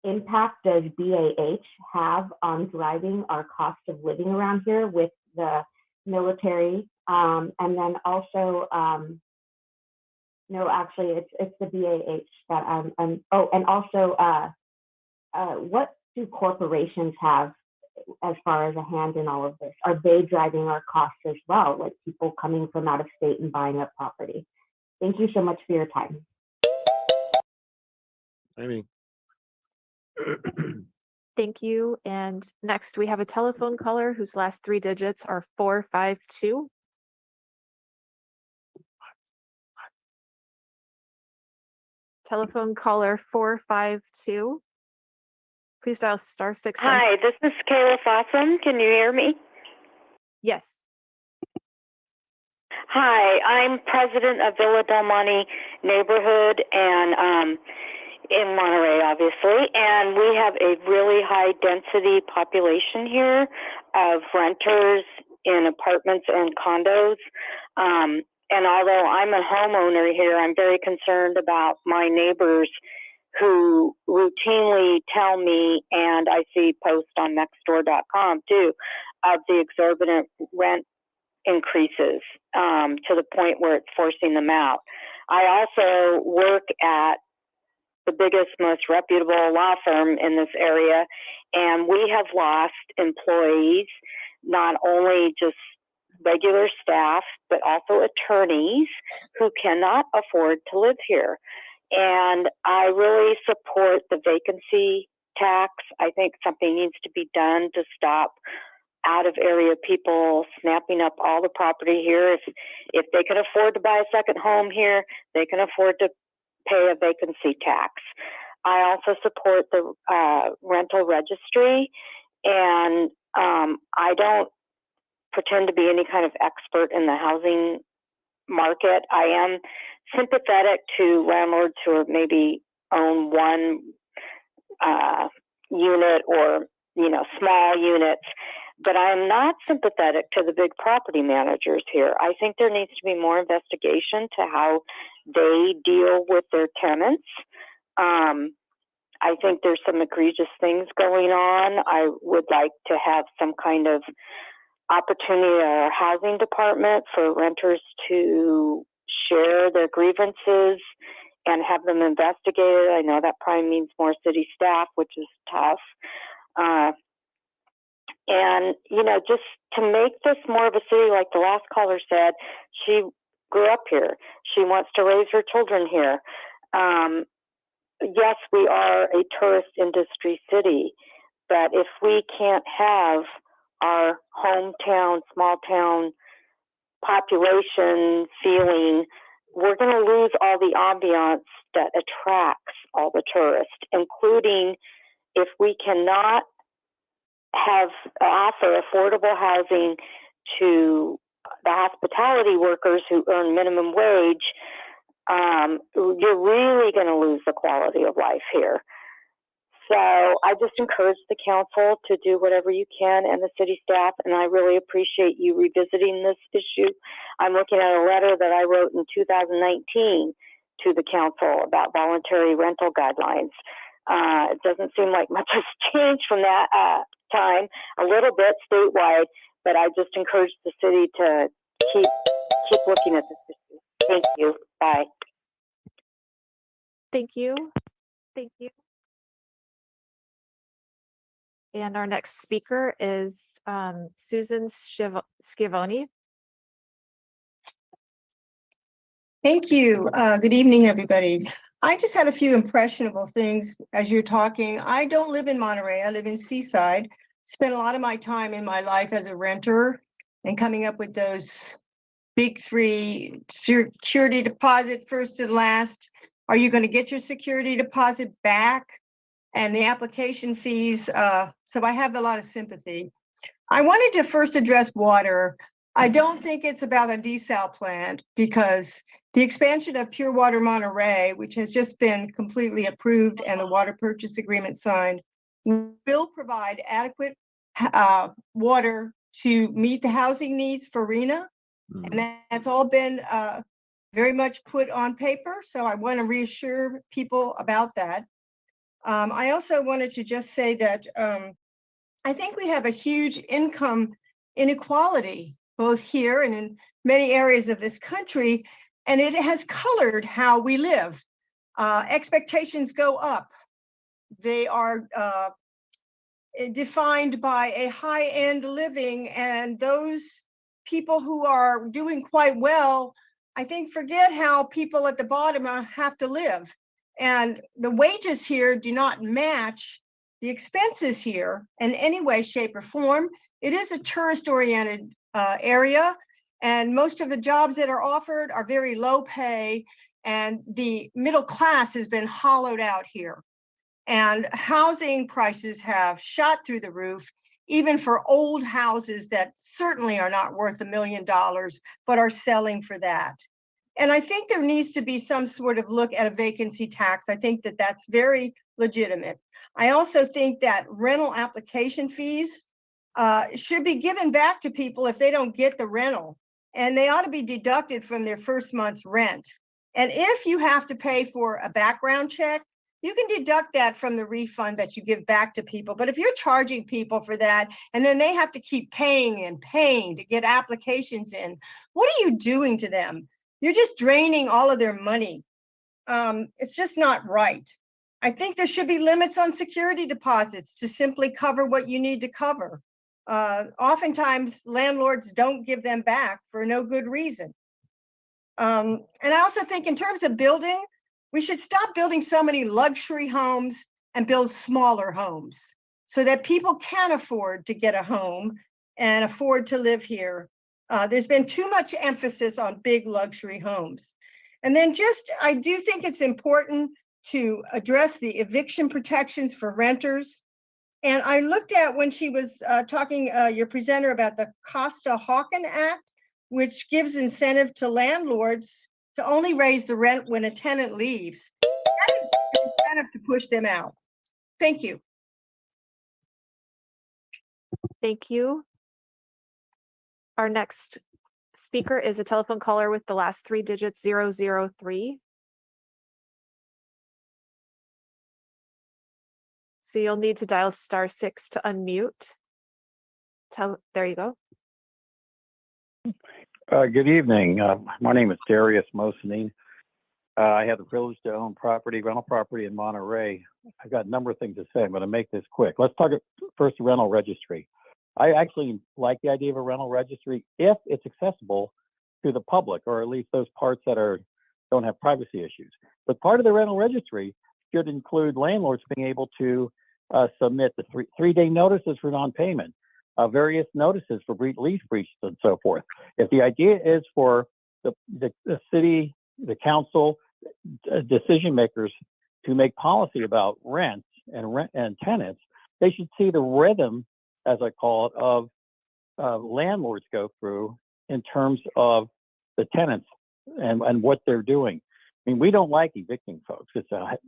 impact does BAH have on driving our cost of living around here with the military? And then also, no, actually, it's the BAH that and also, what do corporations have as far as a hand in all of this? Are they driving our costs as well, like people coming from out of state and buying up property? Thank you so much for your time. Thank you. And next we have a telephone caller whose last three digits are 452. Telephone caller 452. Please dial *6. Hi, this is Kayla Fossum. Can you hear me? Yes. Hi, I'm president of Villa Del Monte neighborhood and in Monterey, obviously, and we have a really high density population here of renters in apartments and condos. And although I'm a homeowner here, I'm very concerned about my neighbors who routinely tell me, and I see posts on nextdoor.com too, of the exorbitant rent increases to the point where it's forcing them out. I also work at the biggest, most reputable law firm in this area, and we have lost employees, not only just regular staff, but also attorneys who cannot afford to live here. And I really support the vacancy tax. I think something needs to be done to stop out of area people snapping up all the property here. If they can afford to buy a second home here, they can afford to pay a vacancy tax. I also support the rental registry, and I don't pretend to be any kind of expert in the housing market. I am sympathetic to landlords who maybe own one unit or, small units, but I am not sympathetic to the big property managers here. I think there needs to be more investigation to how they deal with their tenants. I think there's some egregious things going on. I would like to have some kind of opportunity at our housing department for renters to share their grievances and have them investigated. I know that probably means more city staff, which is tough. And, just to make this more of a city, like the last caller said, she grew up here. She wants to raise her children here. Yes, we are a tourist industry city, but if we can't have our hometown, small town population feeling, we're going to lose all the ambiance that attracts all the tourists, including if we cannot offer affordable housing to the hospitality workers who earn minimum wage. you're really going to lose the quality of life here. So I just encourage the council to do whatever you can and the city staff, and I really appreciate you revisiting this issue. I'm looking at a letter that I wrote in 2019 to the council about voluntary rental guidelines. It doesn't seem like much has changed from that time, a little bit statewide, but I just encourage the city to keep looking at this issue. Thank you. Bye. Thank you. Thank you. And our next speaker is Susan Scavone. Thank you. Good evening, everybody. I just had a few impressionable things as you're talking. I don't live in Monterey. I live in Seaside. Spent a lot of my time in my life as a renter and coming up with those big three: security deposit first and last. Are you going to get your security deposit back? And the application fees. So I have a lot of sympathy. I wanted to first address water. I don't think it's about a desal plant, because the expansion of Pure Water Monterey, which has just been completely approved and the water purchase agreement signed, will provide adequate water to meet the housing needs for RENA. And that's all been very much put on paper. So I want to reassure people about that. I also wanted to just say that I think we have a huge income inequality, both here and in many areas of this country, and it has colored how we live. Expectations go up. They are defined by a high-end living, and those people who are doing quite well, I think, forget how people at the bottom have to live. And the wages here do not match the expenses here in any way, shape, or form. It is a tourist-oriented area, and most of the jobs that are offered are very low pay, and the middle class has been hollowed out here. And housing prices have shot through the roof, even for old houses that certainly are not worth $1 million, but are selling for that. And I think there needs to be some sort of look at a vacancy tax. I think that that's very legitimate. I also think that rental application fees should be given back to people if they don't get the rental, and they ought to be deducted from their first month's rent. And if you have to pay for a background check, you can deduct that from the refund that you give back to people. But if you're charging people for that, and then they have to keep paying and paying to get applications in, what are you doing to them? You're just draining all of their money. It's just not right. I think there should be limits on security deposits to simply cover what you need to cover. Oftentimes, landlords don't give them back for no good reason. And I also think in terms of building, we should stop building so many luxury homes and build smaller homes so that people can afford to get a home and afford to live here. There's been too much emphasis on big luxury homes. And then I do think it's important to address the eviction protections for renters. And I looked at when she was talking, your presenter, about the Costa-Hawken Act, which gives incentive to landlords to only raise the rent when a tenant leaves. That is an incentive to push them out. Thank you. Thank you. Our next speaker is a telephone caller with the last three digits 003. So you'll need to dial *6 to unmute. There you go. Good evening. My name is Darius Mosinine. I have the privilege to own rental property in Monterey. I've got a number of things to say. I'm going to make this quick. Let's talk first rental registry. I actually like the idea of a rental registry if it's accessible to the public, or at least those parts that don't have privacy issues. But part of the rental registry should include landlords being able to submit the three-day notices for non-payment, various notices for lease breaches, and so forth. If the idea is for the city, the council, decision makers to make policy about rents and tenants, they should see the rhythm, as I call it, of landlords go through in terms of the tenants and what they're doing. I mean, we don't like evicting folks. It's a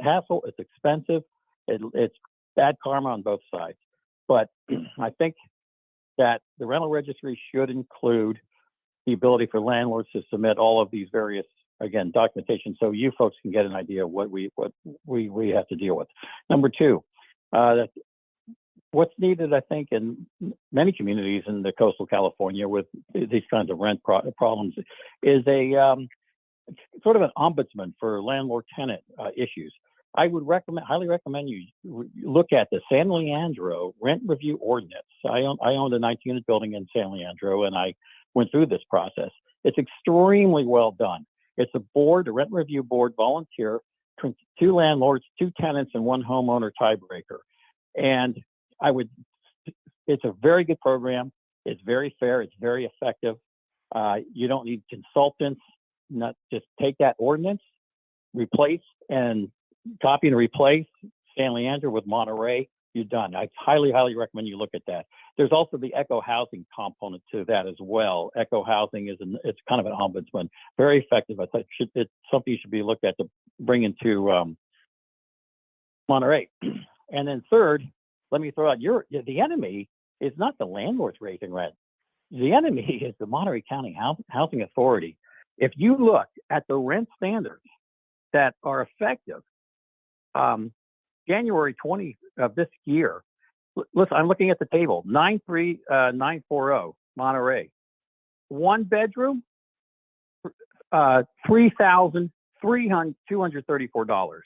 hassle. It's expensive. It's bad karma on both sides. But I think that the rental registry should include the ability for landlords to submit all of these various, again, documentation, so you folks can get an idea of what we have to deal with. Number two, what's needed, I think, in many communities in the coastal California with these kinds of rent problems is a sort of an ombudsman for landlord-tenant issues. I would highly recommend you look at the San Leandro Rent Review Ordinance. I owned a 19-unit building in San Leandro, and I went through this process. It's extremely well done. It's a board, a rent review board, volunteer, 2 landlords, 2 tenants, and 1 homeowner tiebreaker. And it's a very good program. It's very fair. It's very effective. You don't need consultants. Not just take that ordinance, replace and copy and replace San Leandro with Monterey. You're done. I highly, highly recommend you look at that. There's also the eco housing component to that as well. Eco housing it's kind of an ombudsman, very effective. I think it's something you should be looked at to bring into Monterey. And then third, let me throw out the enemy is not the landlords raising rent. The enemy is the Monterey County Housing Authority. If you look at the rent standards that are effective, January 20 of this year, listen, I'm looking at the table, 93940 Monterey. 1 bedroom, $3,234.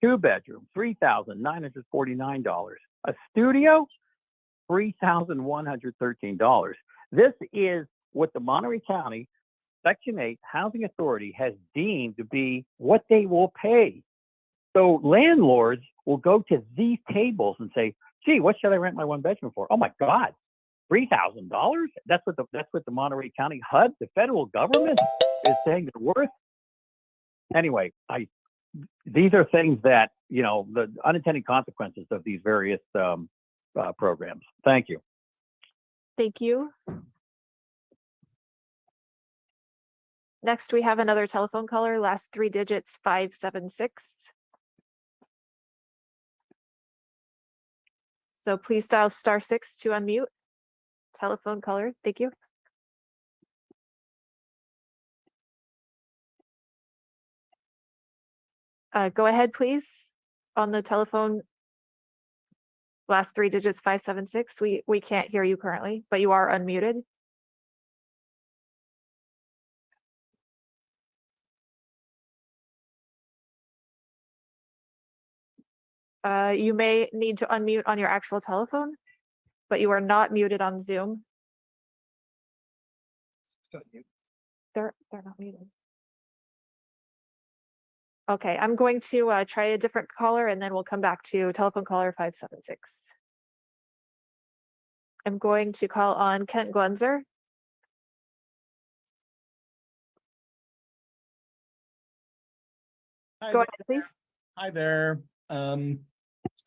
2 bedroom, $3,949. A studio, $3,113. This is what the Monterey County Section 8 Housing Authority has deemed to be what they will pay. So landlords will go to these tables and say, gee, what should I rent my 1 bedroom for? Oh my God, $3,000? That's what the Monterey County HUD, the federal government, is saying they're worth. Anyway, these are things that, the unintended consequences of these various programs. Thank you. Thank you. Next, we have another telephone caller, last 3 digits, 576. So please dial *6 to unmute. Telephone caller, thank you. Go ahead, please, on the telephone. Last 3 digits, 576. We can't hear you currently, but you are unmuted. You may need to unmute on your actual telephone, but you are not muted on Zoom. They're not muted. Okay, I'm going to try a different caller and then we'll come back to telephone caller 576. I'm going to call on Kent Glenzer. Go ahead, please. Hi there.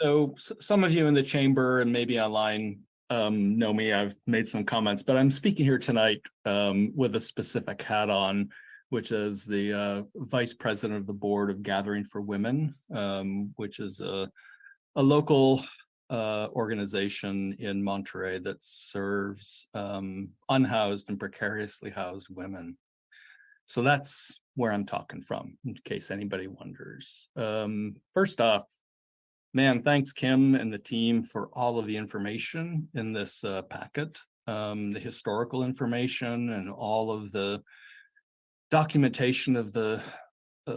So some of you in the chamber and maybe online know me. I've made some comments, but I'm speaking here tonight with a specific hat on, which is the vice president of the board of Gathering for Women, which is a local organization in Monterey that serves unhoused and precariously housed women. So that's where I'm talking from, in case anybody wonders. First off, man, thanks Kim and the team for all of the information in this packet, the historical information and all of the documentation of the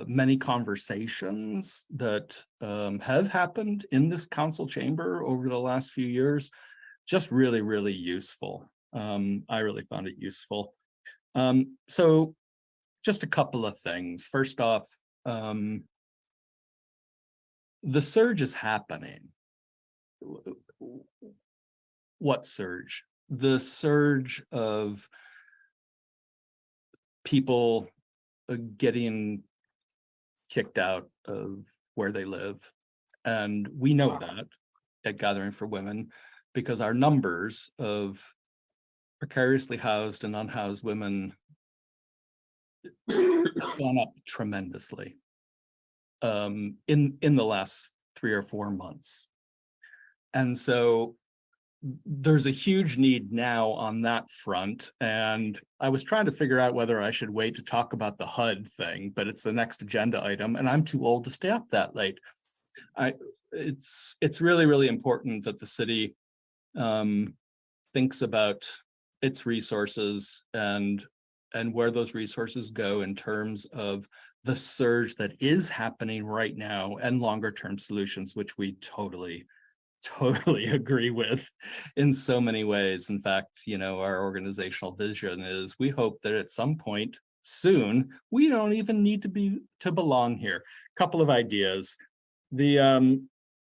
many conversations that have happened in this council chamber over the last few years. Just really, really useful. I really found it useful. So just a couple of things. First off, the surge is happening. What surge? The surge of people getting kicked out of where they live. And we know that at Gathering for Women, because our numbers of precariously housed and unhoused women has gone up tremendously in the last 3 or 4 months. And so there's a huge need now on that front. And I was trying to figure out whether I should wait to talk about the HUD thing, but it's the next agenda item and I'm too old to stay up that late. It's really, really important that the city thinks about its resources and where those resources go in terms of the surge that is happening right now and longer term solutions, which we totally agree with in so many ways. In fact, you know, our organizational vision is we hope that at some point soon, we don't even need to belong here. Couple of ideas. The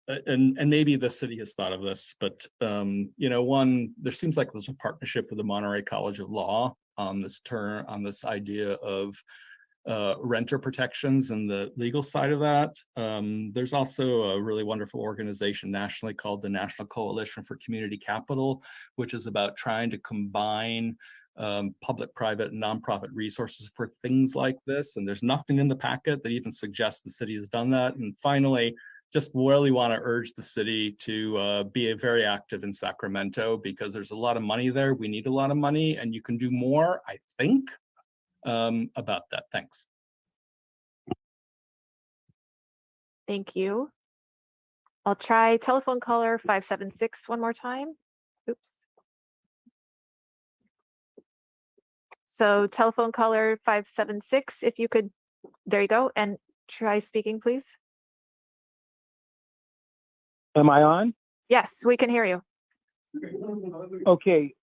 and maybe the city has thought of this, but you know, one, there seems like there's a partnership with the Monterey College of Law on this idea of renter protections and the legal side of that. There's also a really wonderful organization nationally called the National Coalition for Community Capital, which is about trying to combine public, private, and nonprofit resources for things like this. And there's nothing in the packet that even suggests the city has done that. And finally, just really want to urge the city to be very active in Sacramento because there's a lot of money there. We need a lot of money and you can do more, I think, about that. Thanks. Thank you. I'll try telephone caller 576 one more time. Oops. So telephone caller 576, if you could, there you go, and try speaking, please. Am I on? Yes, we can hear you. Okay.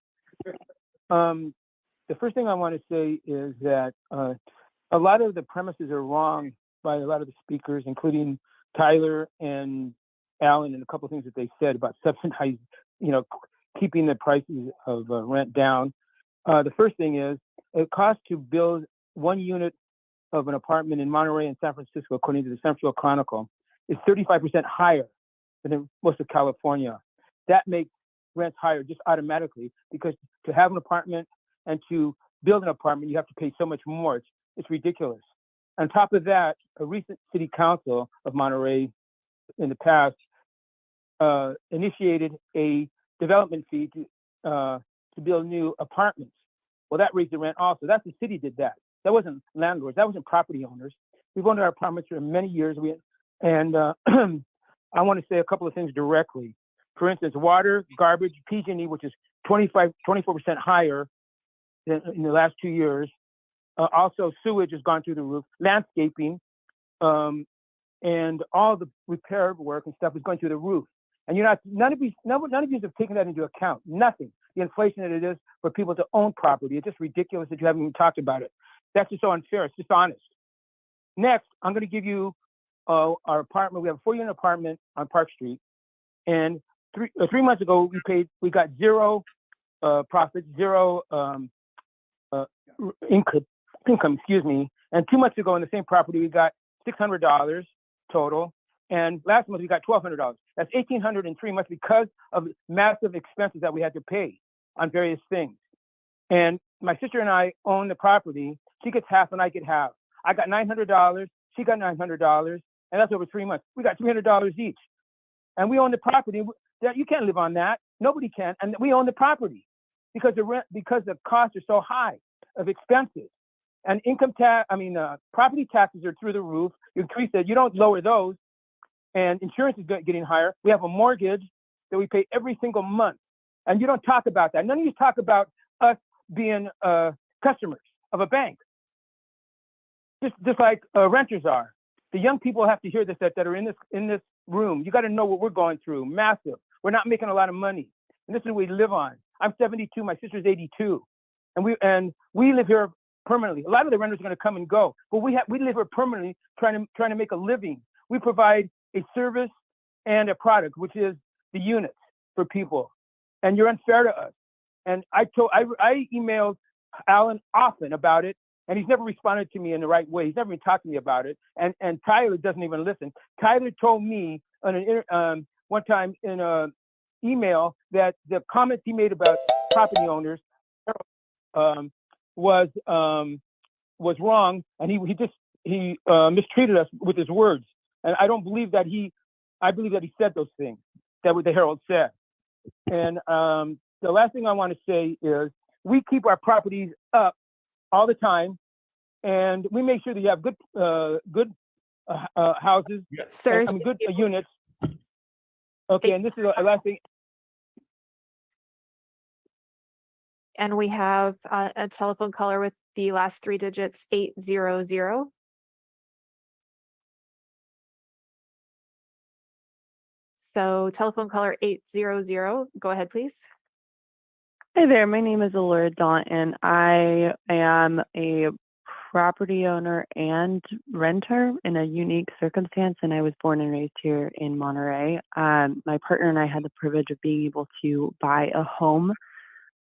The first thing I want to say is that a lot of the premises are wrong by a lot of the speakers, including Tyler and Alan, and a couple of things that they said about subsidizing, you know, keeping the prices of rent down. The first thing is it costs to build 1 unit of an apartment in Monterey and San Francisco, according to the Central Chronicle, is 35% higher than in most of California. That makes rents higher just automatically because to have an apartment and to build an apartment, you have to pay so much more. It's ridiculous. On top of that, a recent city council of Monterey in the past initiated a development fee to build new apartments. Well, that raised the rent also. That's the city did that. That wasn't landlords. That wasn't property owners. We've owned our apartments for many years. I want to say a couple of things directly. For instance, water, garbage, PG&E, which is 24% higher than in the last 2 years. Also, sewage has gone through the roof. Landscaping, and all the repair work and stuff is going through the roof. And none of you have taken that into account. Nothing. The inflation that it is for people to own property. It's just ridiculous that you haven't even talked about it. That's just so unfair. It's dishonest. Next, I'm going to give you our apartment. We have a 4-unit apartment on Park Street, and 3 months ago we got zero profit, zero income, excuse me. And 2 months ago on the same property we got $600 total, and last month we got $1,200. That's $1,800 in 3 months because of massive expenses that we had to pay on various things. And my sister and I own the property. She gets half and I get half. I got $900. She got $900, and that's over 3 months. We got $300 each, and we own the property. That you can't live on that. Nobody can, and we own the property because the costs are so high of expenses, and property taxes are through the roof. You increase it, you don't lower those, and insurance is getting higher. We have a mortgage that we pay every single month, and you don't talk about that. None of you talk about us being customers of a bank. Just like renters are. The young people have to hear this that are in this room. You got to know what we're going through. Massive. We're not making a lot of money, and this is what we live on. I'm 72. My sister's 82, and we live here permanently. A lot of the renters are going to come and go, but we live here permanently, trying to make a living. We provide a service and a product, which is the units for people, and you're unfair to us. And I emailed Alan often about it, and he's never responded to me in the right way. He's never even talked to me about it. And Tyler doesn't even listen. Tyler told me one time in an email that the comments he made about property owners was was wrong, and he mistreated us with his words. And I don't believe that I believe that he said those things that what the Herald said. And the last thing I want to say is we keep our properties up all the time, and we make sure that you have good houses, Sir, good units. Okay, and this is the last thing. and we have a telephone caller with the last three digits 800. So telephone caller 800, go ahead, please. Hi there, my name is Allura Daunt, and I am a property owner and renter in a unique circumstance, and I was born and raised here in Monterey. My partner and I had the privilege of being able to buy a home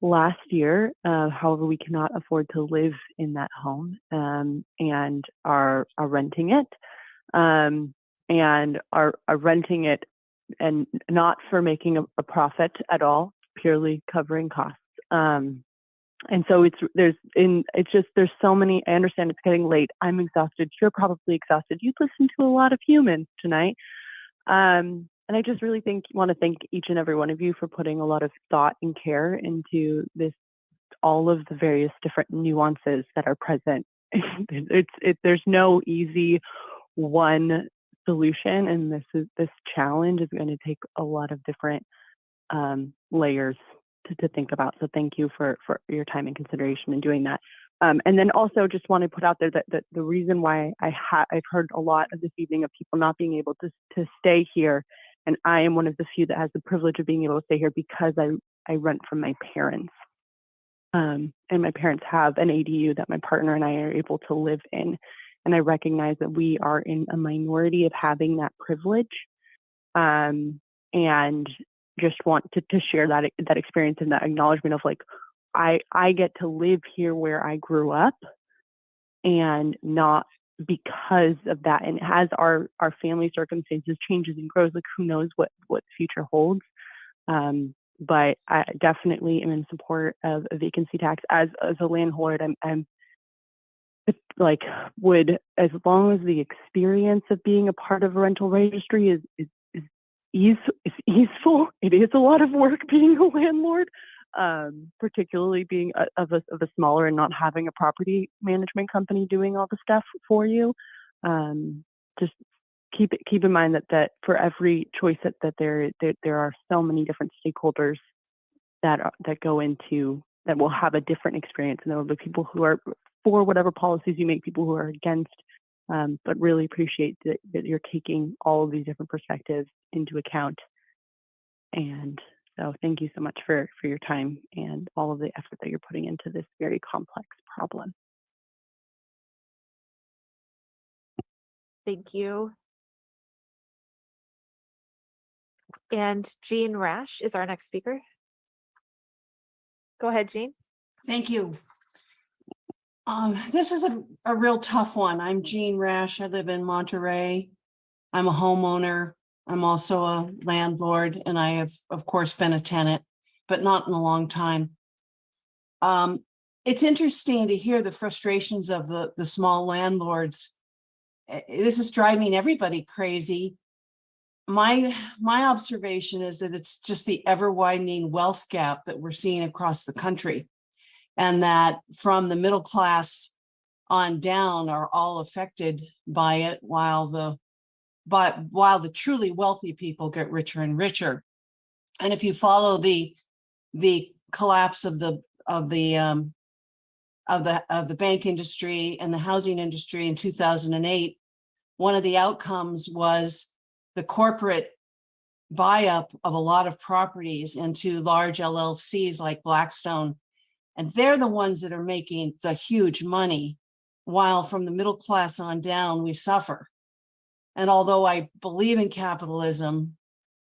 last year. However, we cannot afford to live in that home and are renting it, and are renting it and not for making a profit at all, purely covering costs. And so there's so many. I understand it's getting late. I'm exhausted. You're probably exhausted. You've listened to a lot of humans tonight. And I just really want to thank each and every one of you for putting a lot of thought and care into this, all of the various different nuances that are present. There's no easy one solution, and this challenge is going to take a lot of different layers to think about. So thank you for your time and consideration in doing that. And then also just want to put out there that the reason why I've heard a lot of this evening of people not being able to stay here, and I am one of the few that has the privilege of being able to stay here because I rent from my parents. And my parents have an ADU that my partner and I are able to live in. And I recognize that we are in a minority of having that privilege, and just want to share that experience and that acknowledgement of like, I get to live here where I grew up, and not because of that. And as our family circumstances changes and grows, like who knows what the future holds. But I definitely am in support of a vacancy tax. As a landlord, I'm like, as long as the experience of being a part of a rental registry is easeful. It is a lot of work being a landlord, particularly being of a smaller and not having a property management company doing all the stuff for you. Just keep in mind that for every choice that there are so many different stakeholders that go into that will have a different experience, and there will be people who are for whatever policies you make, people who are against. But really appreciate that you're taking all of these different perspectives into account. And so thank you so much for your time and all of the effort that you're putting into this very complex problem. Thank you. And Jean Rash is our next speaker. Go ahead, Jean. Thank you. This is a real tough one. I'm Jean Rash. I live in Monterey. I'm a homeowner. I'm also a landlord, and I have, of course, been a tenant, but not in a long time. It's interesting to hear the frustrations of the small landlords. This is driving everybody crazy. My observation is that it's just the ever-widening wealth gap that we're seeing across the country, and that from the middle class on down are all affected by it, while the truly wealthy people get richer and richer. And if you follow the collapse of the bank industry and the housing industry in 2008, one of the outcomes was the corporate buy-up of a lot of properties into large LLCs like Blackstone. And they're the ones that are making the huge money, while from the middle class on down, we suffer. And although I believe in capitalism,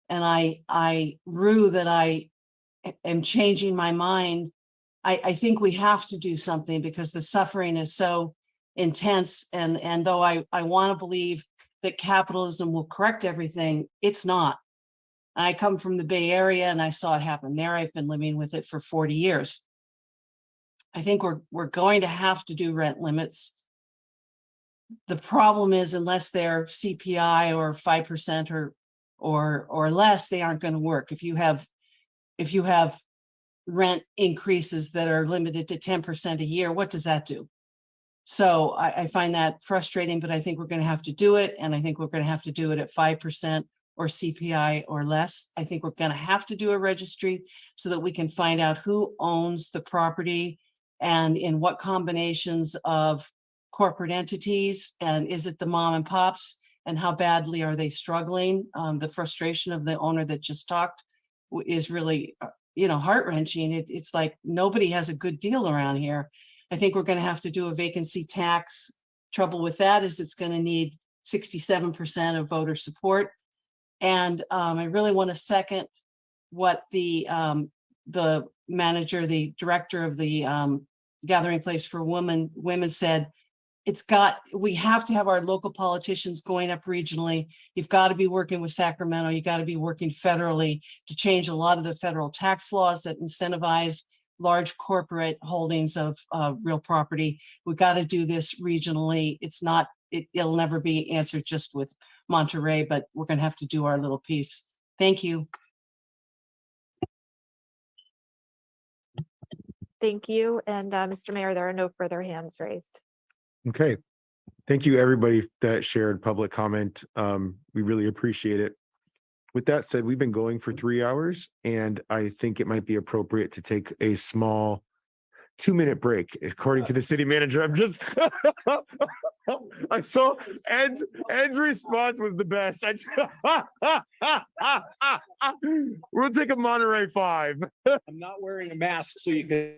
and I rue that I am changing my mind, I think we have to do something because the suffering is so intense. And though I want to believe that capitalism will correct everything, it's not. I come from the Bay Area and I saw it happen there. I've been living with it for 40 years. I think we're going to have to do rent limits. the problem is unless they're CPI or 5% or less, they aren't going to work. If you have rent increases that are limited to 10% a year, what does that do? So I find that frustrating, but I think we're going to have to do it. And I think we're going to have to do it at 5% or CPI or less. I think we're going to have to do a registry so that we can find out who owns the property and in what combinations of corporate entities, and is it the mom and pops, and how badly are they struggling? The frustration of the owner that just talked is really, heart-wrenching. It's like nobody has a good deal around here. I think we're going to have to do a vacancy tax. Trouble with that is it's going to need 67% of voter support. And I really want to second what the manager, the director of the Gathering Place for Women said. We have to have our local politicians going up regionally. You've got to be working with Sacramento. You got to be working federally to change a lot of the federal tax laws that incentivize large corporate holdings of real property. We've got to do this regionally. It'll never be answered just with Monterey, but we're going to have to do our little piece. Thank you. Thank you. And Mr. Mayor, there are no further hands raised. Okay. Thank you, everybody that shared public comment. We really appreciate it. With that said, we've been going for 3 hours, and I think it might be appropriate to take a small 2-minute break, according to the city manager. I'm just, I saw Ed's response was the best. We'll take a Monterey 5. I'm not wearing a mask, so you can.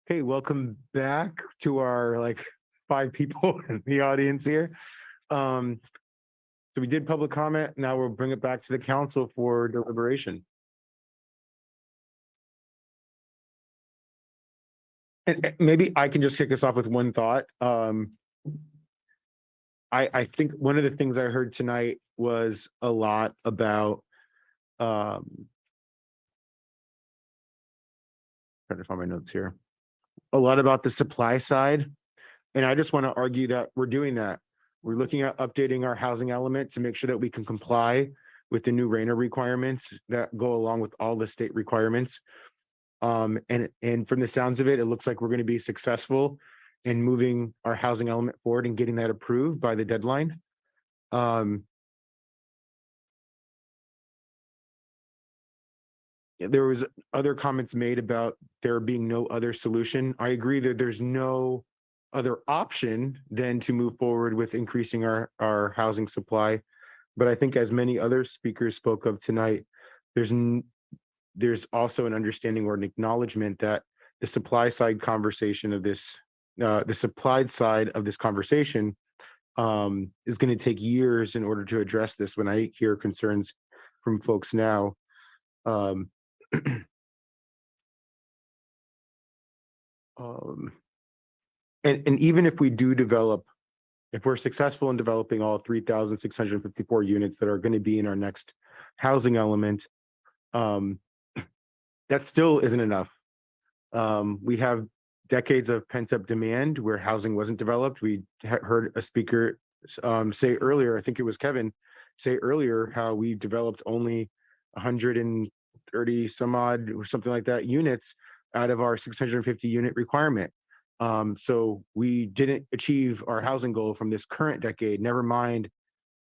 Okay, welcome back to our like 5 people in the audience here. So we did public comment. Now we'll bring it back to the council for deliberation. And maybe I can just kick us off with one thought. I think one of the things I heard tonight was a lot about trying to find my notes here. A lot about the supply side. And I just want to argue that we're doing that. We're looking at updating our housing element to make sure that we can comply with the new RANA requirements that go along with all the state requirements. And from the sounds of it, it looks like we're going to be successful in moving our housing element forward and getting that approved by the deadline. There was other comments made about there being no other solution. I agree that there's no other option than to move forward with increasing our housing supply. But I think as many other speakers spoke of tonight, there's also an understanding or an acknowledgement that the supply side conversation of this, the supplied side of this conversation is going to take years in order to address this. When I hear concerns from folks now, and even if we do develop, if we're successful in developing all 3,654 units that are going to be in our next housing element, that still isn't enough. We have decades of pent-up demand where housing wasn't developed. We heard a speaker say earlier, I think it was Kevin, say earlier how we developed only 130 some odd or something like that units out of our 650 unit requirement. So we didn't achieve our housing goal from this current decade, never mind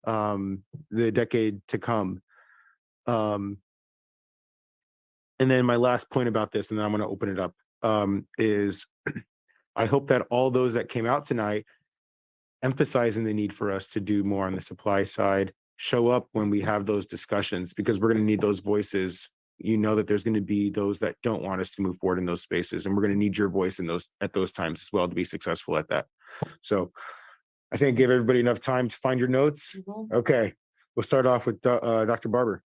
the decade to come. And then my last point about this, and then I'm going to open it up, is I hope that all those that came out tonight emphasizing the need for us to do more on the supply side show up when we have those discussions, because we're going to need those voices. You know that there's going to be those that don't want us to move forward in those spaces, and we're going to need your voice in those at those times as well to be successful at that. So I think I gave everybody enough time to find your notes. Okay, we'll start off with Dr. Barber.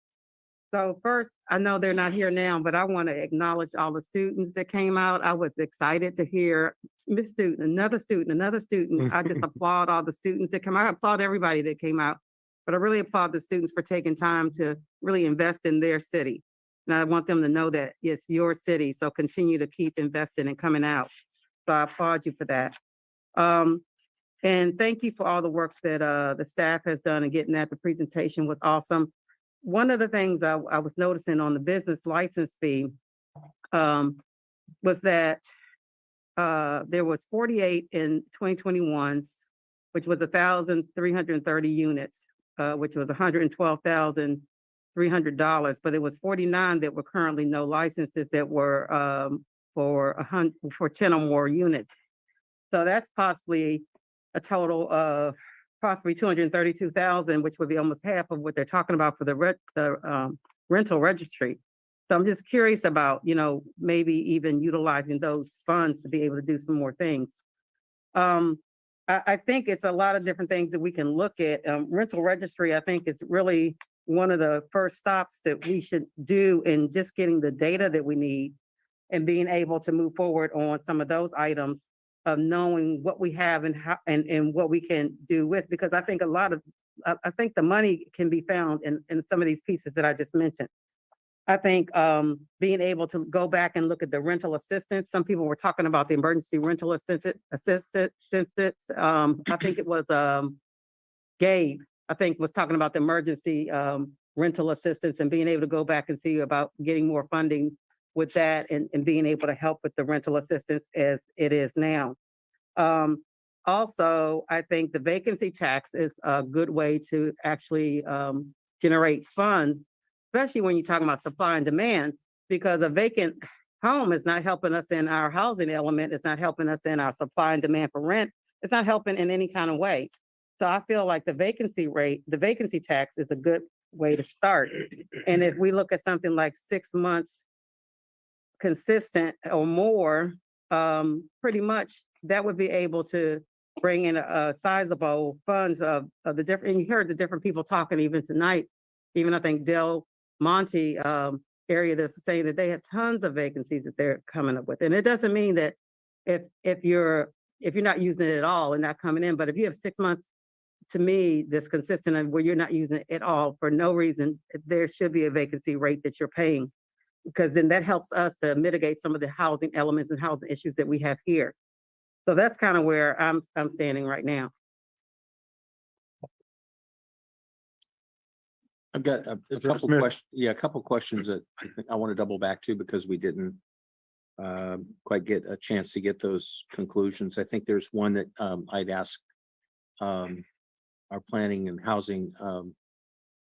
So first, I know they're not here now, but I want to acknowledge all the students that came out. I was excited to hear Miss Student, another student, another student. I just applaud all the students that come out. I applaud everybody that came out, but I really applaud the students for taking time to really invest in their city. And I want them to know that it's your city, so continue to keep investing and coming out. So I applaud you for that. And thank you for all the work that the staff has done in getting that. The presentation was awesome. One of the things I was noticing on the business license fee was that there was 48 in 2021, which was 1,330 units, which was $112,300, but it was 49 that were currently no licenses that were for 10 or more units. So that's possibly a total of possibly 232,000, which would be almost half of what they're talking about for the rental registry. So I'm just curious about, maybe even utilizing those funds to be able to do some more things. I think it's a lot of different things that we can look at. Rental registry, I think, is really one of the first stops that we should do in just getting the data that we need and being able to move forward on some of those items of knowing what we have and how and what we can do with, because I think I think the money can be found in some of these pieces that I just mentioned. I think being able to go back and look at the rental assistance. Some people were talking about the emergency rental assistance. I think it was Gabe, I think, was talking about the emergency rental assistance and being able to go back and see about getting more funding with that and being able to help with the rental assistance as it is now. Also, I think the vacancy tax is a good way to actually generate funds, especially when you're talking about supply and demand, because a vacant home is not helping us in our housing element. It's not helping us in our supply and demand for rent. It's not helping in any kind of way. So I feel like the vacancy rate, the vacancy tax is a good way to start. And if we look at something like 6 months consistent or more, pretty much that would be able to bring in a sizable funds of the different, and you heard the different people talking even tonight. Even I think Del Monte area that's saying that they have tons of vacancies that they're coming up with. And it doesn't mean that if you're not using it at all and not coming in, but if you have 6 months, to me, that's consistent and where you're not using it at all for no reason, there should be a vacancy rate that you're paying. Because then that helps us to mitigate some of the housing elements and housing issues that we have here. So that's kind of where I'm standing right now. I've got a couple questions. Yeah, a couple questions that I think I want to double back to because we didn't quite get a chance to get those conclusions. I think there's one that I'd ask our planning and housing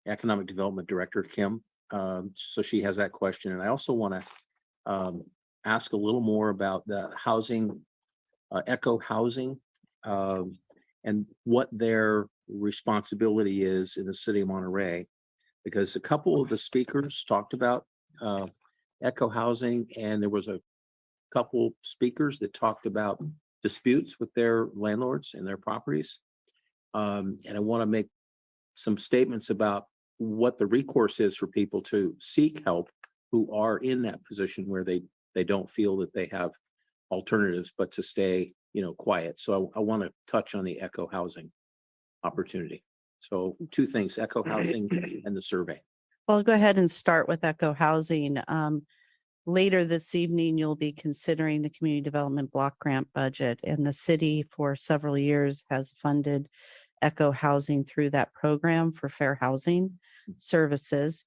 economic development director, Kim. So she has that question. And I also want to ask a little more about the housing, eco housing, and what their responsibility is in the city of Monterey. Because a couple of the speakers talked about eco housing, and there was a couple speakers that talked about disputes with their landlords and their properties. And I want to make some statements about what the recourse is for people to seek help who are in that position where they don't feel that they have alternatives, but to stay, quiet. So I want to touch on the eco housing opportunity. So two things, eco housing and the survey. Well, I'll go ahead and start with eco housing. Later this evening, you'll be considering the community development block grant budget, and the city for several years has funded eco housing through that program for fair housing services.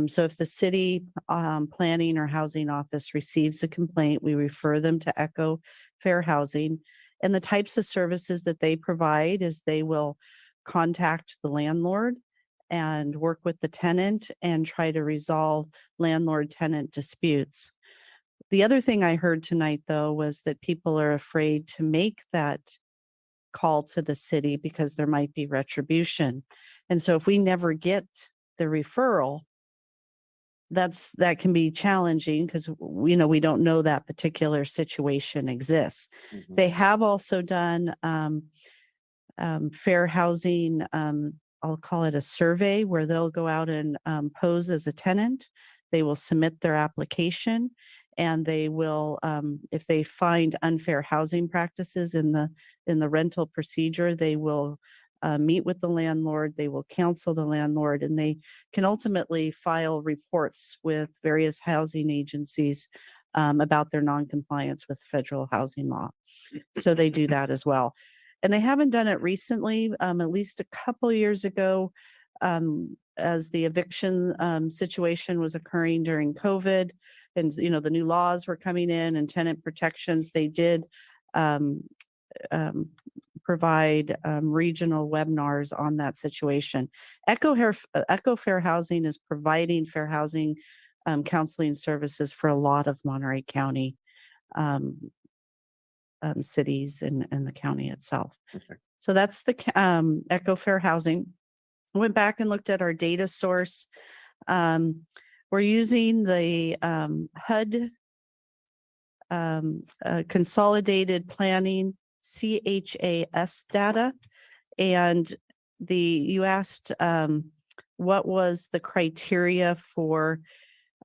So if the city planning or housing office receives a complaint, we refer them to eco fair housing. And the types of services that they provide is they will contact the landlord and work with the tenant and try to resolve landlord-tenant disputes. The other thing I heard tonight, though, was that people are afraid to make that call to the city because there might be retribution. And so if we never get the referral, that can be challenging because we don't know that particular situation exists. Mm-hmm. They have also done fair housing, I'll call it a survey, where they'll go out and pose as a tenant. They will submit their application, and they will, if they find unfair housing practices in the rental procedure, they will meet with the landlord, they will counsel the landlord, and they can ultimately file reports with various housing agencies about their noncompliance with federal housing law. So they do that as well. And they haven't done it recently, at least a couple years ago, as the eviction situation was occurring during COVID, and the new laws were coming in and tenant protections. They did provide regional webinars on that situation. Eco Fair Housing is providing fair housing counseling services for a lot of Monterey County cities and the county itself. Okay. So that's the Eco Fair Housing. I went back and looked at our data source. We're using the HUD Consolidated Planning CHAS data, and you asked what was the criteria for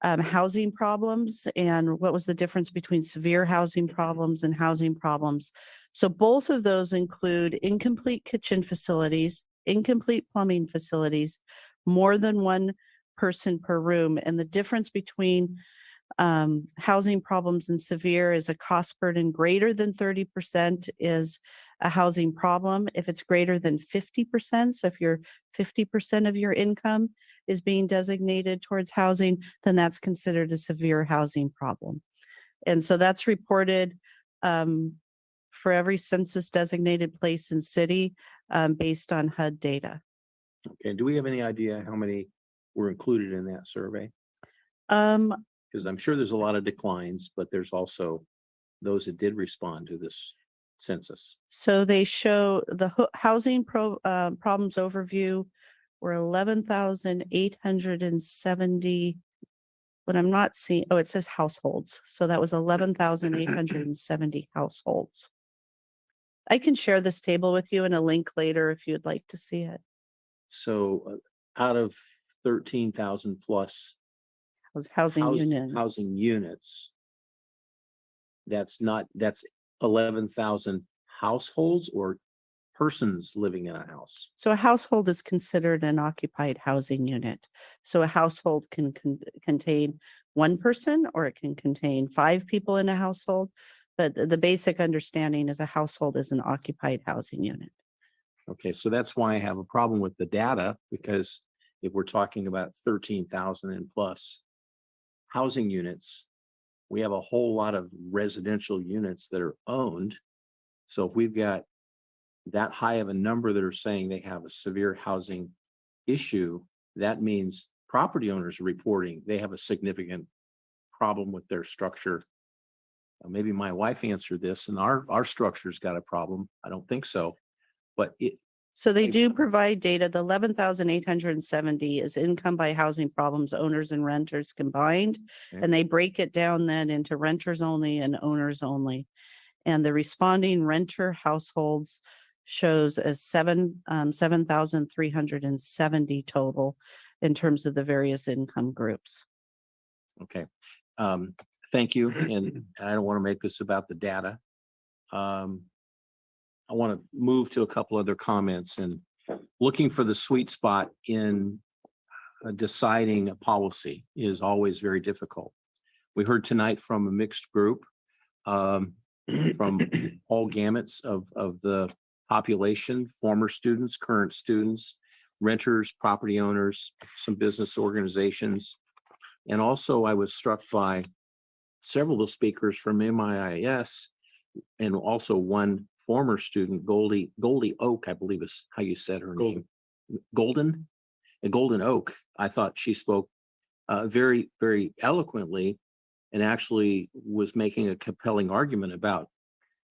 housing problems and what was the difference between severe housing problems and housing problems. So both of those include incomplete kitchen facilities, incomplete plumbing facilities, more than one person per room. And the difference between housing problems and severe is a cost burden greater than 30% is a housing problem. If it's greater than 50%, so if you're 50% of your income is being designated towards housing, then that's considered a severe housing problem. And so that's reported for every census designated place and city based on HUD data. Okay, do we have any idea how many were included in that survey? Because I'm sure there's a lot of declines, but there's also those that did respond to this census. So they show the housing problems overview were 11,870 What I'm not seeing, oh, it says households. So that was 11,870 households. I can share this table with you in a link later if you'd like to see it. So out of 13,000 plus Housing units. housing units, that's 11,000 households or persons living in a house. So a household is considered an occupied housing unit. So a household can contain one person, or it can contain 5 people in a household. But the basic understanding is a household is an occupied housing unit. Okay, so that's why I have a problem with the data, because if we're talking about 13,000 and plus housing units, we have a whole lot of residential units that are owned. So if we've got that high of a number that are saying they have a severe housing issue, that means property owners are reporting they have a significant problem with their structure. Maybe my wife answered this and our structure's got a problem. I don't think so, but So they do provide data. The 11,870 is income by housing problems, owners and renters combined. Okay. And they break it down then into renters only and owners only. And the responding renter households shows as 7,370 total in terms of the various income groups. Okay. Thank you. And I don't want to make this about the data. I want to move to a couple other comments, and looking for the sweet spot in deciding a policy is always very difficult. We heard tonight from a mixed group, from all gamuts of the population, former students, current students, renters, property owners, some business organizations. And also I was struck by several of the speakers from MIIS, and also one former student, Goldie Oak, I believe is how you said her name. Golden Oak. I thought she spoke very, very eloquently, and actually was making a compelling argument about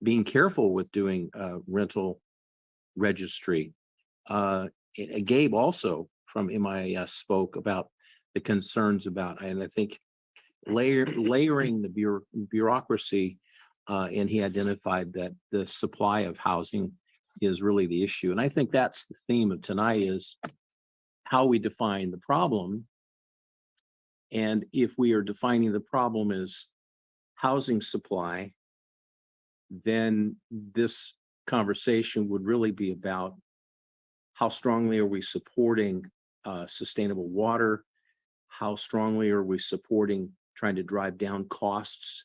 being careful with doing rental registry. Gabe also from MIS spoke about the concerns about, and I think layering the bureaucracy, and he identified that the supply of housing is really the issue. And I think that's the theme of tonight, is how we define the problem. And if we are defining the problem as housing supply, then this conversation would really be about how strongly are we supporting sustainable water? How strongly are we supporting trying to drive down costs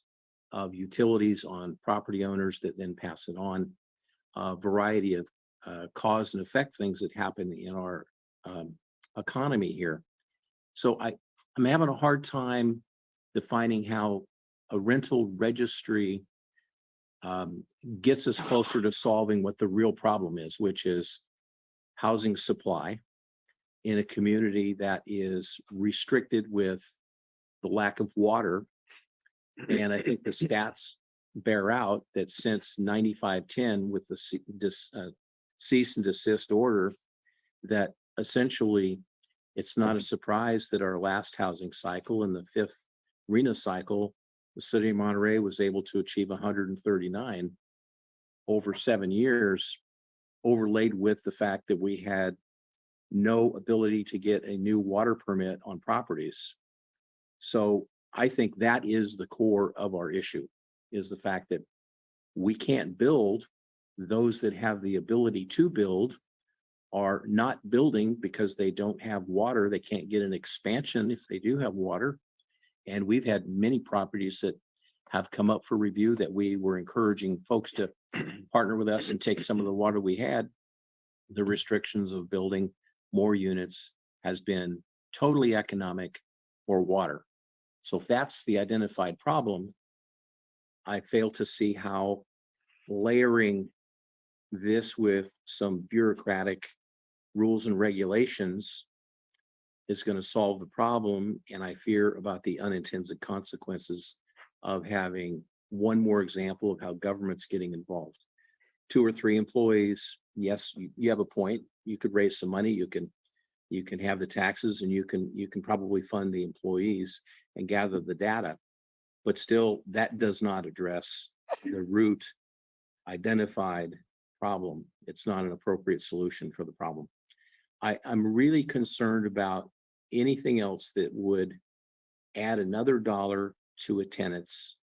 of utilities on property owners that then pass it on? A variety of cause and effect things that happen in our economy here. So I'm having a hard time defining how a rental registry gets us closer to solving what the real problem is, which is housing supply in a community that is restricted with the lack of water. And I think the stats bear out that since 95-10 with the cease and desist order, that essentially it's not a surprise that our last housing cycle, in the 5th RENA cycle, the city of Monterey was able to achieve 139 over 7 years, overlaid with the fact that we had no ability to get a new water permit on properties. So I think that is the core of our issue, is the fact that we can't build. Those that have the ability to build are not building because they don't have water. They can't get an expansion if they do have water. And we've had many properties that have come up for review that we were encouraging folks to partner with us and take some of the water we had. The restrictions of building more units has been totally economic for water. So if that's the identified problem, I fail to see how layering this with some bureaucratic rules and regulations is going to solve the problem. And I fear about the unintended consequences of having one more example of how government's getting involved. 2 or 3 employees, yes, you have a point. You could raise some money, you can have the taxes, and you can probably fund the employees, and gather the data. But still, that does not address the root identified problem. It's not an appropriate solution for the problem. I'm really concerned about anything else that would add another dollar to a tenant's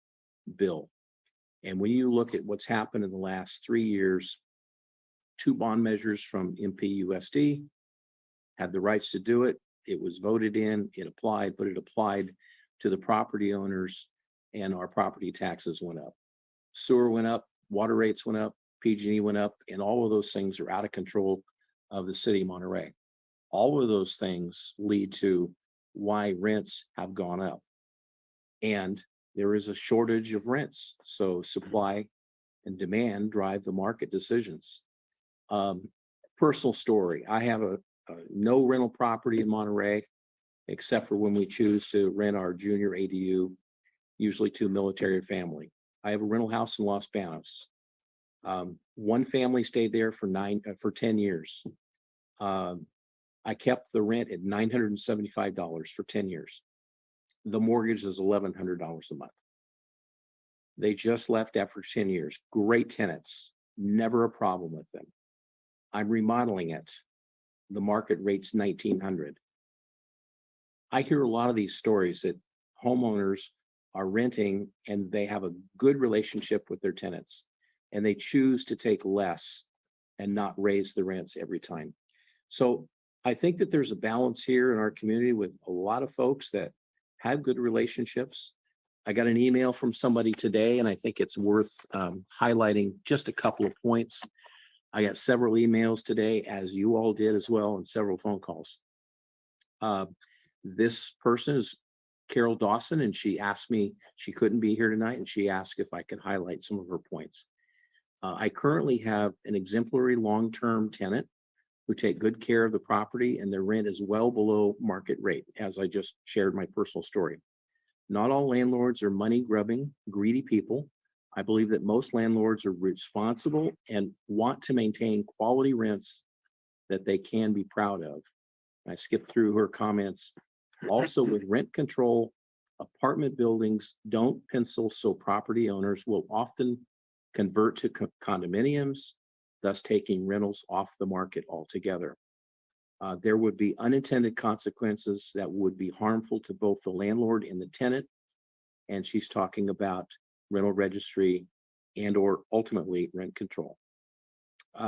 bill. And when you look at what's happened in the last 3 years, 2 bond measures from MPUSD had the rights to do it. It was voted in, it applied, but it applied to the property owners, and our property taxes went up. Sewer went up, water rates went up, PG&E went up, and all of those things are out of control of the city of Monterey. All of those things lead to why rents have gone up. And there is a shortage of rents. So supply and demand drive the market decisions. Personal story, I have a no rental property in Monterey, except for when we choose to rent our junior ADU, usually to a military family. I have a rental house in Los Banos. One family stayed there for 10 years. I kept the rent at $975 for 10 years. The mortgage is $1,100 a month. They just left after 10 years. Great tenants, never a problem with them. I'm remodeling it. The market rate's $1,900. I hear a lot of these stories that homeowners are renting and they have a good relationship with their tenants, and they choose to take less and not raise the rents every time. So I think that there's a balance here in our community with a lot of folks that have good relationships. I got an email from somebody today, and I think it's worth highlighting just a couple of points. I got several emails today, as you all did as well, and several phone calls. This person is Carol Dawson, and she asked me, she couldn't be here tonight, and she asked if I could highlight some of her points. I currently have an exemplary long-term tenant who take good care of the property, and their rent is well below market rate, as I just shared my personal story. Not all landlords are money-grubbing, greedy people. I believe that most landlords are responsible and want to maintain quality rents that they can be proud of. I skipped through her comments. Also, with rent control, apartment buildings don't pencil, so property owners will often convert to condominiums, thus taking rentals off the market altogether. There would be unintended consequences that would be harmful to both the landlord and the tenant. And she's talking about rental registry and or ultimately rent control.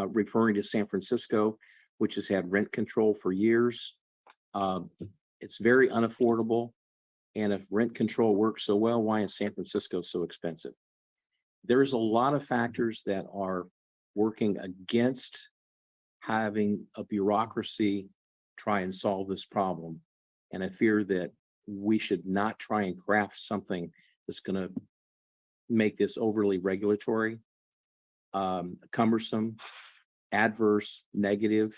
Referring to San Francisco, which has had rent control for years. It's very unaffordable. And if rent control works so well, why is San Francisco so expensive? There's a lot of factors that are working against having a bureaucracy try and solve this problem. And I fear that we should not try and craft something that's going to make this overly regulatory, cumbersome, adverse, negative.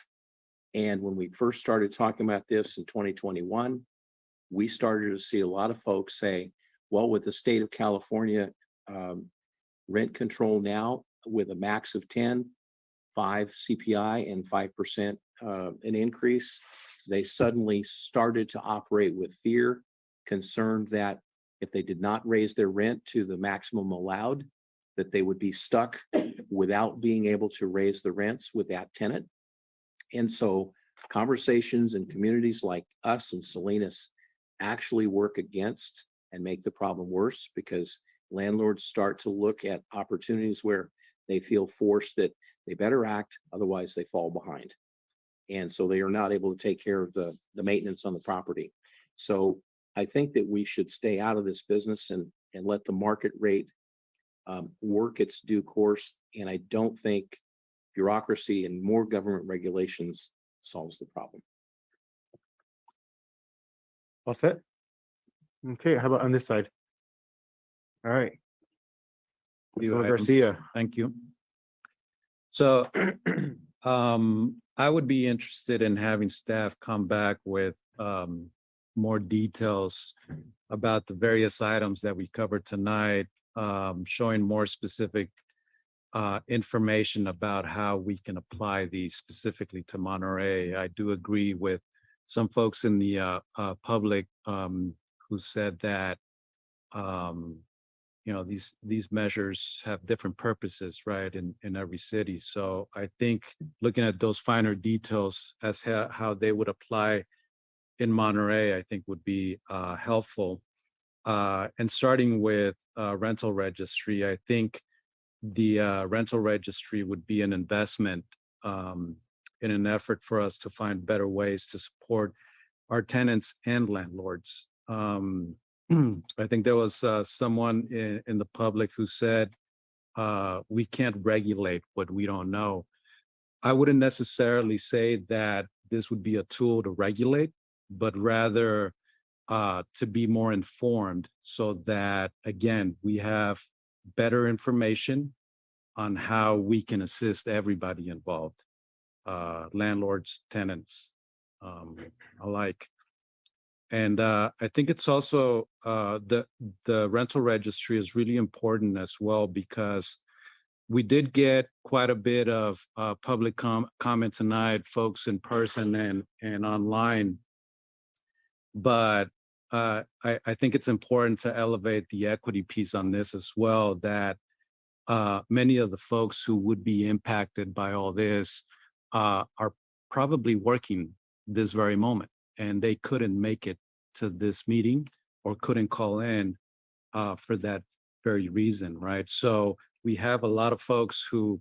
And when we first started talking about this in 2021, we started to see a lot of folks say, well, with the state of California rent control now with a max of 10, 5 CPI and 5% an increase, they suddenly started to operate with fear, concerned that if they did not raise their rent to the maximum allowed, that they would be stuck without being able to raise the rents with that tenant. And so conversations in communities like us and Salinas actually work against and make the problem worse, because landlords start to look at opportunities where they feel forced that they better act, otherwise they fall behind. And so they are not able to take care of the maintenance on the property. So I think that we should stay out of this business and let the market rate work its due course. And I don't think bureaucracy and more government regulations solves the problem. All set? Okay, how about on this side? All right. Councilor Garcia. Thank you. So I would be interested in having staff come back with more details about the various items that we covered tonight, showing more specific information about how we can apply these specifically to Monterey. I do agree with some folks in the public who said that, you know, these measures have different purposes, right, in every city. So I think looking at those finer details as how they would apply in Monterey, I think would be helpful. And starting with rental registry, I think the rental registry would be an investment in an effort for us to find better ways to support our tenants and landlords. I think there was someone in the public who said, we can't regulate what we don't know. I wouldn't necessarily say that this would be a tool to regulate, but rather to be more informed so that, again, we have better information on how we can assist everybody involved, landlords, tenants, alike. And I think it's also the rental registry is really important as well, because we did get quite a bit of public comment tonight, folks in person and online. But I think it's important to elevate the equity piece on this as well, that many of the folks who would be impacted by all this are probably working this very moment, and they couldn't make it to this meeting or couldn't call in for that very reason, right? So we have a lot of folks who,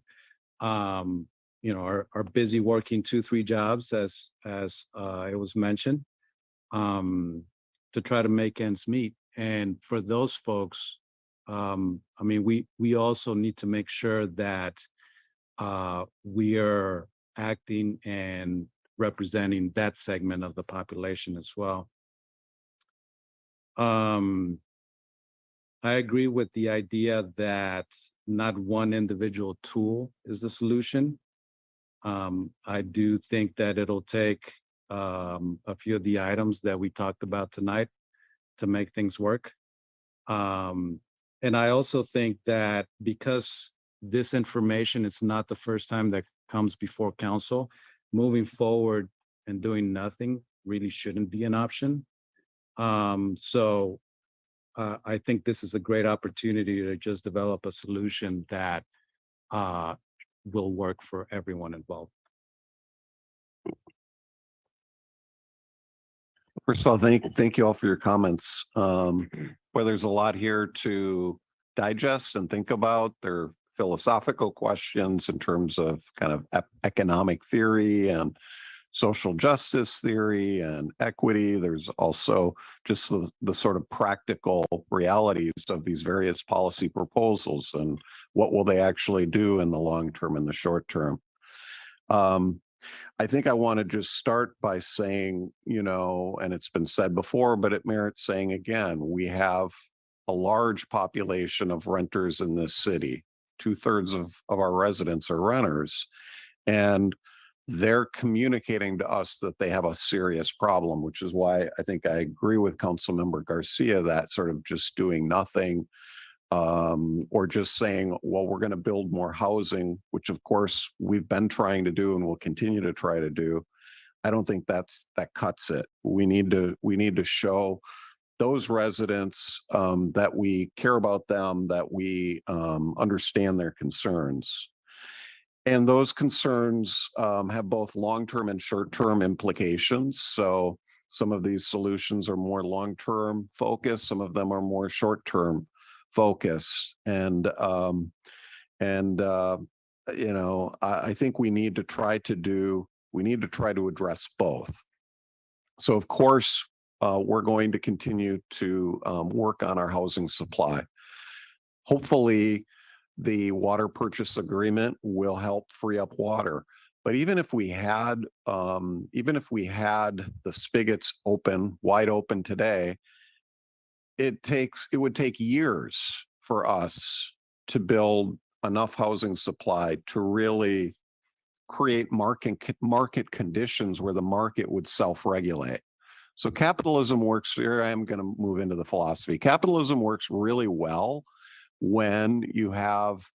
you know, are busy working 2-3 jobs, as it was mentioned, to try to make ends meet. And for those folks, I mean, we also need to make sure that we are acting and representing that segment of the population as well. I agree with the idea that not one individual tool is the solution. I do think that it'll take a few of the items that we talked about tonight to make things work. And I also think that because this information is not the first time that comes before council, moving forward and doing nothing really shouldn't be an option. So I think this is a great opportunity to just develop a solution that will work for everyone involved. First of all, thank you all for your comments. Well, there's a lot here to digest and think about. There are philosophical questions in terms of kind of economic theory and social justice theory and equity. There's also just the sort of practical realities of these various policy proposals and what will they actually do in the long term and the short term. I think I want to just start by saying, you know, and it's been said before, but it merits saying again, we have a large population of renters in this city. 2/3 of our residents are renters, and they're communicating to us that they have a serious problem, which is why I think I agree with Councilmember Garcia that sort of just doing nothing or just saying, well, we're going to build more housing, which of course we've been trying to do and will continue to try to do. I don't think that cuts it. We need to show those residents that we care about them, that we understand their concerns. And those concerns have both long-term and short-term implications. So some of these solutions are more long-term focused, some of them are more short-term focused. And you know, I think we need to try to address both. So of course, we're going to continue to work on our housing supply. Hopefully, the water purchase agreement will help free up water. But even if we had the spigots wide open today, it would take years for us to build enough housing supply to really create market conditions where the market would self-regulate. So capitalism works, here I am going to move into the philosophy. Capitalism works really well when you have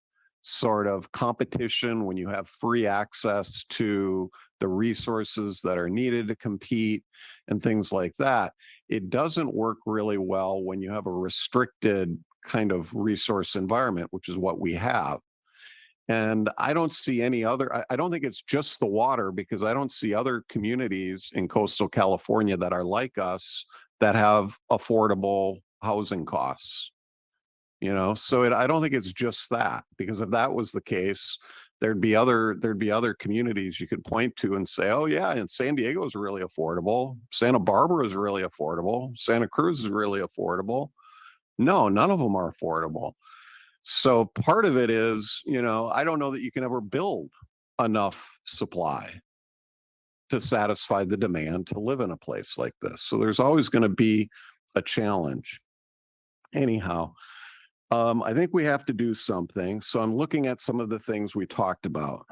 sort of competition, when you have free access to the resources that are needed to compete and things like that. It doesn't work really well when you have a restricted kind of resource environment, which is what we have. And I don't see any other, I don't think it's just the water, because I don't see other communities in coastal California that are like us that have affordable housing costs. You know, so I don't think it's just that, because if that was the case, there'd be other communities you could point to and say, oh yeah, and San Diego is really affordable. Santa Barbara is really affordable. Santa Cruz is really affordable. No, none of them are affordable. So part of it is, you know, I don't know that you can ever build enough supply to satisfy the demand to live in a place like this. So there's always going to be a challenge. Anyhow, I think we have to do something. So I'm looking at some of the things we talked about.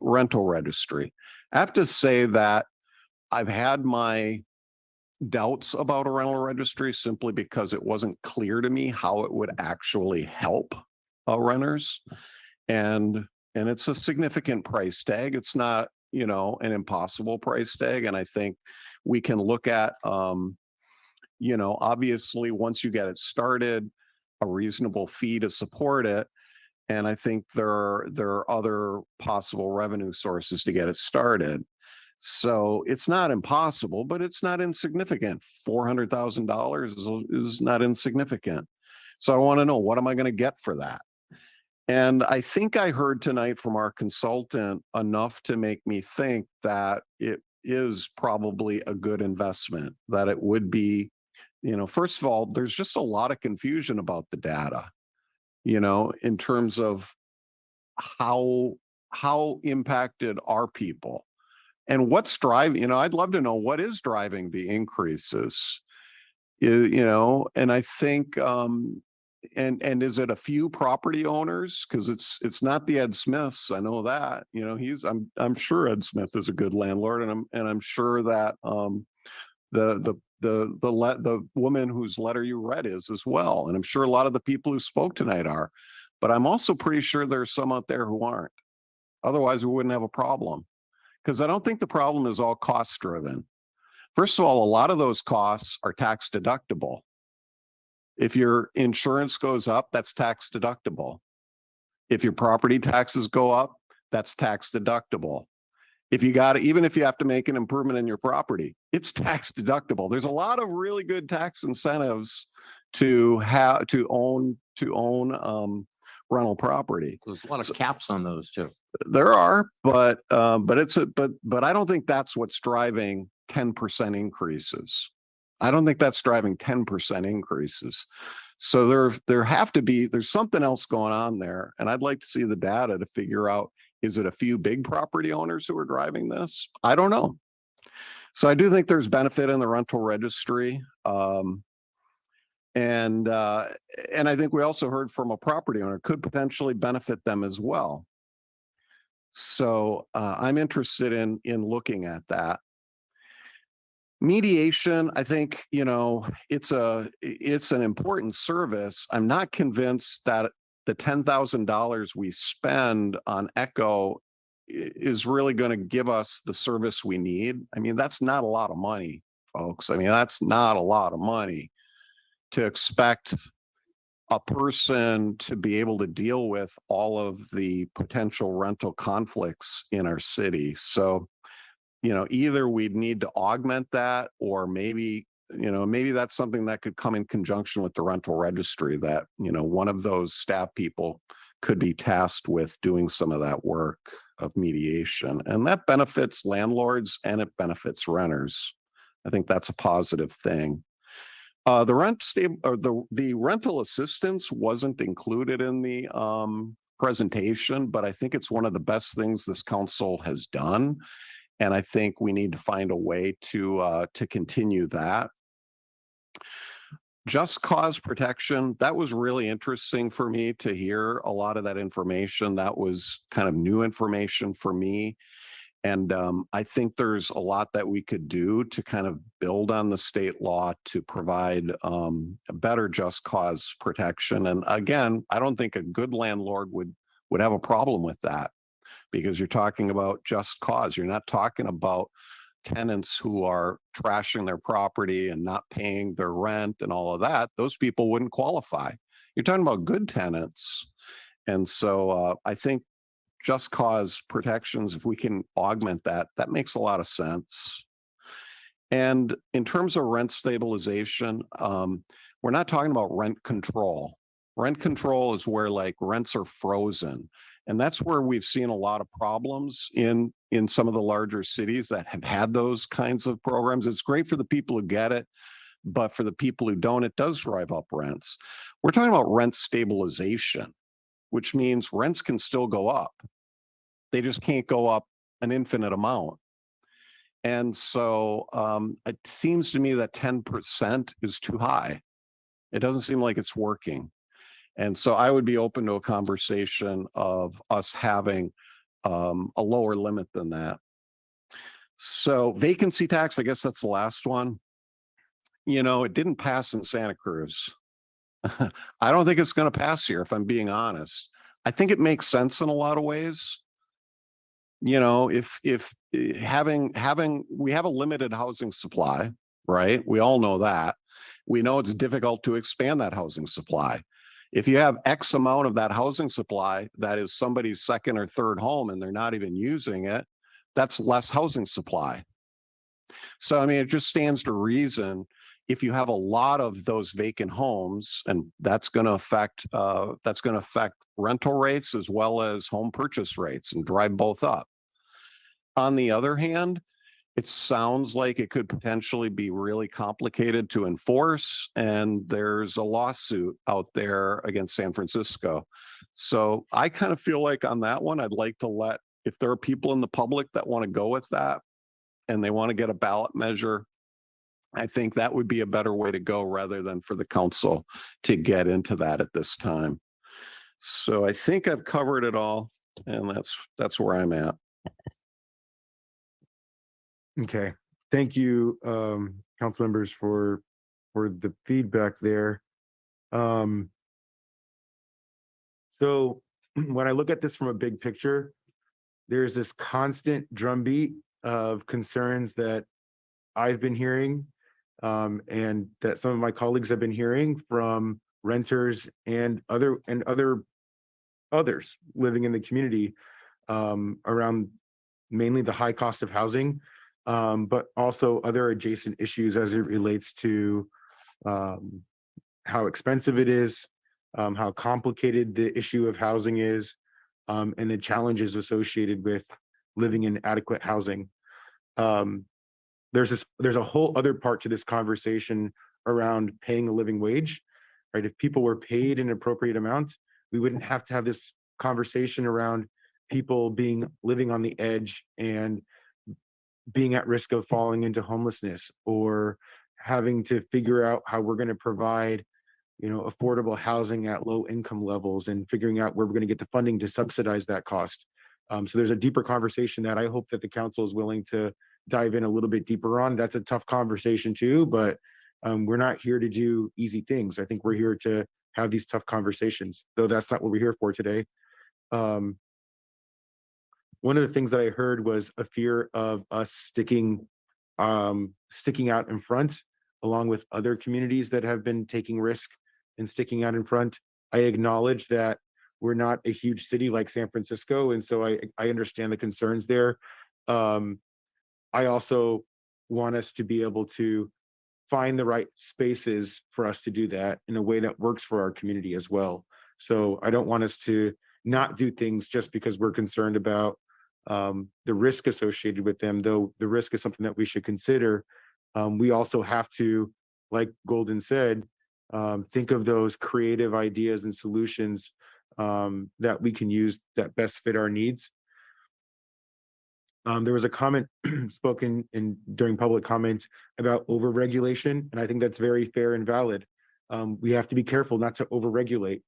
Rental registry. I have to say that I've had my doubts about a rental registry simply because it wasn't clear to me how it would actually help renters. And it's a significant price tag. It's not, you know, an impossible price tag. And I think we can look at, you know, obviously once you get it started, a reasonable fee to support it. And I think there are other possible revenue sources to get it started. So it's not impossible, but it's not insignificant. $400,000 is not insignificant. So I want to know, what am I going to get for that? And I think I heard tonight from our consultant enough to make me think that it is probably a good investment, that it would be, you know, first of all, there's just a lot of confusion about the data, you know, in terms of how impacted are people and what's driving, you know, I'd love to know what is driving the increases, you know, and I think, and is it a few property owners? Because it's not the Ed Smiths. I know that, you know, I'm sure Ed Smith is a good landlord, and I'm sure that the woman whose letter you read is as well. And I'm sure a lot of the people who spoke tonight are, but I'm also pretty sure there's some out there who aren't. Otherwise, we wouldn't have a problem, because I don't think the problem is all cost driven. First of all, a lot of those costs are tax deductible. If your insurance goes up, that's tax deductible. If your property taxes go up, that's tax deductible. If you got it, even if you have to make an improvement in your property, it's tax deductible. There's a lot of really good tax incentives to own rental property. There's a lot of caps on those too. There are, but I don't think that's what's driving 10% increases. I don't think that's driving 10% increases. So there's something else going on there. And I'd like to see the data to figure out, is it a few big property owners who are driving this? I don't know. So I do think there's benefit in the rental registry. And I think we also heard from a property owner could potentially benefit them as well. So I'm interested in looking at that. Mediation, I think, you know, it's an important service. I'm not convinced that the $10,000 we spend on Echo is really going to give us the service we need. I mean, that's not a lot of money, folks. I mean, that's not a lot of money to expect a person to be able to deal with all of the potential rental conflicts in our city. So, you know, either we'd need to augment that, or maybe, you know, maybe that's something that could come in conjunction with the rental registry, that, you know, one of those staff people could be tasked with doing some of that work of mediation. And that benefits landlords and it benefits renters. I think that's a positive thing. The rental assistance wasn't included in the presentation, but I think it's one of the best things this council has done. And I think we need to find a way to continue that. Just cause protection, that was really interesting for me to hear a lot of that information. That was kind of new information for me. And I think there's a lot that we could do to kind of build on the state law to provide a better just cause protection. And again, I don't think a good landlord would would have a problem with that, because you're talking about just cause. You're not talking about tenants who are trashing their property and not paying their rent and all of that. Those people wouldn't qualify. You're talking about good tenants. And so I think just cause protections, if we can augment that, that makes a lot of sense. And in terms of rent stabilization, we're not talking about rent control. Rent control is where like rents are frozen. And that's where we've seen a lot of problems in some of the larger cities that have had those kinds of programs. It's great for the people who get it, but for the people who don't, it does drive up rents. We're talking about rent stabilization, which means rents can still go up. They just can't go up an infinite amount. And so it seems to me that 10% is too high. It doesn't seem like it's working. And so I would be open to a conversation of us having a lower limit than that. So vacancy tax, I guess that's the last one. You know, it didn't pass in Santa Cruz. I don't think it's going to pass here, if I'm being honest. I think it makes sense in a lot of ways. You know, if we have a limited housing supply, right? We all know that. We know it's difficult to expand that housing supply. If you have X amount of that housing supply that is somebody's second or third home and they're not even using it, that's less housing supply. So, I mean, it just stands to reason if you have a lot of those vacant homes, and that's going to affect rental rates as well as home purchase rates and drive both up. On the other hand, it sounds like it could potentially be really complicated to enforce, and there's a lawsuit out there against San Francisco. So I kind of feel like on that one, I'd like to let, if there are people in the public that want to go with that and they want to get a ballot measure, I think that would be a better way to go rather than for the council to get into that at this time. So I think I've covered it all, and that's where I'm at. Okay, thank you, council members, for the feedback there. So when I look at this from a big picture, there's this constant drumbeat of concerns that I've been hearing, and that some of my colleagues have been hearing from renters and others living in the community, around mainly the high cost of housing, but also other adjacent issues as it relates to how expensive it is, how complicated the issue of housing is, and the challenges associated with living in adequate housing. There's a whole other part to this conversation around paying a living wage, right? If people were paid an appropriate amount, we wouldn't have to have this conversation around people living on the edge and being at risk of falling into homelessness, or having to figure out how we're going to provide, affordable housing at low income levels, and figuring out where we're going to get the funding to subsidize that cost. So there's a deeper conversation that I hope that the council is willing to dive in a little bit deeper on. That's a tough conversation too, but we're not here to do easy things. I think we're here to have these tough conversations, though that's not what we're here for today. One of the things that I heard was a fear of us sticking out in front, along with other communities that have been taking risk and sticking out in front. I acknowledge that we're not a huge city like San Francisco, and so I understand the concerns there. I also want us to be able to find the right spaces for us to do that in a way that works for our community as well. So I don't want us to not do things just because we're concerned about the risk associated with them, though the risk is something that we should consider. We also have to, like Golden said, think of those creative ideas and solutions that we can use that best fit our needs. There was a comment spoken during public comment about overregulation, and I think that's very fair and valid. We have to be careful not to overregulate.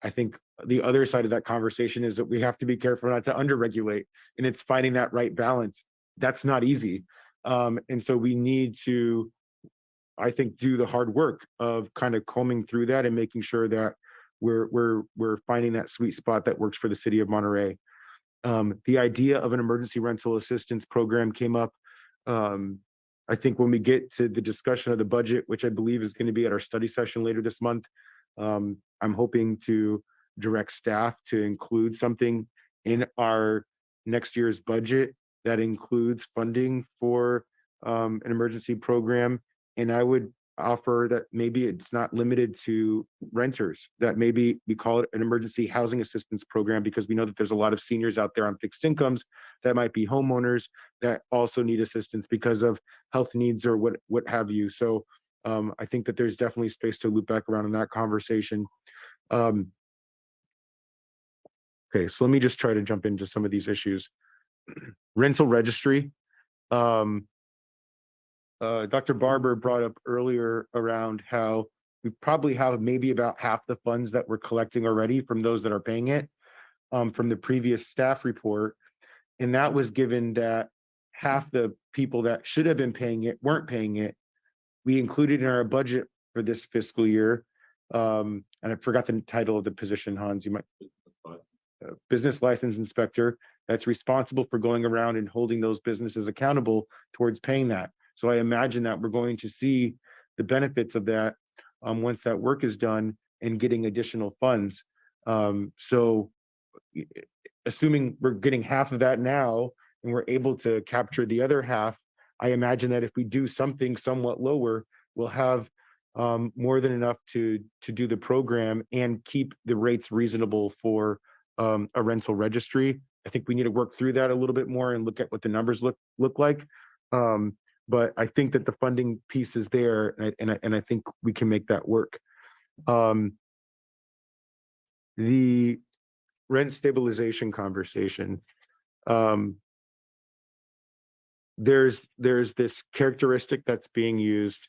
I think the other side of that conversation is that we have to be careful not to underregulate, and it's finding that right balance. That's not easy. And so we need to, I think, do the hard work of kind of combing through that and making sure that we're finding that sweet spot that works for the city of Monterey. The idea of an emergency rental assistance program came up. I think when we get to the discussion of the budget, which I believe is going to be at our study session later this month, I'm hoping to direct staff to include something in our next year's budget that includes funding for an emergency program. And I would offer that maybe it's not limited to renters, that maybe we call it an emergency housing assistance program, because we know that there's a lot of seniors out there on fixed incomes that might be homeowners that also need assistance because of health needs or what have you. So I think that there's definitely space to loop back around in that conversation. Okay, so let me just try to jump into some of these issues. Rental registry. Dr. Barber brought up earlier around how we probably have maybe about half the funds that we're collecting already from those that are paying it from the previous staff report. And that was given that half the people that should have been paying it weren't paying it. We included in our budget for this fiscal year. And I forgot the title of the position, Hans, you might. Business license inspector that's responsible for going around and holding those businesses accountable towards paying that. So I imagine that we're going to see the benefits of that once that work is done and getting additional funds. So assuming we're getting half of that now and we're able to capture the other half, I imagine that if we do something somewhat lower, we'll have more than enough to do the program and keep the rates reasonable for a rental registry. I think we need to work through that a little bit more and look at what the numbers look like. But I think that the funding piece is there, and I think we can make that work. The rent stabilization conversation. There's this characteristic that's being used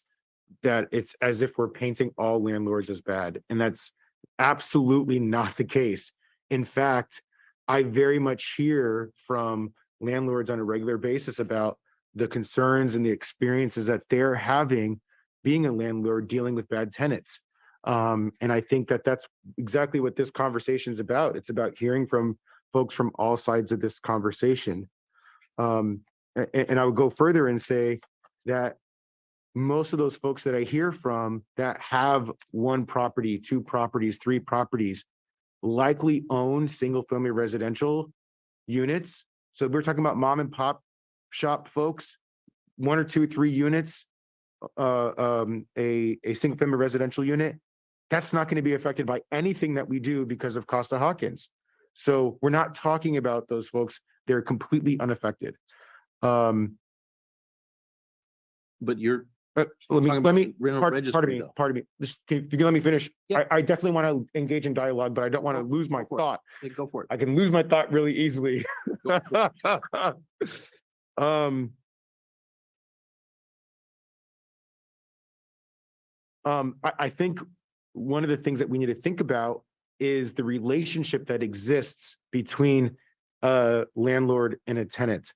that it's as if we're painting all landlords as bad, and that's absolutely not the case. In fact, I very much hear from landlords on a regular basis about the concerns and the experiences that they're having being a landlord dealing with bad tenants. And I think that that's exactly what this conversation is about. It's about hearing from folks from all sides of this conversation. And I would go further and say that most of those folks that I hear from that have one property, two properties, three properties, likely own single family residential units. So we're talking about mom and pop shop folks, 1 or 2, 3 units, a single family residential unit. That's not going to be affected by anything that we do because of Costa-Hawkins. So we're not talking about those folks. They're completely unaffected. But you're let me pardon me. Just can you let me finish? Yeah. I definitely want to engage in dialogue, but I don't want to lose my thought. Go for it. I can lose my thought really easily. I think one of the things that we need to think about is the relationship that exists between a landlord and a tenant.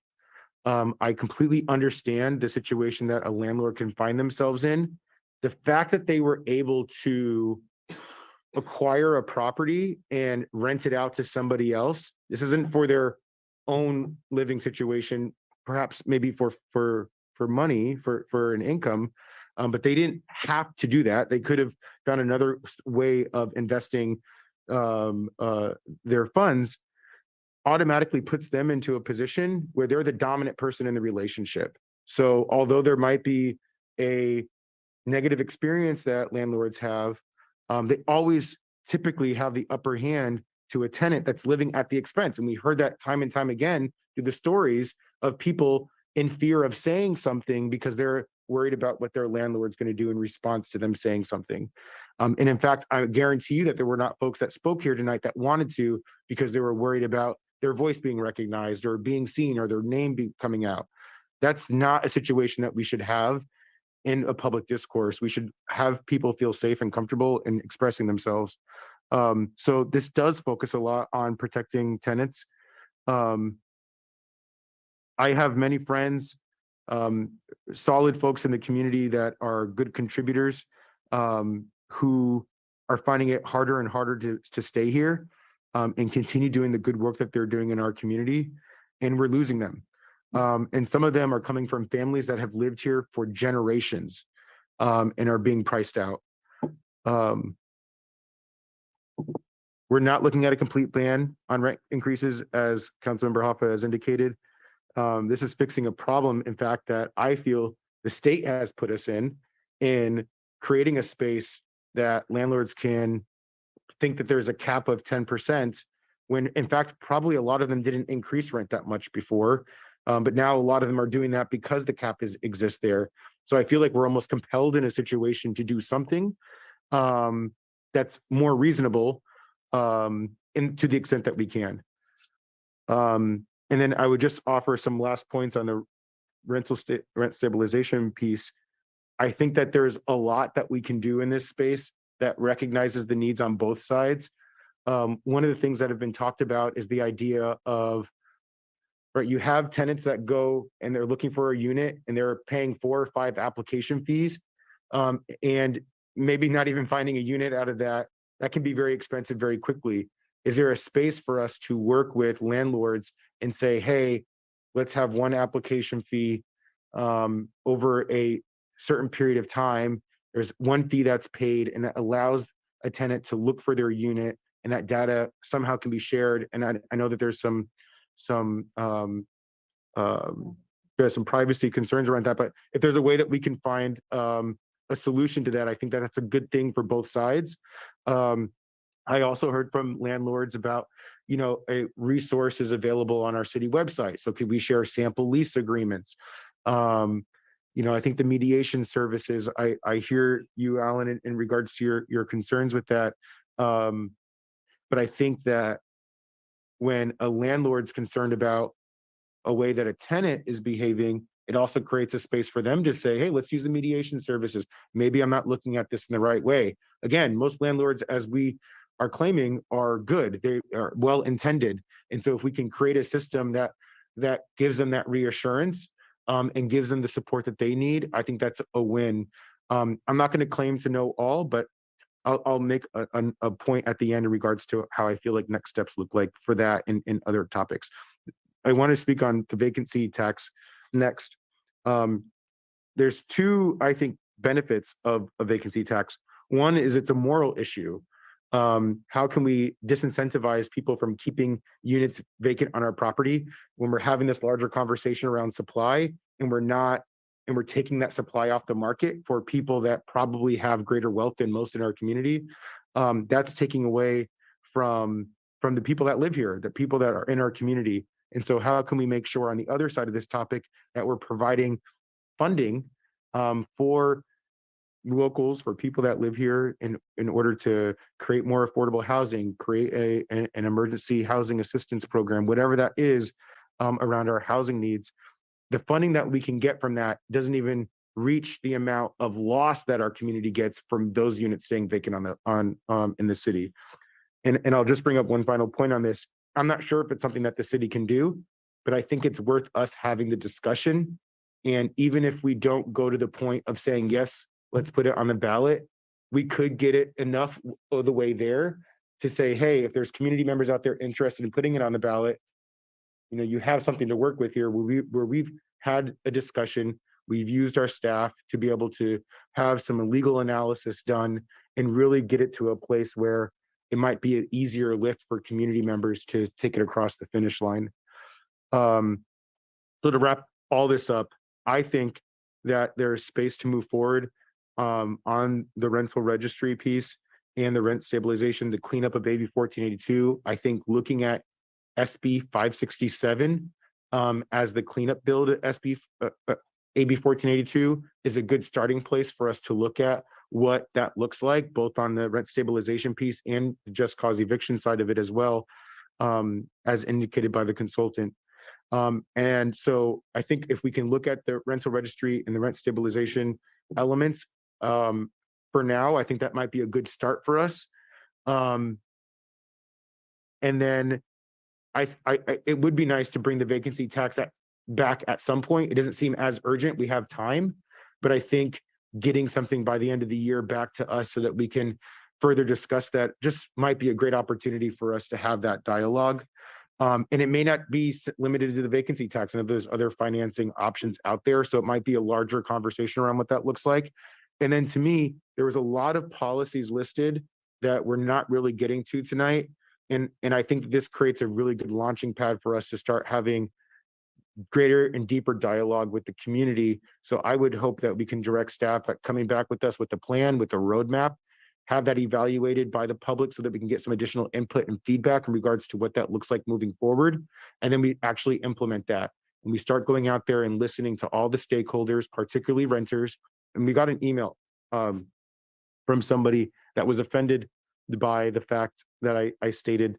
I completely understand the situation that a landlord can find themselves in. The fact that they were able to acquire a property and rent it out to somebody else, this isn't for their own living situation, perhaps maybe for money, for an income, but they didn't have to do that. They could have found another way of investing their funds. Automatically puts them into a position where they're the dominant person in the relationship. So although there might be a negative experience that landlords have, they always typically have the upper hand to a tenant that's living at the expense. And we heard that time and time again through the stories of people in fear of saying something because they're worried about what their landlord's going to do in response to them saying something. And in fact, I guarantee you that there were not folks that spoke here tonight that wanted to because they were worried about their voice being recognized or being seen or their name coming out. That's not a situation that we should have in a public discourse. We should have people feel safe and comfortable in expressing themselves. So this does focus a lot on protecting tenants. I have many friends, solid folks in the community that are good contributors, who are finding it harder and harder to stay here and continue doing the good work that they're doing in our community, and we're losing them. And some of them are coming from families that have lived here for generations and are being priced out. We're not looking at a complete ban on rent increases, as Councilmember Hoffa has indicated. This is fixing a problem, in fact, that I feel the state has put us in creating a space that landlords can think that there's a cap of 10%, when in fact, probably a lot of them didn't increase rent that much before. But now a lot of them are doing that because the cap exists there. So I feel like we're almost compelled in a situation to do something that's more reasonable to the extent that we can. And then I would just offer some last points on the rent stabilization piece. I think that there's a lot that we can do in this space that recognizes the needs on both sides. One of the things that have been talked about is the idea of, right, you have tenants that go and they're looking for a unit and they're paying 4 or 5 application fees, and maybe not even finding a unit out of that. That can be very expensive very quickly. Is there a space for us to work with landlords and say, hey, let's have one application fee over a certain period of time? There's one fee that's paid, and that allows a tenant to look for their unit, and that data somehow can be shared. And I know that there's some privacy concerns around that, but if there's a way that we can find a solution to that, I think that that's a good thing for both sides. I also heard from landlords about, a resource is available on our city website. So could we share sample lease agreements? I think the mediation services, I hear you, Alan, in regards to your concerns with that. But I think that when a landlord's concerned about a way that a tenant is behaving, it also creates a space for them to say, hey, let's use the mediation services. Maybe I'm not looking at this in the right way. Again, most landlords, as we are claiming, are good. They are well-intended. And so if we can create a system that gives them that reassurance and gives them the support that they need, I think that's a win. I'm not going to claim to know all, but I'll make a point at the end in regards to how I feel like next steps look like for that and other topics. I want to speak on the vacancy tax next. There's 2, I think, benefits of a vacancy tax. One is it's a moral issue. How can we disincentivize people from keeping units vacant on our property when we're having this larger conversation around supply, and we're taking that supply off the market for people that probably have greater wealth than most in our community? That's taking away from the people that live here, the people that are in our community. And so how can we make sure on the other side of this topic that we're providing funding for locals, for people that live here, in order to create more affordable housing, create an emergency housing assistance program, whatever that is, around our housing needs. The funding that we can get from that doesn't even reach the amount of loss that our community gets from those units staying vacant in the city. And I'll just bring up one final point on this. I'm not sure if it's something that the city can do, but I think it's worth us having the discussion. And even if we don't go to the point of saying, yes, let's put it on the ballot, we could get it enough of the way there to say, hey, if there's community members out there interested in putting it on the ballot, you have something to work with here, where we've had a discussion, we've used our staff to be able to have some legal analysis done and really get it to a place where it might be an easier lift for community members to take it across the finish line. So to wrap all this up, I think that there is space to move forward on the rental registry piece and the rent stabilization, the cleanup of AB 1482. I think looking at SB 567 as the cleanup bill to AB 1482 is a good starting place for us to look at what that looks like, both on the rent stabilization piece and the just cause eviction side of it as well, as indicated by the consultant. And so I think if we can look at the rental registry and the rent stabilization elements, for now, I think that might be a good start for us. And then it would be nice to bring the vacancy tax back at some point. It doesn't seem as urgent. We have time, but I think getting something by the end of the year back to us so that we can further discuss that. Just might be a great opportunity for us to have that dialogue. And it may not be limited to the vacancy tax and there's other financing options out there. So it might be a larger conversation around what that looks like. And then to me, there was a lot of policies listed that we're not really getting to tonight. And I think this creates a really good launching pad for us to start having greater and deeper dialogue with the community. So I would hope that we can direct staff at coming back with us with the plan, with the roadmap, have that evaluated by the public so that we can get some additional input and feedback in regards to what that looks like moving forward. And then we actually implement that. And we start going out there and listening to all the stakeholders, particularly renters. And we got an email from somebody that was offended by the fact that I stated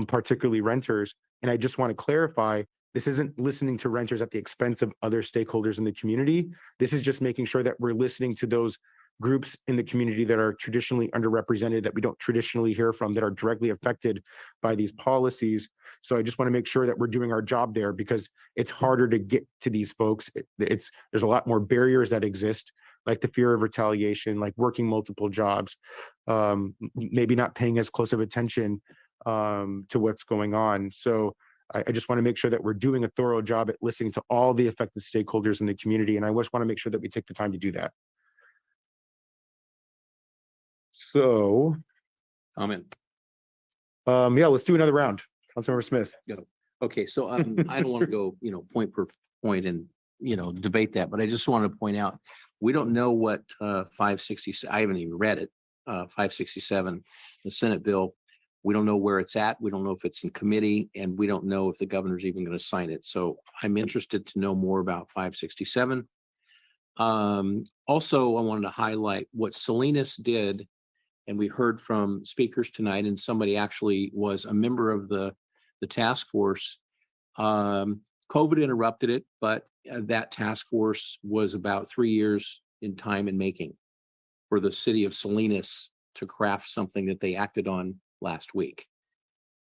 particularly renters. And I just want to clarify, this isn't listening to renters at the expense of other stakeholders in the community. This is just making sure that we're listening to those groups in the community that are traditionally underrepresented, that we don't traditionally hear from, that are directly affected by these policies. So I just want to make sure that we're doing our job there, because it's harder to get to these folks. There's a lot more barriers that exist, like the fear of retaliation, like working multiple jobs, maybe not paying as close of attention to what's going on. So I just want to make sure that we're doing a thorough job at listening to all the affected stakeholders in the community. And I just want to make sure that we take the time to do that. So, Comment. yeah, let's do another round. Councilmember Smith. Yeah. Okay, so I don't want to go, point per point and, debate that, but I just want to point out, we don't know what 560, I haven't even read it, 567, the Senate bill. We don't know where it's at. We don't know if it's in committee, and we don't know if the governor's even going to sign it. So I'm interested to know more about 567. Also, I wanted to highlight what Salinas did, and we heard from speakers tonight, and somebody actually was a member of the task force. COVID interrupted it, but that task force was about 3 years in time in making for the city of Salinas to craft something that they acted on last week.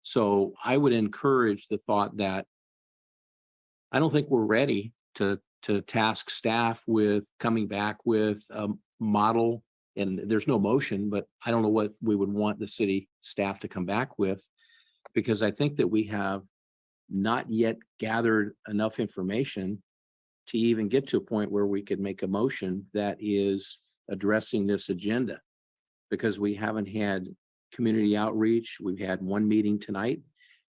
So I would encourage the thought that I don't think we're ready to task staff with coming back with a model, and there's no motion, but I don't know what we would want the city staff to come back with, because I think that we have not yet gathered enough information to even get to a point where we could make a motion that is addressing this agenda, because we haven't had community outreach. We've had one meeting tonight.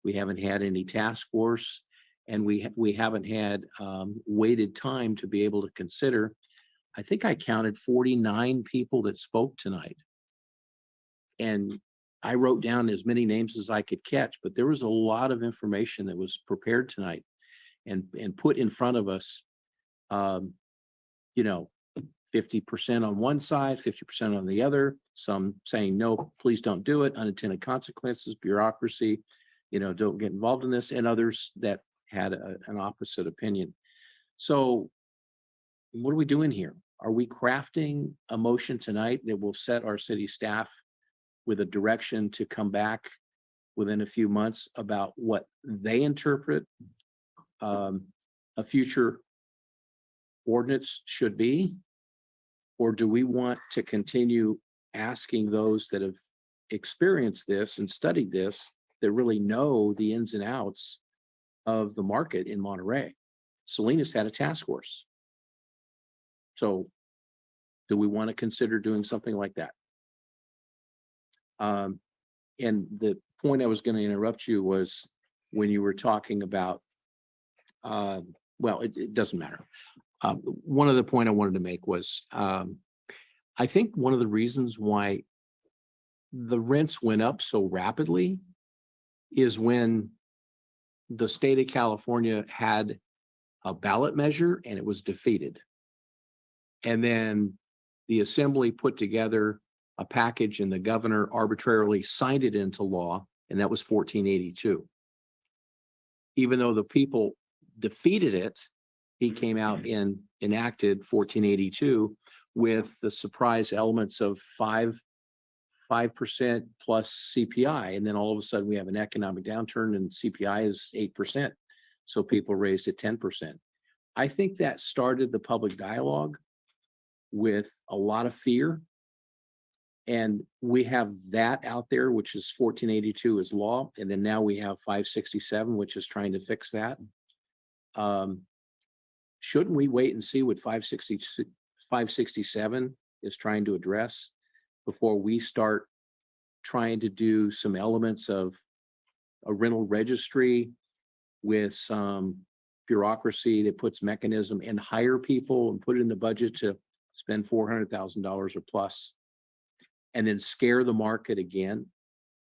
We haven't had any task force, and we haven't had weighted time to be able to consider. I think I counted 49 people that spoke tonight, and I wrote down as many names as I could catch, but there was a lot of information that was prepared tonight and put in front of us. 50% on one side, 50% on the other, some saying, no, please don't do it, unintended consequences, bureaucracy, don't get involved in this, and others that had an opposite opinion. So what are we doing here? Are we crafting a motion tonight that will set our city staff with a direction to come back within a few months about what they interpret a future ordinance should be? Or do we want to continue asking those that have experienced this and studied this, that really know the ins and outs of the market in Monterey? Salinas had a task force. So do we want to consider doing something like that? And the point I was going to interrupt you was when you were talking about, well, it doesn't matter. One other point I wanted to make was, I think one of the reasons why the rents went up so rapidly is when the state of California had a ballot measure and it was defeated. And then the assembly put together a package and the governor arbitrarily signed it into law, and that was 1482. Even though the people defeated it, he came out and enacted 1482 with the surprise elements of 5% plus CPI. And then all of a sudden we have an economic downturn and CPI is 8%. So people raised it 10%. I think that started the public dialogue with a lot of fear. And we have that out there, which is 1482 is law. And then now we have 567, which is trying to fix that. Shouldn't we wait and see what 567 is trying to address before we start trying to do some elements of a rental registry with some bureaucracy that puts mechanism and hire people and put it in the budget to spend $400,000 or plus, and then scare the market again?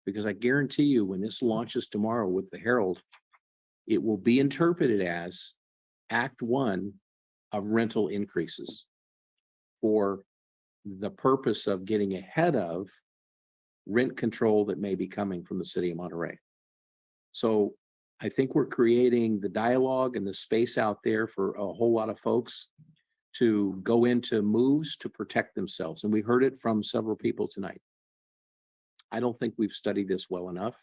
Because I guarantee you, when this launches tomorrow with the Herald, it will be interpreted as Act 1 of rental increases for the purpose of getting ahead of rent control that may be coming from the city of Monterey. So I think we're creating the dialogue and the space out there for a whole lot of folks to go into moves to protect themselves. And we heard it from several people tonight. I don't think we've studied this well enough.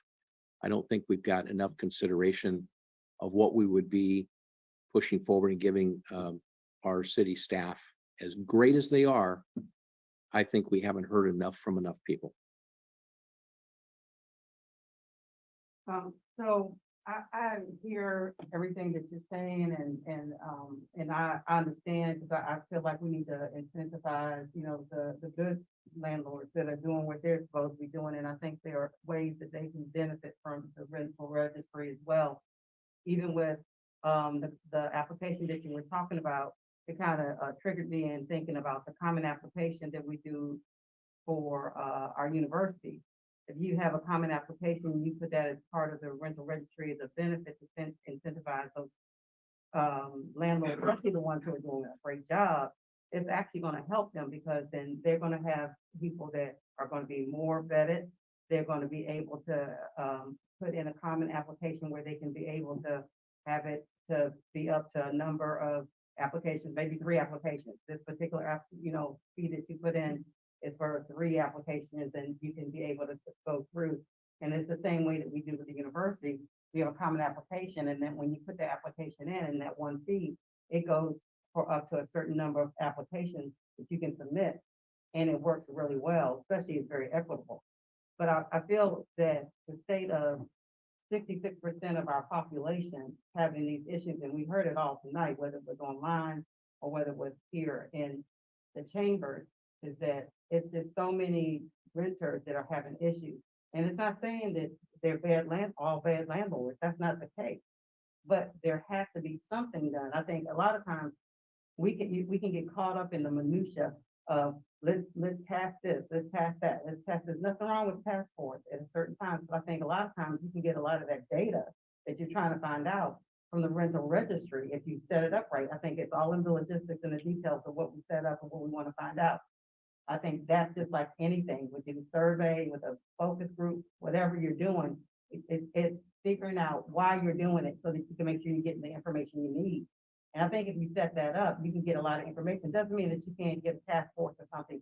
I don't think we've got enough consideration of what we would be pushing forward and giving our city staff, as great as they are. I think we haven't heard enough from enough people. So I hear everything that you're saying, and I understand, because I feel like we need to incentivize, the good landlords that are doing what they're supposed to be doing. And I think there are ways that they can benefit from the rental registry as well. Even with the application that you were talking about, it kind of triggered me in thinking about the common application that we do for our university. If you have a common application, you put that as part of the rental registry as a benefit to incentivize those landlords, especially the ones who are doing a great job. It's actually going to help them, because then they're going to have people that are going to be more vetted. They're going to be able to put in a common application where they can be able to have it to be up to a number of applications, maybe 3 applications. This particular, fee that you put in is for 3 applications, and you can be able to go through. And it's the same way that we do with the university. We have a common application, and then when you put the application in and that one fee, it goes for up to a certain number of applications that you can submit, and it works really well, especially it's very equitable. But I feel that the state of 66% of our population having these issues, and we heard it all tonight, whether it was online or whether it was here in the chambers, is that it's just so many renters that are having issues. And it's not saying that they're all bad landlords. That's not the case. But there has to be something done. I think a lot of times we can get caught up in the minutia of let's task this, let's task that, let's task this. Nothing wrong with task force at a certain time. But I think a lot of times you can get a lot of that data that you're trying to find out from the rental registry if you set it up right. I think it's all in the logistics and the details of what we set up and what we want to find out. I think that's just like anything. We do a survey with a focus group, whatever you're doing, it's figuring out why you're doing it so that you can make sure you're getting the information you need. And I think if you set that up, you can get a lot of information. Doesn't mean that you can't get a task force or something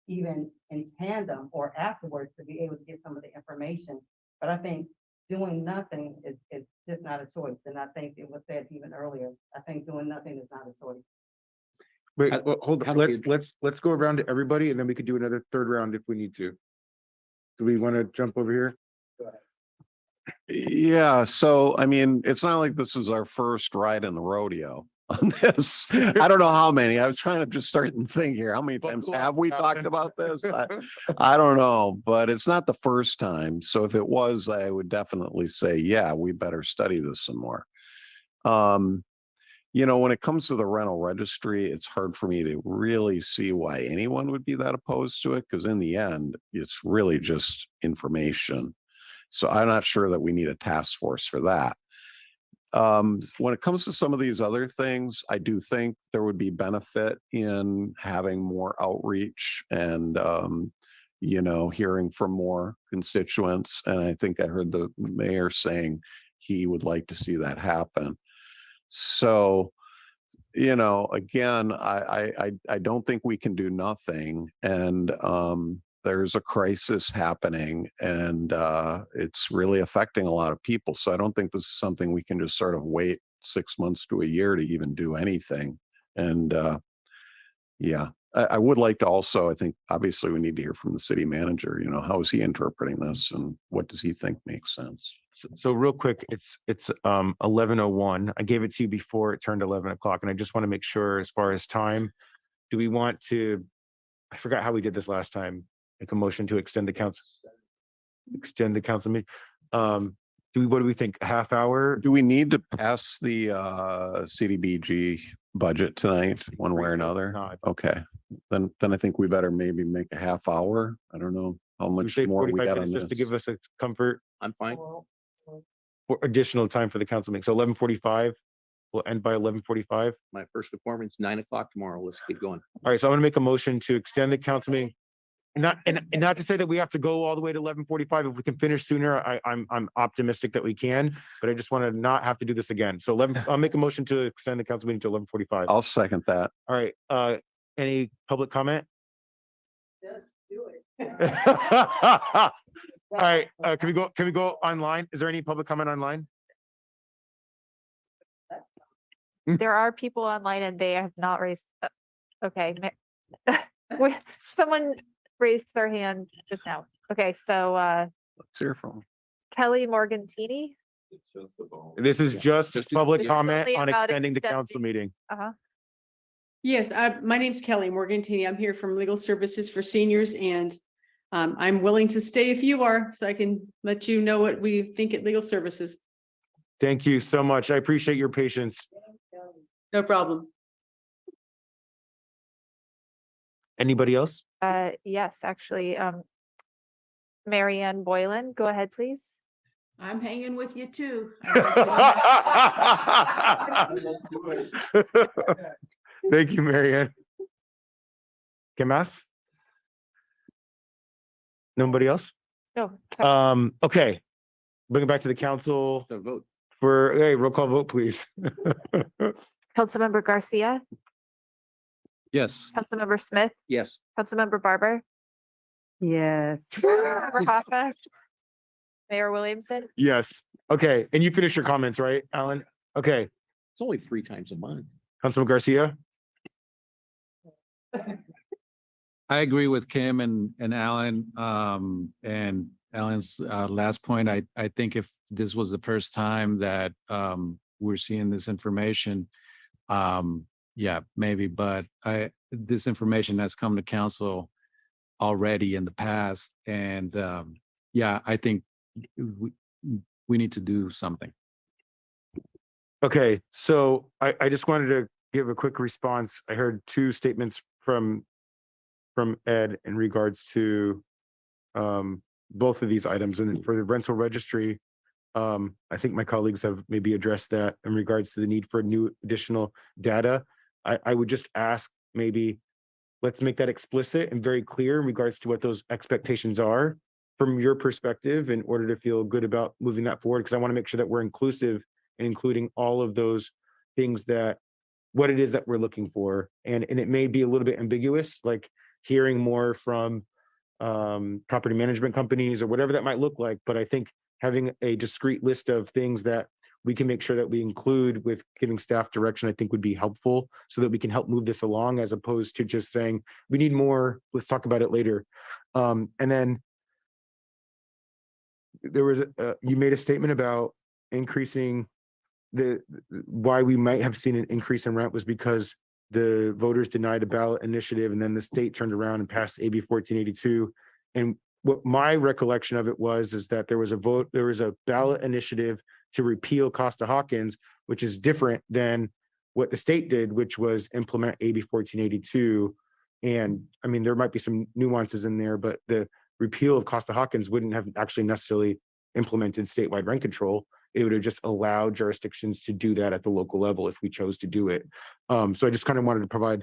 even in tandem or afterwards to be able to get some of the information. But I think doing nothing is just not a choice. And I think it was said even earlier, I think doing nothing is not a choice. Wait, hold on. Let's go around to everybody, and then we could do another third round if we need to. Do we want to jump over here? Yeah, so I mean, it's not like this is our first ride in the rodeo on this. I don't know how many. I was trying to just start and think here. How many times have we talked about this? I don't know, but it's not the first time. So if it was, I would definitely say, yeah, we better study this some more. When it comes to the rental registry, it's hard for me to really see why anyone would be that opposed to it, because in the end, it's really just information. So I'm not sure that we need a task force for that. When it comes to some of these other things, I do think there would be benefit in having more outreach and, hearing from more constituents. And I think I heard the mayor saying he would like to see that happen. So, again, I don't think we can do nothing. And there's a crisis happening, and it's really affecting a lot of people. So I don't think this is something we can just sort of wait 6 months to a year to even do anything. And yeah, I would like to also, I think, obviously we need to hear from the city manager, you know, how is he interpreting this and what does he think makes sense? So real quick, it's 11:01. I gave it to you before it turned 11 o'clock, and I just want to make sure as far as time, do we want to, I forgot how we did this last time, make a motion to extend the council meeting. What do we think? A half hour? Do we need to pass the CDBG budget tonight, one way or another? Okay, then I think we better maybe make a half hour. I don't know how much Say more we 45 got on minutes this. just to give us a comfort I'm fine. for additional time for the council meeting. So 11:45, we'll end by 11:45. My first appointment's 9 o'clock tomorrow. Let's keep going. All right, so I'm gonna make a motion to extend the council meeting. And not to say that we have to go all the way to 11:45. If we can finish sooner, I'm optimistic that we can, but I just want to not have to do this again. So I'll make a motion to extend the council meeting to 11:45. I'll second that. All right, any public comment? All right, can we go online? Is there any public comment online? There are people online and they have not raised, okay. Someone raised their hand just now. Okay, so Let's hear from him. Kelly Morgantini. This is just public It's comment only on about extending the extending- council meeting. Uh-huh. Yes, my name's Kelly Morgantini. I'm here from Legal Services for Seniors, and I'm willing to stay if you are, so I can let you know what we think at Legal Services. Thank you so much. I appreciate your patience. No problem. Anybody else? Yes, actually, Marianne Boylan, go ahead, please. I'm hanging with you too. Thank you, Marianne. ¿Qué más? Nobody else? No. Okay. Bring it back to the council So vote. for, hey, roll call vote, please. Councilmember Garcia, Yes. Councilmember Smith, Yes. Councilmember Barber, Yes. Member Hoffa, Mayor Williamson. Yes. Okay. And you finished your comments, right, Alan? Okay. It's only 3 times a month. Councilman Garcia? I agree with Kim and Alan, and Alan's last point. I think if this was the first time that we're seeing this information, yeah, maybe, but this information has come to council already in the past, and yeah, I think we need to do something. Okay, so I just wanted to give a quick response. I heard 2 statements from Ed in regards to both of these items. And for the rental registry, I think my colleagues have maybe addressed that in regards to the need for new additional data. I would just ask, maybe let's make that explicit and very clear in regards to what those expectations are from your perspective in order to feel good about moving that forward, because I want to make sure that we're inclusive and including all of those things, that what it is that we're looking for. And it may be a little bit ambiguous, like hearing more from property management companies or whatever that might look like. But I think having a discrete list of things that we can make sure that we include with giving staff direction, I think would be helpful, so that we can help move this along, as opposed to just saying, we need more, let's talk about it later. And then there was, you made a statement about increasing why we might have seen an increase in rent was because the voters denied a ballot initiative, and then the state turned around and passed AB 1482. And what my recollection of it is that there was a ballot initiative to repeal Costa-Hawkins, which is different than what the state did, which was implement AB 1482. And I mean, there might be some nuances in there, but the repeal of Costa-Hawkins wouldn't have actually necessarily implemented statewide rent control. It would have just allowed jurisdictions to do that at the local level if we chose to do it. So I just kind of wanted to provide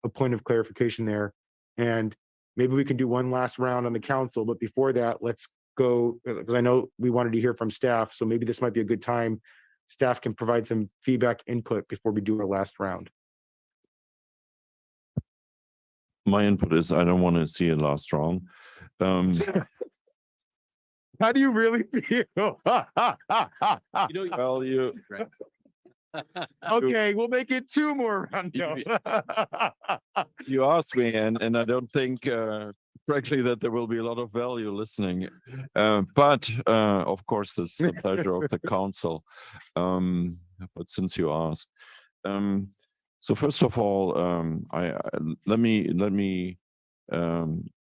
a point of clarification there. And maybe we can do one last round on the council, but before that, let's go, because I know we wanted to hear from staff. So maybe this might be a good time. Staff can provide some feedback input before we do our last round. My input is I don't want to see it last round. How do you really feel? Well, Okay, we'll make it 2 more rounds. No. You asked me, and I don't think, frankly, that there will be a lot of value listening. But of course, it's the pleasure of the council. But since you asked, so first of all, let me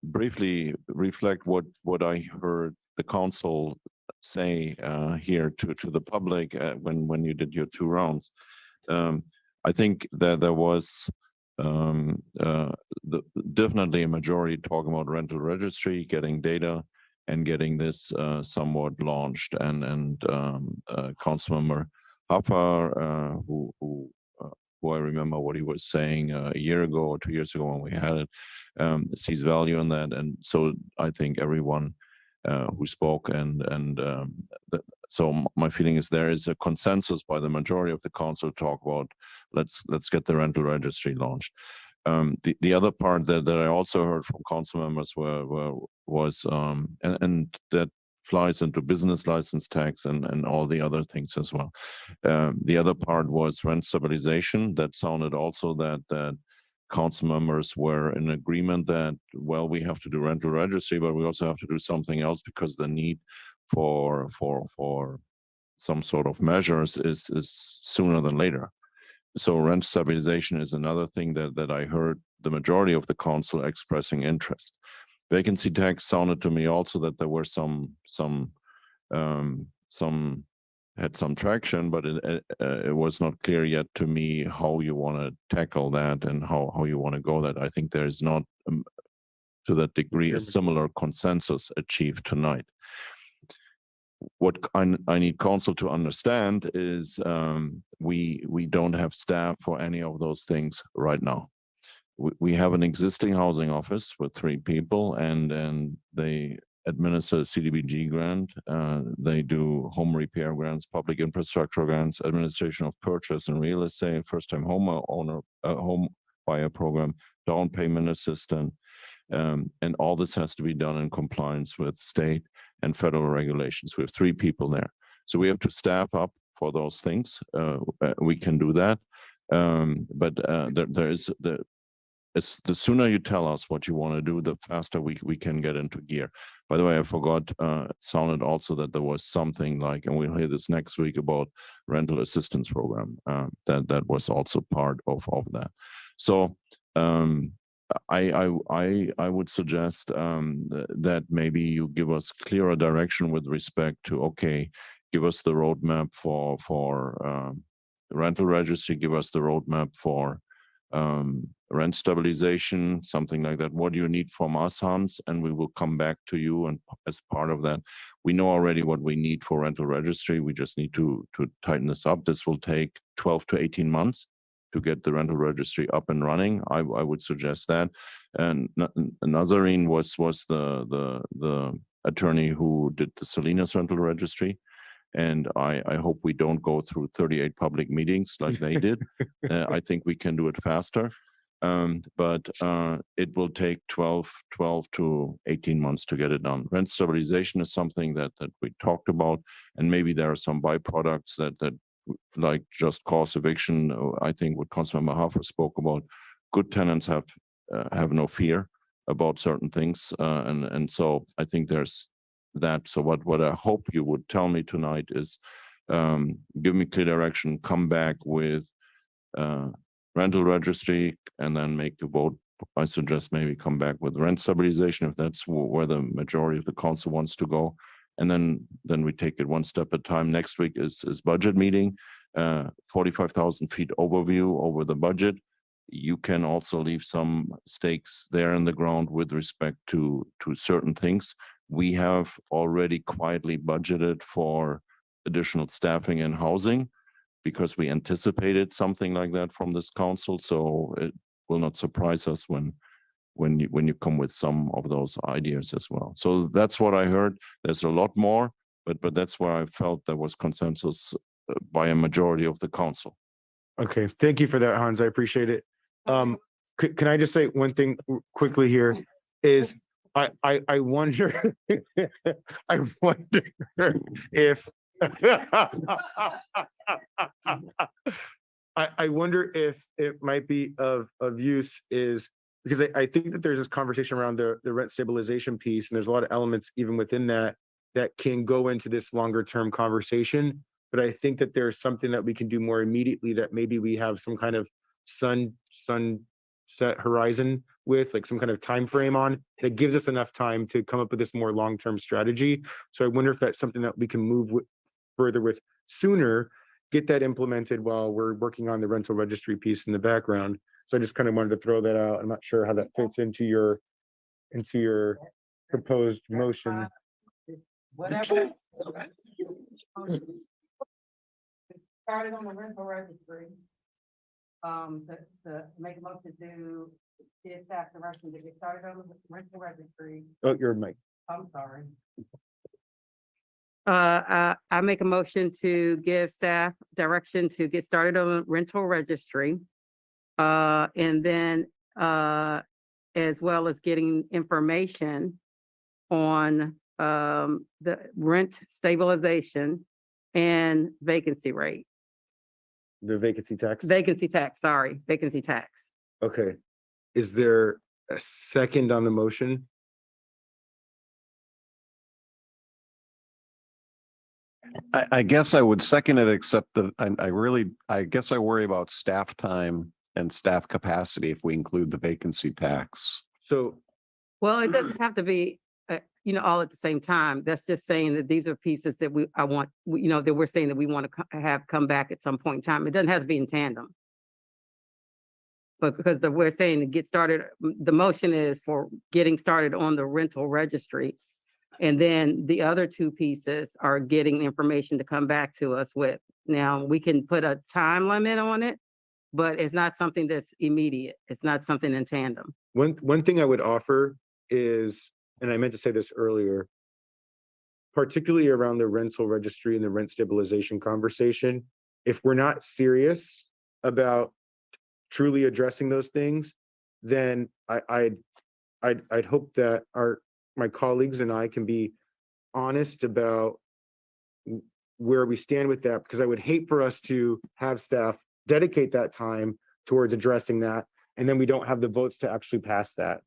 briefly reflect what I heard the council say here to the public when you did your 2 rounds. I think that there was definitely a majority talking about rental registry, getting data, and getting this somewhat launched. And Councilmember Hopper, who I remember what he was saying a year ago or 2 years ago when we had it, sees value in that. And so I think everyone who spoke so my feeling is there is a consensus by the majority of the council to talk about let's get the rental registry launched. The other part that I also heard from council members was and that flies into business license tax and all the other things as well. The other part was rent stabilization. That sounded also that council members were in agreement that, well, we have to do rental registry, but we also have to do something else because the need for some sort of measures is sooner than later. So rent stabilization is another thing that I heard the majority of the council expressing interest. Vacancy tax sounded to me also that there were some had some traction, but it was not clear yet to me how you want to tackle that and how you want to go that. I think there is not to that degree a similar consensus achieved tonight. What I need council to understand is we don't have staff for any of those things right now. We have an existing housing office with 3 people, and they administer a CDBG grant. They do home repair grants, public infrastructure grants, administration of purchase and real estate, first-time home buyer program, down payment assistance, and all this has to be done in compliance with state and federal regulations. We have 3 people there, so we have to staff up for those things. We can do that, but the sooner you tell us what you want to do, the faster we can get into gear. By the way, I forgot, sounded also that there was something like, and we'll hear this next week, about rental assistance program. That was also part of that. So I would suggest that maybe you give us clearer direction with respect to, okay, give us the roadmap for rental registry, give us the roadmap for rent stabilization, something like that. What do you need from us, Hans? And we will come back to you. And as part of that, we know already what we need for rental registry. We just need to tighten this up. This will take 12 to 18 months to get the rental registry up and running. I would suggest that. And Nazarene was the attorney who did the Salinas rental registry. And I hope we don't go through 38 public meetings like they did. I think we can do it faster. But it will take 12 to 18 months to get it done. Rent stabilization is something that we talked about, and maybe there are some byproducts that like just cause eviction. I think what Councilmember Hafer spoke about, good tenants have no fear about certain things, and so I think there's that. So what I hope you would tell me tonight is, give me clear direction, come back with rental registry, and then make the vote. I suggest maybe come back with rent stabilization if that's where the majority of the council wants to go. And then we take it one step at a time. Next week is budget meeting, 45,000 feet overview over the budget. You can also leave some stakes there in the ground with respect to certain things. We have already quietly budgeted for additional staffing and housing because we anticipated something like that from this council. So it will not surprise us when you come with some of those ideas as well. So that's what I heard. There's a lot more, but that's where I felt there was consensus by a majority of the council. Okay, thank you for that, Hans. I appreciate it. Can I just say one thing quickly here? Is I wonder I wonder if I wonder if it might be of use is because I think that there's this conversation around the rent stabilization piece, and there's a lot of elements even within that that can go into this longer term conversation. But I think that there's something that we can do more immediately that maybe we have some kind of sunset horizon with, like some kind of time frame on that gives us enough time to come up with this more long-term strategy. So I wonder if that's something that we can move further with sooner, get that implemented while we're working on the rental registry piece in the background. So I just kind of wanted to throw that out. I'm not sure how that fits into your proposed motion. Whatever. Started on the rental registry. To make a motion to give staff direction to get started on the rental registry. Oh, your mic. I'm sorry. I make a motion to give staff direction to get started on the rental registry. And then, as well as getting information on, the rent stabilization and vacancy rate. The vacancy tax? Vacancy tax, sorry, vacancy tax. Okay. Is there a second on the motion? I guess I would second it, except that I guess I worry about staff time and staff capacity if we include the vacancy tax. So, Well, it doesn't have to be, all at the same time. That's just saying that these are pieces that that we're saying that we want to have come back at some point in time. It doesn't have to be in tandem. But because we're saying to get started, the motion is for getting started on the rental registry. And then the other two pieces are getting information to come back to us with. Now, we can put a time limit on it, but it's not something that's immediate. It's not something in tandem. one thing I would offer is, and I meant to say this earlier, particularly around the rental registry and the rent stabilization conversation, if we're not serious about truly addressing those things, then I'd hope that my colleagues and I can be honest about where we stand with that, because I would hate for us to have staff dedicate that time towards addressing that, and then we don't have the votes to actually pass that.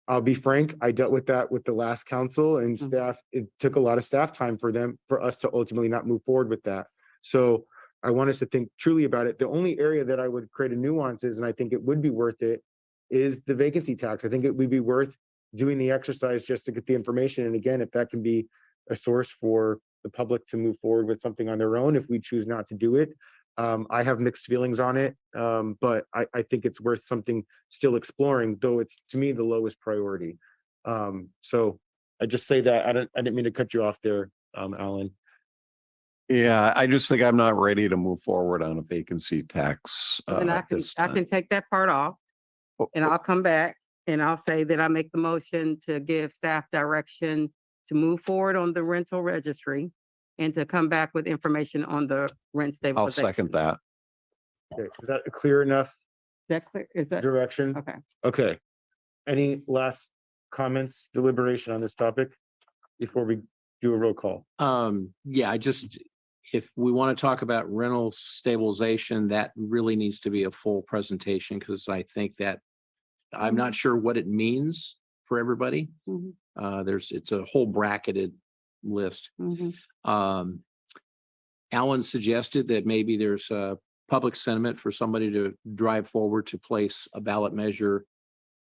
I'll be frank, I dealt with that with the last council and staff. It took a lot of staff time for us to ultimately not move forward with that. So I want us to think truly about it. The only area that I would create a nuance is, and I think it would be worth it, is the vacancy tax. I think it would be worth doing the exercise just to get the information. And again, if that can be a source for the public to move forward with something on their own, if we choose not to do it. I have mixed feelings on it, but I think it's worth something still exploring, though it's, to me, the lowest priority. So I just say that. I didn't mean to cut you off there, Alan. Yeah, I just think I'm not ready to move forward on a vacancy tax. And I can take that part off, and I'll come back and I'll say that I make the motion to give staff direction to move forward on the rental registry and to come back with information on the rent stabilization. I'll second that. Okay, is that clear enough? Is that clear? Is that direction? okay? Okay. Any last comments, deliberation on this topic before we do a roll call? Yeah, if we want to talk about rental stabilization, that really needs to be a full presentation, because I think that I'm not sure what it means for everybody. It's a whole bracketed list. Alan suggested that maybe there's a public sentiment for somebody to drive forward to place a ballot measure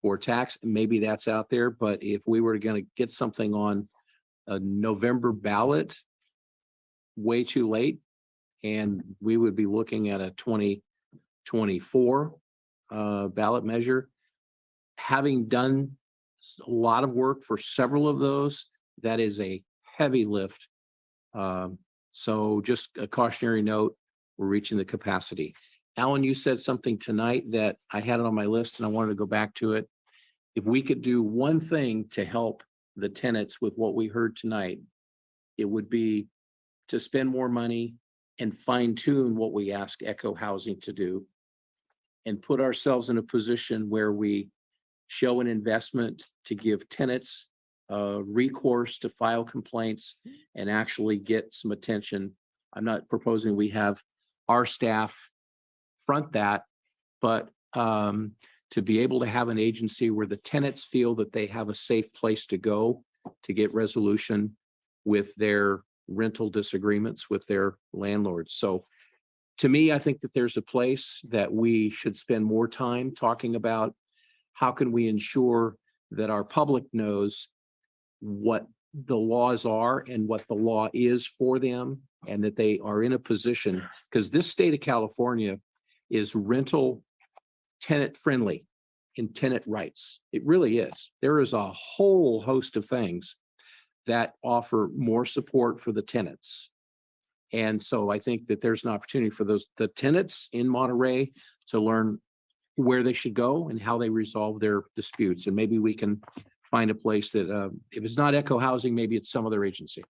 or tax. Maybe that's out there, but if we were going to get something on a November ballot, way too late, and we would be looking at a 2024 ballot measure. Having done a lot of work for several of those, that is a heavy lift. So just a cautionary note, we're reaching the capacity. Alan, you said something tonight that I had it on my list and I wanted to go back to it. If we could do one thing to help the tenants with what we heard tonight, it would be to spend more money and fine tune what we ask Echo Housing to do, and put ourselves in a position where we show an investment to give tenants recourse to file complaints and actually get some attention. I'm not proposing we have our staff front that, but to be able to have an agency where the tenants feel that they have a safe place to go to get resolution with their rental disagreements with their landlords. So to me, I think that there's a place that we should spend more time talking about how can we ensure that our public knows what the laws are and what the law is for them, and that they are in a position, because this state of California is rental tenant friendly in tenant rights. It really is. There is a whole host of things that offer more support for the tenants. And so I think that there's an opportunity for the tenants in Monterey to learn where they should go and how they resolve their disputes. And maybe we can find a place that, if it's not Echo Housing, maybe it's some other agency.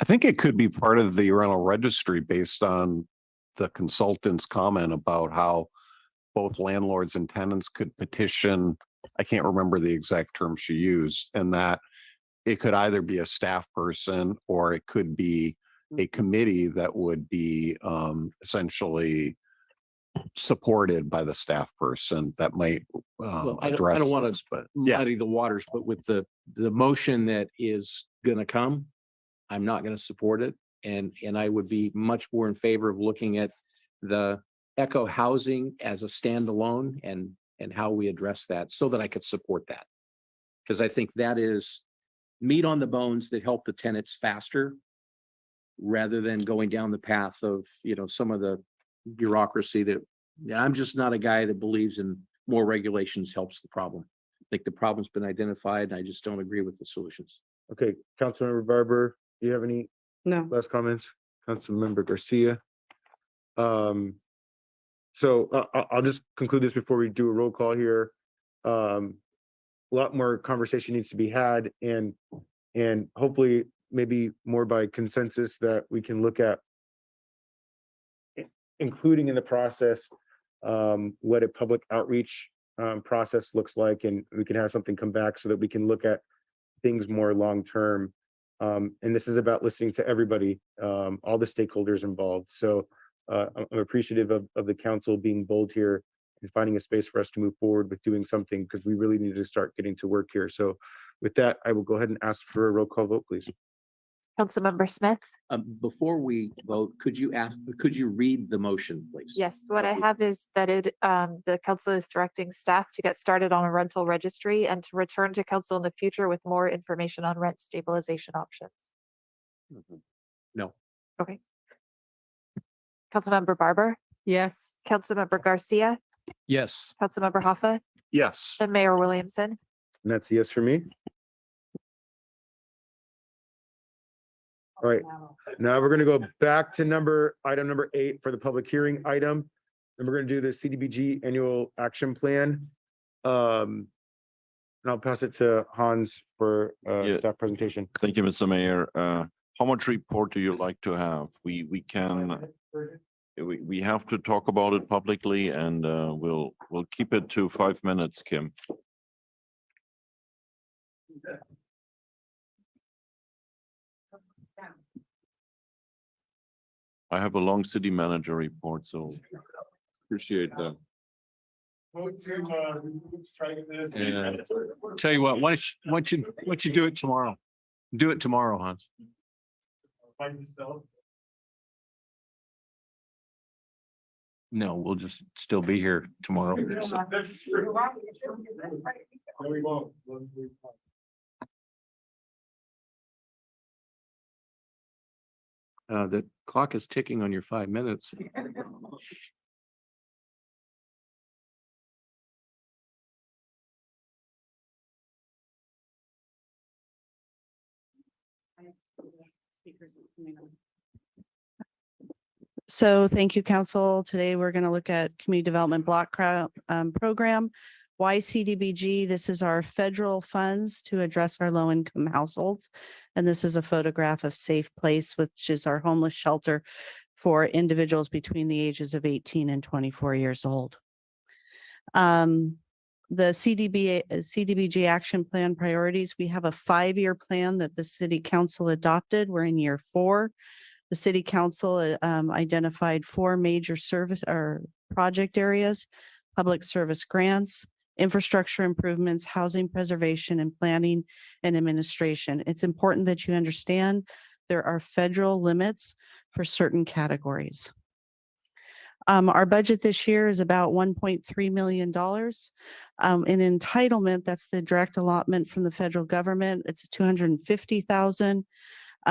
I think it could be part of the rental registry based on the consultant's comment about how both landlords and tenants could petition. I can't remember the exact term she used, and that it could either be a staff person or it could be a committee that would be essentially supported by the staff person that might Well, I address don't want this, to but yeah, muddy the waters, but with the motion that is going to come, I'm not going to support it. And I would be much more in favor of looking at the Echo Housing as a standalone and how we address that so that I could support that. Because I think that is meat on the bones that help the tenants faster rather than going down the path of, some of the bureaucracy that I'm just not a guy that believes in more regulations helps the problem. I think the problem's been identified and I just don't agree with the solutions. Okay, Councilmember Barber, do you have any No. last comments? Councilmember Garcia. I'll just conclude this before we do a roll call here. A lot more conversation needs to be had, and hopefully maybe more by consensus that we can look at including in the process what a public outreach process looks like, and we can have something come back so that we can look at things more long-term. And this is about listening to everybody, all the stakeholders involved. So I'm appreciative of the council being bold here and finding a space for us to move forward with doing something, because we really need to start getting to work here. So with that, I will go ahead and ask for a roll call vote, please. Councilmember Smith? Before we vote, could you read the motion, please? Yes, what I have is that the council is directing staff to get started on a rental registry and to return to council in the future with more information on rent stabilization options. No. Okay. Councilmember Barber? Yes. Councilmember Garcia? Yes. Councilmember Hoffa? yes. And Mayor Williamson? And that's a yes for me. All right, now we're gonna go back to item number 8 for the public hearing item. And we're gonna do the CDBG annual action plan. And I'll pass it to Hans for Yeah. staff presentation. Thank you, Mr. Mayor. How much report do you like to have? We have to talk about it publicly, and we'll keep it to 5 minutes, Kim. I have a long city manager report, so appreciate that. Yeah. Tell you what, why don't you do it tomorrow? Do it tomorrow, Hans. No, we'll just still be here tomorrow. The clock is ticking on your 5 minutes. So thank you, council. Today, we're going to look at community development block program. Why CDBG? This is our federal funds to address our low-income households. And this is a photograph of Safe Place, which is our homeless shelter for individuals between the ages of 18 and 24 years old. the CDBG action plan priorities, we have a 5-year plan that the city council adopted. We're in year 4. The city council identified 4 major service or project areas: public service grants, infrastructure improvements, housing preservation, and planning and administration. It's important that you understand there are federal limits for certain categories. Our budget this year is about $1.3 million. In entitlement, that's the direct allotment from the federal government. It's $250,000.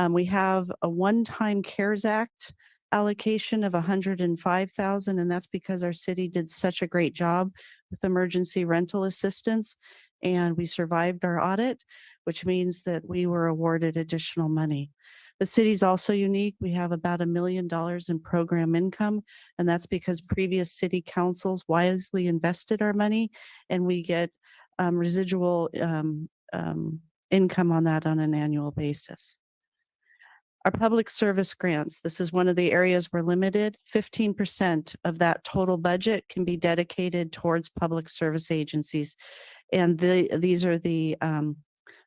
We have a one-time CARES Act allocation of $105,000, and that's because our city did such a great job with emergency rental assistance, and we survived our audit, which means that we were awarded additional money. The city's also unique. We have about $1 million in program income, and that's because previous city councils wisely invested our money, and we get residual income on that on an annual basis. Our public service grants, this is one of the areas we're limited. 15% of that total budget can be dedicated towards public service agencies. And these are the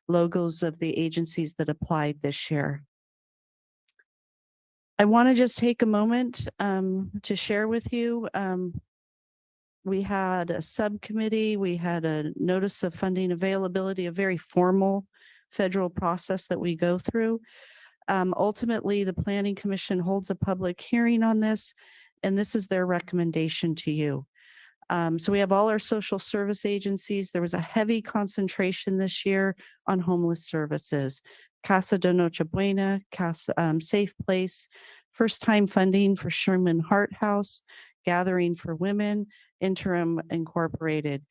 logos of the agencies that applied this year. I want to just take a moment to share with you. We had a subcommittee, we had a notice of funding availability, a very formal federal process that we go through. Ultimately, the Planning Commission holds a public hearing on this, and this is their recommendation to you. So we have all our social service agencies. There was a heavy concentration this year on homeless services. Casa de Noche Buena, Safe Place, first time funding for Sherman Hart House, Gathering for Women, Interim Incorporated.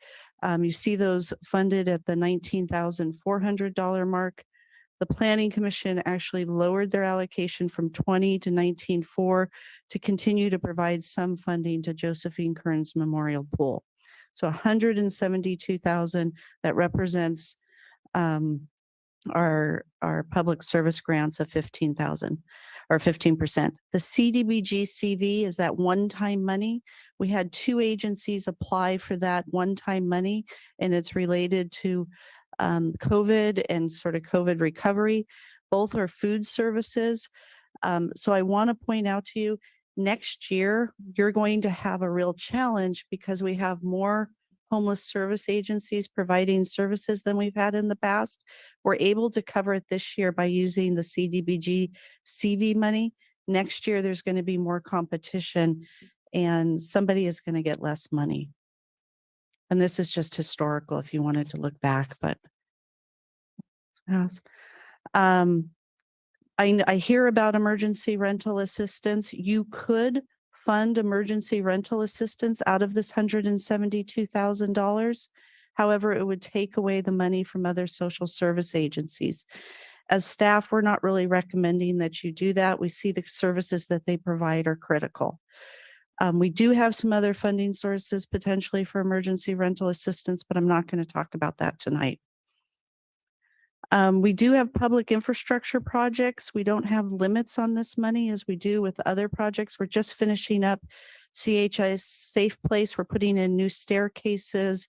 You see those funded at the $19,400 mark. The Planning Commission actually lowered their allocation from 20 to 19.4 to continue to provide some funding to Josephine Kearns Memorial Pool. So $172,000 that represents our public service grants of $15,000 or 15%. The CDBG CV is that one-time money. We had 2 agencies apply for that one-time money, and it's related to COVID and sort of COVID recovery. Both are food services. So I want to point out to you, next year, you're going to have a real challenge because we have more homeless service agencies providing services than we've had in the past. We're able to cover it this year by using the CDBG CV money. Next year, there's going to be more competition and somebody is going to get less money. And this is just historical if you wanted to look back, but yes. I hear about emergency rental assistance. You could fund emergency rental assistance out of this $172,000. However, it would take away the money from other social service agencies. As staff, we're not really recommending that you do that. We see the services that they provide are critical. We do have some other funding sources potentially for emergency rental assistance, but I'm not going to talk about that tonight. We do have public infrastructure projects. We don't have limits on this money as we do with other projects. We're just finishing up CHI's Safe Place. We're putting in new staircases.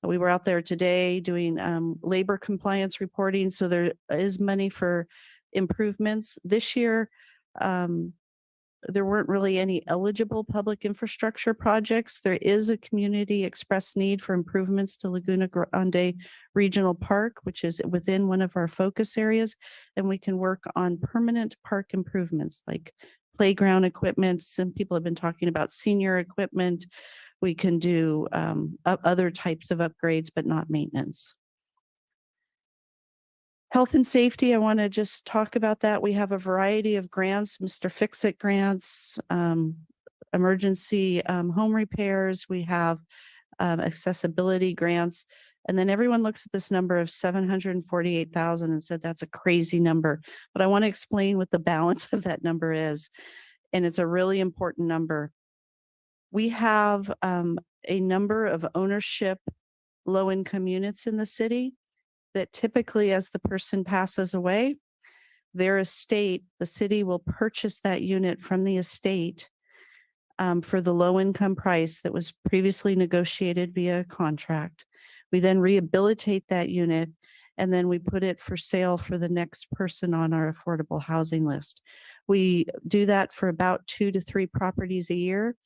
We were out there today doing labor compliance reporting. So there is money for improvements. This year, there weren't really any eligible public infrastructure projects. There is a community express need for improvements to Laguna Grande Regional Park, which is within one of our focus areas. And we can work on permanent park improvements like playground equipment. Some people have been talking about senior equipment. We can do other types of upgrades, but not maintenance. Health and safety, I want to just talk about that. We have a variety of grants, Mr. Fix-It grants, emergency home repairs. We have accessibility grants. And then everyone looks at this number of 748,000 and said, that's a crazy number. But I want to explain what the balance of that number is. And it's a really important number. We have a number of ownership low-income units in the city that typically as the person passes away, their estate, the city will purchase that unit from the estate for the low income price that was previously negotiated via contract. We then rehabilitate that unit and then we put it for sale for the next person on our affordable housing list. We do that for about 2 to 3 properties a year.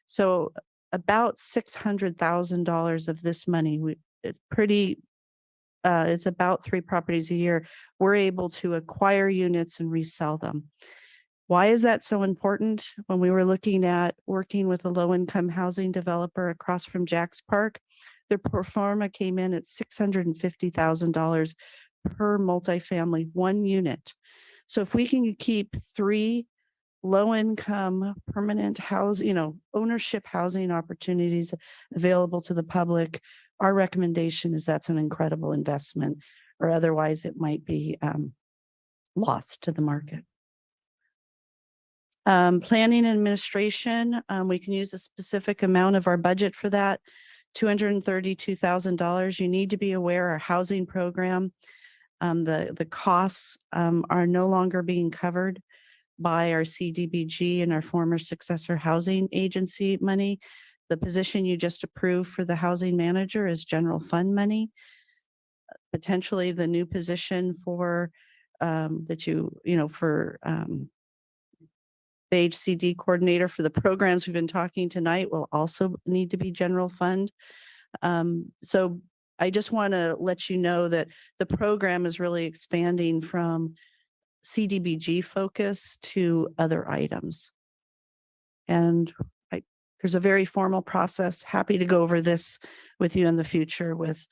So about $600,000 of this money, it's about 3 properties a year. We're able to acquire units and resell them. Why is that so important? When we were looking at working with a low-income housing developer across from Jack's Park, their pro forma came in at $650,000 per multifamily, 1 unit. So if we can keep 3 low-income permanent housing, ownership housing opportunities available to the public, our recommendation is that's an incredible investment, or otherwise it might be lost to the market. Planning and administration, we can use a specific amount of our budget for that, $232,000. You need to be aware our housing program, the costs are no longer being covered by our CDBG and our former Successor Housing Agency money. The position you just approved for the housing manager is general fund money. Potentially the new position for the HCD coordinator for the programs we've been talking tonight will also need to be general fund. So I just want to let you know that the program is really expanding from CDBG focus to other items. And there's a very formal process. Happy to go over this with you in the future with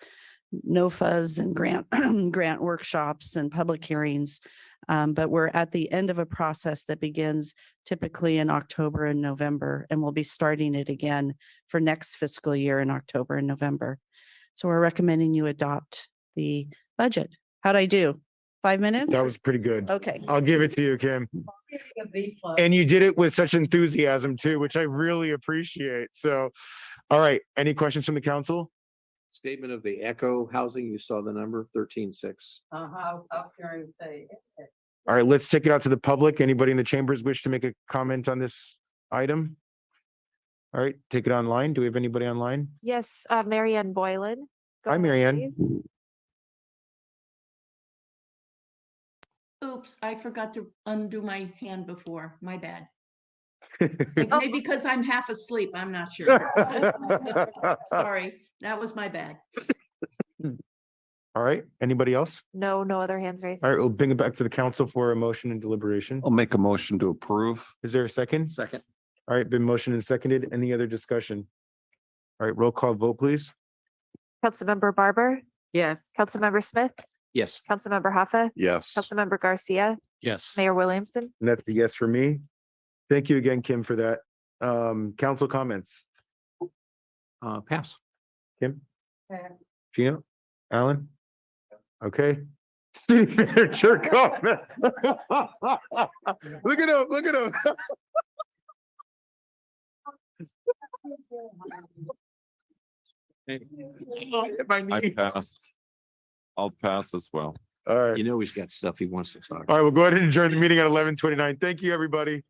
NOFAs and grant workshops and public hearings. But we're at the end of a process that begins typically in October and November, and we'll be starting it again for next fiscal year in October and November. So we're recommending you adopt the budget. How'd I do? 5 minutes? That was pretty good. Okay. I'll give it to you, Kim. And you did it with such enthusiasm too, which I really appreciate. So, all right. Any questions from the council? Statement of the Echo housing, you saw the number 13.6. All right, let's take it out to the public. Anybody in the chambers wish to make a comment on this item? All right, take it online. Do we have anybody online? Yes, Marianne Boylan. Go Hi, ahead, Marianne. please. Oops, I forgot to undo my hand before. My bad. Maybe because I'm half asleep. I'm not sure. Sorry, that was my bad. All right, anybody else? No other hands raised. All right, we'll bring it back to the council for a motion and deliberation. I'll make a motion to approve. Is there a second? Second. All right, been motioned and seconded. Any other discussion? All right, roll call vote, please. Councilmember Barber, Yes. Councilmember Smith, Yes. Councilmember Hoffa, Yes. Councilmember Garcia, Yes. Mayor Williamson. And that's a yes for me. Thank you again, Kim, for that. Council comments. Pass. Kim? Gino? Alan? Okay. Steve, your comment. Look at him, look at him. I pass. I'll pass as well. All right. You know he's got stuff he wants to talk. All right, we'll go ahead and adjourn the meeting at 11:29. Thank you, everybody.